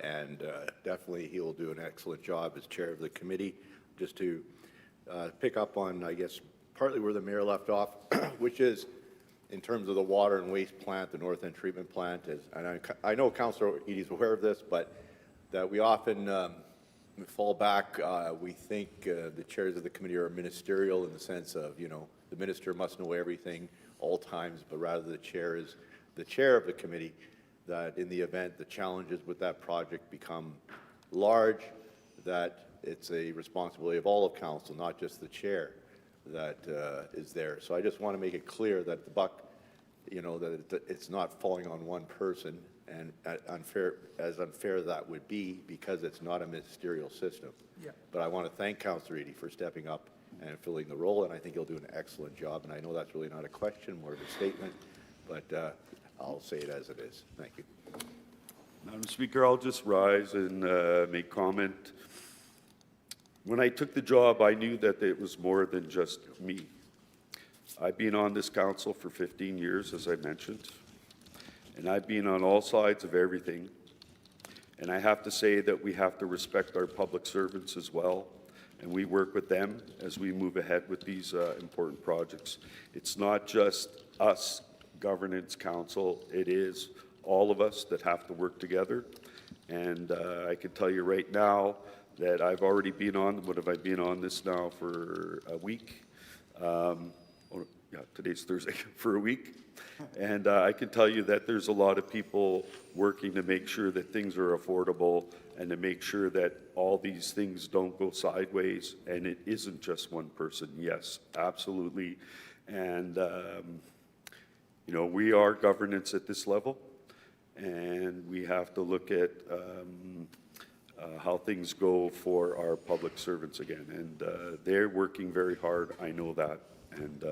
and definitely he will do an excellent job as chair of the committee. Just to pick up on, I guess, partly where the mayor left off, which is in terms of the water and waste plant, the North End Treatment Plant, and I know Councillor Eady is aware of this, but that we often fall back, we think the chairs of the committee are ministerial in the sense of, you know, the minister must know everything all times, but rather the chair is the chair of the committee, that in the event the challenges with that project become large, that it's a responsibility of all of council, not just the chair that is there. So I just want to make it clear that the buck, you know, that it's not falling on one person, and unfair that would be, because it's not a ministerial system. Yeah. But I want to thank Councillor Eady for stepping up and filling the role, and I think he'll do an excellent job. And I know that's really not a question, more of a statement, but I'll say it as it is. Thank you. Madam Speaker, I'll just rise and make comment. When I took the job, I knew that it was more than just me. I've been on this council for 15 years, as I mentioned, and I've been on all sides of everything. And I have to say that we have to respect our public servants as well, and we work with them as we move ahead with these important projects. It's not just us, Governance Council, it is all of us that have to work together. And I can tell you right now that I've already been on, what have I been on this now for a week? Yeah, today's Thursday, for a week. And I can tell you that there's a lot of people working to make sure that things are affordable and to make sure that all these things don't go sideways. And it isn't just one person. Yes, absolutely. And, you know, we are governance at this level, and we have to look at how things go for our public servants again. And they're working very hard. I know that. And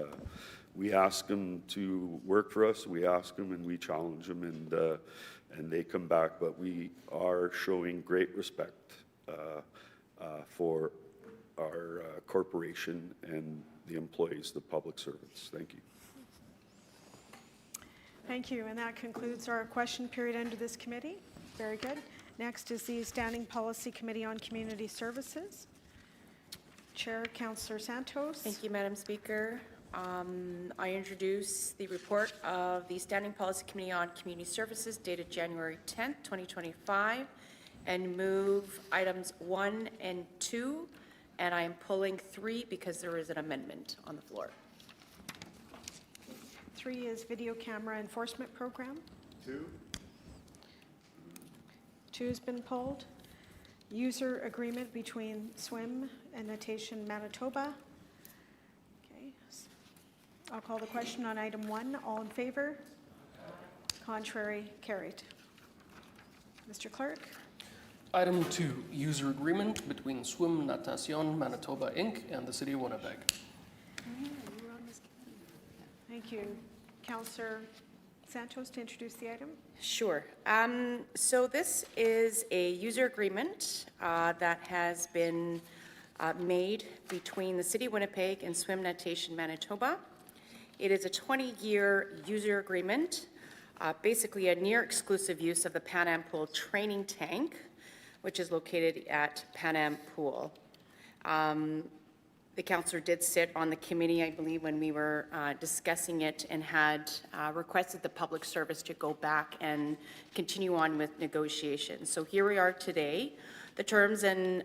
we ask them to work for us. We ask them and we challenge them, and they come back. But we are showing great respect for our corporation and the employees, the public servants. Thank you. Thank you. And that concludes our question period under this committee. Very good. Next is the Standing Policy Committee on Community Services. Chair, Councillor Santos. Thank you, Madam Speaker. I introduce the report of the Standing Policy Committee on Community Services dated January 10th, 2025, and move items 1 and 2 and I am pulling 3 because there is an amendment on the floor. 3 is video camera enforcement program. 2? 2 has been pulled. User agreement between Swim and Natation Manitoba. Okay. I'll call the question on item 1. All in favor? Contrary? Carried. Mr. Clerk? Item 2, user agreement between Swim Natation Manitoba, Inc. and the City of Winnipeg. Thank you. Councillor Santos to introduce the item. Sure. So this is a user agreement that has been made between the City of Winnipeg and Swim Natation Manitoba. It is a 20-year user agreement, basically a near exclusive use of the Pan Am Pool training tank, which is located at Pan Am Pool. The councillor did sit on the committee, I believe, when we were discussing it and had requested the public service to go back and continue on with negotiations. So here we are today. The terms and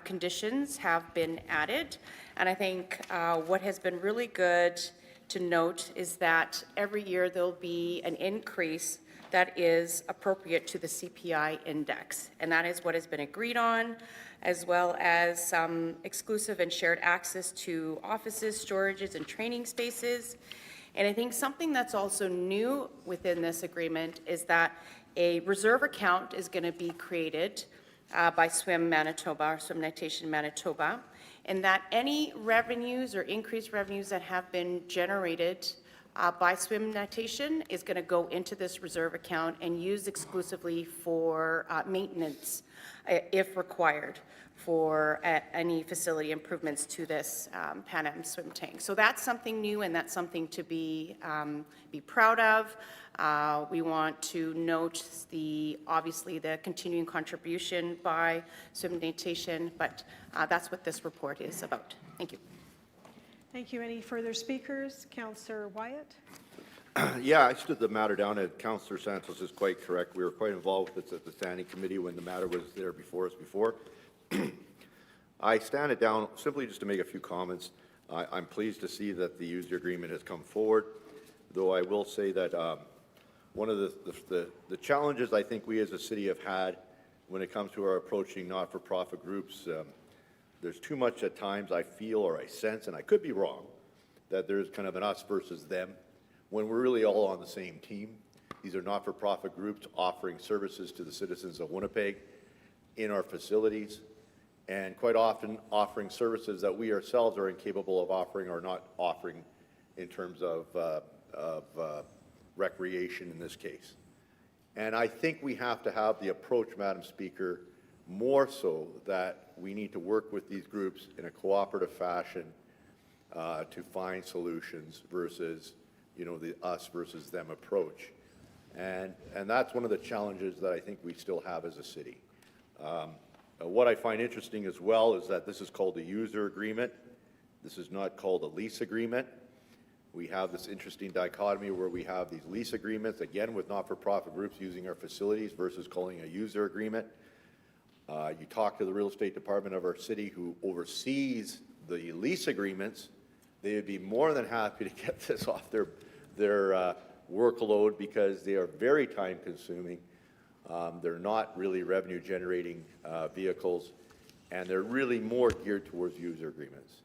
conditions have been added. And I think what has been really good to note is that every year there'll be an increase that is appropriate to the CPI index. And that is what has been agreed on, as well as some exclusive and shared access to offices, storages, and training spaces. And I think something that's also new within this agreement is that a reserve account is going to be created by Swim Manitoba, or Swim Natation Manitoba, and that any revenues or increased revenues that have been generated by Swim Natation is going to go into this reserve account and used exclusively for maintenance, if required, for any facility improvements to this Pan Am swim tank. So that's something new, and that's something to be proud of. We want to note obviously the continuing contribution by Swim Natation, but that's what this report is about. Thank you. Thank you. Any further speakers? Councillor Wyatt? Yeah, I stood the matter down, and Councillor Santos is quite correct. We were quite involved with this at the standing committee when the matter was there before us before. I stand it down simply just to make a few comments. I'm pleased to see that the user agreement has come forward, though I will say that one of the challenges I think we as a city have had when it comes to our approaching not-for-profit groups, there's too much at times I feel or I sense, and I could be wrong, that there's kind of an us versus them, when we're really all on the same team. These are not-for-profit groups offering services to the citizens of Winnipeg in our facilities, and quite often offering services that we ourselves are incapable of offering or not offering in terms of recreation in this case. And I think we have to have the approach, Madam Speaker, more so that we need to work with these groups in a cooperative fashion to find solutions versus, the us versus them approach. And that's one of the challenges that I think we still have as a city. What I find interesting as well is that this is called a user agreement. This is not called a lease agreement. We have this interesting dichotomy where we have these lease agreements, again, with not-for-profit groups using our facilities versus calling a user agreement. You talk to the real estate department of our city who oversees the lease agreements, they would be more than happy to get this off their workload because they are very time-consuming. They're not really revenue-generating vehicles, and they're really more geared towards user agreements.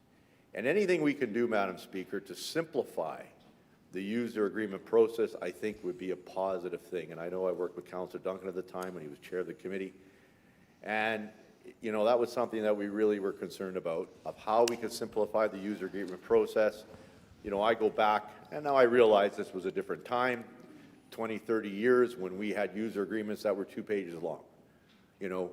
And anything we can do, Madam Speaker, to simplify the user agreement process, I think would be a positive thing. And I know I worked with Councillor Duncan at the time when he was chair of the committee. And, that was something that we really were concerned about, of how we could simplify the user agreement process. I go back, and now I realize this was a different time, 20, 30 years when we had user agreements that were 2 pages long,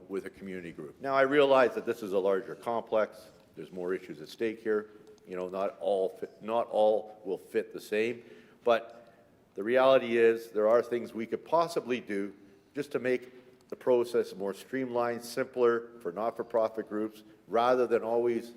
with a community group. Now, I realize that this is a larger complex. There's more issues at stake here. Not all will fit the same. But the reality is there are things we could possibly do just to make the process more streamlined, simpler for not-for-profit groups, rather than always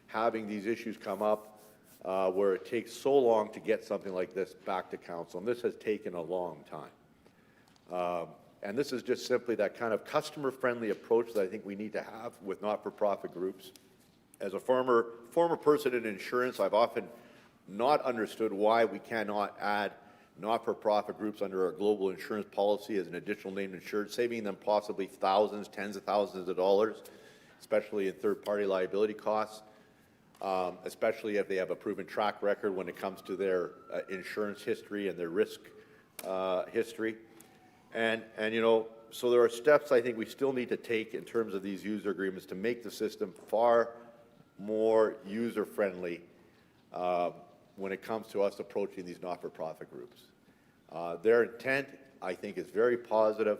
having these issues come up where it takes so long to get something like this back to council. And this has taken a long time. And this is just simply that kind of customer-friendly approach that I think we need to have with not-for-profit groups. As a former person in insurance, I've often not understood why we cannot add not-for-profit groups under our global insurance policy as an additional named insured, saving them possibly thousands, tens of thousands of dollars, especially in third-party liability costs, especially if they have a proven track record when it comes to their insurance history and their risk history. And you know, so there are steps I think we still need to take in terms of these user agreements to make the system far more user-friendly when it comes to us approaching these not-for-profit groups. Their intent, I think, is very positive.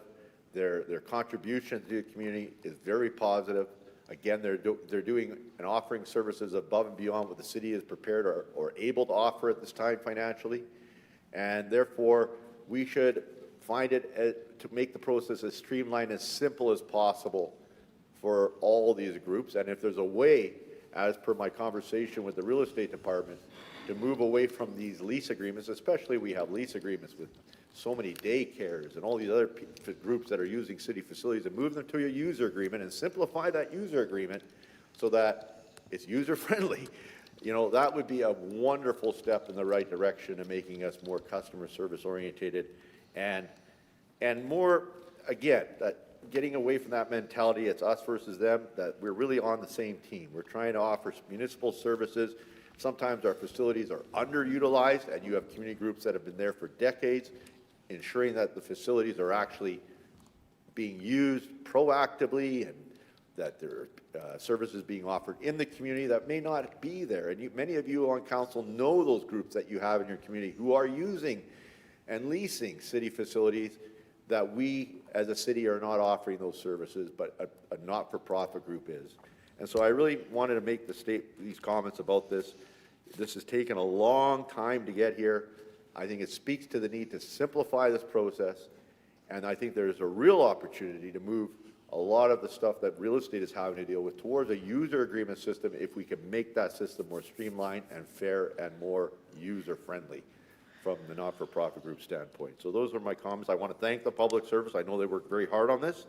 Their contribution to the community is very positive. Again, they're doing and offering services above and beyond what the city is prepared or able to offer at this time financially. And therefore, we should find it to make the process as streamlined, as simple as possible for all these groups. And if there's a way, as per my conversation with the real estate department, to move away from these lease agreements, especially we have lease agreements with so many daycares and all these other groups that are using city facilities, and move them to a user agreement and simplify that user agreement so that it's user-friendly. You know, that would be a wonderful step in the right direction in making us more customer service orientated and more, again, that getting away from that mentality, it's us versus them, that we're really on the same team. We're trying to offer municipal services. Sometimes our facilities are underutilized, and you have community groups that have been there for decades, ensuring that the facilities are actually being used proactively and that there are services being offered in the community that may not be there. And many of you on council know those groups that you have in your community who are using and leasing city facilities that we as a city are not offering those services, but a not-for-profit group is. And so I really wanted to make these comments about this. This has taken a long time to get here. I think it speaks to the need to simplify this process, and I think there's a real opportunity to move a lot of the stuff that real estate is having to deal with towards a user agreement system if we can make that system more streamlined and fair and more user-friendly from the not-for-profit group standpoint. So those are my comments. I want to thank the public service. I know they worked very hard on this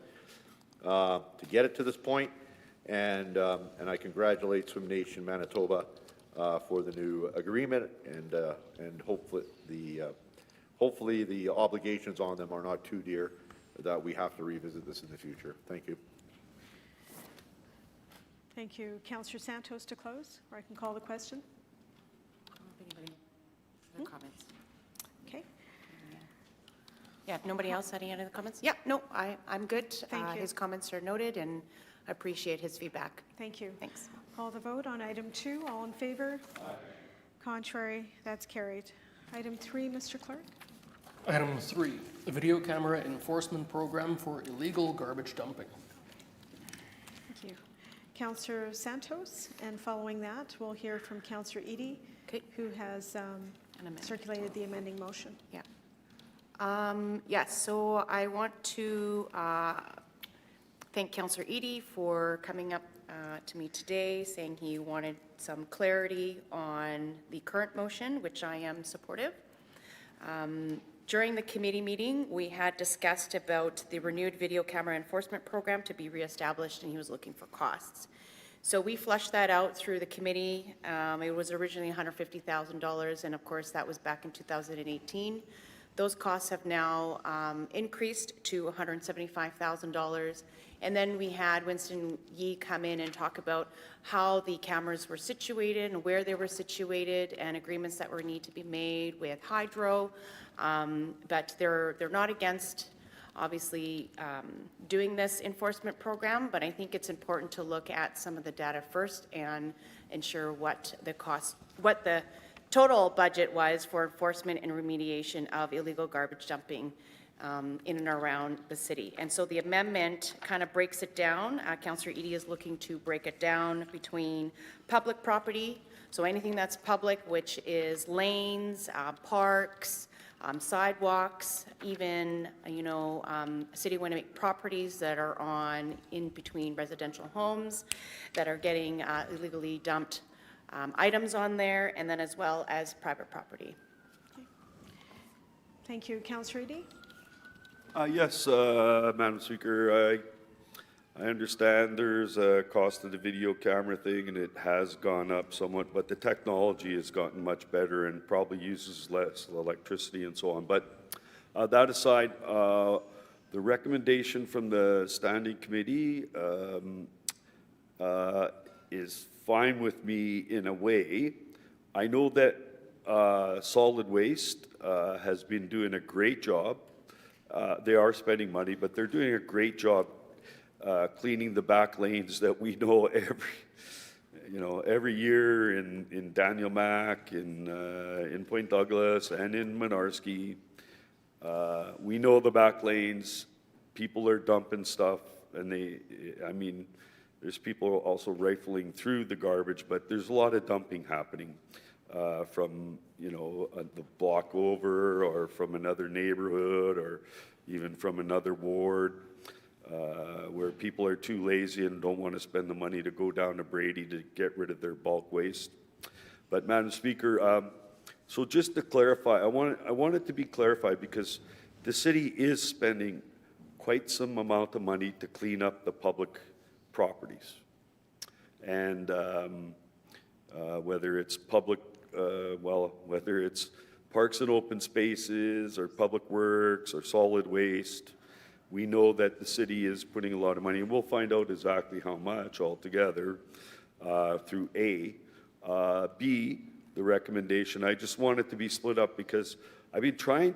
to get it to this point. And I congratulate Swim Nation Manitoba for the new agreement, and hopefully the obligations on them are not too dear that we have to revisit this in the future. Thank you. Thank you. Councillor Santos to close, or I can call the question. I don't know if anybody has other comments. Okay. Yeah, if nobody else had any other comments? Yeah, no, I'm good. Thank you. His comments are noted, and I appreciate his feedback. Thank you. Thanks. Call the vote on item 2. All in favor? Aye. Contrary? That's carried. Item 3, Mr. Clerk. Item 3, the video camera enforcement program for illegal garbage dumping. Thank you. Councillor Santos, and following that, we'll hear from Councillor Eady, who has circulated the amending motion. Yeah. Yes, so I want to thank Councillor Eady for coming up to me today, saying he wanted some clarity on the current motion, which I am supportive. During the committee meeting, we had discussed about the renewed video camera enforcement program to be reestablished, and he was looking for costs. So we flushed that out through the committee. It was originally $150,000, and of course that was back in 2018. Those costs have now increased to $175,000. And then we had Winston Yee come in and talk about how the cameras were situated and where they were situated, and agreements that were need to be made with Hydro. But they're not against, obviously, doing this enforcement program, but I think it's important to look at some of the data first and ensure what the total budget was for enforcement and remediation of illegal garbage dumping in and around the city. And so the amendment kind of breaks it down. Councillor Eady is looking to break it down between public property, so anything that's public, which is lanes, parks, sidewalks, even, City of Winnipeg properties that are in between residential homes that are getting illegally dumped items on there, and then as well as private property. Okay. Thank you. Councillor Eady? Yes, Madam Speaker. I understand there's a cost of the video camera thing, and it has gone up somewhat, but the technology has gotten much better and probably uses less electricity and so on. But that aside, the recommendation from the standing committee is fine with me in a way. I know that solid waste has been doing a great job. They are spending money, but they're doing a great job cleaning the back lanes that we know every year in Daniel Mac, in Point Douglas, and in Mynarski. We know the back lanes. People are dumping stuff, and there's people also rifling through the garbage, but there's a lot of dumping happening from the block over, or from another neighborhood, or even from another ward. Where people are too lazy and don't want to spend the money to go down to Brady to get rid of their bulk waste. But Madam Speaker, so just to clarify, I want it to be clarified, because the city is spending quite some amount of money to clean up the public properties. And whether it's whether it's parks and open spaces, or public works, or solid waste, we know that the city is putting a lot of money, and we'll find out exactly how much altogether through A. B, the recommendation, I just want it to be split up, because I've tried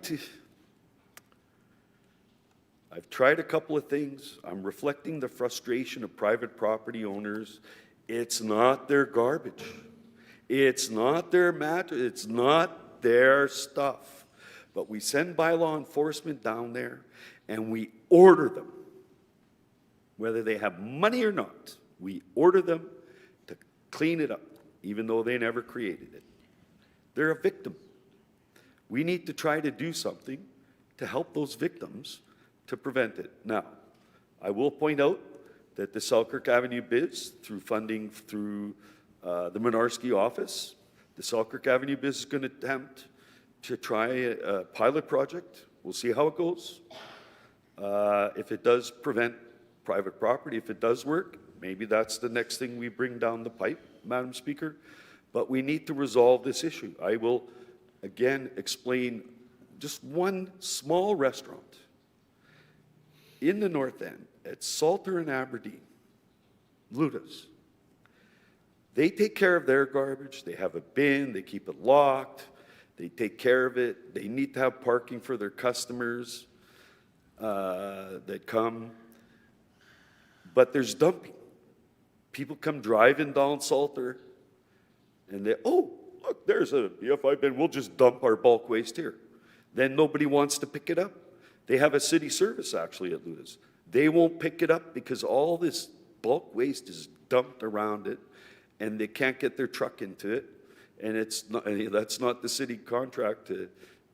a couple of things. I'm reflecting the frustration of private property owners. It's not their garbage. It's not their matter. It's not their stuff. But we send bylaw enforcement down there, and we order them, whether they have money or not. We order them to clean it up, even though they never created it. They're a victim. We need to try to do something to help those victims to prevent it. Now, I will point out that the Selkirk Avenue Biz, through funding through the Mynarski office, the Selkirk Avenue Biz is going to attempt to try a pilot project. We'll see how it goes. If it does prevent private property, if it does work, maybe that's the next thing we bring down the pipe, Madam Speaker. But we need to resolve this issue. I will again explain just one small restaurant in the North End at Salter and Aberdeen, Luda's. They take care of their garbage. They have a bin. They keep it locked. They take care of it. They need to have parking for their customers that come. But there's dumping. People come driving down Salter, and they, oh, look, there's a BFI bin. We'll just dump our bulk waste here. Then nobody wants to pick it up. They have a city service, actually, at Luda's. They won't pick it up because all this bulk waste is dumped around it, and they can't get their truck into it. And it's not, that's not the city contract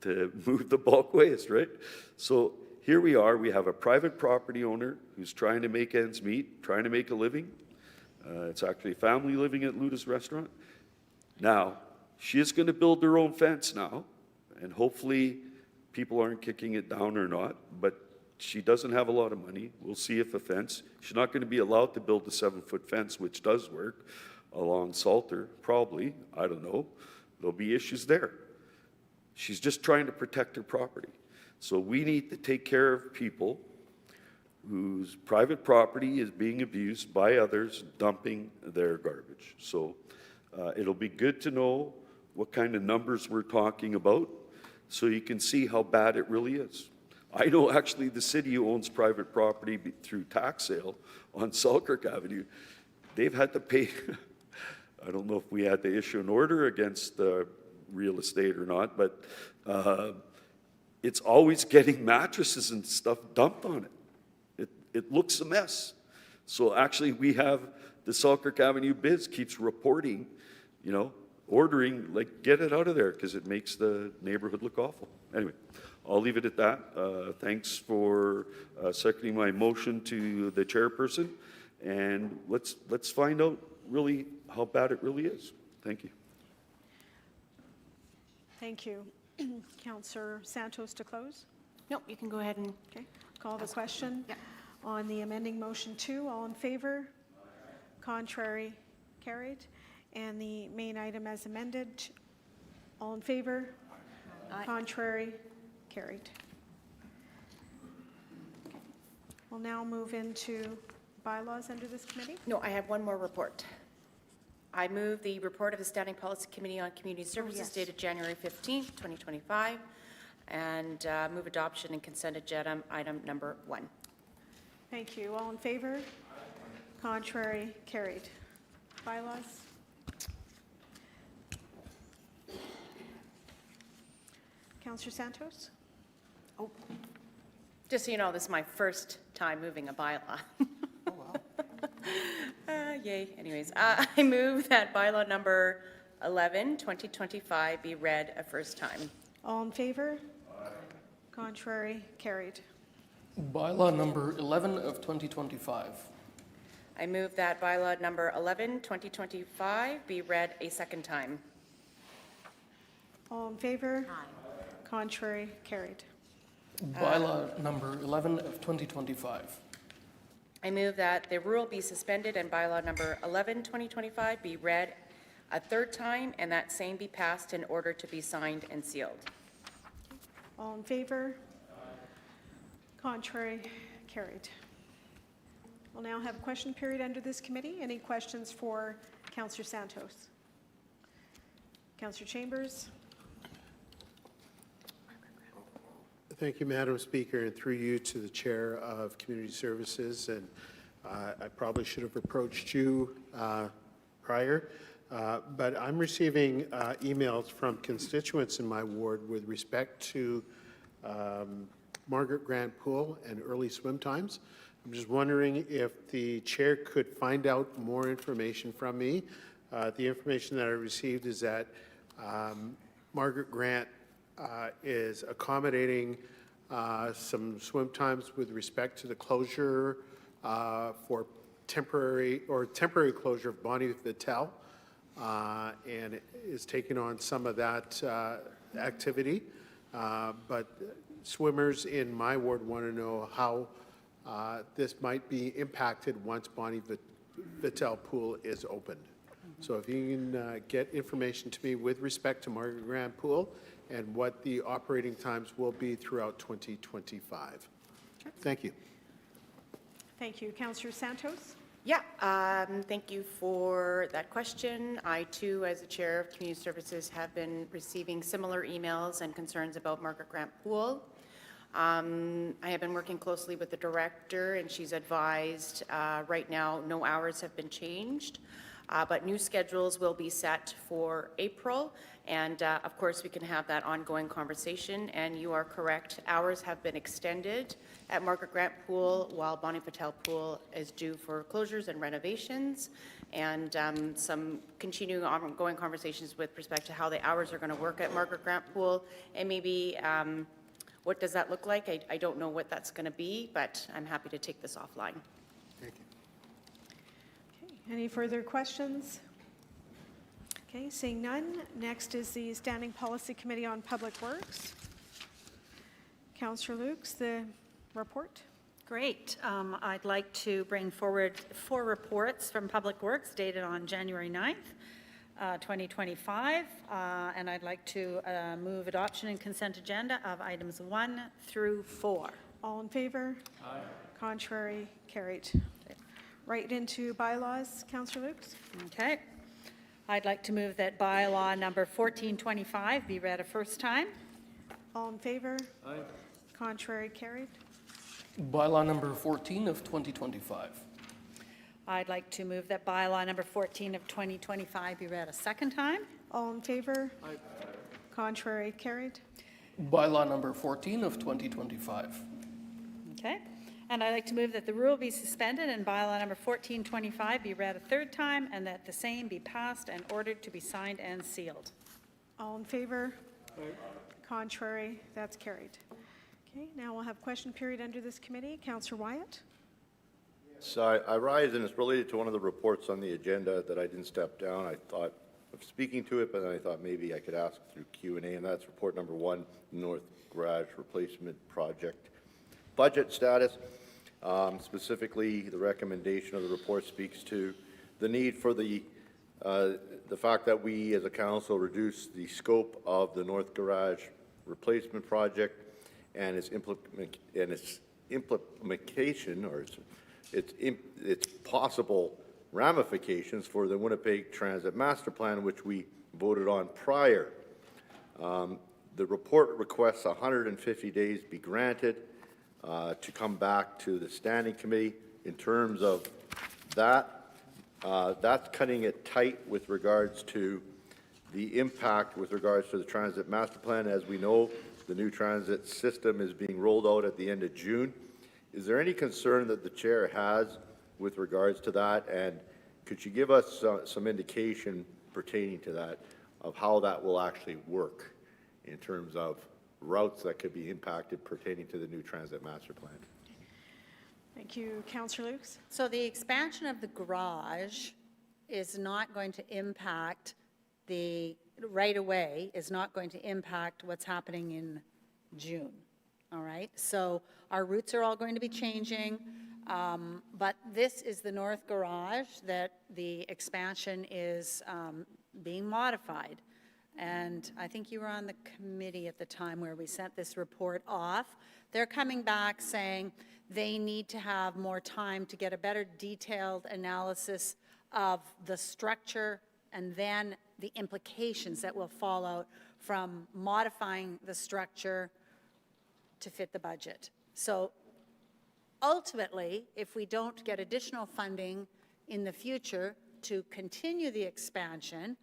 to move the bulk waste, right? So here we are. We have a private property owner who's trying to make ends meet, trying to make a living. It's actually a family living at Luda's restaurant. Now, she is going to build her own fence now, and hopefully people aren't kicking it down or not, but she doesn't have a lot of money. We'll see if a fence. She's not going to be allowed to build a 7-foot fence, which does work, along Salter, probably. I don't know. There'll be issues there. She's just trying to protect her property. So we need to take care of people whose private property is being abused by others dumping their garbage. So it'll be good to know what kind of numbers we're talking about so you can see how bad it really is. I know actually the city owns private property through tax sale on Selkirk Avenue. They've had to pay, I don't know if we had to issue an order against real estate or not, but it's always getting mattresses and stuff dumped on it. It looks a mess. So actually we have the Selkirk Avenue Biz keeps reporting, ordering, like, get it out of there because it makes the neighborhood look awful. Anyway, I'll leave it at that. Thanks for seconding my motion to the chairperson, and let's find out really how bad it really is. Thank you. Thank you. Councillor Santos to close. Nope, you can go ahead and. Okay. Call the question. Yeah. On the amending motion 2, all in favor? Contrary? Carried. And the main item as amended, all in favor? Contrary? Carried. We'll now move into bylaws under this committee. No, I have one more report. I move the report of the Standing Policy Committee on Community Services yes. dated January 15th, 2025, and move adoption and consent agenda item number 1. Thank you. All in favor? Contrary? Carried. Bylaws? Councillor Santos? Just so you know, this is my first time moving a bylaw. Oh, wow. Yay. Anyways, I move that bylaw number 11, 2025 be read a first time. All in favor? Contrary? Carried. Bylaw number 11 of 2025. I move that bylaw number 11, 2025 be read a second time. All in favor? Contrary? Carried. Bylaw number 11 of 2025. I move that the rule be suspended and bylaw number 11, 2025 be read a third time and that same be passed in order to be signed and sealed. All in favor? Contrary? Carried. We'll now have a question period under this committee. Any questions for Councillor Santos? Councillor Chambers? Thank you, Madam Speaker, and through you to the Chair of Community Services. And I probably should have approached you prior, but I'm receiving emails from constituents in my ward with respect to Margaret Grant Pool and early swim times. I'm just wondering if the Chair could find out more information from me. The information that I received is that Margaret Grant is accommodating some swim times with respect to the closure for temporary closure of Bonnie Vitel, and is taking on some of that activity. But swimmers in my ward want to know how this might be impacted once Bonnie Vitel Pool is opened. So if you can get information to me with respect to Margaret Grant Pool and what the operating times will be throughout 2025. Thank you. Thank you. Councillor Santos? Yeah, thank you for that question. I too, as the Chair of Community Services, have been receiving similar emails and concerns about Margaret Grant Pool. I have been working closely with the director and she's advised right now no hours have been changed. But new schedules will be set for April, and of course we can have that ongoing conversation. And you are correct, hours have been extended at Margaret Grant Pool while Bonnie Vitel Pool is due for closures and renovations, and some continuing ongoing conversations with respect to how the hours are going to work at Margaret Grant Pool, and maybe what does that look like? I don't know what that's going to be, but I'm happy to take this offline. Thank you. Any further questions? Okay, seeing none. Next is the Standing Policy Committee on Public Works. Councillor Lukes, the report. Great. I'd like to bring forward 4 reports from Public Works dated on January 9th, 2025, and I'd like to move adoption and consent agenda of items 1 through 4. All in favor? Aye. Contrary? Carried. Right into bylaws, Councillor Lukes. Okay. I'd like to move that bylaw number 1425 be read a first time. All in favor? Aye. Contrary? Carried. Bylaw number 14 of 2025. I'd like to move that bylaw number 14 of 2025 be read a second time. All in favor? Aye. Contrary? Carried. Bylaw number 14 of 2025. Okay. And I'd like to move that the rule be suspended and bylaw number 1425 be read a third time and that the same be passed and ordered to be signed and sealed. All in favor? Aye. Contrary? That's carried. Okay, now we'll have question period under this committee. Councillor Wyatt? So I rise, and it's related to one of the reports on the agenda that I didn't step down. I thought of speaking to it, but then I thought maybe I could ask through Q&A, and that's report number 1, North Garage Replacement Project. Budget status. Specifically, the recommendation of the report speaks to the need for the fact that we, as a council, reduce the scope of the North Garage replacement project and its implementation, or its possible ramifications for the Winnipeg Transit Master Plan, which we voted on prior. The report requests 150 days be granted to come back to the standing committee. In terms of that, that's cutting it tight with regards to the impact with regards to the Transit Master Plan. As we know, the new transit system is being rolled out at the end of June. Is there any concern that the chair has with regards to that? And could you give us some indication pertaining to that of how that will actually work in terms of routes that could be impacted pertaining to the new Transit Master Plan? Thank you. Councillor Lukes? So the expansion of the garage is not going to impact right away, is not going to impact what's happening in June, all right? So our routes are all going to be changing, but this is the north garage that the expansion is being modified. And I think you were on the committee at the time where we sent this report off. They're coming back saying they need to have more time to get a better detailed analysis of the structure and then the implications that will fall out from modifying the structure to fit the budget. So ultimately, if we don't get additional funding in the future to continue the expansion,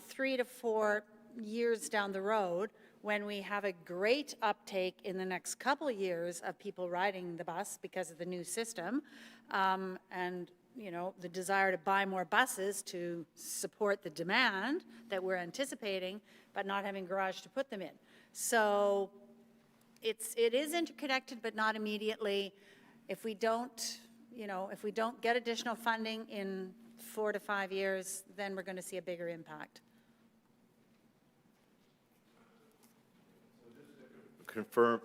3 to 4 years down the road, when we have a great uptake in the next couple of years of people riding the bus because of the new system, and you know, the desire to buy more buses to support the demand that we're anticipating, but not having garage to put them in. So it is interconnected, but not immediately. If we don't, you know, if we don't get additional funding in 4 to 5 years, then we're going to see a bigger impact. Confirm.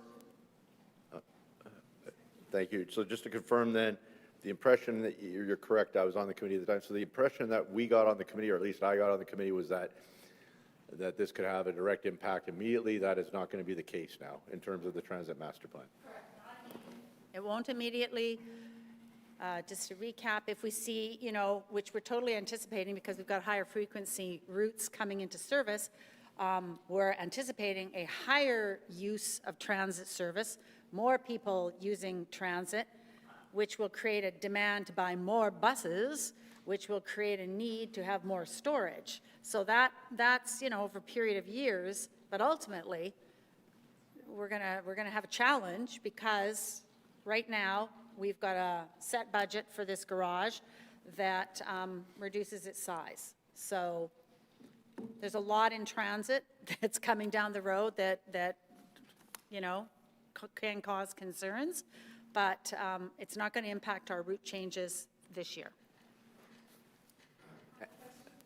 Thank you. So just to confirm then, the impression that you're correct, I was on the committee at the time, so the impression that we got on the committee, or at least I got on the committee, was that this could have a direct impact immediately. That is not going to be the case now in terms of the Transit Master Plan. It won't immediately. Just to recap, if we see, you know, which we're totally anticipating because we've got higher frequency routes coming into service, we're anticipating a higher use of transit service, more people using transit, which will create a demand to buy more buses, which will create a need to have more storage. So that's, you know, over a period of years, but ultimately, we're gonna have a challenge because right now, we've got a set budget for this garage that reduces its size. So there's a lot in transit that's coming down the road that you know, can cause concerns, but it's not going to impact our route changes this year.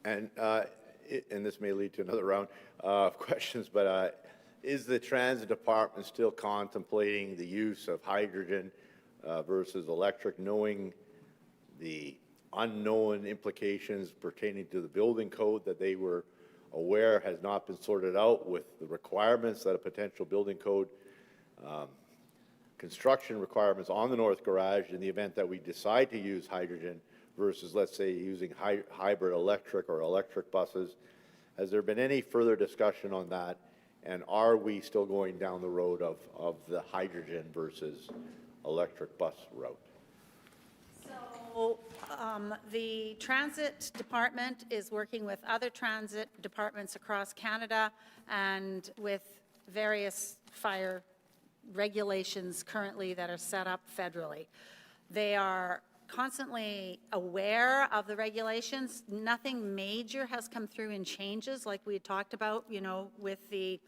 And this may lead to another round of questions, but is the Transit Department still contemplating the use of hydrogen versus electric, knowing the unknown implications pertaining to the building code that they were aware has not been sorted out with the requirements that a potential building code construction requirements on the north garage in the event that we decide to use hydrogen versus, let's say, using hybrid electric or electric buses? Has there been any further discussion on that? And are we still going down the road of the hydrogen versus electric bus route? So the Transit Department is working with other transit departments across Canada and with various fire regulations currently that are set up federally. They are constantly aware of the regulations. Nothing major has come through in changes like we had talked about, you know, with the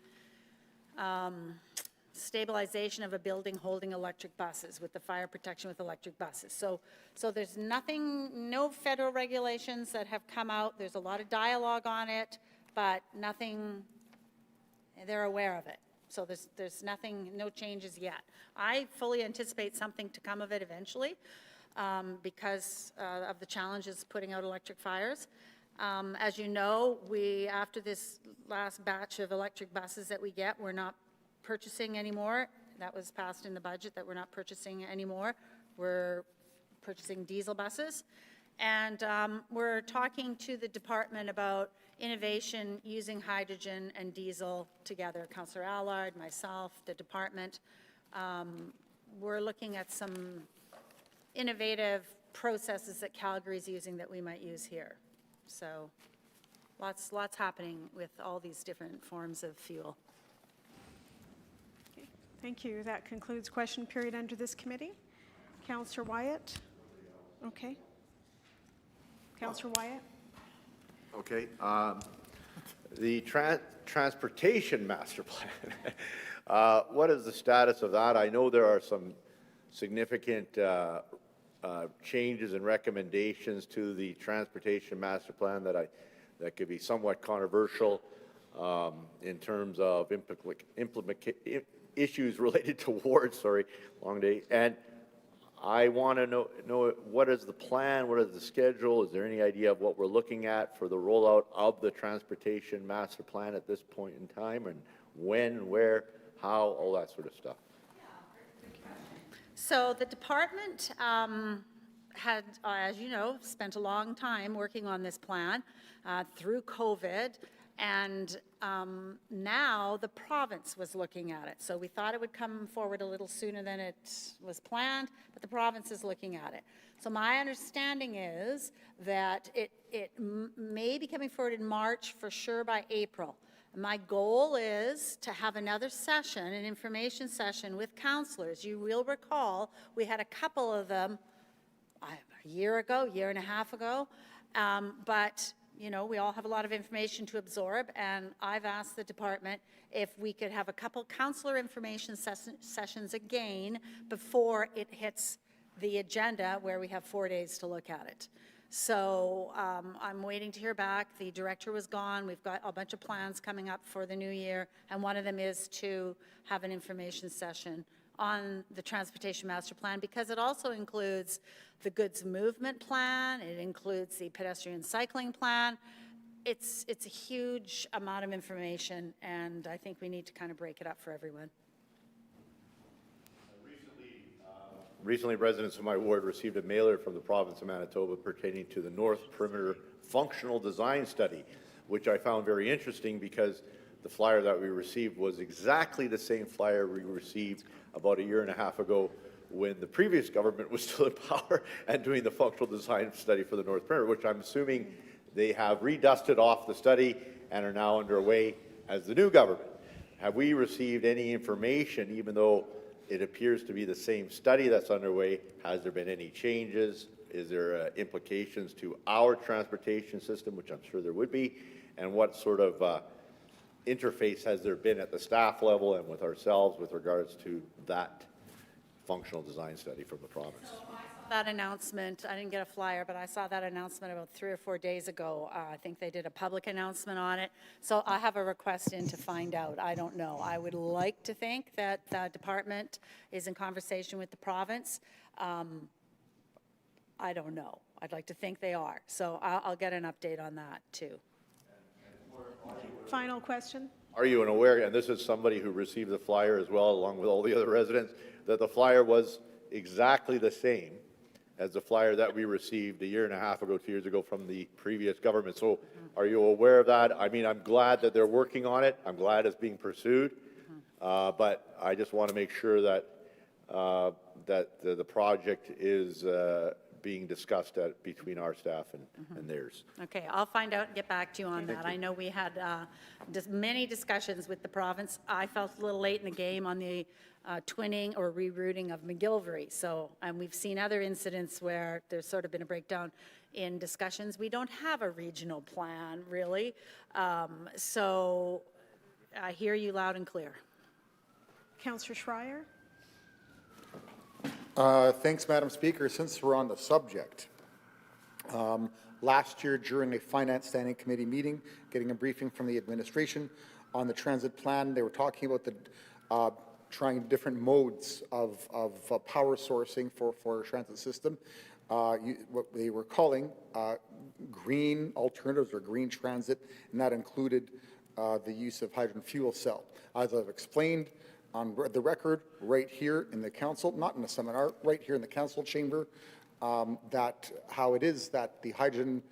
stabilization of a building holding electric buses, with the fire protection with electric buses. So there's nothing, no federal regulations that have come out. There's a lot of dialogue on it, but nothing, they're aware of it. So there's nothing, no changes yet. I fully anticipate something to come of it eventually because of the challenges putting out electric fires. As you know, after this last batch of electric buses that we get, we're not purchasing anymore. That was passed in the budget that we're not purchasing anymore. We're purchasing diesel buses. And we're talking to the department about innovation using hydrogen and diesel together. Councillor Allard, myself, the department. We're looking at some innovative processes that Calgary's using that we might use here. So lots happening with all these different forms of fuel. Okay, thank you. That concludes question period under this committee. Councillor Wyatt? Okay. Councillor Wyatt? Okay. The transportation master plan. What is the status of that? I know there are some significant changes and recommendations to the transportation master plan that could be somewhat controversial in terms of issues related to wards. Sorry, long day. And I want to know what is the plan, what is the schedule, is there any idea of what we're looking at for the rollout of the transportation master plan at this point in time, and when, where, how, all that sort of stuff? So the department had, as you know, spent a long time working on this plan through COVID, and now the province was looking at it. So we thought it would come forward a little sooner than it was planned, but the province is looking at it. So my understanding is that it may be coming forward in March, for sure by April. My goal is to have another session, an information session with councillors. You will recall we had a couple of them a year and a half ago, but you know, we all have a lot of information to absorb, and I've asked the department if we could have a couple councillor information sessions again before it hits the agenda, where we have 4 days to look at it. So I'm waiting to hear back. The director was gone. We've got a bunch of plans coming up for the new year, and one of them is to have an information session on the transportation master plan, because it also includes the goods movement plan, it includes the pedestrian cycling plan. It's a huge amount of information, and I think we need to kind of break it up for everyone. Recently, residents of my ward received a mailer from the province of Manitoba pertaining to the North Perimeter Functional Design Study, which I found very interesting because the flyer that we received was exactly the same flyer we received about a year and a half ago when the previous government was still in power and doing the functional design study for the North Perimeter, which I'm assuming they have redusted off the study and are now underway as the new government. Have we received any information, even though it appears to be the same study that's underway? Has there been any changes? Is there implications to our transportation system, which I'm sure there would be? And what sort of interface has there been at the staff level and with ourselves with regards to that functional design study from the province? That announcement, I didn't get a flyer, but I saw that announcement about 3 or 4 days ago. I think they did a public announcement on it. So I have a request in to find out. I don't know. I would like to think that the department is in conversation with the province. I don't know. I'd like to think they are. So I'll get an update on that too. Final question. Are you aware, and this is somebody who received the flyer as well, along with all the other residents, that the flyer was exactly the same as the flyer that we received a year and a half ago, 2 years ago from the previous government? So are you aware of that? I mean, I'm glad that they're working on it. I'm glad it's being pursued. But I just want to make sure that the project is being discussed between our staff and theirs. Okay, I'll find out and get back to you on that. I know we had many discussions with the province. I felt a little late in the game on the twinning or rerouting of McGillivray. So, and we've seen other incidents where there's sort of been a breakdown in discussions. We don't have a regional plan, really. So I hear you loud and clear. Councillor Schreier? Thanks, Madam Speaker. Since we're on the subject, last year during a Finance Standing Committee meeting, getting a briefing from the administration on the transit plan. They were talking about trying different modes of power sourcing for a transit system. What they were calling green alternatives or green transit, and that included the use of hydrogen fuel cell. As I've explained on the record right here in the council, not in a seminar, right here in the council chamber, that how it is that the hydrogen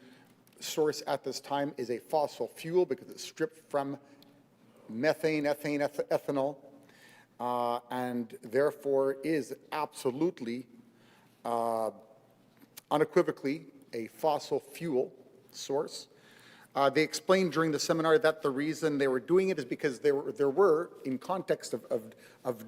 source at this time is a fossil fuel because it's stripped from methane, ethane, ethanol, and therefore is absolutely, unequivocally, a fossil fuel source. They explained during the seminar that the reason they were doing it is because there were in context of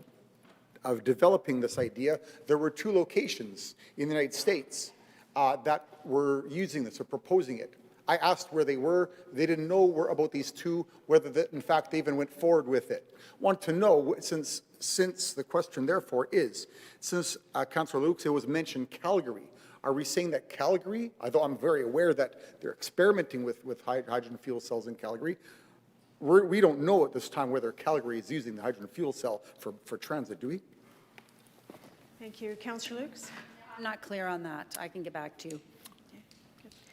developing this idea, there were 2 locations in the United States that were using this or proposing it. I asked where they were. They didn't know about these 2, whether in fact they even went forward with it. Want to know, since the question therefore is, since Councillor Lukes, it was mentioned Calgary. Are we saying that Calgary, although I'm very aware that they're experimenting with hydrogen fuel cells in Calgary, we don't know at this time whether Calgary is using the hydrogen fuel cell for transit, do we? Thank you. Councillor Lukes? I'm not clear on that. I can get back to you.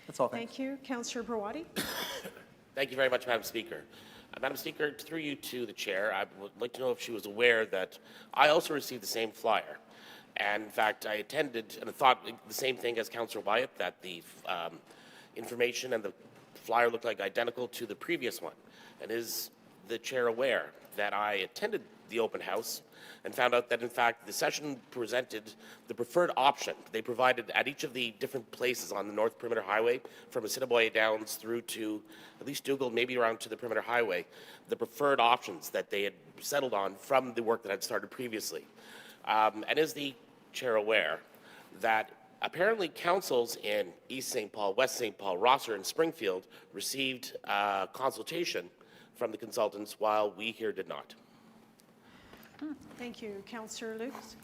That's all. Thank you. Councillor Brawadi? Thank you very much, Madam Speaker. Madam Speaker, through you to the chair, I would like to know if she was aware that I also received the same flyer. And in fact, I attended and thought the same thing as Councillor Wyatt, that the information and the flyer looked like identical to the previous one. And is the chair aware that I attended the open house and found out that in fact the session presented the preferred option. They provided at each of the different places on the North Perimeter Highway, from Assiniboia Downs through to at least Dougal, maybe around to the Perimeter Highway, the preferred options that they had settled on from the work that had started previously. And is the chair aware that apparently councils in East St. Paul, West St. Paul, Rosser, and Springfield received consultation from the consultants while we here did not? Thank you. Councillor Lukes?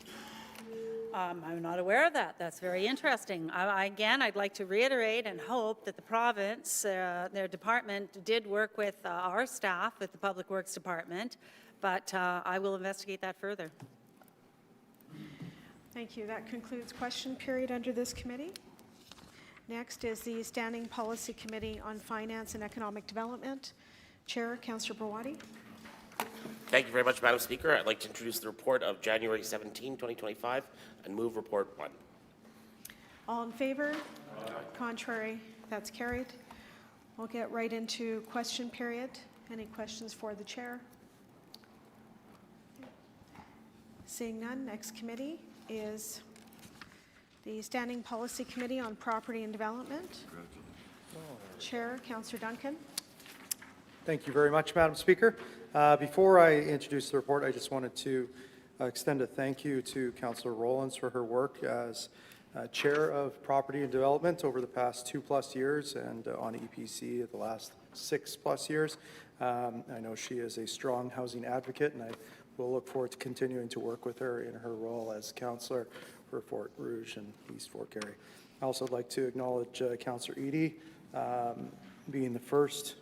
I'm not aware of that. That's very interesting. Again, I'd like to reiterate and hope that the province, their department, did work with our staff, with the Public Works Department, but I will investigate that further. Thank you. That concludes question period under this committee. Next is the Standing Policy Committee on Finance and Economic Development. Chair, Councillor Brawadi. Thank you very much, Madam Speaker. I'd like to introduce the report of January 17, 2025, and move report 1. All in favor? Contrary? That's carried. We'll get right into question period. Any questions for the chair? Seeing none, next committee is the Standing Policy Committee on Property and Development. Chair, Councillor Duncan. Thank you very much, Madam Speaker. Before I introduce the report, I just wanted to extend a thank you to Councillor Rollins for her work as Chair of Property and Development over the past 2+ years and on EPC the last 6+ years. I know she is a strong housing advocate, and I will look forward to continuing to work with her in her role as Councillor for Fort Rouge and East Fort Garry. I also would like to acknowledge Councillor Eadie being the first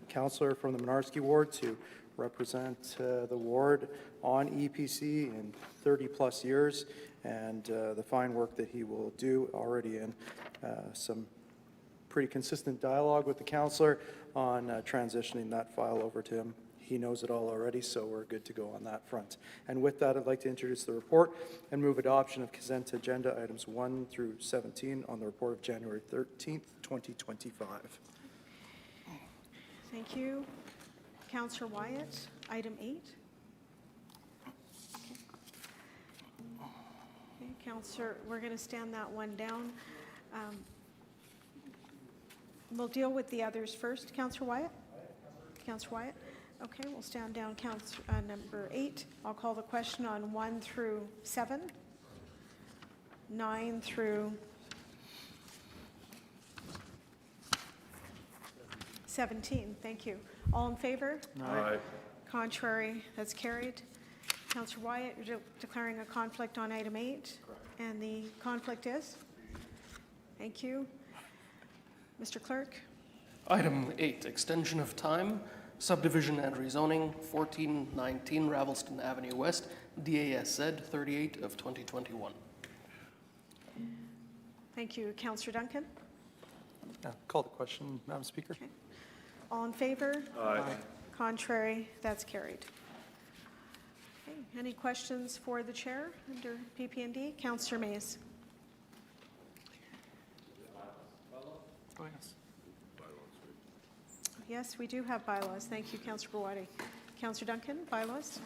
councillor from the Mynarski ward to represent the ward on EPC in 30+ years, and the fine work that he will do already in some pretty consistent dialogue with the councillor on transitioning that file over to him. He knows it all already, so we're good to go on that front. And with that, I'd like to introduce the report and move adoption of consent agenda items 1 through 17 on the report of January 13th, 2025. Thank you. Councillor Wyatt, item 8. Okay, Councillor, we're going to stand that one down. We'll deal with the others first. Councillor Wyatt? Councillor Wyatt? Okay, we'll stand down number 8. I'll call the question on 1 through 7, 9 through 17. Thank you. All in favor? Aye. Contrary? That's carried. Councillor Wyatt, you're declaring a conflict on item 8. Correct. And the conflict is? Thank you. Mr. Clerk? Item 8, extension of time, Subdivision and rezoning, 1419 Ravelston Avenue West, DASZ 38 of 2021. Thank you. Councillor Duncan? Call the question, Madam Speaker. All in favor? Aye. Contrary? That's carried. Okay, any questions for the chair under PP&D? Councillor Mays. Oh, yes. Yes, we do have bylaws. Thank you, Councillor Brawadi. Councillor Duncan, bylaws?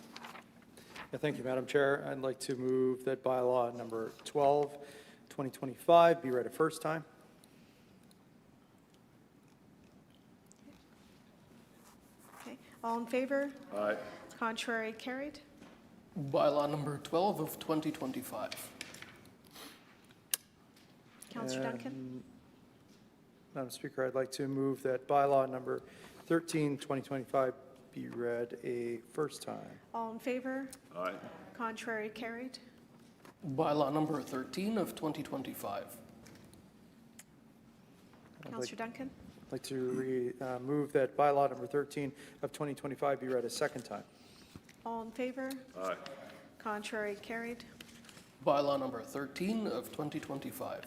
Yeah, thank you, Madam Chair. I'd like to move that bylaw number 12, 2025 be read a first time. Okay, all in favor? Aye. Contrary? Carried. Bylaw number 12 of 2025. Councillor Duncan? Madam Speaker, I'd like to move that bylaw number 13, 2025 be read a first time. All in favor? Aye. Contrary? Carried. Bylaw number 13 of 2025. Councillor Duncan? I'd like to move that bylaw number 13 of 2025 be read a second time. All in favor? Aye. Contrary? Carried. Bylaw number 13 of 2025.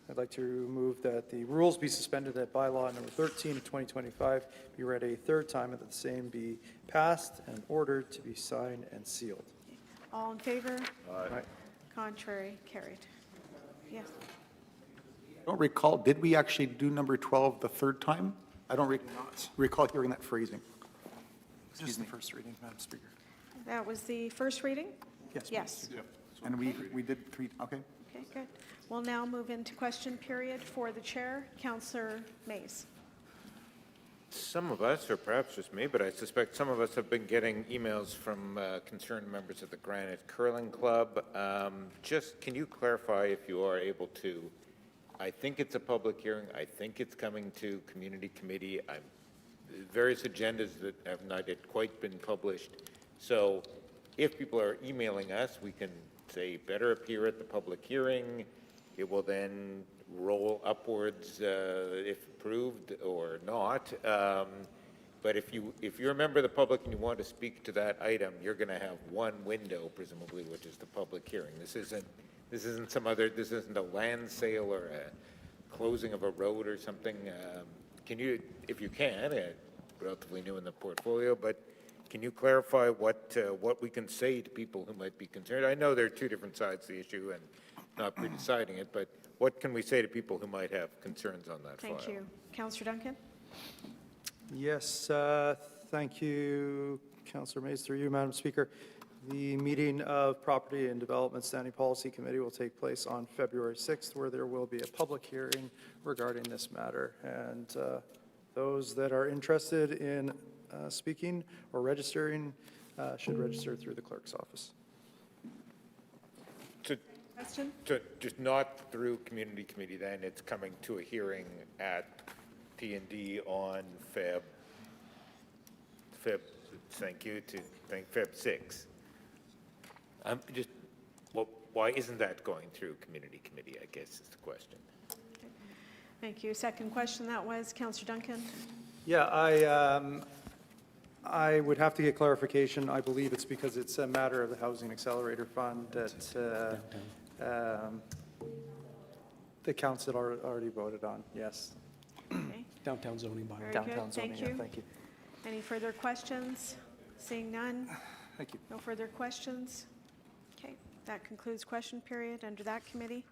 I'd like to move that the rules be suspended, that bylaw number 13 of 2025 be read a third time, and that the same be passed and ordered to be signed and sealed. All in favor? Aye. Contrary? Carried. Yes. I don't recall, did we actually do number 12 the third time? I don't recall hearing that phrasing. Just the first reading, Madam Speaker. That was the first reading? Yes. Yes. And we did three, okay. Okay, good. We'll now move into question period for the chair. Councillor Mays. Some of us, or perhaps just me, but I suspect some of us have been getting emails from concerned members of the Granite Curling Club. Just, can you clarify if you are able to, I think it's a public hearing, I think it's coming to community committee, various agendas that have not yet quite been published. So if people are emailing us, we can say better appear at the public hearing. It will then roll upwards if approved or not. But if you're a member of the public and you want to speak to that item, you're going to have one window, presumably, which is the public hearing. This isn't some other. This isn't a land sale or a closing of a road or something. Can you, if you can, relatively new in the portfolio, but can you clarify what we can say to people who might be concerned? I know there are two different sides to the issue and not pre-deciding it, but what can we say to people who might have concerns on that file? Thank you. Councillor Duncan? Yes, thank you, Councillor Mays, through you, Madam Speaker. The meeting of Property and Development Standing Policy Committee will take place on February 6th, where there will be a public hearing regarding this matter. And those that are interested in speaking or registering should register through the clerk's office. Question? Just not through community committee, then it's coming to a hearing at P&D on Feb, thank you, Feb 6. Why isn't that going through community committee, I guess is the question. Thank you. Second question, that was Councillor Duncan. Yeah, I would have to get clarification. I believe it's because it's a matter of the Housing Accelerator Fund that the council already voted on, yes. Okay. Downtown zoning bylaw. Very Downtown good. zoning, Thank yeah, you. thank you. Any further questions? Seeing none? Thank you. No further questions? Okay, that concludes question period under that committee.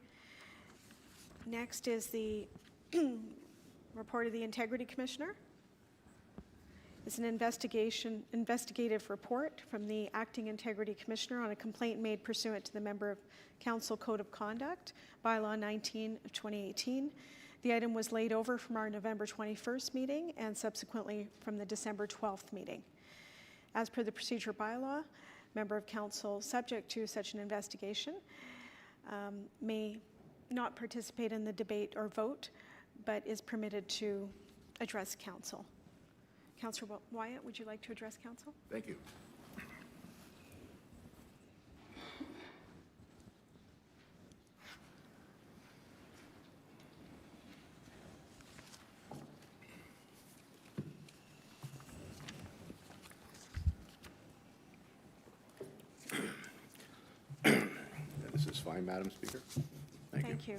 Next is the report of the Integrity Commissioner. It's an investigative report from the Acting Integrity Commissioner on a complaint made pursuant to the Member of Council Code of Conduct, Bylaw 19 of 2018. The item was laid over from our November 21st meeting and subsequently from the December 12th meeting. As per the procedure bylaw, Member of Council subject to such an investigation may not participate in the debate or vote, but is permitted to address Council. Councillor Wyatt, would you like to address Council? Thank you. fine, Madam Speaker. Thank you.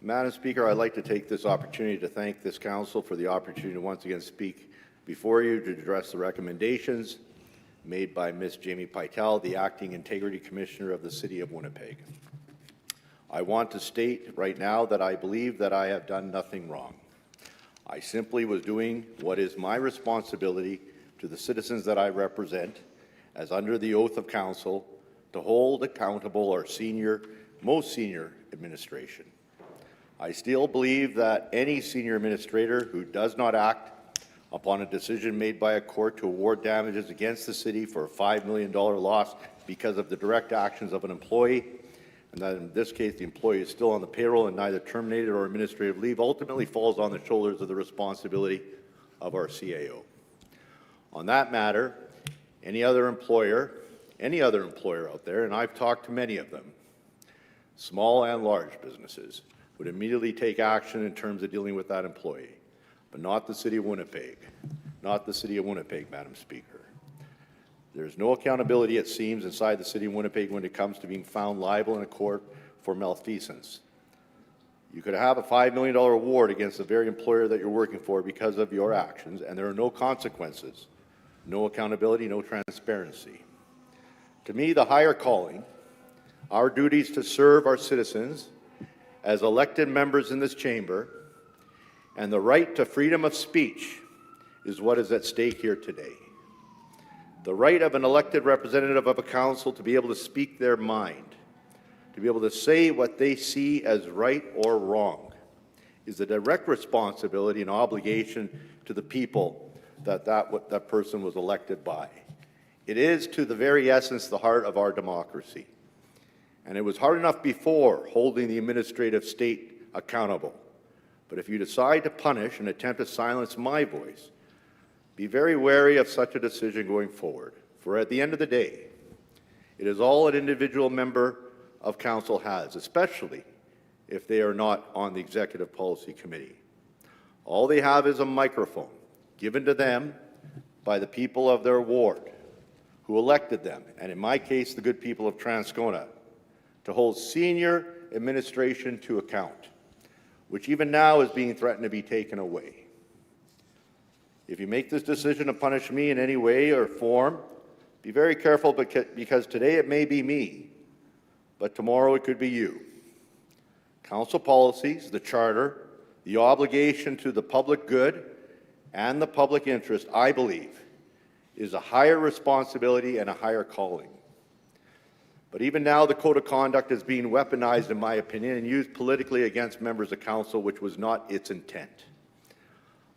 Madam Speaker, I'd like to take this opportunity to thank this council for the opportunity to once again speak before you to address the recommendations made by Ms. Jamie Pytel, the Acting Integrity Commissioner of the City of Winnipeg. I want to state right now that I believe that I have done nothing wrong. I simply was doing what is my responsibility to the citizens that I represent, as under the oath of council, to hold accountable our most senior administration. I still believe that any senior administrator who does not act upon a decision made by a court to award damages against the city for a $5 million loss because of the direct actions of an employee, and that in this case the employee is still on the payroll and neither terminated or administrative leave, ultimately falls on the shoulders of the responsibility of our CAO. On that matter, any other employer out there, and I've talked to many of them, small and large businesses, would immediately take action in terms of dealing with that employee, but not the City of Winnipeg. Not the City of Winnipeg, Madam Speaker. There's no accountability, it seems, inside the City of Winnipeg when it comes to being found liable in a court for malfeasance. You could have a $5 million award against the very employer that you're working for because of your actions, and there are no consequences, no accountability, no transparency. To me, the higher calling, our duties to serve our citizens as elected members in this chamber, and the right to freedom of speech is what is at stake here today. The right of an elected representative of a council to be able to speak their mind, to be able to say what they see as right or wrong, is a direct responsibility and obligation to the people that person was elected by. It is, to the very essence, the heart of our democracy. And it was hard enough before holding the administrative state accountable. But if you decide to punish and attempt to silence my voice, be very wary of such a decision going forward. For at the end of the day, it is all an individual member of council has, especially if they are not on the Executive Policy Committee. All they have is a microphone given to them by the people of their ward who elected them, and in my case, the good people of Transcona, to hold senior administration to account, which even now is being threatened to be taken away. If you make this decision to punish me in any way or form, be very careful, because today it may be me, but tomorrow it could be you. Council policies, the charter, the obligation to the public good and the public interest, I believe, is a higher responsibility and a higher calling. But even now, the code of conduct is being weaponized, in my opinion, and used politically against members of council, which was not its intent.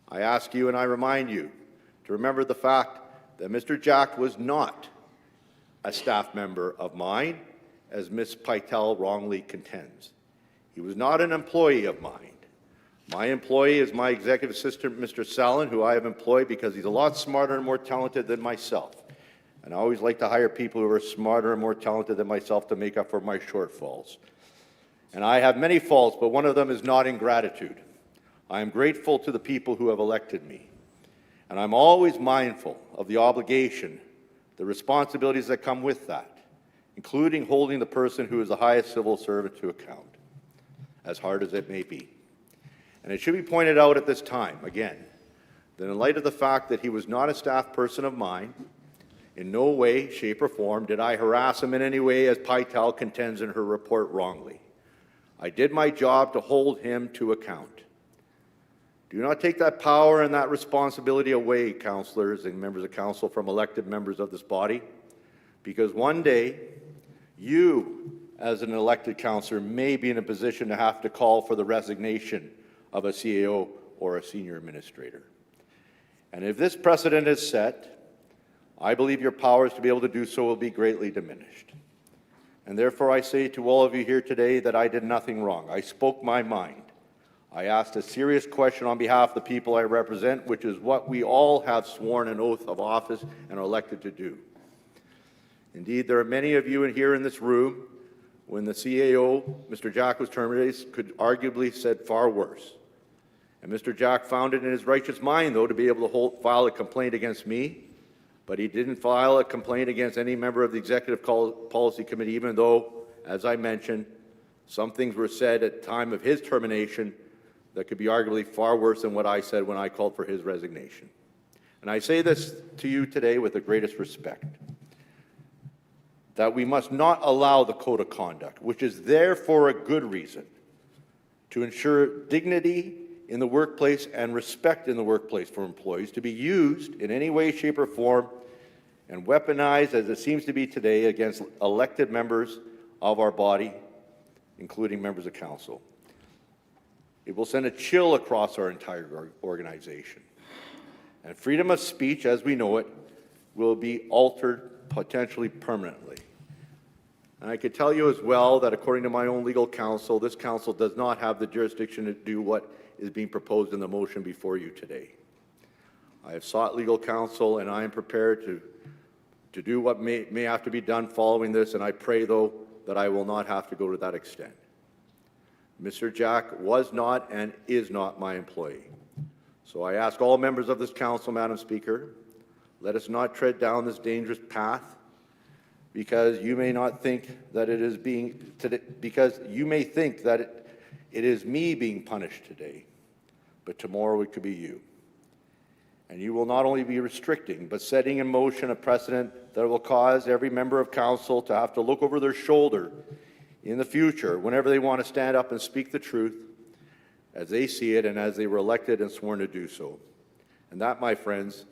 I ask you and I remind you to remember the fact that Mr. Jack was not a staff member of mine, as Ms. Pytel wrongly contends. He was not an employee of mine. My employee is my executive assistant, Mr. Salin, who I have employed because he's a lot smarter and more talented than myself. And I always like to hire people who are smarter and more talented than myself to make up for my shortfalls. And I have many faults, but one of them is not ingratitude. I am grateful to the people who have elected me. And I'm always mindful of the obligation, the responsibilities that come with that, including holding the person who is the highest civil servant to account, as hard as it may be. And it should be pointed out at this time, again, that in light of the fact that he was not a staff person of mine, in no way, shape, or form did I harass him in any way, as Pytel contends in her report wrongly. I did my job to hold him to account. Do not take that power and that responsibility away, councillors and members of council, from elected members of this body, because one day, you, as an elected councillor, may be in a position to have to call for the resignation of a CAO or a senior administrator. And if this precedent is set, I believe your powers to be able to do so will be greatly diminished. And therefore I say to all of you here today that I did nothing wrong. I spoke my mind. I asked a serious question on behalf of the people I represent, which is what we all have sworn an oath of office and are elected to do. Indeed, there are many of you here in this room, when the CAO, Mr. Jack, was terminated, could arguably said far worse. And Mr. Jack found it in his righteous mind, though, to be able to file a complaint against me, but he didn't file a complaint against any member of the Executive Policy Committee, even though as I mentioned, some things were said at the time of his termination that could be arguably far worse than what I said when I called for his resignation. And I say this to you today with the greatest respect, that we must not allow the code of conduct, which is there for a good reason, to ensure dignity in the workplace and respect in the workplace for employees, to be used in any way, shape, or form and weaponized, as it seems to be today, against elected members of our body, including members of council. It will send a chill across our entire organization. And freedom of speech, as we know it, will be altered potentially permanently. And I could tell you as well that according to my own legal counsel, this council does not have the jurisdiction to do what is being proposed in the motion before you today. I have sought legal counsel, and I am prepared to do what may have to be done following this, and I pray, though, that I will not have to go to that extent. Mr. Jack was not and is not my employee. So I ask all members of this council, Madam Speaker, let us not tread down this dangerous path, because you may not think that it is because you may think that it is me being punished today, but tomorrow it could be you. And you will not only be restricting, but setting in motion a precedent that will cause every member of council to have to look over their shoulder in the future whenever they want to stand up and speak the truth as they see it and as they were elected and sworn to do so. And that, my friends,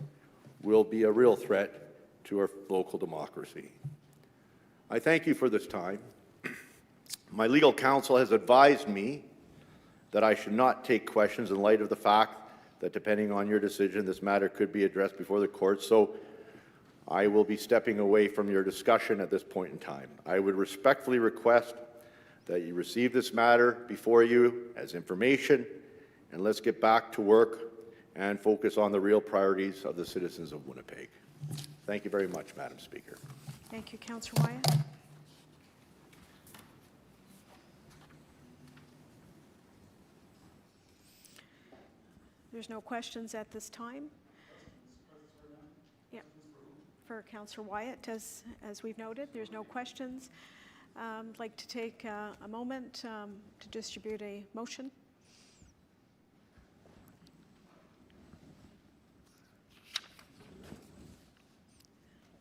will be a real threat to our local democracy. I thank you for this time. My legal counsel has advised me that I should not take questions in light of the fact that depending on your decision, this matter could be addressed before the court. So I will be stepping away from your discussion at this point in time. I would respectfully request that you receive this matter before you as information, and let's get back to work and focus on the real priorities of the citizens of Winnipeg. Thank you very much, Madam Speaker. Thank you, Councillor Wyatt. There's no questions at this time. Yeah, for Councillor Wyatt, as we've noted, there's no questions. I'd like to take a moment to distribute a motion.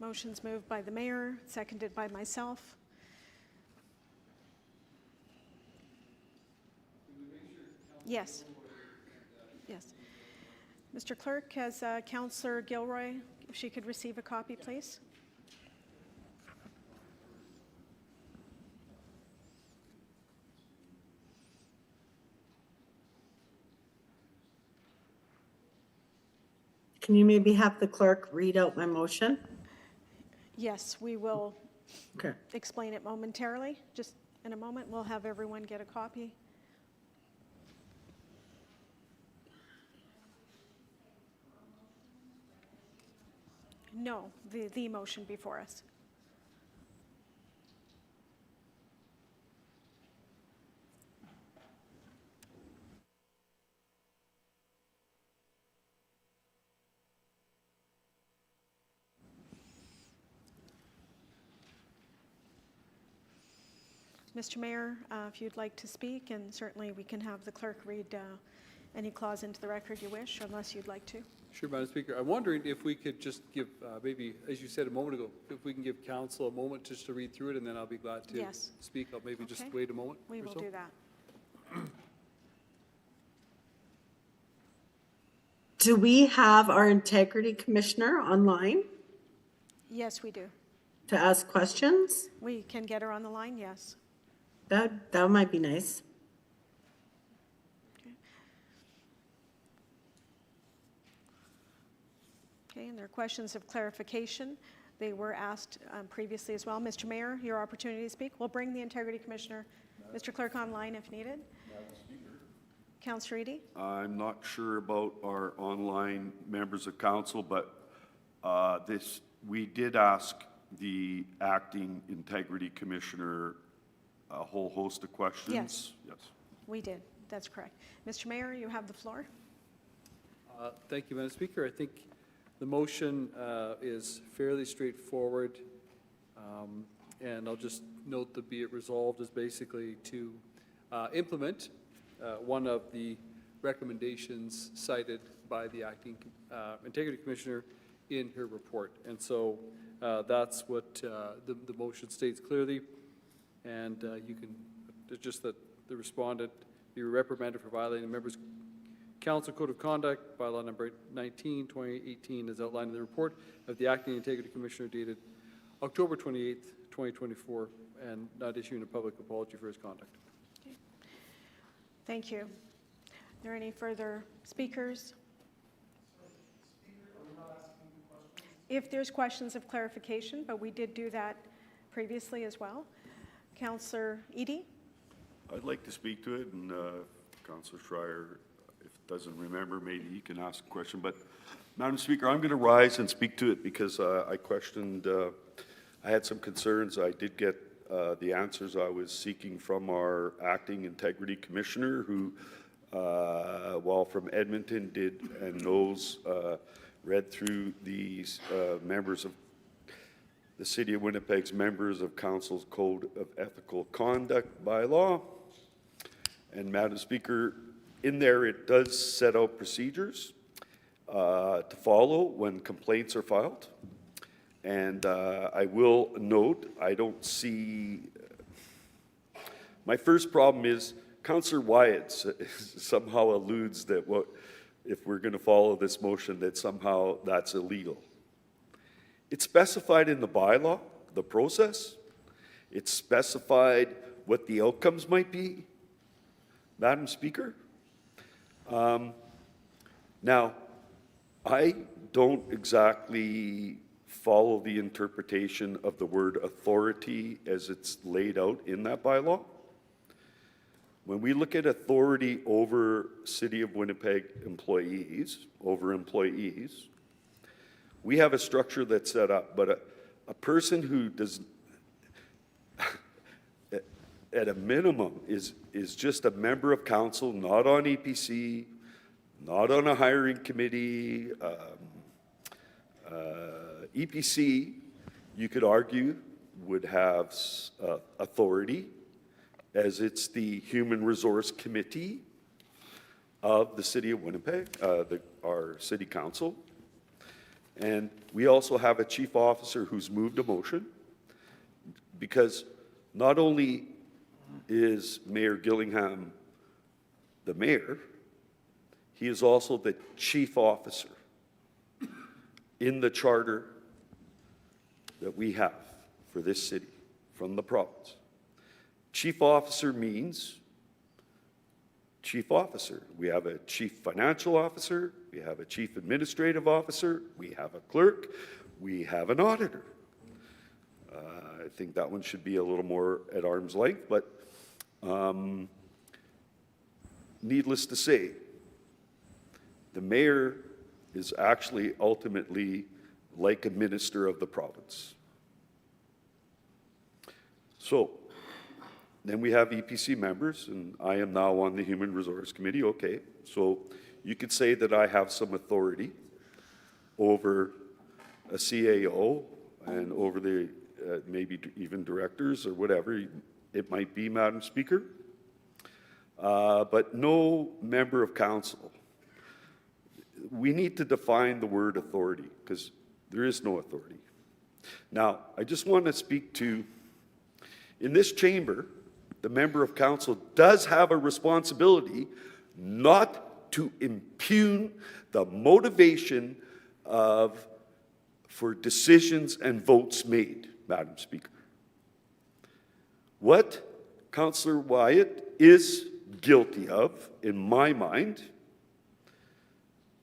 Motion's moved by the mayor, seconded by myself. Yes. Yes. Mr. Clerk, has Councillor Gilroy, if she could receive a copy, please. Can you maybe have the clerk read out my motion? Yes, we will Okay. explain it momentarily. Just in a moment, we'll have everyone get a copy. No, the motion before us. Mr. Mayor, if you'd like to speak, and certainly we can have the clerk read any clause into the record you wish, unless you'd like to. Sure, Madam Speaker. I'm wondering if we could just give, maybe, as you said a moment ago, if we can give council a moment just to read through it, and then I'll be glad to Yes. speak. I'll maybe just Okay. wait a moment We or will so. do that. Do we have our integrity commissioner online Yes, we do. to ask questions? We can get her on the line, yes. That might be nice. Okay, and there are questions of clarification. They were asked previously as well. Mr. Mayor, your opportunity to speak. We'll bring the Integrity Commissioner, Mr. Clerk, online if needed. Councillor Eady? I'm not sure about our online members of council, but we did ask the acting integrity commissioner a whole host of questions. Yes. Yes. We did. That's correct. Mr. Mayor, you have the floor. Thank you, Madam Speaker. I think the motion is fairly straightforward. And I'll just note the be it resolved is basically to implement one of the recommendations cited by the acting Integrity Commissioner in her report. And so that's what the motion states clearly. And you can, it's just that the respondent be reprimanded for violating the Members' Council Code of Conduct, bylaw number 19, 2018, as outlined in the report of the Acting Integrity Commissioner dated October 28th, 2024, and not issuing a public apology for his conduct. Okay. Thank you. Are there any further speakers? If there's questions of clarification, but we did do that previously as well. Councillor Edie? I'd like to speak to it, and Councillor Schreier, if doesn't remember, maybe he can ask a question. But, Madam Speaker, I'm going to rise and speak to it because I questioned, I had some concerns. I did get the answers I was seeking from our Acting Integrity Commissioner, who, while from Edmonton, did and knows, read through these members of the City of Winnipeg's Members of Council's Code of Ethical Conduct bylaw. And Madam Speaker, in there it does set out procedures to follow when complaints are filed. And I will note, I don't see, my first problem is Councillor Wyatt somehow alludes that what, if we're going to follow this motion, that somehow that's illegal. It's specified in the bylaw, the process. It's specified what the outcomes might be, Madam Speaker. Now, I don't exactly follow the interpretation of the word authority as it's laid out in that bylaw. When we look at authority over City of Winnipeg employees, we have a structure that's set up, but a person who does, at a minimum, is just a member of council, not on EPC, not on a hiring committee. EPC, you could argue, would have authority, as it's the Human Resource Committee of the City of Winnipeg, our City Council. And we also have a chief officer who's moved a motion, because not only is Mayor Gillingham the mayor, he is also the chief officer in the charter that we have for this city from the province. Chief officer means chief officer. We have a chief financial officer, we have a chief administrative officer, we have a clerk, we have an auditor. I think that one should be a little more at arm's length, but needless to say, the mayor is actually ultimately like a minister of the province. So, then we have EPC members, and I am now on the Human Resource Committee. Okay, so you could say that I have some authority over a CAO and over the maybe even directors or whatever it might be, Madam Speaker. But no member of council. We need to define the word authority, because there is no authority. Now, I just want to speak to, in this chamber, the member of council does have a responsibility not to impugn the motivation for decisions and votes made, Madam Speaker. What Councillor Wyatt is guilty of, in my mind,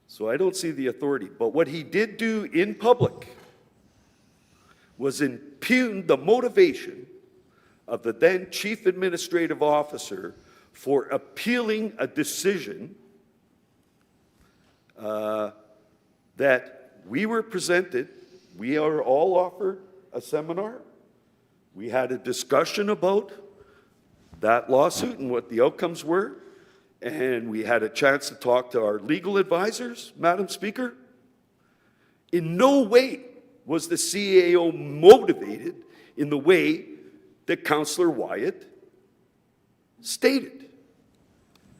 so I don't see the authority, but what he did do in public was impugn the motivation of the then Chief Administrative Officer for appealing a decision that we were presented. We are all offered a seminar. We had a discussion about that lawsuit and what the outcomes were, and we had a chance to talk to our legal advisors, Madam Speaker. In no way was the CAO motivated in the way that Councillor Wyatt stated.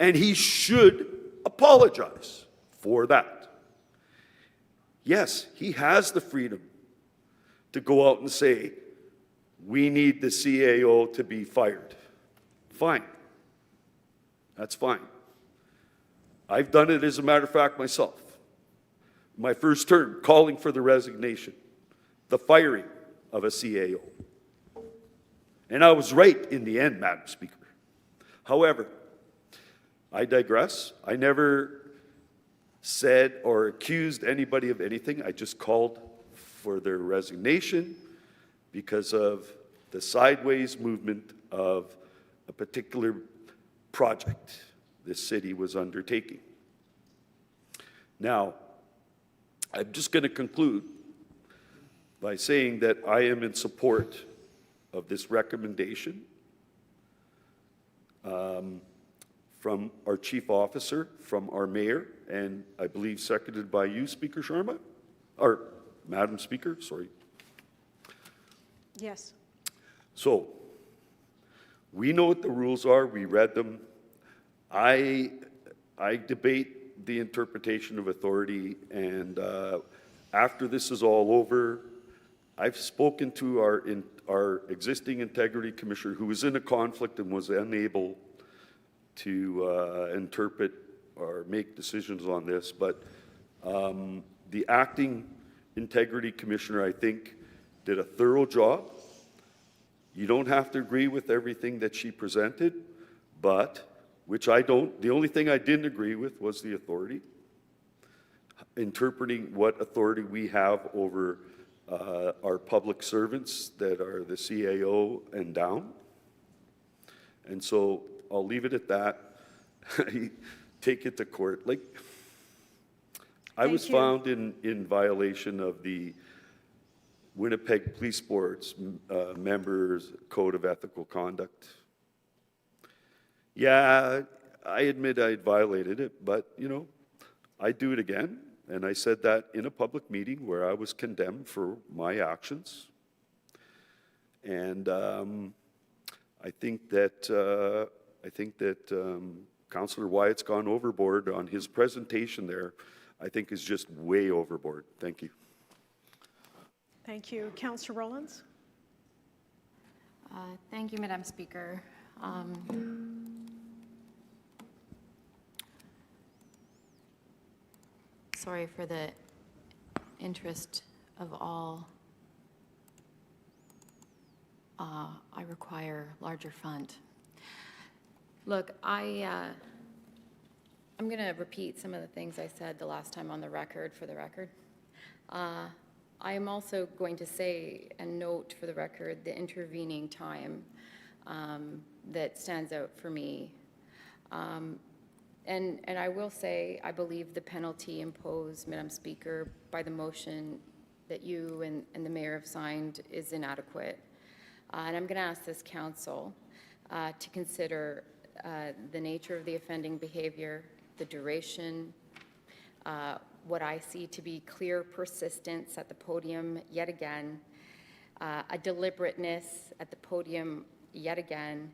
And he should apologize for that. Yes, he has the freedom to go out and say, we need the CAO to be fired. Fine. That's fine. I've done it, as a matter of fact, myself. My first term, calling for the resignation, the firing of a CAO. And I was right in the end, Madam Speaker. However, I digress. I never said or accused anybody of anything. I just called for their resignation because of the sideways movement of a particular project this city was undertaking. Now, I'm just going to conclude by saying that I am in support of this recommendation from our chief officer, from our mayor, and I believe seconded by you, Speaker Sharma, or Madam Speaker, sorry. Yes. So, we know what the rules are, we read them. I debate the interpretation of authority, and after this is all over, I've spoken to our existing integrity commissioner who was in a conflict and was unable to interpret or make decisions on this, but the acting integrity commissioner, I think, did a thorough job. You don't have to agree with everything that she presented, but, which I don't, the only thing I didn't agree with was the authority, interpreting what authority we have over our public servants that are the CAO and down. And so I'll leave it at that. Take it to court. Like, I was found in violation of the Winnipeg Police Board's members' code of ethical conduct. Yeah, I admit I violated it, but, you know, I'd do it again. And I said that in a public meeting where I was condemned for my actions. And I think that Councillor Wyatt's gone overboard on his presentation there. I think is just way overboard. Thank you. Thank you. Councillor Rollins? Thank you, Madam Speaker. Sorry for the interest of all. I require larger fund. Look, I'm going to repeat some of the things I said the last time on the record, for the record. I am also going to say and note for the record the intervening time that stands out for me. And I will say, I believe the penalty imposed, Madam Speaker, by the motion that you and the mayor have signed is inadequate. And I'm going to ask this council to consider the nature of the offending behavior, the duration, what I see to be clear persistence at the podium yet again, a deliberateness at the podium yet again,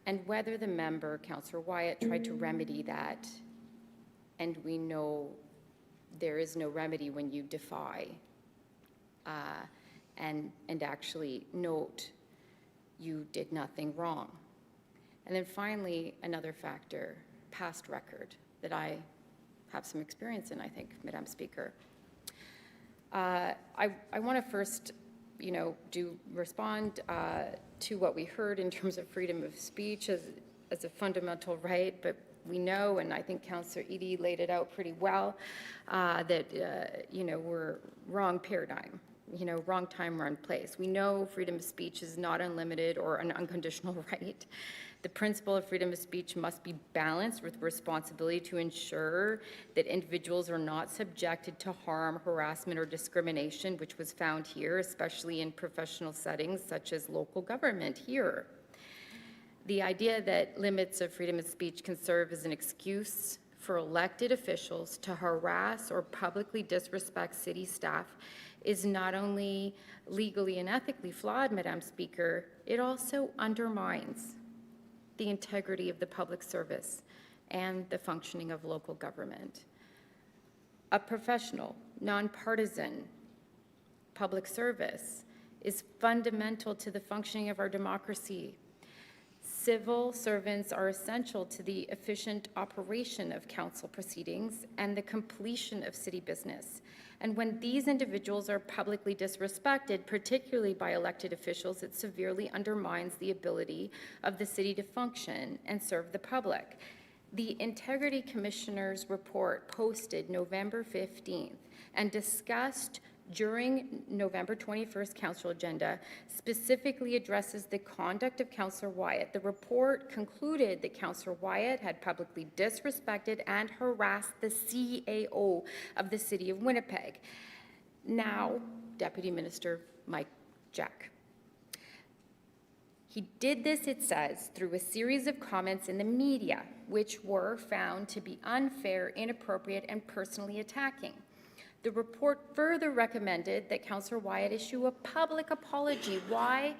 and whether the member, Councillor Wyatt, tried to remedy that. And we know there is no remedy when you defy and actually note you did nothing wrong. And then finally, another factor, past record, that I have some experience in, I think, Madam Speaker. I want to first, respond to what we heard in terms of freedom of speech as a fundamental right, but we know, and I think Councillor Eadie laid it out pretty well, that, we're wrong paradigm, wrong time, wrong place. We know freedom of speech is not unlimited or an unconditional right. The principle of freedom of speech must be balanced with responsibility to ensure that individuals are not subjected to harm, harassment, or discrimination, which was found here, especially in professional settings such as local government here. The idea that limits of freedom of speech can serve as an excuse for elected officials to harass or publicly disrespect city staff is not only legally and ethically flawed, Madam Speaker, it also undermines the integrity of the public service and the functioning of local government. A professional, nonpartisan public service is fundamental to the functioning of our democracy. Civil servants are essential to the efficient operation of council proceedings and the completion of city business. And when these individuals are publicly disrespected, particularly by elected officials, it severely undermines the ability of the city to function and serve the public. The Integrity Commissioner's report posted November 15th and discussed during November 21st council agenda specifically addresses the conduct of Councillor Wyatt. The report concluded that Councillor Wyatt had publicly disrespected and harassed the CAO of the City of Winnipeg, now Deputy Minister Mike Jack. He did this, it says, through a series of comments in the media, which were found to be unfair, inappropriate, and personally attacking. The report further recommended that Councillor Wyatt issue a public apology. Why?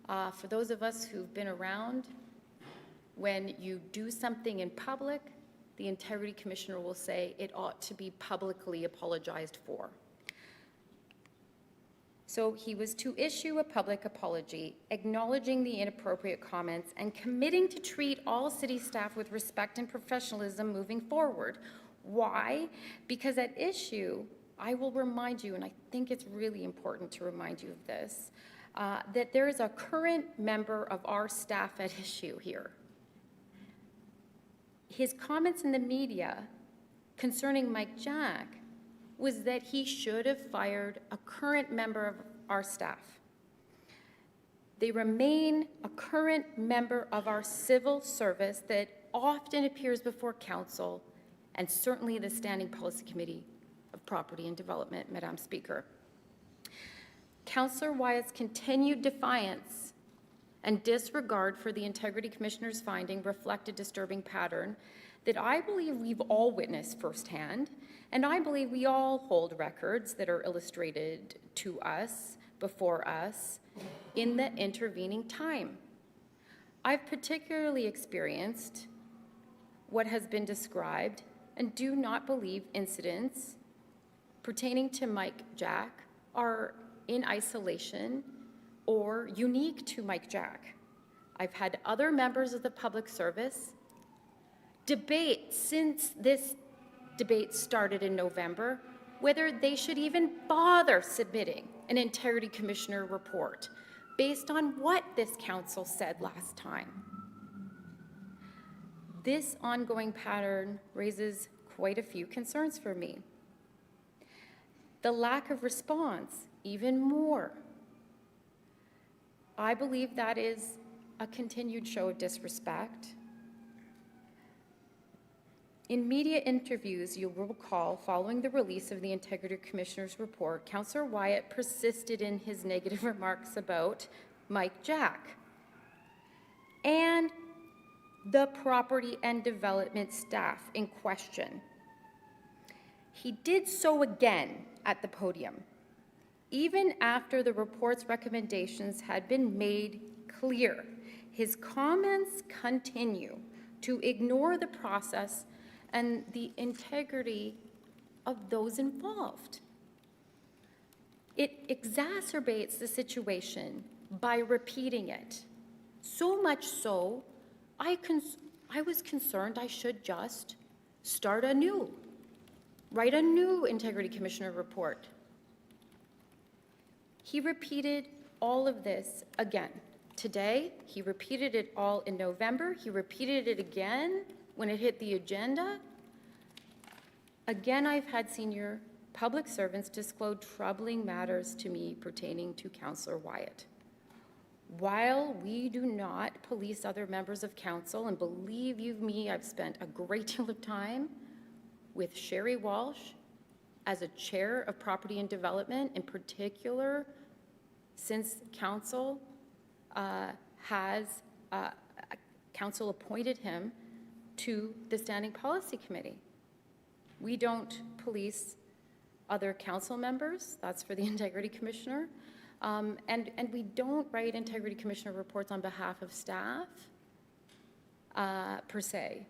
For those of us who've been around, when you do something in public, the Integrity Commissioner will say it ought to be publicly apologized for. So he was to issue a public apology, acknowledging the inappropriate comments and committing to treat all city staff with respect and professionalism moving forward. Why? Because at issue, I will remind you, and I think it's really important to remind you of this, that there is a current member of our staff at issue here. His comments in the media concerning Mike Jack was that he should have fired a current member of our staff. They remain a current member of our civil service that often appears before council and certainly the Standing Policy Committee of Property and Development, Madam Speaker. Councillor Wyatt's continued defiance and disregard for the Integrity Commissioner's finding reflect a disturbing pattern that I believe we've all witnessed firsthand, and I believe we all hold records that are illustrated to us, before us, in the intervening time. I've particularly experienced what has been described and do not believe incidents pertaining to Mike Jack are in isolation or unique to Mike Jack. I've had other members of the public service debate since this debate started in November whether they should even bother submitting an Integrity Commissioner report based on what this council said last time. This ongoing pattern raises quite a few concerns for me. The lack of response, even more. I believe that is a continued show of disrespect. In media interviews, you will recall, following the release of the Integrity Commissioner's report, Councillor Wyatt persisted in his negative remarks about Mike Jack and the property and development staff in question. He did so again at the podium, even after the report's recommendations had been made clear. His comments continue to ignore the process and the integrity of those involved. It exacerbates the situation by repeating it. So much so, I was concerned I should just start anew, write a new Integrity Commissioner report. He repeated all of this again. Today, he repeated it all in November. He repeated it again when it hit the agenda. Again, I've had senior public servants disclose troubling matters to me pertaining to Councillor Wyatt. While we do not police other members of council, and believe you me, I've spent a great deal of time with Sherry Walsh as a chair of Property and Development, in particular, since council council appointed him to the Standing Policy Committee. We don't police other council members. That's for the Integrity Commissioner. And we don't write Integrity Commissioner reports on behalf of staff, per se.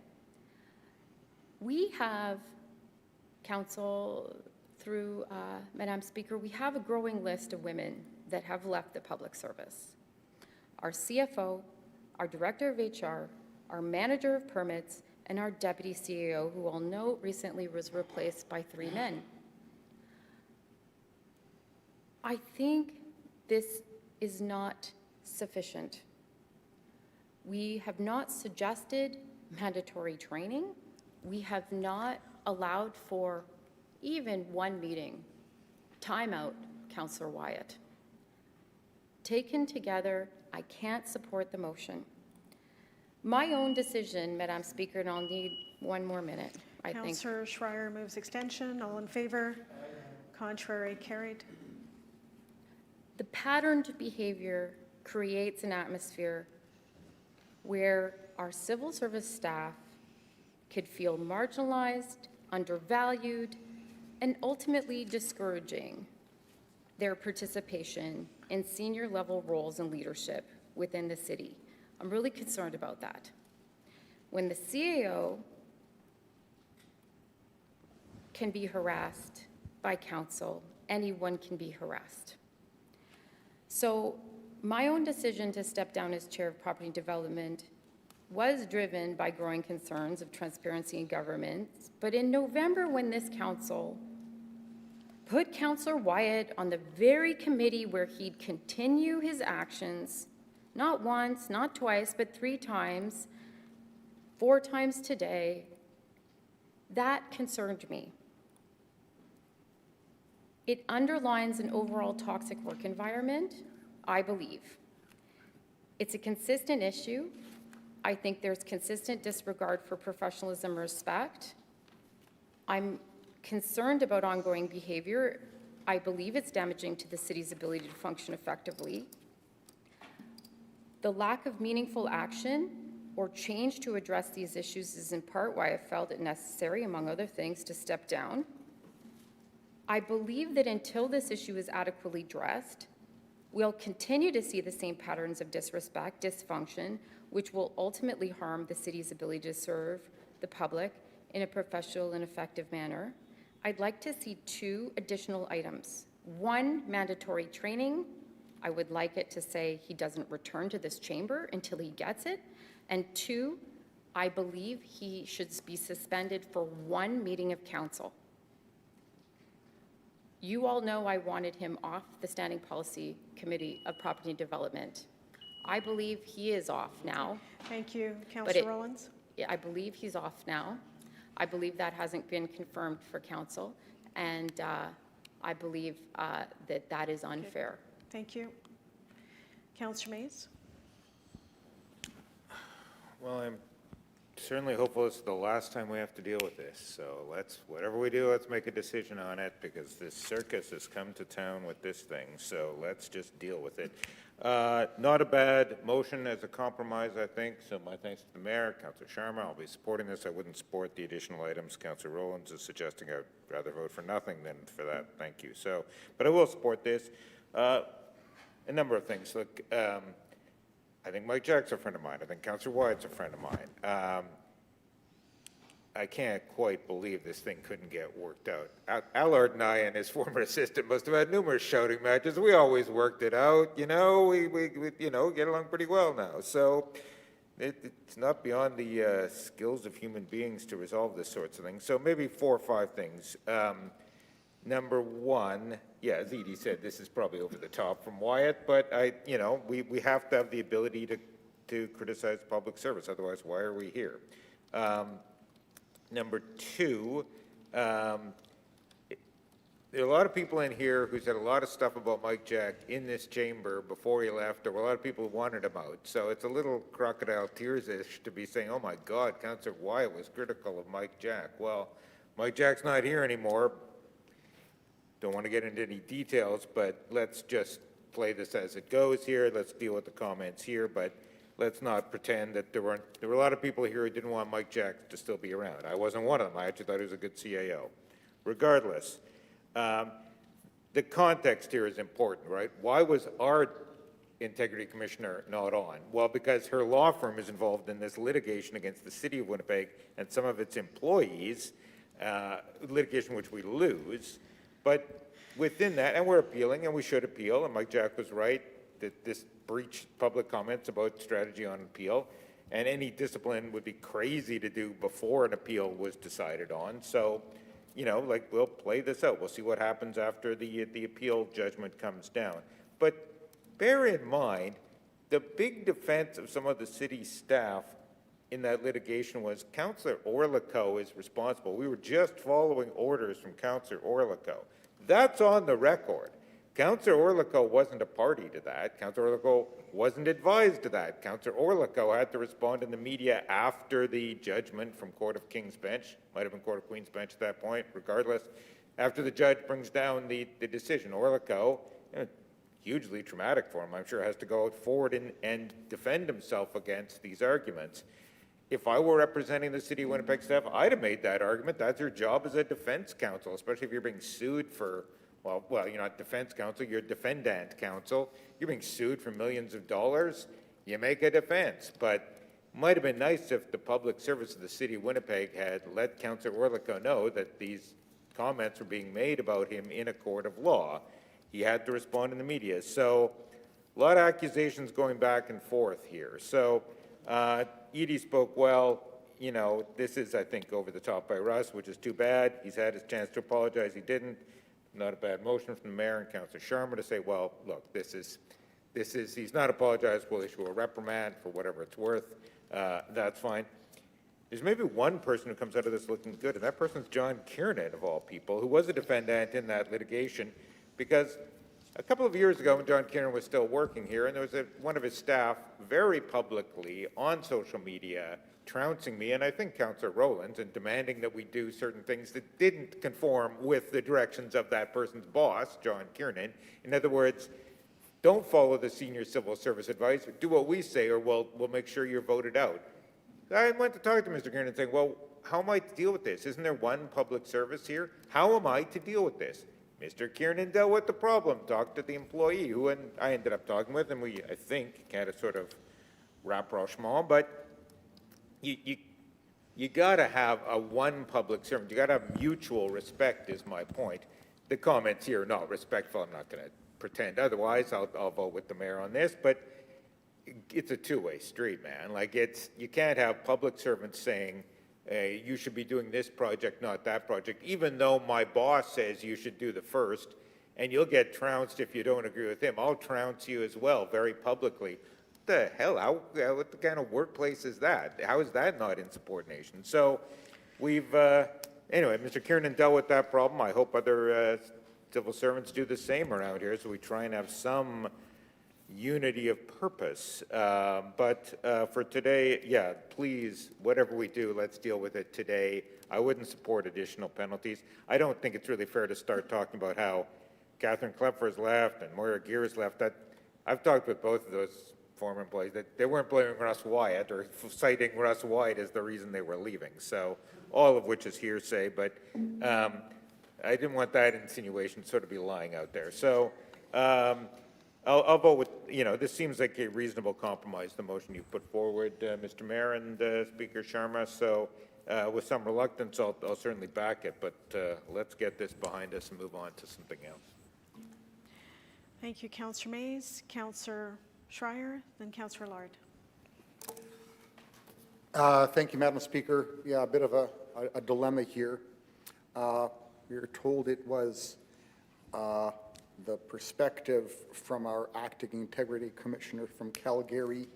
We have, Council, through Madam Speaker, we have a growing list of women that have left the public service. Our CFO, our Director of HR, our Manager of Permits, and our Deputy CEO, who I'll note recently was replaced by 3 men. I think this is not sufficient. We have not suggested mandatory training. We have not allowed for even one meeting. Time out, Councillor Wyatt. Taken together, I can't support the motion. My own decision, Madam Speaker, and I'll need 1 more minute, I think. Councillor Schreier moves extension. All in favor? Contrary, carried. The patterned behavior creates an atmosphere where our civil service staff could feel marginalized, undervalued, and ultimately discouraging their participation in senior level roles and leadership within the city. I'm really concerned about that. When the CAO can be harassed by council, anyone can be harassed. So my own decision to step down as chair of property development was driven by growing concerns of transparency in government. But in November, when this council put Councillor Wyatt on the very committee where he'd continue his actions, not once, not twice, but 3 times, 4 times today, that concerned me. It underlines an overall toxic work environment, I believe. It's a consistent issue. I think there's consistent disregard for professionalism and respect. I'm concerned about ongoing behavior. I believe it's damaging to the city's ability to function effectively. The lack of meaningful action or change to address these issues is in part why I felt it necessary, among other things, to step down. I believe that until this issue is adequately addressed, we'll continue to see the same patterns of disrespect, dysfunction, which will ultimately harm the city's ability to serve the public in a professional and effective manner. I'd like to see 2 additional items. 1, mandatory training. I would like it to say he doesn't return to this chamber until he gets it. And 2, I believe he should be suspended for 1 meeting of council. You all know I wanted him off the Standing Policy Committee of Property Development. I believe he is off now. Thank you. Councillor Rollins? I believe he's off now. I believe that hasn't been confirmed for council, and I believe that is unfair. Thank you. Councillor Mays? Well, I'm certainly hopeful this is the last time we have to deal with this. So whatever we do, let's make a decision on it, because this circus has come to town with this thing. So let's just deal with it. Not a bad motion as a compromise, I think. So my thanks to the mayor, Councillor Sharma. I'll be supporting this. I wouldn't support the additional items Councillor Rollins is suggesting. I'd rather vote for nothing than for that. Thank you. So, but I will support this. A number of things. Look, I think Mike Jack's a friend of mine. I think Councillor Wyatt's a friend of mine. I can't quite believe this thing couldn't get worked out. Allard and I and his former assistant must have had numerous shouting matches. We always worked it out, you know. We you know, get along pretty well now. So it's not beyond the skills of human beings to resolve this sorts of things. So maybe 4 or 5 things. Number 1, yeah, as Edie said, this is probably over the top from Wyatt, but you know, we have to have the ability to criticize public service. Otherwise, why are we here? Number 2, there are a lot of people in here who said a lot of stuff about Mike Jack in this chamber before he left. There were a lot of people who wanted him out. So it's a little crocodile tears-ish to be saying, oh my God, Councillor Wyatt was critical of Mike Jack. Well, Mike Jack's not here anymore. Don't want to get into any details, but let's just play this as it goes here. Let's deal with the comments here, but let's not pretend that there were a lot of people here who didn't want Mike Jack to still be around. I wasn't one of them. I actually thought he was a good CAO. Regardless, The context here is important, right? Why was our integrity commissioner not on? Well, because her law firm is involved in this litigation against the city of Winnipeg and some of its employees, litigation which we lose. But within that, and we're appealing, and we should appeal, and Mike Jack was right, that this breached public comments about strategy on appeal, and any discipline would be crazy to do before an appeal was decided on. So, you know, like, we'll play this out. We'll see what happens after the appeal judgment comes down. But bear in mind, the big defense of some of the city staff in that litigation was Councillor Orlico is responsible. We were just following orders from Councillor Orlico. That's on the record. Councillor Orlico wasn't a party to that. Councillor Orlico wasn't advised to that. Councillor Orlico had to respond in the media after the judgment from Court of King's Bench, might have been Court of Queen's Bench at that point, regardless, after the judge brings down the decision. Orlico, hugely traumatic for him, I'm sure, has to go out forward and defend himself against these arguments. If I were representing the City of Winnipeg staff, I'd have made that argument. That's your job as a defense counsel, especially if you're being sued for, well, you're not defense counsel, you're defendant counsel. You're being sued for millions of dollars, you make a defense. But it might have been nice if the public service of the City of Winnipeg had let Councillor Orlico know that these comments were being made about him in a court of law. He had to respond in the media. So a lot of accusations going back and forth here. So Edie spoke well. You know, this is, I think, over the top by Russ, which is too bad. He's had his chance to apologize. He didn't. Not a bad motion from the mayor and Councillor Sharma to say, well, look, he's not apologized. We'll issue a reprimand for whatever it's worth. That's fine. There's maybe one person who comes out of this looking good, and that person's John Kiernan, of all people, who was a defendant in that litigation, because a couple of years ago, when John Kiernan was still working here, and there was one of his staff very publicly on social media trouncing me, and I think Councillor Rowlands, and demanding that we do certain things that didn't conform with the directions of that person's boss, John Kiernan. In other words, don't follow the senior civil service advice, do what we say, or we'll make sure you're voted out. I went to talk to Mr. Kiernan saying, well, how am I to deal with this? Isn't there one public service here? How am I to deal with this? Mr. Kiernan dealt with the problem, talked to the employee, who I ended up talking with, and we, I think, had a sort of rapprochement, but you got to have a one public servant. You got to have mutual respect, is my point. The comments here are not respectful. I'm not going to pretend otherwise. I'll vote with the mayor on this, but it's a two-way street, man. Like, you can't have public servants saying, hey, you should be doing this project, not that project, even though my boss says you should do the first, and you'll get trounced if you don't agree with him. I'll trounce you as well, very publicly. The hell, what kind of workplace is that? How is that not insubordination? So we've, anyway, Mr. Kiernan dealt with that problem. I hope other civil servants do the same around here, so we try and have some unity of purpose. But for today, yeah, please, whatever we do, let's deal with it today. I wouldn't support additional penalties. I don't think it's really fair to start talking about how Catherine Klepfer's left and Moira Gear's left. I've talked with both of those former employees that they weren't blaming Russ Wyatt or citing Russ Wyatt as the reason they were leaving. So all of which is hearsay, but I didn't want that insinuation sort of be lying out there. So I'll vote with, this seems like a reasonable compromise, the motion you put forward, Mr. Mayor and Speaker Sharma. So with some reluctance, I'll certainly back it, but let's get this behind us and move on to something else. Thank you, Councillor Mays. Councillor Schreier, then Councillor Lard. Thank you, Madam Speaker. Yeah, a bit of a dilemma here. We were told it was the perspective from our acting integrity commissioner from Calgary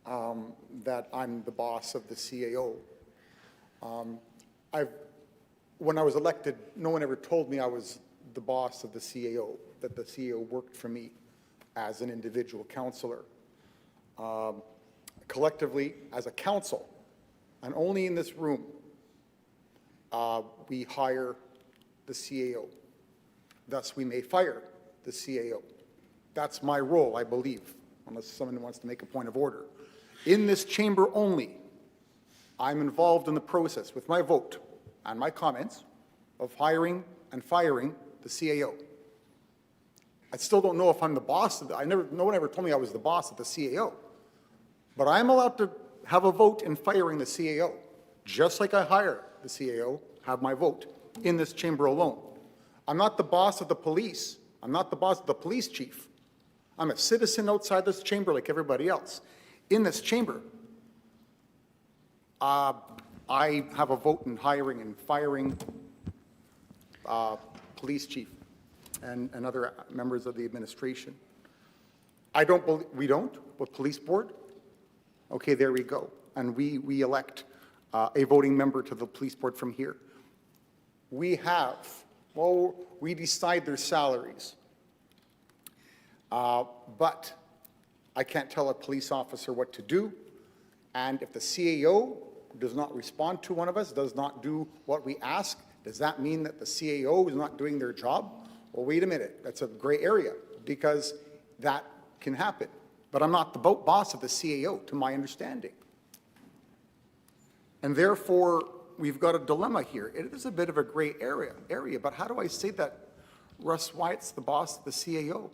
that I'm the boss of the CAO. When I was elected, no one ever told me I was the boss of the CAO, that the CAO worked for me as an individual councillor. Collectively, as a council, and only in this room, we hire the CAO. Thus, we may fire the CAO. That's my role, I believe, unless someone wants to make a point of order. In this chamber only, I'm involved in the process with my vote and my comments of hiring and firing the CAO. I still don't know if I'm the boss of no one ever told me I was the boss of the CAO. But I'm allowed to have a vote in firing the CAO, just like I hire the CAO, have my vote in this chamber alone. I'm not the boss of the police. I'm not the boss of the police chief. I'm a citizen outside this chamber like everybody else. In this chamber, I have a vote in hiring and firing police chief and other members of the administration. I don't believe, we don't, with police board? Okay, there we go. And we elect a voting member to the police board from here. We have, well, we decide their salaries. But I can't tell a police officer what to do. And if the CAO does not respond to one of us, does not do what we ask, does that mean that the CAO is not doing their job? Well, wait a minute. That's a gray area because that can happen. But I'm not the boss of the CAO, to my understanding. And therefore, we've got a dilemma here. It is a bit of a gray area, but how do I say that Russ Wyatt's the boss of the CAO?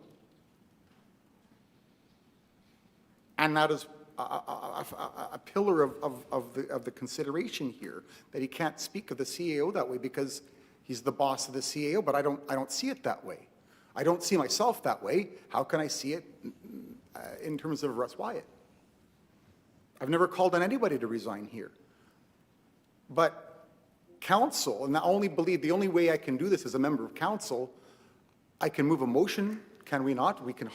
And that is a pillar of the consideration here, that he can't speak of the CAO that way because he's the boss of the CAO, but I don't see it that way. I don't see myself that way. How can I see it in terms of Russ Wyatt? I've never called on anybody to resign here. But council, and I only believe the only way I can do this as a member of council, I can move a motion, can we not? We can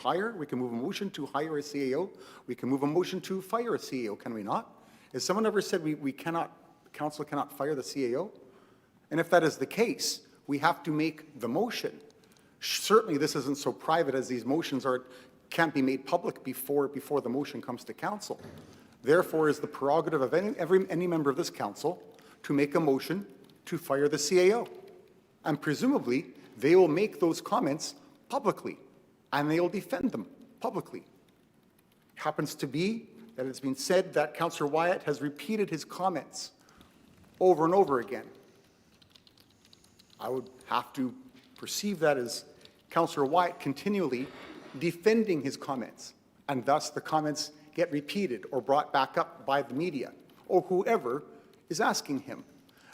move a motion to hire a CAO. We can move a motion to fire a CAO, can we not? Has someone ever said we cannot, council cannot fire the CAO? And if that is the case, we have to make the motion. Certainly this isn't so private as these motions can't be made public before the motion comes to council. Therefore, is the prerogative of any member of this council to make a motion to fire the CAO. And presumably, they will make those comments publicly, and they will defend them publicly. It happens to be that it's been said that Councillor Wyatt has repeated his comments over and over again. I would have to perceive that as Councillor Wyatt continually defending his comments, and thus the comments get repeated or brought back up by the media or whoever is asking him.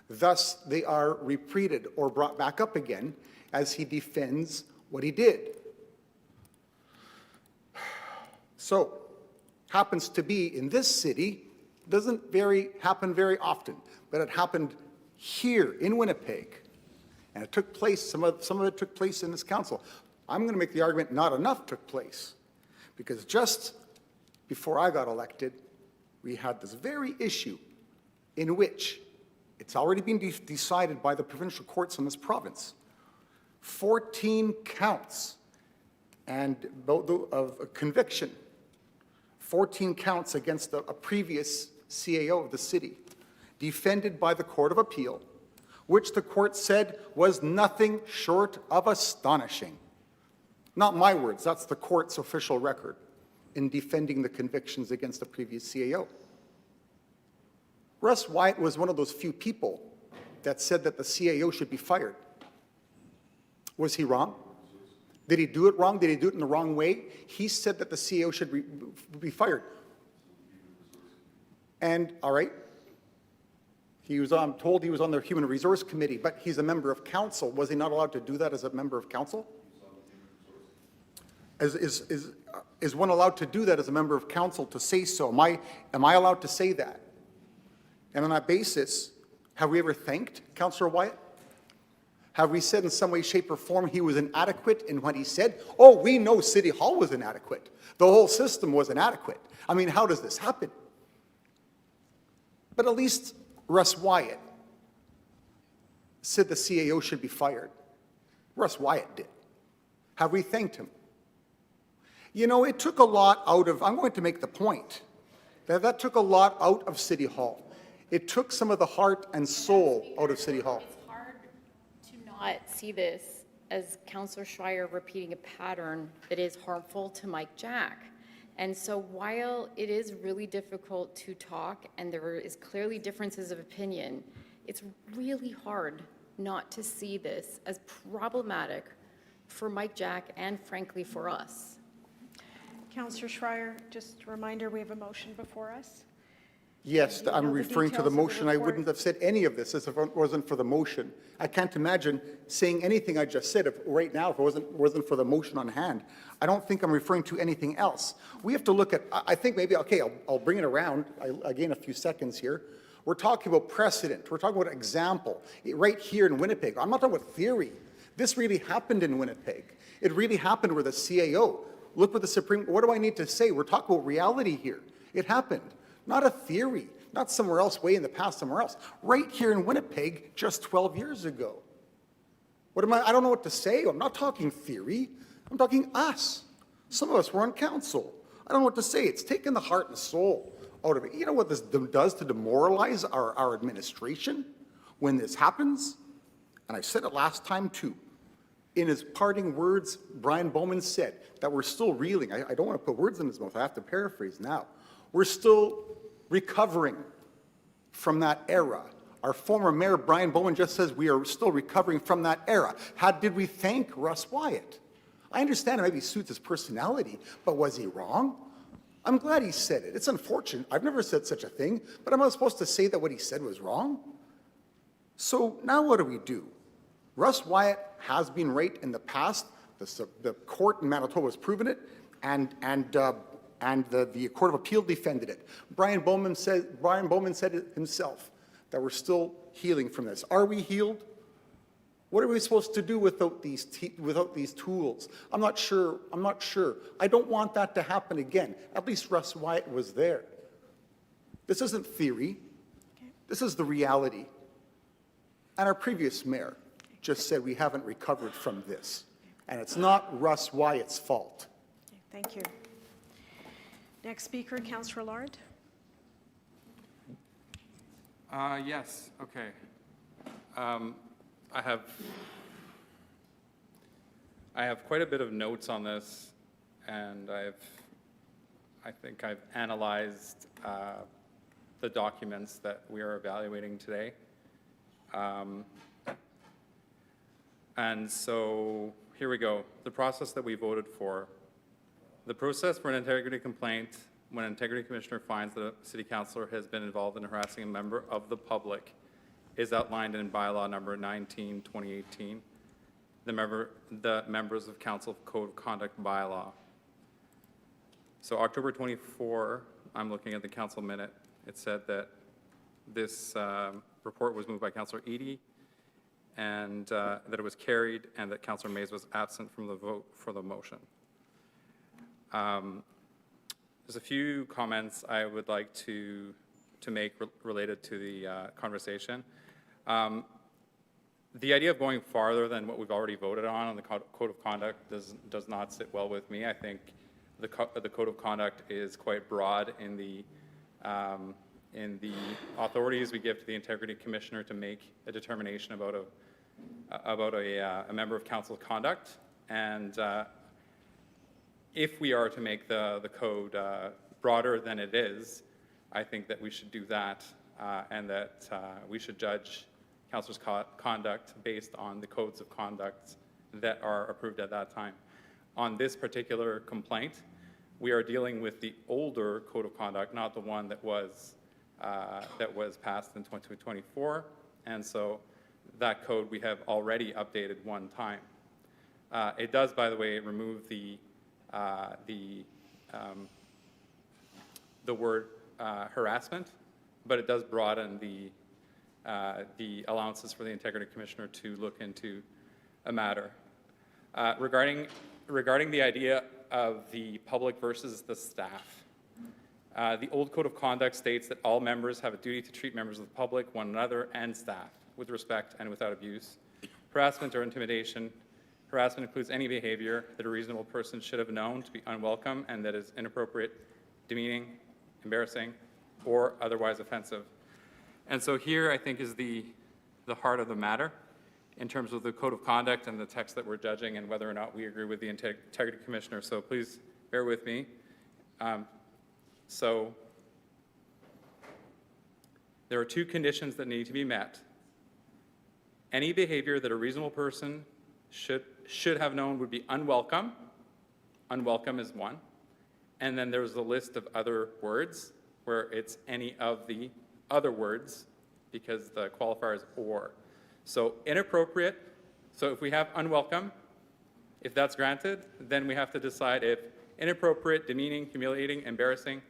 Thus, they are repeated or brought back up again as he defends what he did. So, happens to be in this city, doesn't happen very often, but it happened here in Winnipeg. And it took place, some of it took place in this council. I'm going to make the argument not enough took place, because just before I got elected, we had this very issue in which it's already been decided by the provincial courts in this province. 14 counts and of conviction, 14 counts against a previous CAO of the city, defended by the Court of Appeal, which the court said was nothing short of astonishing. Not my words, that's the court's official record in defending the convictions against the previous CAO. Russ Wyatt was one of those few people that said that the CAO should be fired. Was he wrong? Did he do it wrong? Did he do it in the wrong way? He said that the CAO should be fired. And, all right, I'm told he was on the Human Resource Committee, but he's a member of council. Was he not allowed to do that as a member of council? Is one allowed to do that as a member of council, to say so? Am I allowed to say that? And on that basis, have we ever thanked Councillor Wyatt? Have we said in some way, shape, or form he was inadequate in what he said? Oh, we know City Hall was inadequate. The whole system was inadequate. I mean, how does this happen? But at least Russ Wyatt said the CAO should be fired. Russ Wyatt did. Have we thanked him? You know, it took a lot out of, I'm going to make the point, that took a lot out of City Hall. It took some of the heart and soul out of City Hall. It's hard to not see this as Councillor Schreier repeating a pattern that is harmful to Mike Jack. And so while it is really difficult to talk and there is clearly differences of opinion, it's really hard not to see this as problematic for Mike Jack and frankly for us. Councillor Schreier, just a reminder, we have a motion before us. Yes, Do you I'm know the referring to the details of the motion. I report? wouldn't have said any of this if it wasn't for the motion. I can't imagine saying anything I just said right now if it wasn't for the motion on hand. I don't think I'm referring to anything else. We have to look at, I think maybe, okay, I'll bring it around. I gain a few seconds here. We're talking about precedent. We're talking about example right here in Winnipeg. I'm not talking about theory. This really happened in Winnipeg. It really happened with the CAO. Look what the Supreme, what do I need to say? We're talking about reality here. It happened. Not a theory, not somewhere else, way in the past, somewhere else. Right here in Winnipeg, just 12 years ago. I don't know what to say. I'm not talking theory. I'm talking us. Some of us were on council. I don't know what to say. It's taken the heart and soul out of it. You know what this does to demoralize our administration when this happens? And I said it last time too. In his parting words, Brian Bowman said that we're still reeling. I don't want to put words in his mouth. I have to paraphrase now. We're still recovering from that era. Our former mayor, Brian Bowman, just says we are still recovering from that era. How did we thank Russ Wyatt? I understand it maybe suits his personality, but was he wrong? I'm glad he said it. It's unfortunate. I've never said such a thing, but am I supposed to say that what he said was wrong? So now what do? Russ Wyatt has been right in the past. The court in Manitoba has proven it, and the Court of Appeal defended it. Brian Bowman said it himself, that we're still healing from this. Are we healed? What are we supposed to do without these tools? I'm not sure. I don't want that to happen again. At least Russ Wyatt was there. This isn't theory. This is the reality. And our previous mayor just said we haven't recovered from this. And it's not Russ Wyatt's fault. Okay, thank you. Next speaker, Councillor Lard. Yes, okay. I have quite a bit of notes on this, and I think I've analyzed the documents that we are evaluating today. And so here we go. The process that we voted for. The process for an integrity complaint when an integrity commissioner finds that a city councillor has been involved in harassing a member of the public is outlined in bylaw number 19, 2018, the members of council code of conduct bylaw. So October 24, I'm looking at the council minute, it said that this report was moved by Councillor Eadie, and that it was carried, and that Councillor Mays was absent from the vote for the motion. There's a few comments I would like to make related to the conversation. The idea of going farther than what we've already voted on the code of conduct does not sit well with me. I think the code of conduct is quite broad in the authorities we give to the integrity commissioner to make a determination about a member of council's conduct. And if we are to make the code broader than it is, I think that we should do that, and that we should judge councilors' conduct based on the codes of conduct that are approved at that time. On this particular complaint, we are dealing with the older code of conduct, not the one that was passed in 2024, and so that code we have already updated one time. It does, by the way, remove the word harassment, but it does broaden the allowances for the integrity commissioner to look into a matter. Regarding the idea of the public versus the staff, the old code of conduct states that all members have a duty to treat members of the public, one another, and staff with respect and without abuse. Harassment or intimidation. Harassment includes any behavior that a reasonable person should have known to be unwelcome and that is inappropriate, demeaning, embarrassing, or otherwise offensive. And so here, I think, is the heart of the matter in terms of the code of conduct and the text that we're judging and whether or not we agree with the integrity commissioner. So please bear with me. So there are two conditions that need to be met Any behavior that a reasonable person should have known would be unwelcome. Unwelcome is one. And then there's a list of other words where it's any of the other words because the qualifier is or. So inappropriate, so if we have unwelcome, if that's granted, then we have to decide if inappropriate, demeaning, humiliating, embarrassing,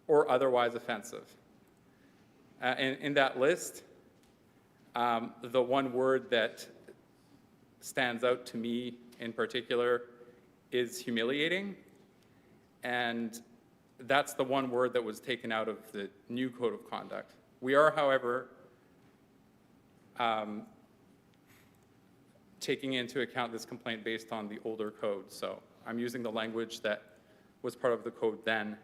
or otherwise offensive. In that list, the one word that stands out to me in particular is humiliating, and that's the one word that was taken out of the new code of conduct. We are, however, taking into account this complaint based on the older code, so I'm using the language that was part of the code then.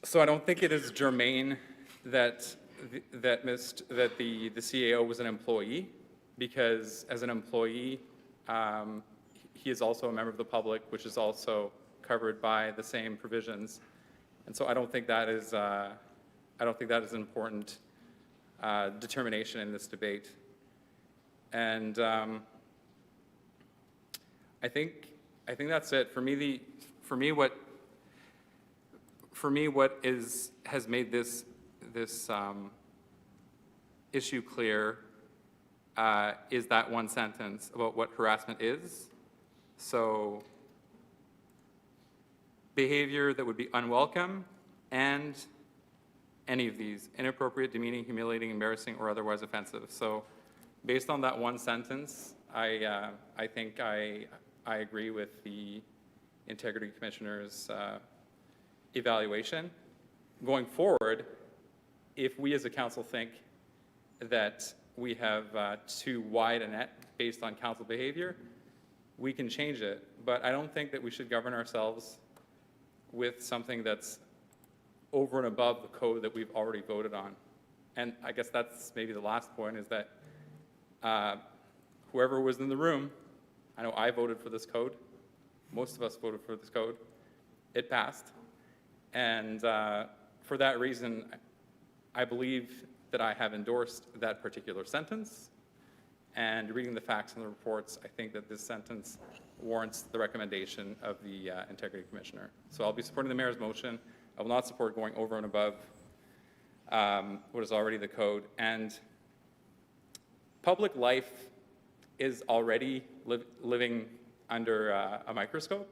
So I don't think it is germane that the CAO was an employee, because as an employee, he is also a member of the public, which is also covered by the same provisions. And so I don't think that is an important determination in this debate. And I think that's it. For me, what has made this issue clear is that one sentence about what harassment is. So behavior that would be unwelcome and any of these: inappropriate, demeaning, humiliating, embarrassing, or otherwise offensive. So based on that one sentence, I think I agree with the Integrity Commissioner's evaluation. Going forward, if we as a council think that we have too wide a net based on council behavior, we can change it. But I don't think that we should govern ourselves with something that's over and above the code that we've already voted on. And I guess that's maybe the last point, is that whoever was in the room, I know I voted for this code, most of us voted for this code, it passed. And for that reason, I believe that I have endorsed that particular sentence. And reading the facts and the reports, I think that this sentence warrants the recommendation of the Integrity Commissioner. So I'll be supporting the Mayor's motion. I will not support going over and above what is already the code. And public life is already living under a microscope.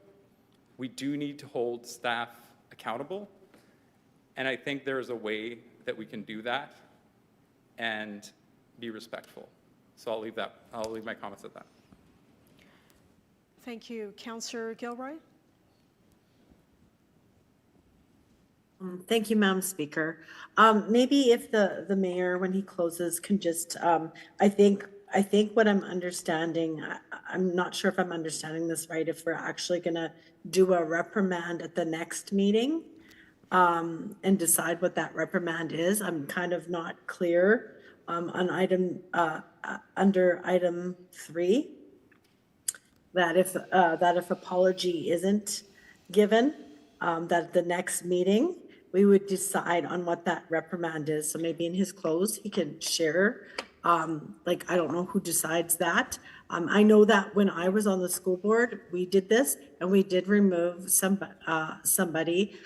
We do need to hold staff accountable. And I think there is a way that we can do that and be respectful. So I'll leave my comments at that. Thank you. Councillor Gilroy? Thank you, Madam Speaker. Maybe if the mayor, when he closes, can just, I think what I'm understanding, I'm not sure if I'm understanding this right, if we're actually going to do a reprimand at the next meeting and decide what that reprimand is. I'm kind of not clear on under item 3, that if apology isn't given, that the next meeting we would decide on what that reprimand is. So maybe in his close he can share. Like, I don't know who decides that. I know that when I was on the school board, we did this, and we did remove somebody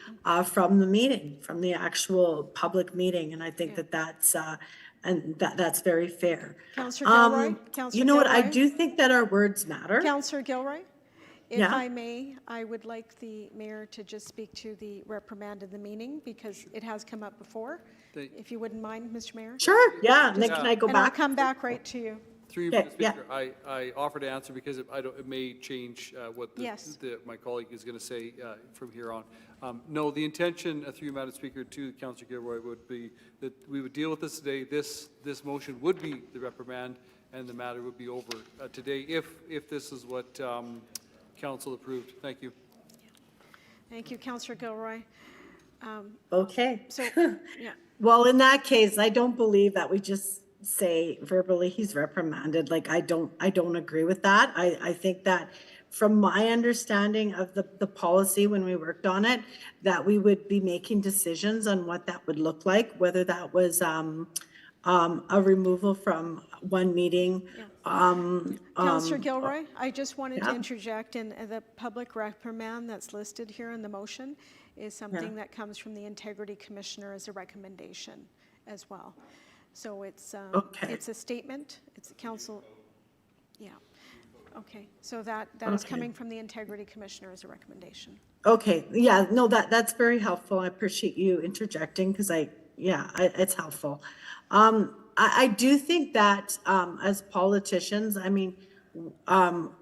from the meeting, from the actual public meeting, and I think that's very fair. Councillor Gilroy? You know what? I do think that our words matter. Councillor Gilroy? If Yeah. I may, I would like the mayor to just speak to the reprimand in the meeting, because it has come up before. If you wouldn't mind, Mr. Mayor? Sure, yeah. Nick, can I go And I'll back? come back right to you. Through you, Okay, Mr. yeah. Speaker, I offer to answer because it may change what Yes. my colleague is going to say from here on. No, the intention, through you, Madam Speaker, to Councillor Gilroy would be that we would deal with this today. This motion would be the reprimand, and the matter would be over today if this is what council approved. Thank you. Thank you, Councillor Gilroy. Okay. So, yeah. Well, in that case, I don't believe that we just say verbally he's reprimanded. Like, I don't agree with that. I think that from my understanding of the policy when we worked on it, that we would be making decisions on what that would look like, whether that was a removal from one meeting. Councillor Gilroy, I just wanted to yeah. interject in the public reprimand that's listed here in the motion is something Yeah. that comes from the Integrity Commissioner as a recommendation as well. So it's Okay. it's a statement, it's a council, yeah. Okay, so that is Okay. coming from the Integrity Commissioner as a recommendation. Okay, yeah, no, that's very helpful. I appreciate you interjecting because it's helpful. I do think that as politicians, I mean,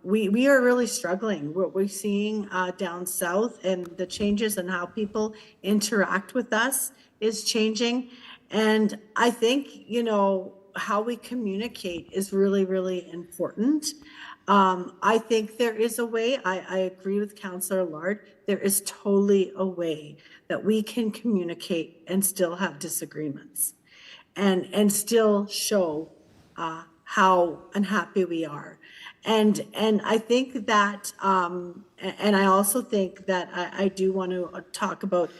we are really struggling. What we're seeing down south and the changes in how people interact with us is changing. And I think, how we communicate is really, really important. I think there is a way, I agree with Councillor Lard, there is totally a way that we can communicate and still have disagreements and still show how unhappy we are. And I think that, and I also think that I do want to talk about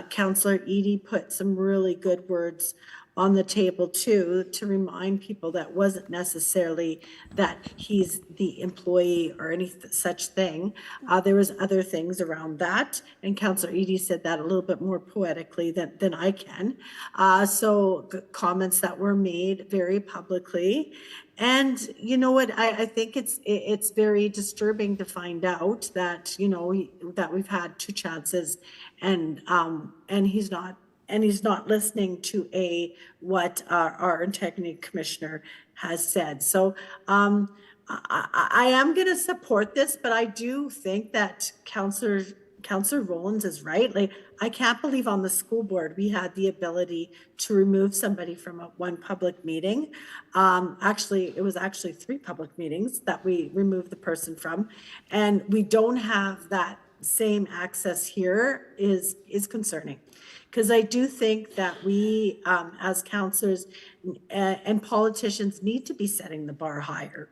Councillor Edie put some really good words on the table too, to remind people that wasn't necessarily that he's the employee or any such thing. There was other things around that, and Councillor Edie said that a little bit more poetically than I can. So the comments that were made very publicly. And you know what, I think it's very disturbing to find out that, that we've had two chances and he's not listening to what our integrity commissioner has said. So I am going to support this, but I do think that Councillor Rollins is right. Like, I can't believe on the school board we had the ability to remove somebody from one public meeting. Actually, it was actually 3 public meetings that we removed the person from, and we don't have that same access here is concerning. Because I do think that we, as councillors and politicians, need to be setting the bar higher.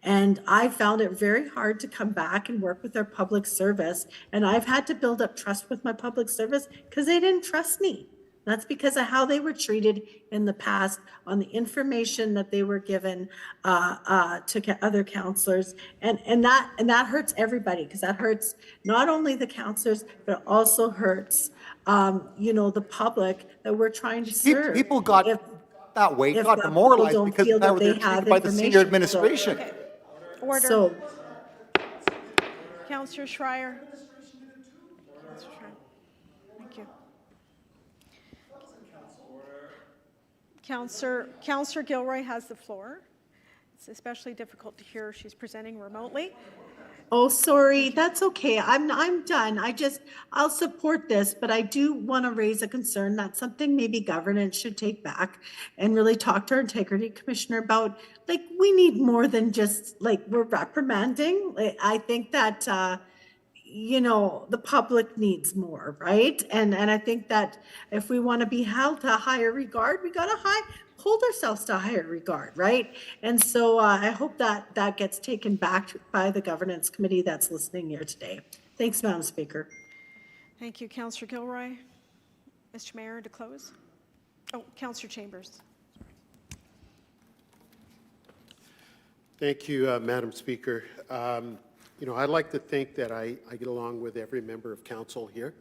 And I found it very hard to come back and work with our public service. And I've had to build up trust with my public service because they didn't trust me. That's because of how they were treated in the past, on the information that they were given to other councillors, and that hurts everybody, because that hurts not only the councillors, but it also hurts the public that we're trying to serve. People got that way, got demoralized because of how they were treated by the senior administration. Okay. Order. So, Councillor Schreier. Councillor Schreier. Thank you. Councillor Gilroy has the floor. It's especially difficult to hear. She's presenting remotely. oh, sorry, that's okay. I'm done. I'll support this, but I do want to raise a concern that something maybe governance should take back and really talk to our integrity commissioner about. Like, we need more than just like we're reprimanding. I think that the public needs more, right? And I think that if we want to be held to higher regard, we got to hold ourselves to higher regard, right? And so I hope that gets taken back by the governance committee that's listening here today. Thanks, Madam Speaker. Thank you, Councillor Gilroy. Mr. Mayor, to close. Oh, Councillor Chambers. Thank you, Madam Speaker. I'd like to think that I get along with every member of council here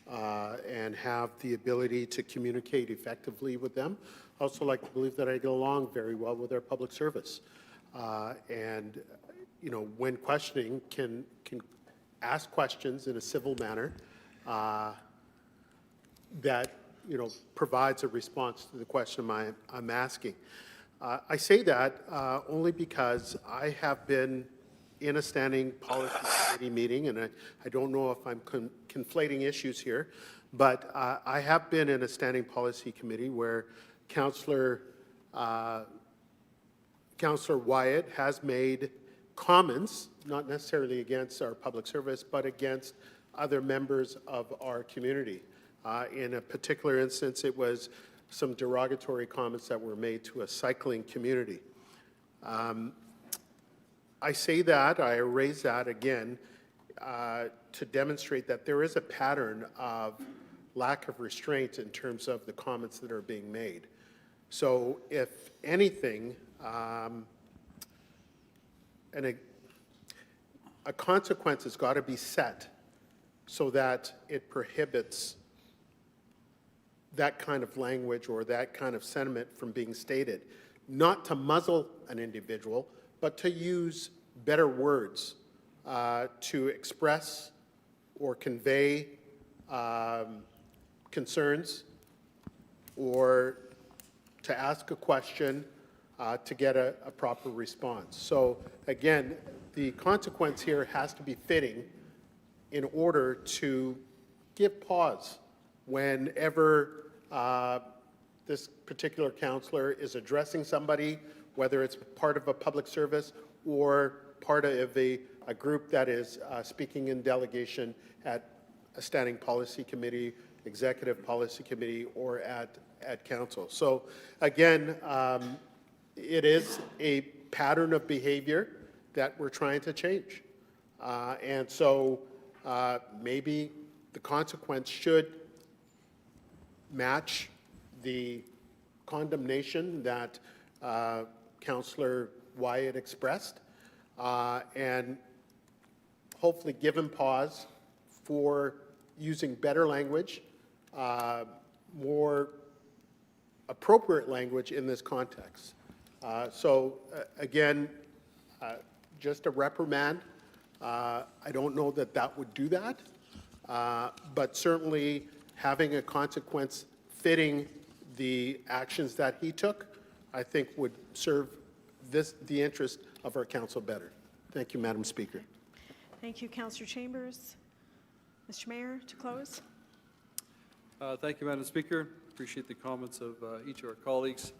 and have the ability to communicate effectively with them. I also like to believe that I get along very well with our public service. When questioning, can ask questions in a civil manner that, provides a response to the question I'm asking. I say that only because I have been in a standing policy committee meeting, and I don't know if I'm conflating issues here, but I have been in a standing policy committee where Councillor Wyatt has made comments, not necessarily against our public service, but against other members of our community. In a particular instance, it was some derogatory comments that were made to a cycling community. I say that, I raise that again to demonstrate that there is a pattern of lack of restraint in terms of the comments that are being made. So if anything, a consequence has got to be set so that it prohibits that kind of language or that kind of sentiment from being stated. Not to muzzle an individual, but to use better words to express or convey concerns, or to ask a question to get a proper response. So again, the consequence here has to be fitting in order to give pause whenever this particular counselor is addressing somebody, whether it's part of a public service or part of a group that is speaking in delegation at a standing policy committee, executive policy committee, or at council. So again, it is a pattern of behavior that we're trying to change. And so maybe the consequence should match the condemnation that Councillor Wyatt expressed, and hopefully give him pause for using better language, more appropriate language in this context. So again, just a reprimand. I don't know that that would do that, but certainly having a consequence fitting the actions that he took, I think would serve the interest of our council better. Thank you, Madam Speaker. Thank you, Councillor Chambers. Mr. Mayor, to close. Thank you, Madam Speaker. Appreciate the comments of each of our colleagues.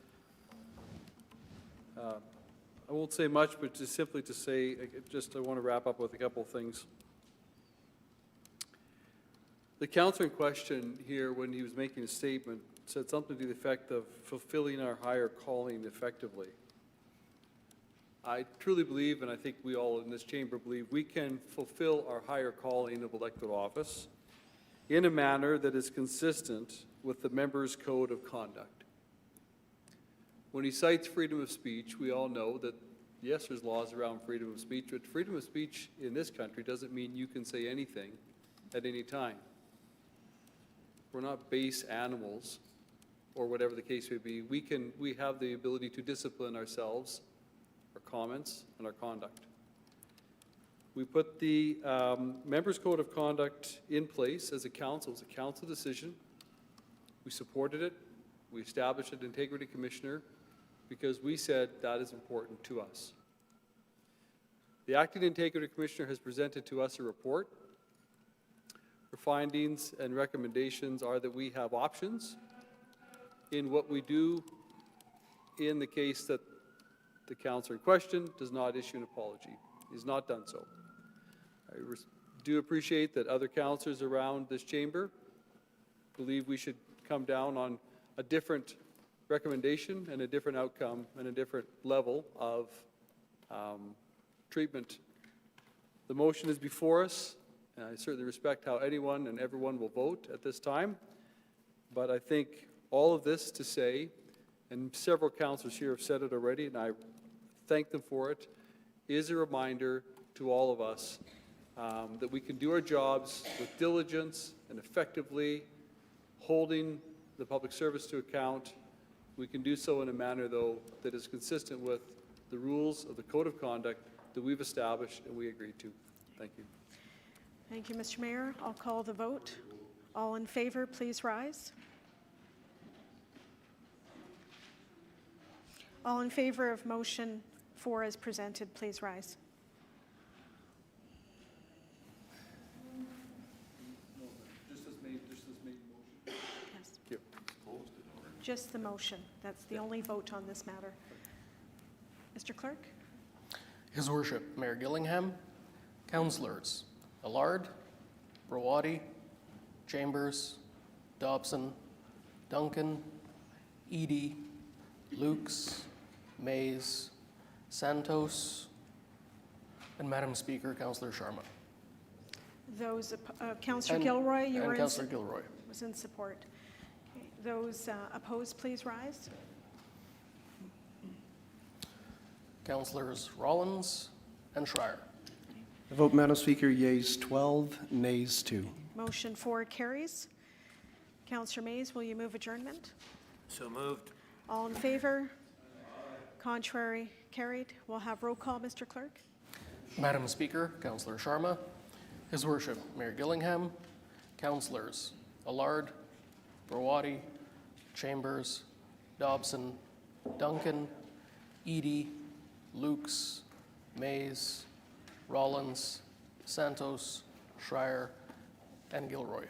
I won't say much, but just simply to say, I want to wrap up with a couple of things. The councillor in question here, when he was making a statement, said something to the effect of fulfilling our higher calling effectively. I truly believe, and I think we all in this chamber believe, we can fulfill our higher calling of elected office in a manner that is consistent with the member's code of conduct. When he cites freedom of speech, we all know that, yes, there's laws around freedom of speech, but freedom of speech in this country doesn't mean you can say anything at any time. We're not base animals, or whatever the case may be. We have the ability to discipline ourselves, our comments, and our conduct. We put the Members' Code of Conduct in place as a council. It was a council decision. We supported it. We established an Integrity Commissioner because we said that is important to us. The Acting Integrity Commissioner has presented to us a report. Her findings and recommendations are that we have options in what we do in the case that the councillor in question does not issue an apology. He's not done so. I do appreciate that other councillors around this chamber believe we should come down on a different recommendation and a different outcome and a different level of treatment. The motion is before us. And I certainly respect how anyone and everyone will vote at this time. But I think all of this to say, and several councillors here have said it already, and I thank them for it, is a reminder to all of us that we can do our jobs with diligence and effectively, holding the public service to account. We can do so in a manner, though, that is consistent with the rules of the Code of Conduct that we've established and we agreed to. Thank you. Thank you, Mr. Mayor. I'll call the vote. All in favor, please rise. All in favor of motion 4 as presented, please rise. Yes. Just the motion. That's the only vote on this matter. Mr. Clerk? His Worship, Mayor Gillingham, councillors Allard, Rawadi, Chambers, Dobson, Duncan, Eady, Lukes, Mays, Santos, And Madam Speaker, Councillor Sharma. Those, Councillor And- Gilroy, you and were in. Councillor Gilroy. Was in support. Okay, those opposed, please rise. Councillors Rollins and Schreier. The vote, Madam Speaker, yeas 12, nays 2. Motion 4 carries. Councillor Mays, will you move adjournment? So moved. All in favor? Contrary? Carried. We'll have roll call, Mr. Clerk. Madam Speaker, Councillor Sharma, His Worship Mayor Gillingham, Councillors Allard, Rawati, Chambers, Dobson, Duncan, Edie, Lukes, Mays, Rollins, Santos, Schreier, and Gilroy.